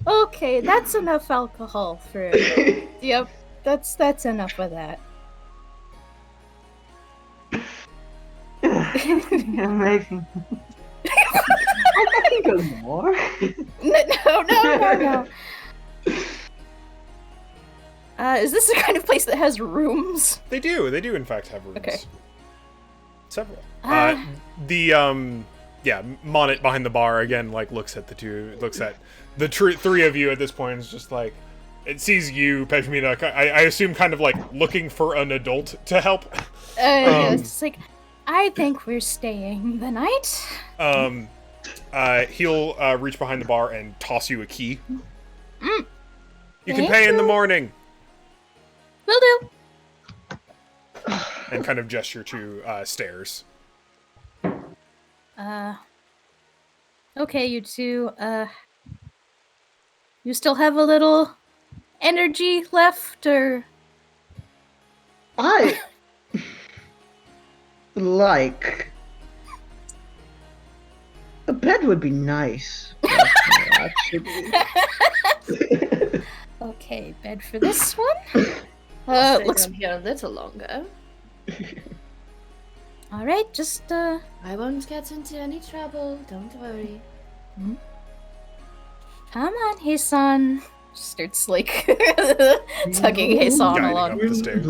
Okay, that's enough alcohol for. Yep, that's enough of that.
Amazing. I can go more.
No. Is this the kind of place that has rooms?
They do in fact have rooms.
Okay.
Several. Monet behind the bar again, like looks at the three of you at this point, and is just like, it sees you, Pejmina, I assume kind of like looking for an adult to help.
It's just like, I think we're staying the night.
He'll reach behind the bar and toss you a key. You can
Thank
pay in the
you.
morning.
Will do.
And kind of gesture to stairs.
Okay, you two, you still have a little energy left, or?
I like a bed would be nice. Actually.
Okay, bed for this one. Looks
here a little longer.
all right. Just
I won't get into any trouble. Don't worry.
come on, Heisan. Starts like tugging Heisan
Guiding
along.
up the stairs.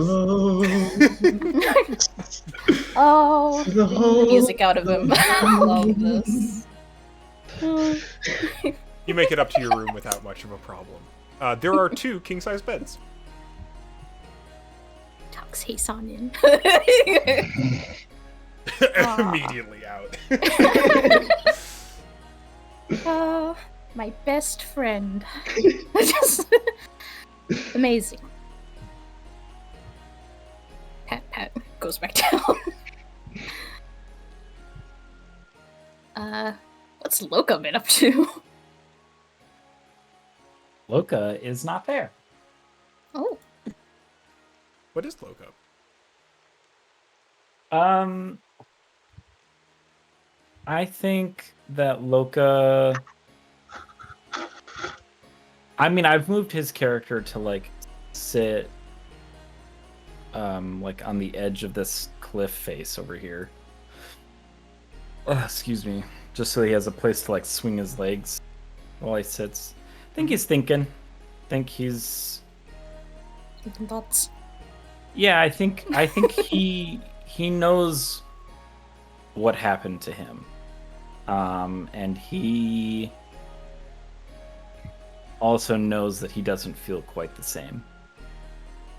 Oh, the music out of him. I love this.
You make it up to your room without much of a problem. There are 2 king-size beds.
Tucks Heisan in.
Immediately out.
Oh, my best friend. Just amazing. Pat goes back down. What's Loka been up to?
Loka is not there.
Oh.
What is Loka?
I think that Loka. I mean, I've moved his character to like sit, like on the edge of this cliff face over here. Excuse me, just so he has a place to like swing his legs. while he sits. I think he's thinking. I think he's.
Thinking thoughts.
Yeah, I think he knows what happened to him, and he also knows that he doesn't feel quite the same,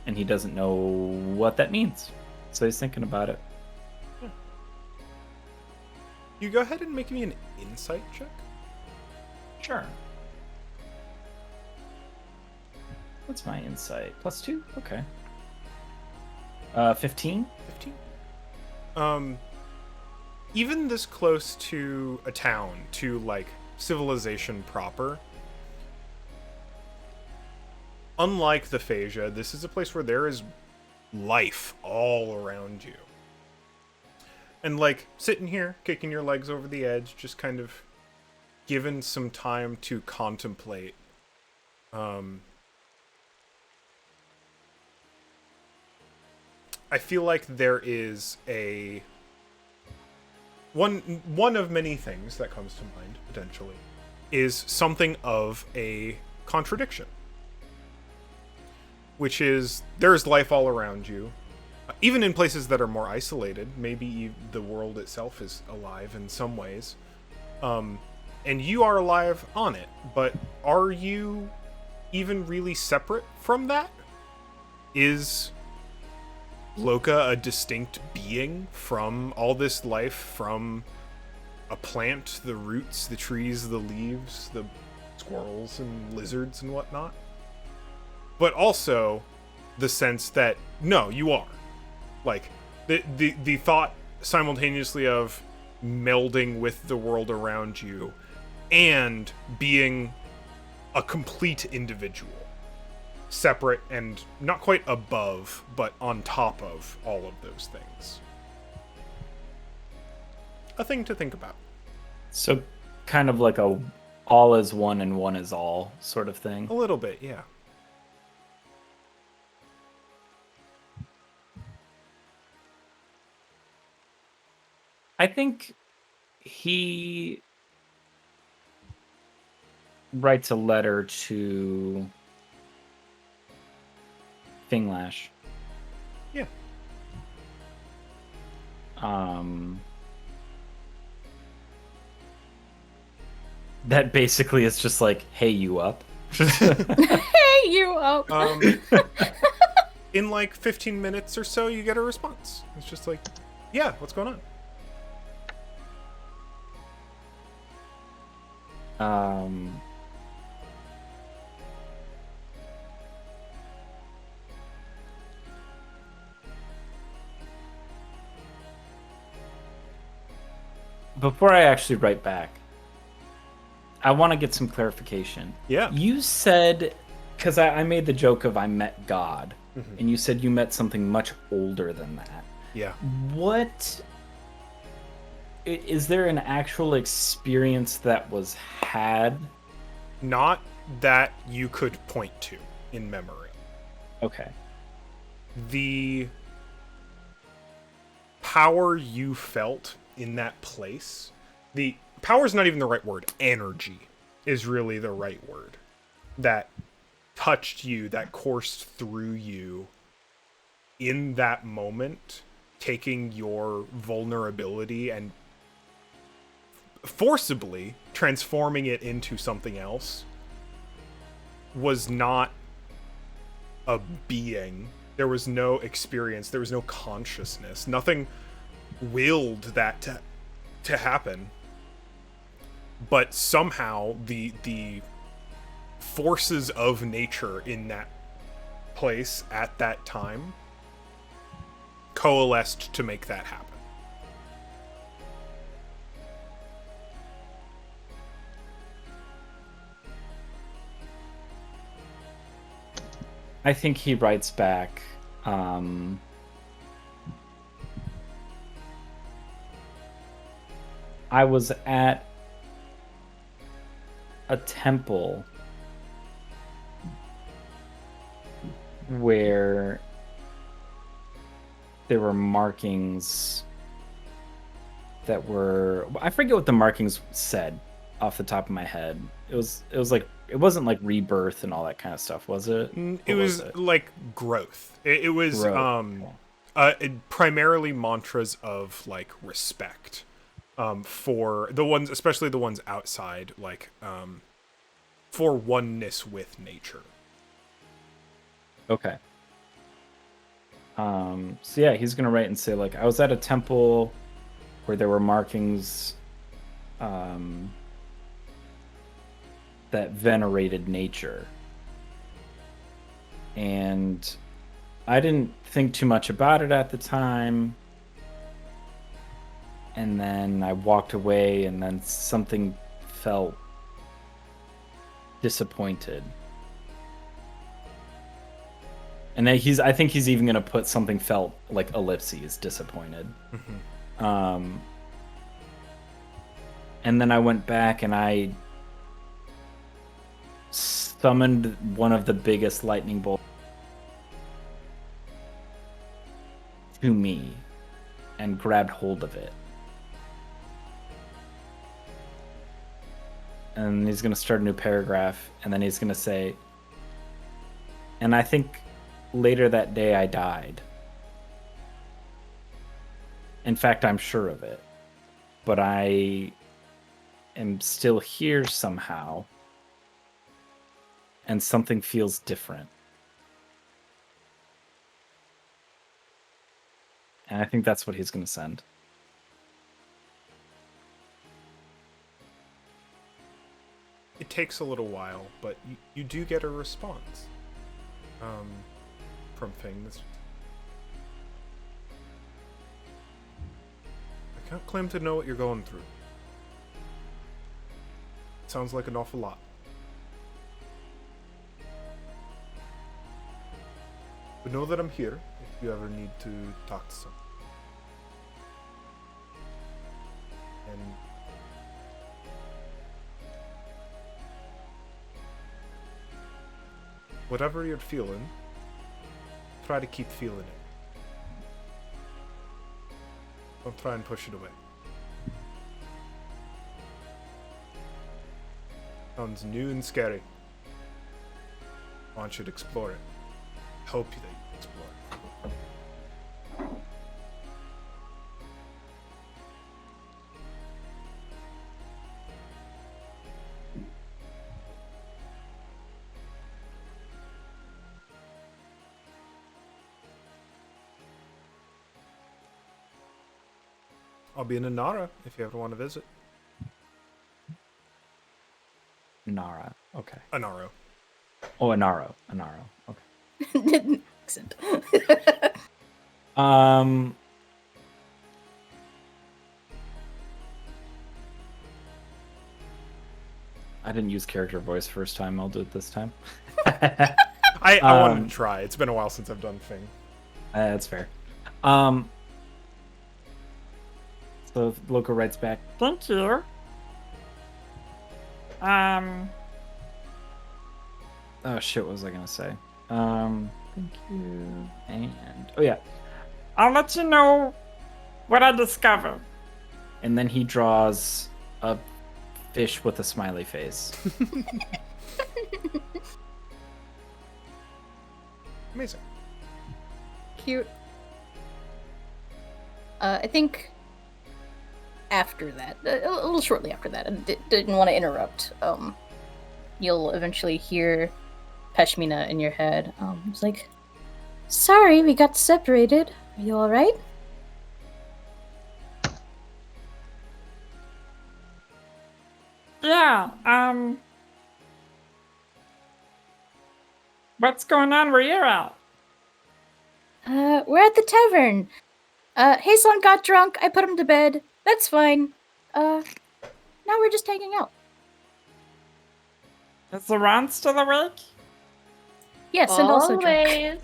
and he doesn't know what that means. So he's thinking about it.
You go ahead and make me an insight check.
Sure. What's my insight? +2? Okay. 15?
15. Even this close to a town, to like civilization proper, unlike the Phasia, this is a place where there is life all around you. And like sitting here, kicking your legs over the edge, just kind of given some time to contemplate. I feel like there is one of many things that comes to mind, potentially, is something of a contradiction. Which is, there's life all around you. Even in places that are more isolated, maybe the world itself is alive in some ways. And you are alive on it, but are you even really separate from that? Is Loka a distinct being from all this life, from a plant, the roots, the trees, the leaves, the squirrels and lizards and whatnot? But also the sense that, no, you are. Like, the thought simultaneously of melding with the world around you and being a complete individual. Separate and not quite above, but on top of all of those things. A thing to think about.
So, kind of like a all is one and one is all sort of thing.
A little bit, yeah.
I think he writes a letter to Finglash.
Yeah.
That basically is just like, hey, you up?
Hey, you up.
In like 15 minutes or so, you get a response. It's just like, yeah, what's going on?
Before I actually write back, I want to get some clarification.
Yeah.
You said, because I made the joke of I met God, and you said you met something much older than that.
Yeah.
What is there an actual experience that was had?
Not that you could point to in memory.
Okay.
The power you felt in that place, the power's not even the right word, energy is really the right word, that touched you, that coursed through you in that moment, taking your vulnerability and forcibly transforming it into something else, was not a being. There was no experience, there was no consciousness, nothing willed that to happen. But somehow the forces of nature in that place at that time coalesced to make that happen.
I think he writes back, I was at a temple where there were markings that were, I forget what the markings said, off the top of my head. It was like, it wasn't like rebirth and all that kind of stuff, was it?
It was like growth. It was
Growth.
primarily mantras of like respect for the ones, especially the ones outside, like for oneness with nature.
Okay. So yeah, he's gonna write and say like, I was at a temple where there were markings that venerated nature, and I didn't think too much about it at the time, and then I walked away, and then something felt disappointed. And then I think he's even gonna put something felt like ellipses disappointed.
Mm-hmm.
And then I went back and I summoned one of the biggest lightning bolts to me and grabbed hold of it. And he's gonna start a new paragraph, and then he's gonna say, and I think later that day I died. In fact, I'm sure of it. But I am still here somehow. And something feels different. And I think that's what he's going to send.
It takes a little while, but you do get a response from things. I can't claim to know what you're going through. Sounds like an awful lot. But know that I'm here if you ever need to talk to someone. And whatever you're feeling, try to keep feeling it. Don't try and push it away. Sounds new and scary. I want you to explore it. Hope that you explore it. I'll be in Inara if you ever want to visit.
Nara. Okay.
Inaro.
Oh, Inaro. Inaro. Okay.
Didn't accent.
I didn't use character voice first time. I'll do it this time.
I wanted to try. It's been a while since I've done Fing.
That's fair. So Loka writes back,
Thank you.
oh shit, what was I gonna say? Thank you. And oh yeah.
I'll let you know what I discover.
And then he draws a fish with a smiley face.
Amazing.
Cute. I think after that, a little shortly after that, I didn't want to interrupt. You'll eventually hear Peshmina in your head. It's like, sorry, we got separated. Are you all right?
Yeah, what's going on where you're at?
We're at the tavern. Hason got drunk. I put him to bed. That's fine. Now we're just hanging out.
Is the Ron still awake?
Yes, and also drunk.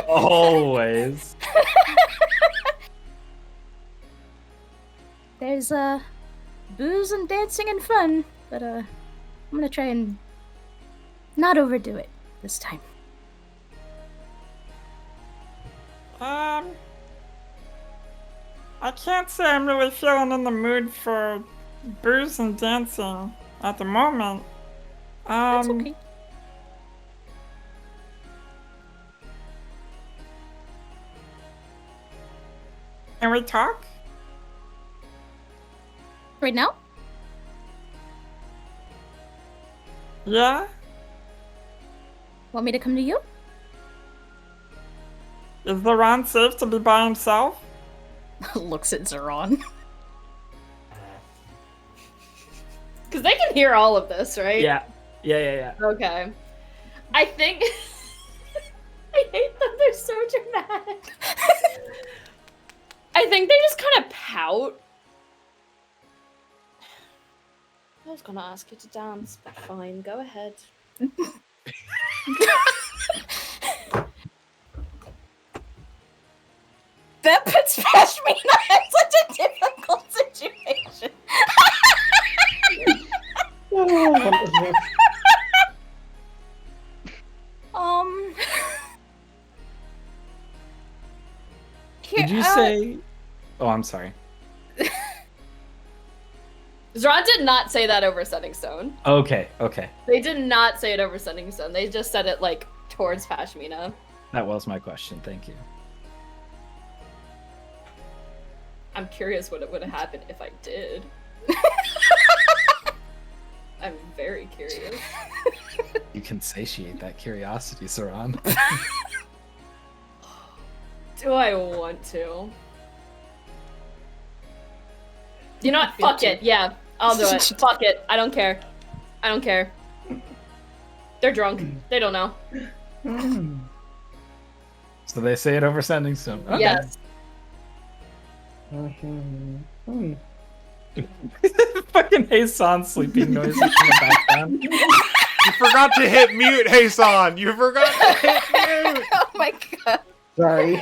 Always.
Always.
There's booze and dancing and fun, but I'm gonna try and not overdo it this time.
I can't say I'm really feeling in the mood for booze and dancing at the moment.
That's okay.
Can we talk?
Right now?
Yeah?
Want me to come to you?
Is Laron safe to be by himself?
Looks at Zeron.
Because they can hear all of this, right?
Yeah.
Okay. I think... I hate them, they're so dramatic. I think they just kind of pout. I was gonna ask you to dance, but fine, go ahead.
That puts Pashmina in such a difficult situation.
Did you say? Oh, I'm sorry.
Zron did not say that over Setting Stone.
Okay.
They did not say it over Setting Stone. They just said it, like, towards Pashmina.
That was my question. Thank you.
I'm curious what would have happened if I did. I'm very curious.
You can satiate that curiosity, Saran.
Do I want to? You know what? Fuck it. Yeah, I'll do it. Fuck it. I don't care. They're drunk. They don't know.
So they say it over sending stone. Okay.
Yes.
Fucking Hasan sleeping noises in the background.
You forgot to hit mute, Hasan. You forgot to hit mute.
Oh my god.
Sorry.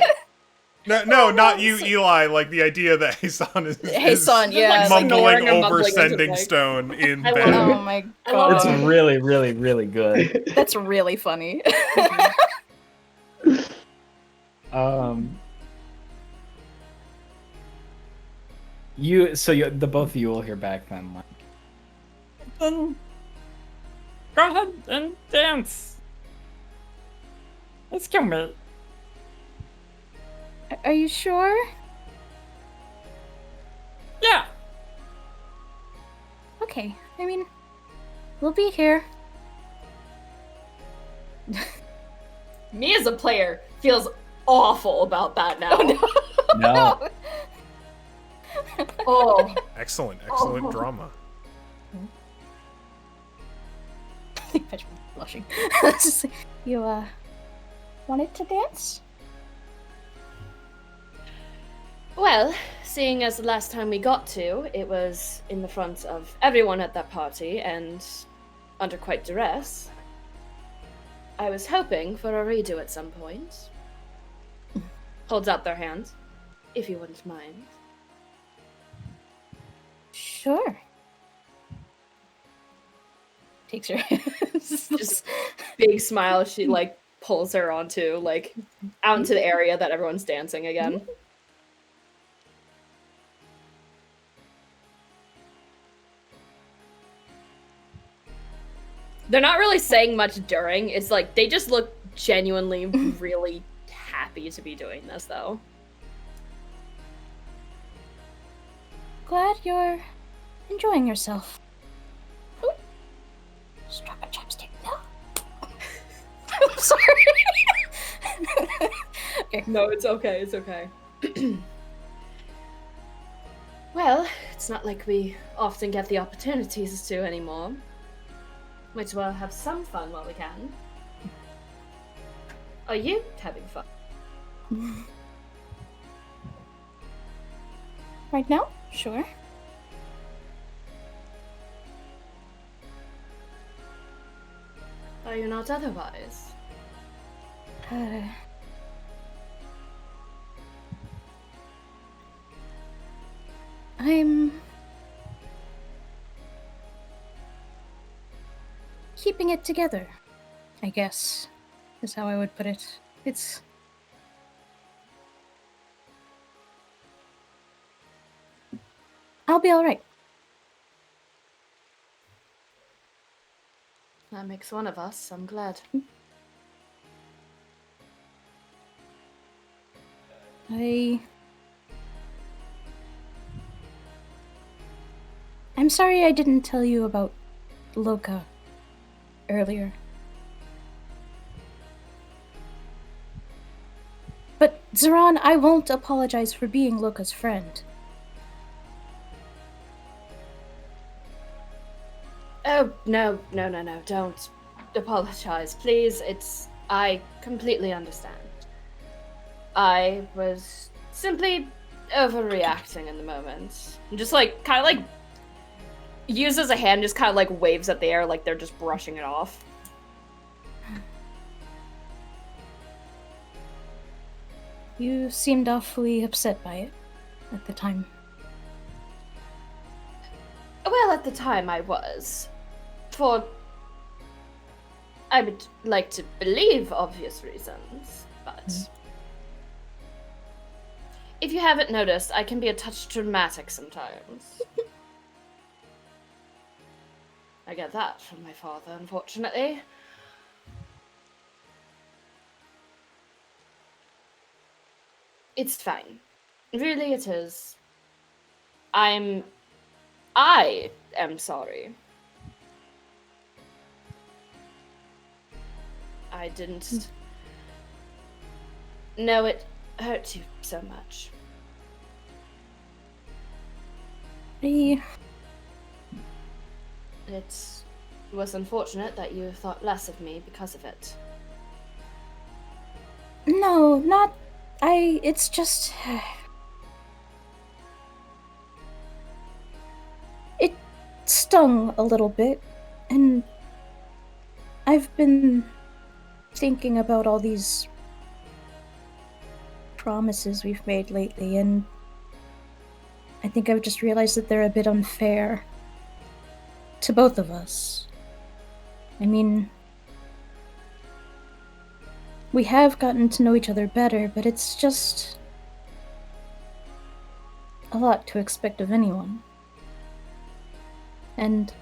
No, not you, Eli. Like the idea that Hasan is
yeah,
mumbling
like,
over
mumbling
sending
into,
stone in
I
bed.
Oh my god.
It's really, really, really good.
That's really funny.
The both of you will hear back then. Like,
Then go ahead and dance. Let's go, mate.
Are you sure?
Yeah.
Okay. I mean, we'll be here.
Me as a player feels awful about that now.
no.
Oh.
Excellent drama.
I think Petra's blushing. You, wanted to dance?
Well, seeing as the last time we got to, it was in the front of everyone at that party and under quite duress, I was hoping for a redo at some point. Holds out their hand, if you wouldn't mind.
Sure. Takes her hand.
Just big smile, she, like, pulls her onto, like, out into the area that everyone's dancing again. They're not really saying much during. It's like they just look genuinely really happy to be doing this, though.
Glad you're enjoying yourself. Ooh. Struck a chopstick. No. I'm sorry.
Okay. No, it's okay. It's okay. Well, it's not like we often get the opportunities to anymore. Might as well have some fun while we can. Are you having fun?
Right now? Sure.
Are you not otherwise?
I'm keeping it together, I guess, is how I would put it. I'll be alright.
That makes one of us. I'm glad.
I'm sorry I didn't tell you about Loka earlier. But, Zeron, I won't apologize for being Loka's friend.
Oh, no, don't apologize, please. I completely understand. I was simply overreacting in the moment. And just, like, kind of, like, uses a hand, just kind of, like, waves at the air like they're just brushing it off.
You seemed awfully upset by it at the time.
Well, at the time I was. I would like to believe obvious reasons, but... If you haven't noticed, I can be a touch dramatic sometimes. I get that from my father, unfortunately. It's fine. Really, it is. I am sorry. I didn't know it hurt you so much.
I
It was unfortunate that you thought less of me because of it.
No, not... It's just... It stung a little bit, and I've been thinking about all these promises we've made lately, and I think I've just realized that they're a bit unfair to both of us. I mean, we have gotten to know each other better, but it's just a lot to expect of anyone. And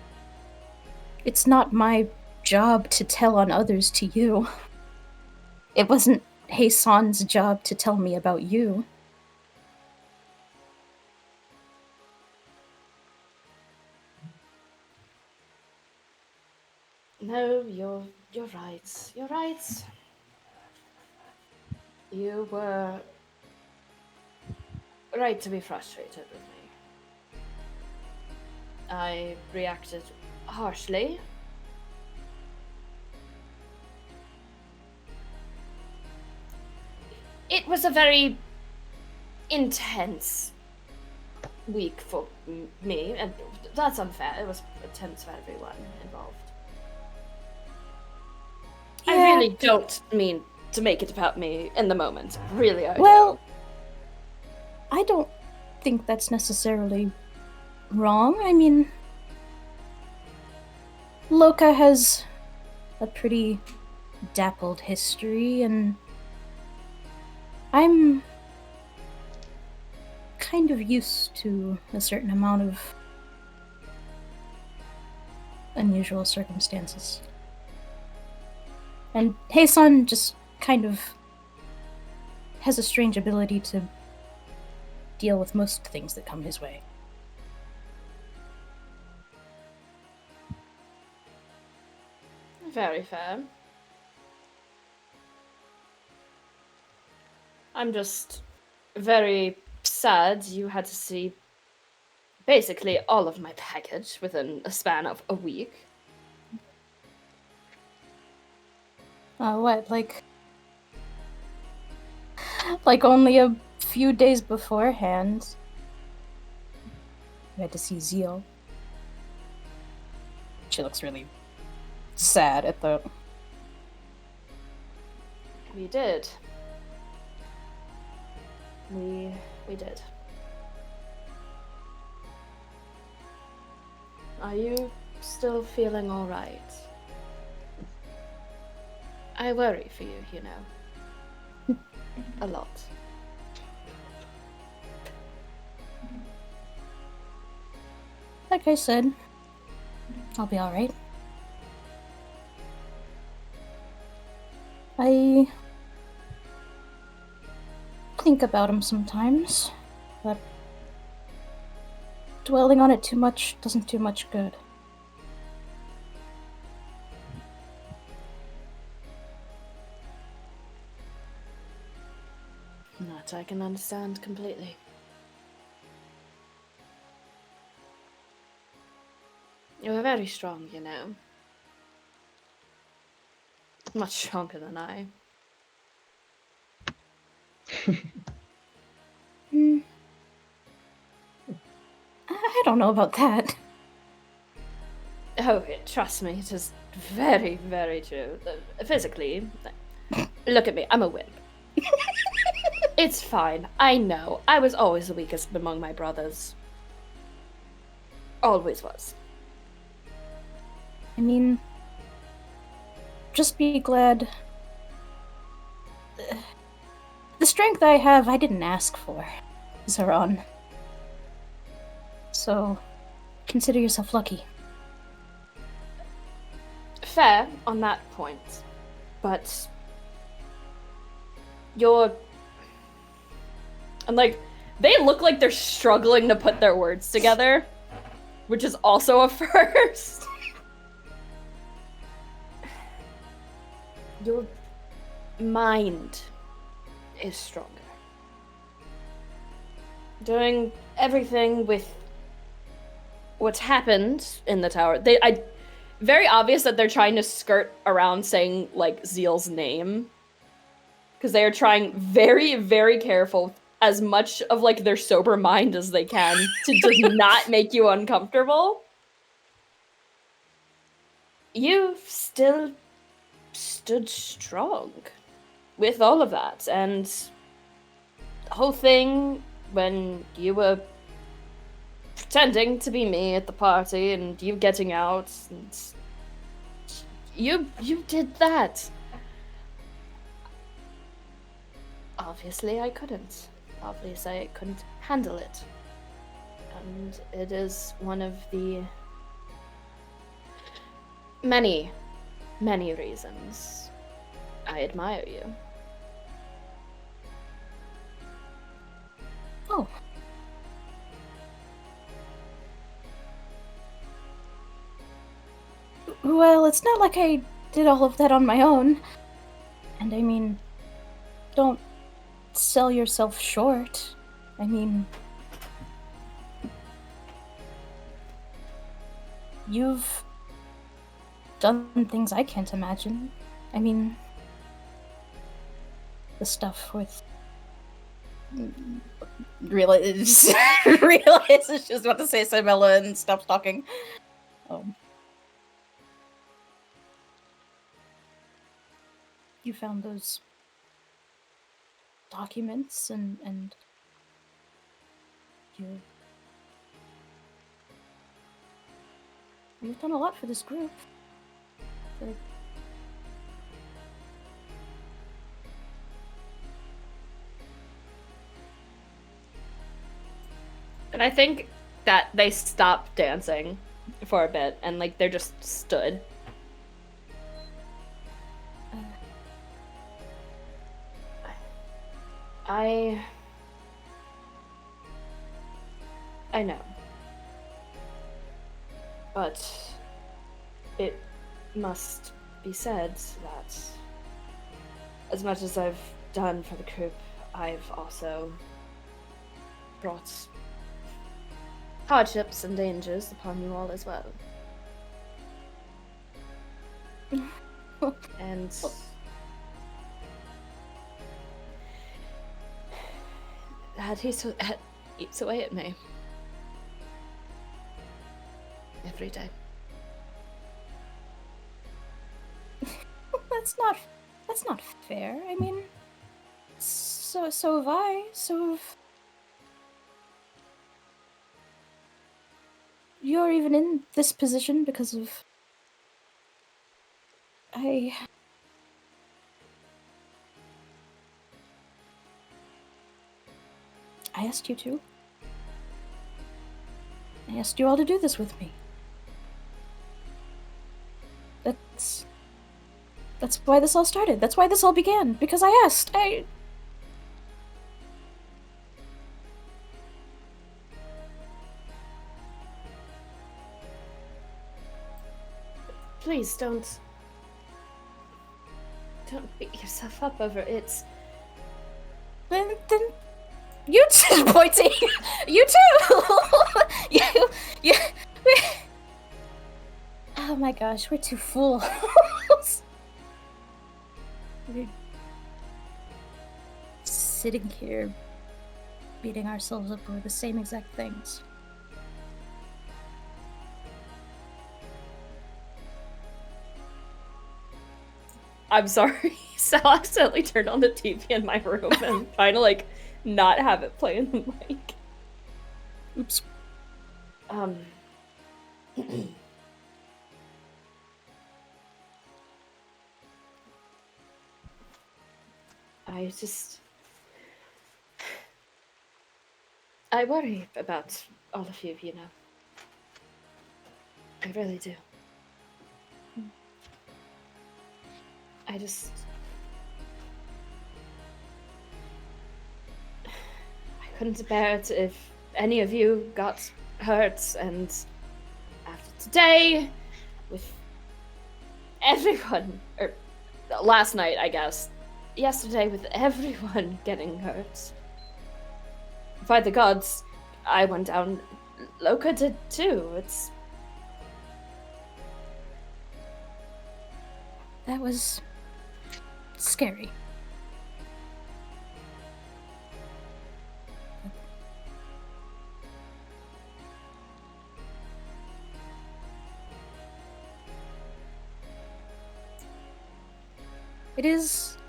it's not my job to tell on others to you. It wasn't Heisan's job to tell me about you.
No, you're right. You're right. You were right to be frustrated with me. I reacted harshly. It was a very intense week for me, and that's unfair. It was intense for everyone involved.
Yeah.
I really don't mean to make it about me in the moment. Really, I
Well, I don't think that's necessarily wrong. I mean, Loka has a pretty dappled history, and I'm kind of used to a certain amount of unusual circumstances. And Heisan just kind of has a strange ability to deal with most things that come his way.
Very fair. I'm just very sad you had to see basically all of my package within a span of a week.
What, like only a few days beforehand, you had to see Zeal. She looks really sad at the...
We did. We did. Are you still feeling all right? I worry for you, you know. A lot.
Like I said, I'll be alright. I think about him sometimes, but dwelling on it too much doesn't do much good.
That I can understand completely. You're very strong, you know. Much stronger than I.
I don't know about that.
Oh, trust me, it is very, very true. Physically, look at me, I'm a wimp. It's fine, I know. I was always the weakest among my brothers. Always was.
I mean, just be glad. The strength I have, I didn't ask for, Zeron. So, consider yourself lucky.
Fair on that point, but you're... And, like, they look like they're struggling to put their words together, which is also a first. Your mind is stronger. Doing everything with what's happened in the tower. Very obvious that they're trying to skirt around saying, like, Zeal's name. Because they are trying very, very careful, as much of, like, their sober mind as they can, to just not make you uncomfortable. You've still stood strong with all of that, and the whole thing when you were pretending to be me at the party and you getting out, and you did that. Obviously I couldn't. Obviously I couldn't handle it. And it is one of the many, many reasons I admire you.
Oh. Well, it's not like I did all of that on my own. And I mean, don't sell yourself short. I mean, you've done things I can't imagine. I mean, the stuff with... Realize it's just about to say Simella and stops talking. You found those documents and you've done a lot for this group.
And I think that they stopped dancing for a bit, and, like, they're just stood. I know. But it must be said that as much as I've done for the group, I've also brought hardships and dangers upon you all as well. And that eats away at me every day.
That's not fair. I mean, so have I. So have... You're even in this position because of... I asked you to. I asked you all to do this with me. That's That's why this all started. That's why this all began. Because I asked.
Please don't beat yourself up over it.
Then you two pointing. You too. you. Oh my gosh, we're too full. We're sitting here, beating ourselves up over the same exact things.
I'm sorry. Sal accidentally turned on the TV in my room and trying to like not have it play in the mic.
Oops.
I worry about all of you, you know. I really do. I couldn't bear it if any of you got hurt, and after today, with everyone, or last night, I guess, yesterday with everyone getting hurt. By the gods, I went down. Loka did too.
That was scary.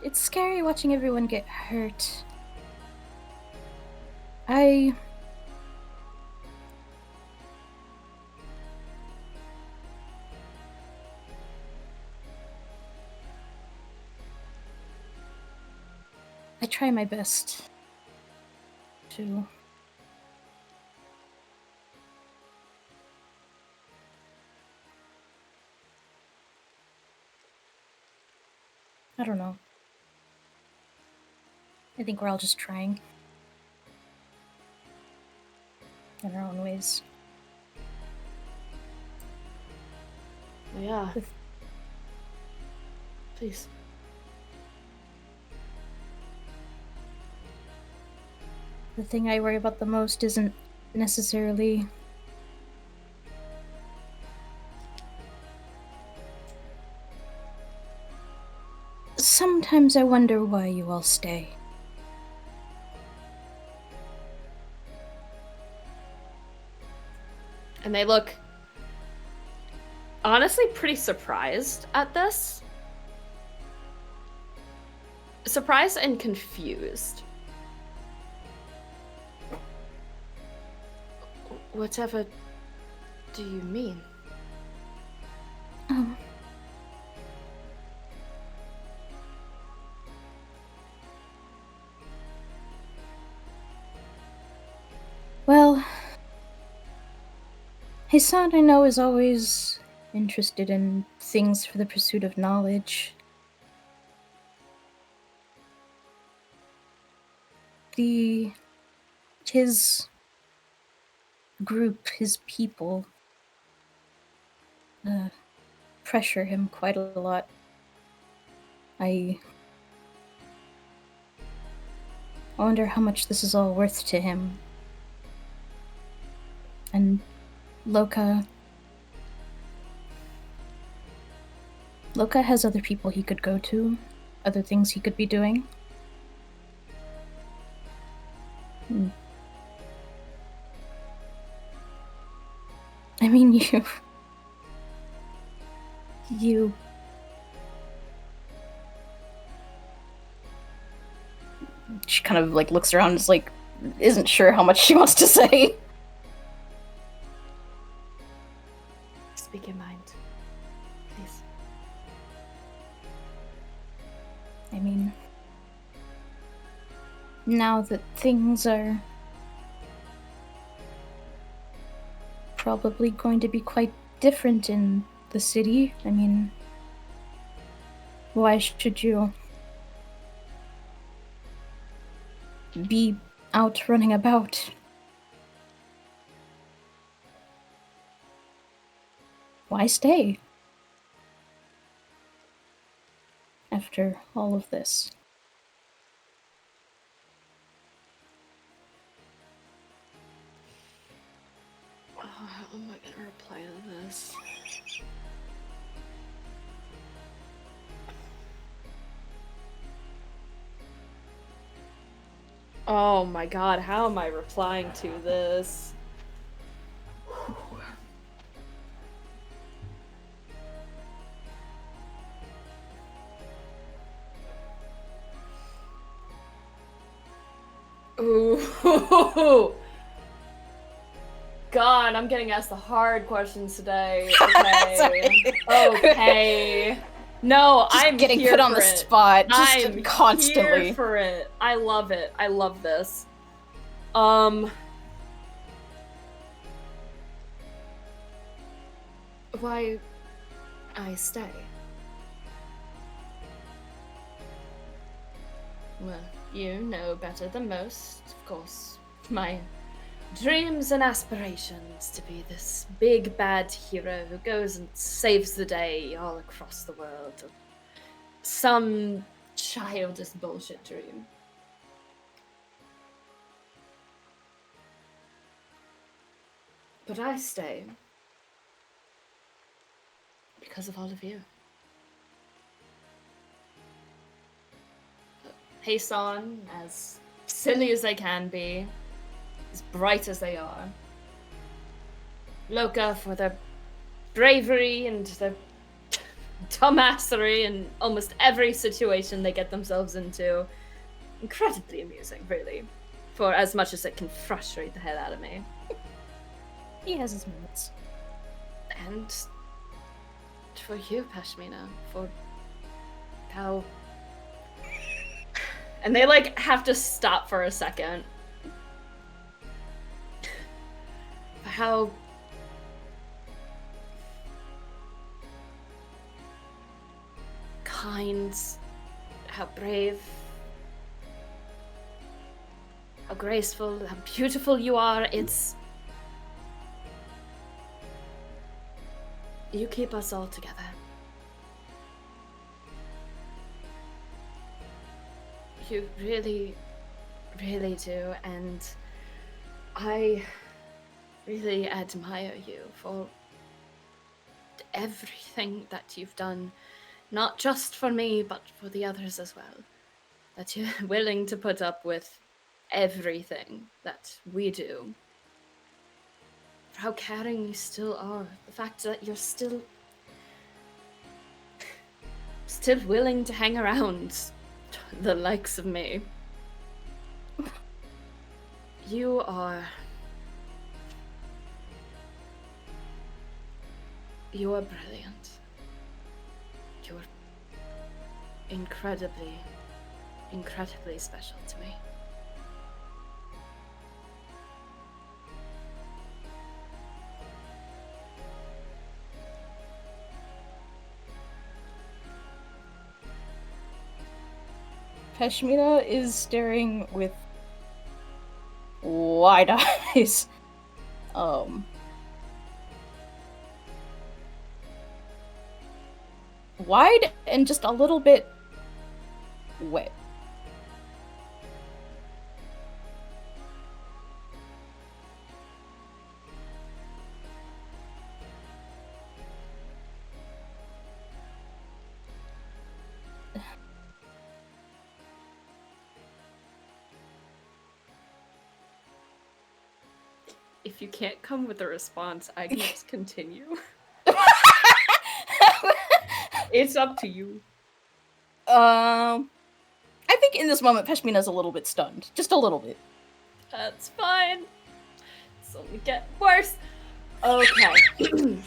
It's scary watching everyone get hurt. I try my best to I don't know. I think we're all just trying. In our own ways.
Yeah. Please.
The thing I worry about the most isn't necessarily sometimes I wonder why you all stay.
And they look honestly pretty surprised at this. Surprised and confused. Whatever do you mean?
Well, Hassan, I know, is always interested in things for the pursuit of knowledge. His group, his people, pressure him quite a lot. I wonder how much this is all worth to him. And Loka has other people he could go to, other things he could be doing. I mean, you she kind of like looks around and is like isn't sure how much she wants to say.
Speak your mind, please.
I mean, now that things are probably going to be quite different in the city, I mean, Why should you be out running about? Why stay? After all of this.
Oh, how am I gonna reply to this? Oh my god, how am I replying to this? Ooh. God, I'm getting asked the hard questions today. Okay. Okay. No,
Just
I'm
getting
here
put on
for
the
it.
spot just
I'm
constantly.
here for it. I love it. I love this. Why I stay? Well, you know better than most, of course. My dreams and aspirations to be this big bad hero who goes and saves the day all across the world. Some childish bullshit dream. But I stay because of all of you. Heisan, as silly as they can be, as bright as they are. Loka for their bravery and their dumbassery in almost every situation they get themselves into. Incredibly amusing, really. For as much as it can frustrate the hell out of me.
He has his moments.
And for you, Pashmina, for how... And they, like, have to stop for a second. For how... kind, how brave, how graceful, how beautiful you are. It's... You keep us all together. You really, really do, and I really admire you for everything that you've done, not just for me, but for the others as well. That you're willing to put up with everything that we do. For how caring you still are. The fact that you're still willing to hang around the likes of me. You are brilliant. You're incredibly, incredibly special to me.
Pashmina is staring with wide eyes. Wide and just a little bit wet.
If you can't come with a response, I can just continue. It's up to you.
I think in this moment, Pashmina's a little bit stunned. Just a little bit.
That's fine. It's only get worse. Okay.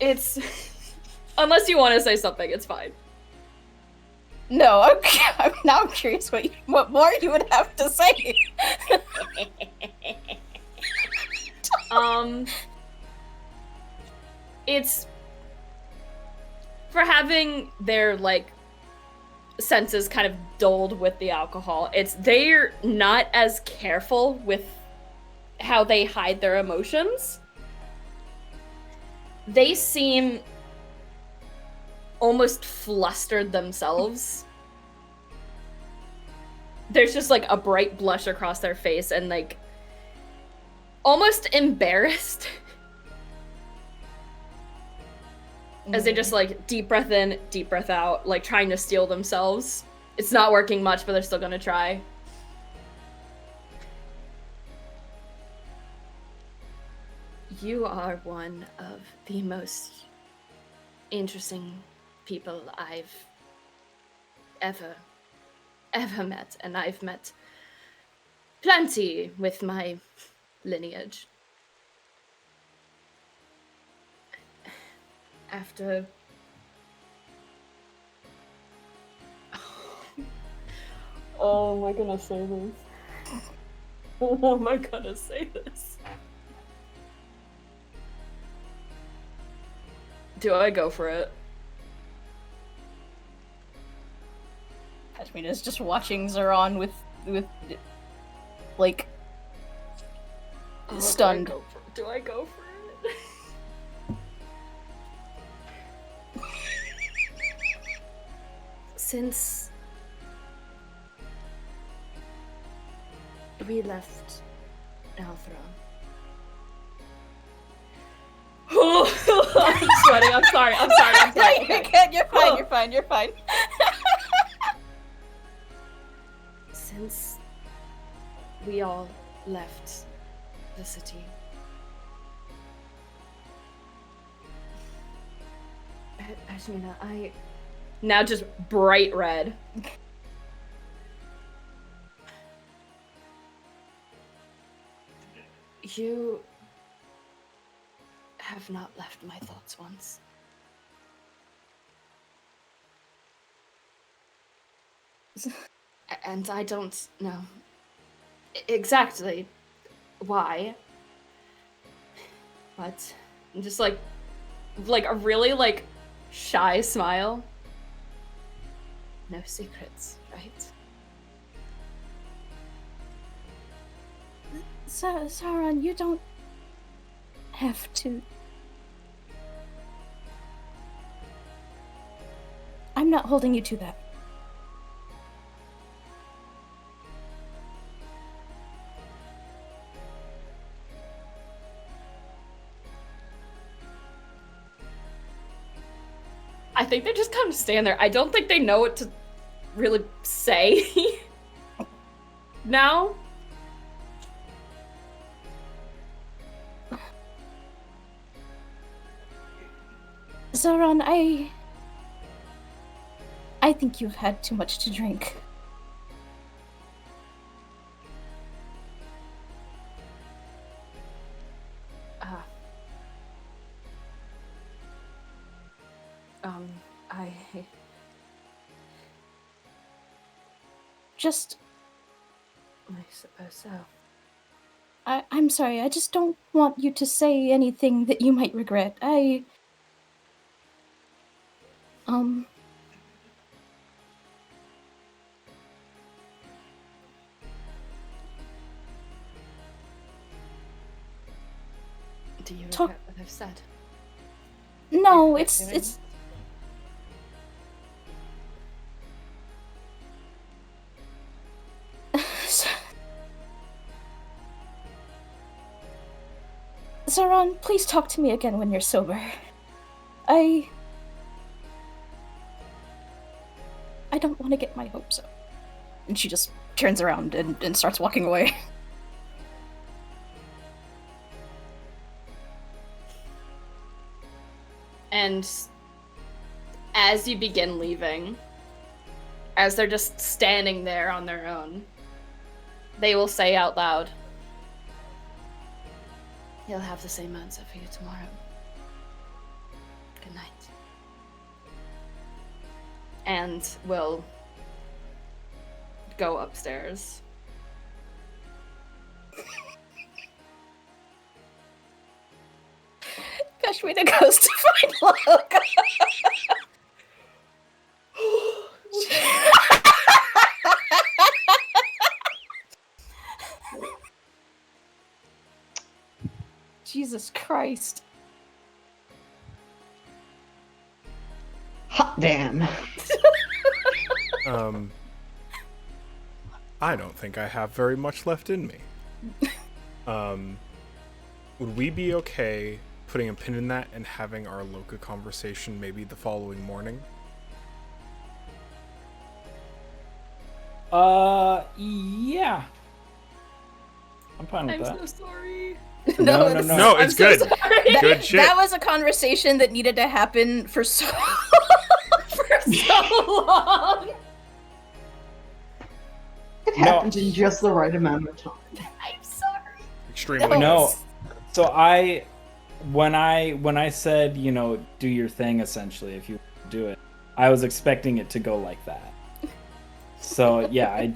It's... Unless you want to say something, it's fine.
No, I'm now curious what more you would have to say.
It's... For having their, like, senses kind of dulled with the alcohol. They're not as careful with how they hide their emotions. They seem almost flustered themselves. There's just like a bright blush across their face and like almost embarrassed as they just like deep breath in, deep breath out, like trying to steel themselves. It's not working much, but they're still gonna try. You are one of the most interesting people I've ever met, and I've met plenty with my lineage. After oh am I gonna say this? Oh am I gonna say this? Do I go for it?
Ashmina's just watching Zoran with like stunned.
Do I go for it? Since we left Althra. I'm sweating. I'm sorry. Okay.
You're fine.
Since we all left the city, Ashmina, now just bright red. You have not left my thoughts once. And I don't know exactly why, but just like a really like shy smile. No secrets, right?
Sauron, you don't have to. I'm not holding you to that.
I think they just kind of stand there. I don't think they know what to really say now.
Zoran, I think you've had too much to drink.
I suppose so.
I'm sorry, I just don't want you to say anything that you might regret.
Do you regret what I've said?
No, it's... Zoran, please talk to me again when you're sober. I don't want to get my hopes up. And she just turns around and starts walking away.
And as you begin leaving, as they're just standing there on their own, they will say out loud, "He'll have the same answer for you tomorrow. Good night." And will go upstairs.
Kashmina goes to find Loka. Jesus Christ.
Hot damn.
I don't think I have very much left in me. Would we be okay putting a pin in that and having our Loka conversation maybe the following morning?
Yeah. I'm fine with
I'm
that.
so sorry.
No.
No, it's
so
good.
sorry.
Good shit.
That was a conversation that needed to happen for so
For so long.
It happens in just the right amount of time.
I'm sorry.
Extremely.
No. So when I said, do your thing, essentially, if you do it, I was expecting it to go like that. So yeah,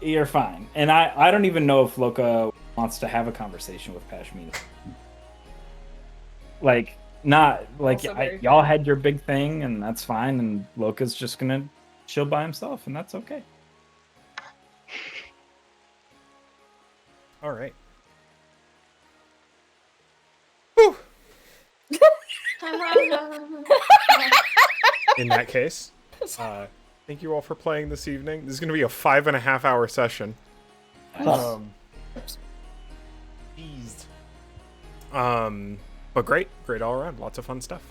you're fine. And I don't even know if Loka wants to have a conversation with Pashmina. Like, not like y'all had your big thing, and that's fine. And Loka's just gonna chill by himself, and that's okay.
All right. Whew. In that case, thank you all for playing this evening. This is going to be a 5.5-hour session. But great all around. Lots of fun stuff.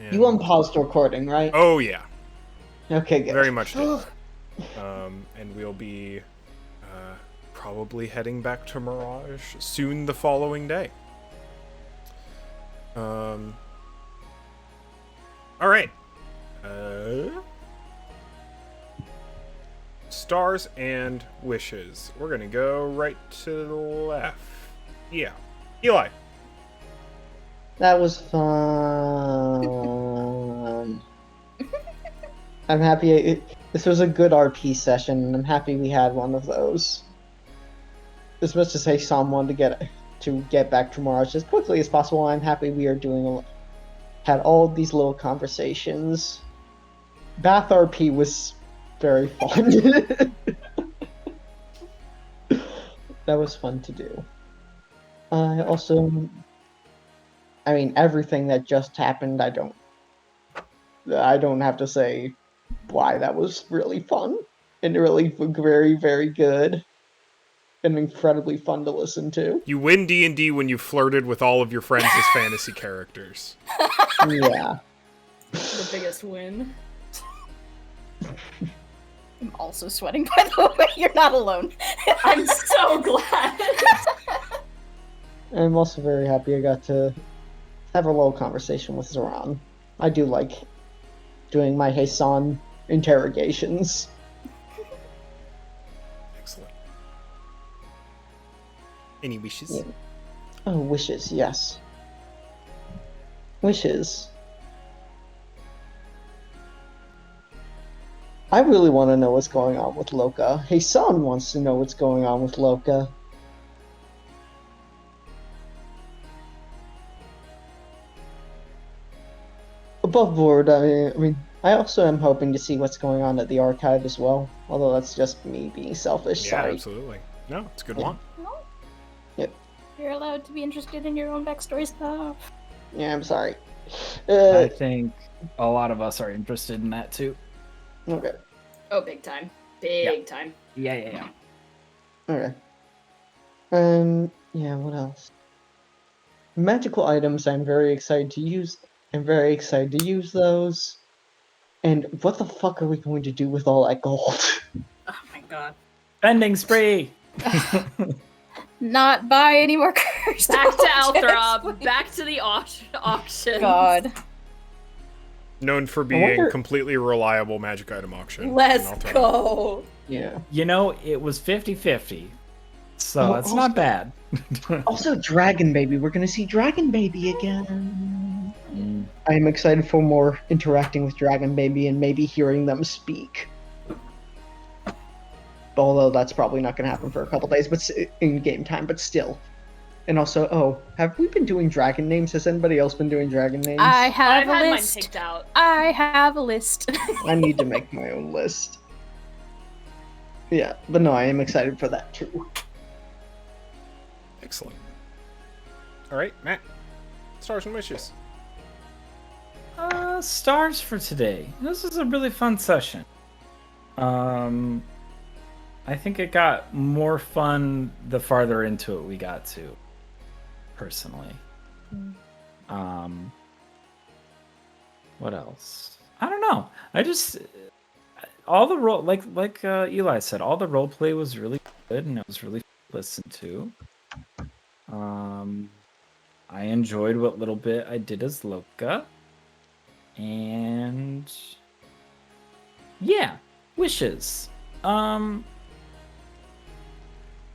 And...
You unpaused the recording, right?
Oh yeah,
Okay, good.
very much did. And we'll be probably heading back to Mirage soon the following day. All right. Stars and wishes. We're gonna go right to the left. Yeah. Eli.
That was fun. I'm happy. This was a good RP session, and I'm happy we had one of those. As much as Hassan wanted to get back to Mirage as quickly as possible, I'm happy we are had all these little conversations. Bath RP was very fun. That was fun to do. Everything that just happened, I don't have to say why. That was really fun and really very, very good and incredibly fun to listen to.
You win D&D when you flirted with all of your friends as fantasy characters.
Yeah.
The biggest win.
I'm also sweating, by the way. You're not alone.
I'm so glad.
I'm also very happy I got to have a little conversation with Zoran. I do like doing my Hassan interrogations.
Excellent. Any wishes?
Yeah. Oh, wishes, yes. Wishes. I really want to know what's going on with Loka. Hassan wants to know what's going on with Loka. Above board, I also am hoping to see what's going on at the archive as well. Although that's just me being selfish.
Yeah,
Sorry.
absolutely. No, it's a good one.
Yep.
You're allowed to be interested in your own backstory stuff.
Yeah, I'm sorry.
I think a lot of us are interested in that too.
Okay.
Oh, big time. Big time.
Yeah.
Okay. Yeah, what else? Magical items, I'm very excited to use. I'm very excited to use those. And what the fuck are we going to do with all that gold?
Oh my god.
Spending spree!
Not buy any more cursed
Back to
objects,
Althrob.
please.
Back to the auction.
God.
Known for being completely reliable magic item auction.
Let's
in Alterna.
go.
Yeah.
It was 50-50. So it's not bad.
Also, Dragon Baby. We're gonna see Dragon Baby again. I am excited for more interacting with Dragon Baby and maybe hearing them speak. Although that's probably not gonna happen for a couple days, but in game time. But still. And also, have we been doing dragon names? Has anybody else been doing dragon names?
I have
I've
a
had
list.
mine picked out.
I have a list.
I need to make my own list. Yeah, but no, I am excited for that too.
Excellent. All right, Matt. Stars and wishes.
Stars for today. This was a really fun session. I think it got more fun the farther into it we got to, personally. What else? I don't know. I just all the role like Eli said, all the role play was really good and it was really fun to listen to. I enjoyed what little bit I did as Loka. And yeah, wishes.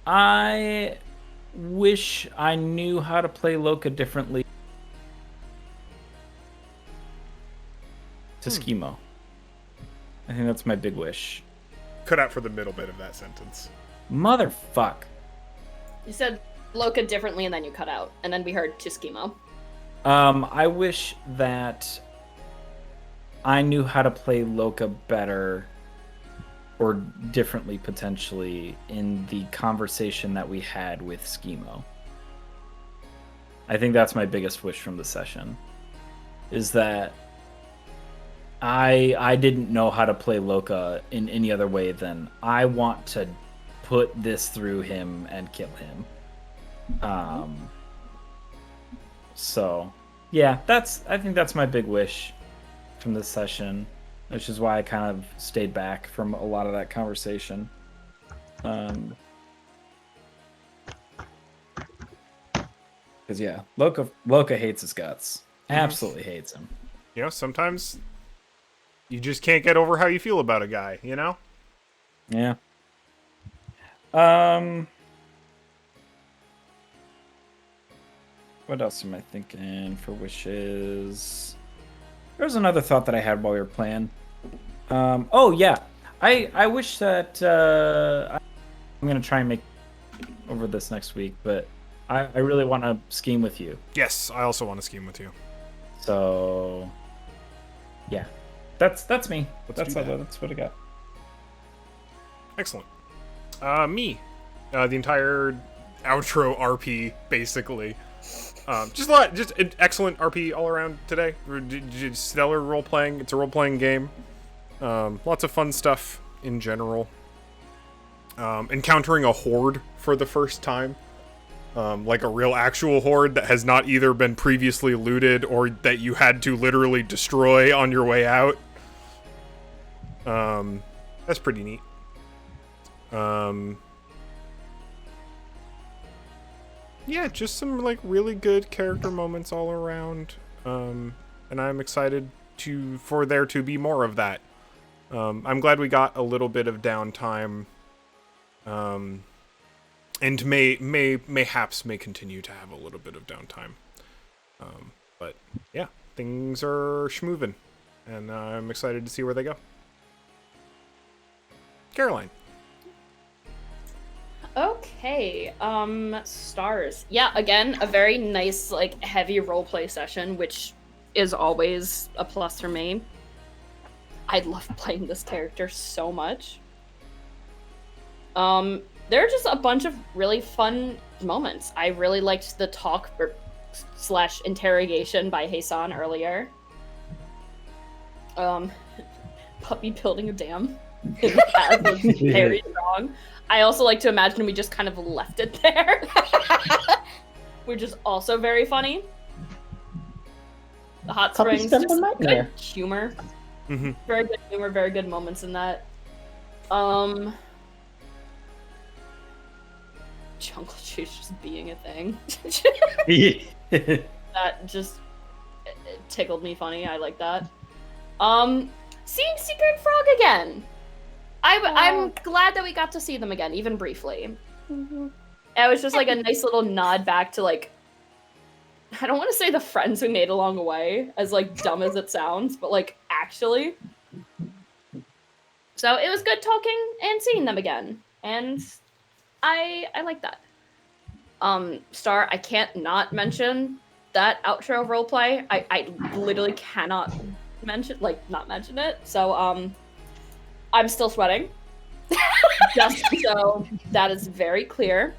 I wish I knew how to play Loka differently to Schemo. I think that's my big wish.
Cut out for the middle bit of that sentence.
Motherfuck.
You said Loka differently and then you cut out. And then we heard to Schemo.
I wish that I knew how to play Loka better or differently potentially in the conversation that we had with Schemo. I think that's my biggest wish from the session. Is that I didn't know how to play Loka in any other way than I want to put this through him and kill him. So yeah, I think that's my big wish from this session, which is why I kind of stayed back from a lot of that conversation. Because yeah, Loka hates his guts. Absolutely hates him.
You know, sometimes you just can't get over how you feel about a guy, you know?
Yeah. What else am I thinking for wishes? There was another thought that I had while we were playing. Oh yeah, I wish that I'm gonna try and make over this next week, but I really want to scheme with you.
Yes, I also want to scheme with you.
So yeah, that's me. That's what I got.
Excellent. Me, the entire outro RP basically. Just an excellent RP all around today. Stellar role playing. It's a role playing game. Lots of fun stuff in general. Encountering a horde for the first time, like a real actual horde that has not either been previously looted or that you had to literally destroy on your way out. That's pretty neat. Yeah, just some like really good character moments all around, and I'm excited for there to be more of that. I'm glad we got a little bit of downtime, and mayhaps may continue to have a little bit of downtime. But yeah, things are schmoovin', and I'm excited to see where they go. Caroline.
Okay, stars. Yeah, again, a very nice, like, heavy roleplay session, which is always a plus for me. I love playing this character so much. There are just a bunch of really fun moments. I really liked the talk / interrogation by Heisan earlier. Puppy building a dam in the past was very strong. I also like to imagine we just kind of left it there, which is also very funny. The hot springs, just good humor.
Mm-hmm.
Very good humor, very good moments in that. Jungle Juice just being a thing. That just it tickled me funny. I like that. Seeing Secret Frog again. I'm glad that we got to see them again, even briefly.
Mm-hmm.
It was just like a nice little nod back to like, I don't want to say the friends we made along the way, as like dumb as it sounds, but like actually. So it was good talking and seeing them again, and I like that. Star, I can't not mention that outro roleplay. I literally cannot not mention it. So I'm still sweating. Just so that is very clear.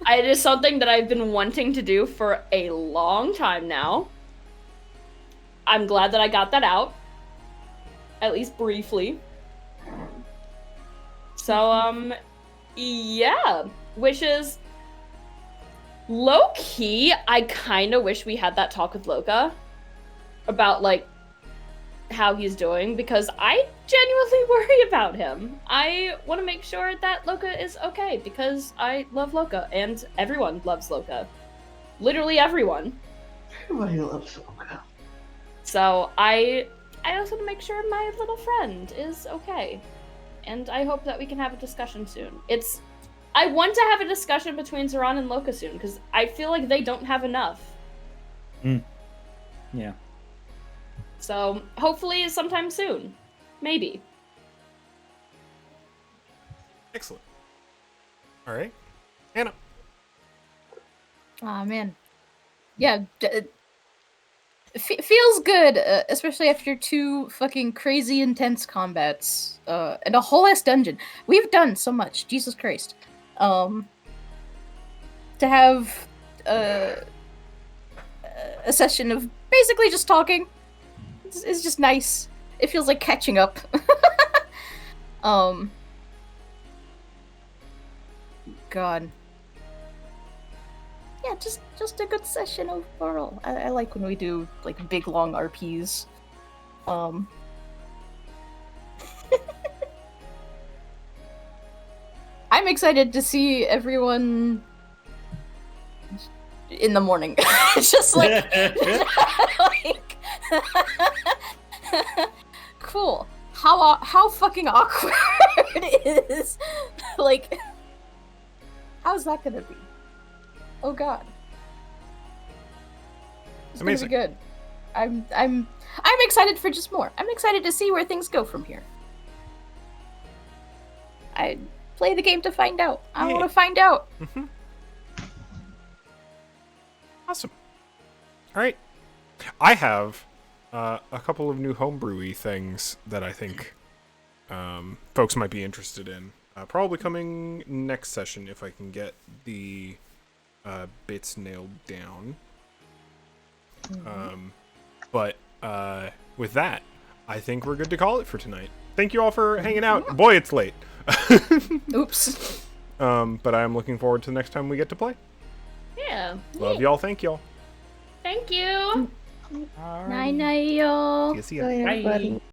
It is something that I've been wanting to do for a long time now. I'm glad that I got that out. At least briefly. So, yeah. Which is... low-key, I kind of wish we had that talk with Loka. About, like, how he's doing. Because I genuinely worry about him. I want to make sure that Loka is okay. Because I love Loka. And everyone loves Loka. Literally everyone.
Everybody loves Loka.
So, I also want to make sure my little friend is okay. And I hope that we can have a discussion soon. I want to have a discussion between Zoran and Loka soon, because I feel like they don't have enough.
Yeah.
So, hopefully sometime soon. Maybe.
Excellent. All right. Anna.
Aw, man. Yeah, feels good, especially after 2 fucking crazy intense combats, and a whole ass dungeon. We've done so much, Jesus Christ. To have a session of basically just talking is just nice. It feels like catching up. God. Yeah, just a good session overall. I like when we do like big long RPs. I'm excited to see everyone in the morning. It's just like, like cool. How fucking awkward it is. Like, how's that gonna be? Oh god. It's
amazing.
gonna be good. I'm excited for just more. I'm excited to see where things go from here. I play the game to find out. I want to find out.
Mm-hmm. Awesome. All right. I have a couple of new homebrewy things that I think folks might be interested in. Probably coming next session if I can get the bits nailed down. But with that, I think we're good to call it for tonight. Thank you all for hanging out. Yeah. Boy, it's late.
Oops.
But I'm looking forward to the next time we get to play.
Yeah.
Love y'all. Thank y'all.
Thank you.
Night, night, y'all.
See ya.
Bye, everybody.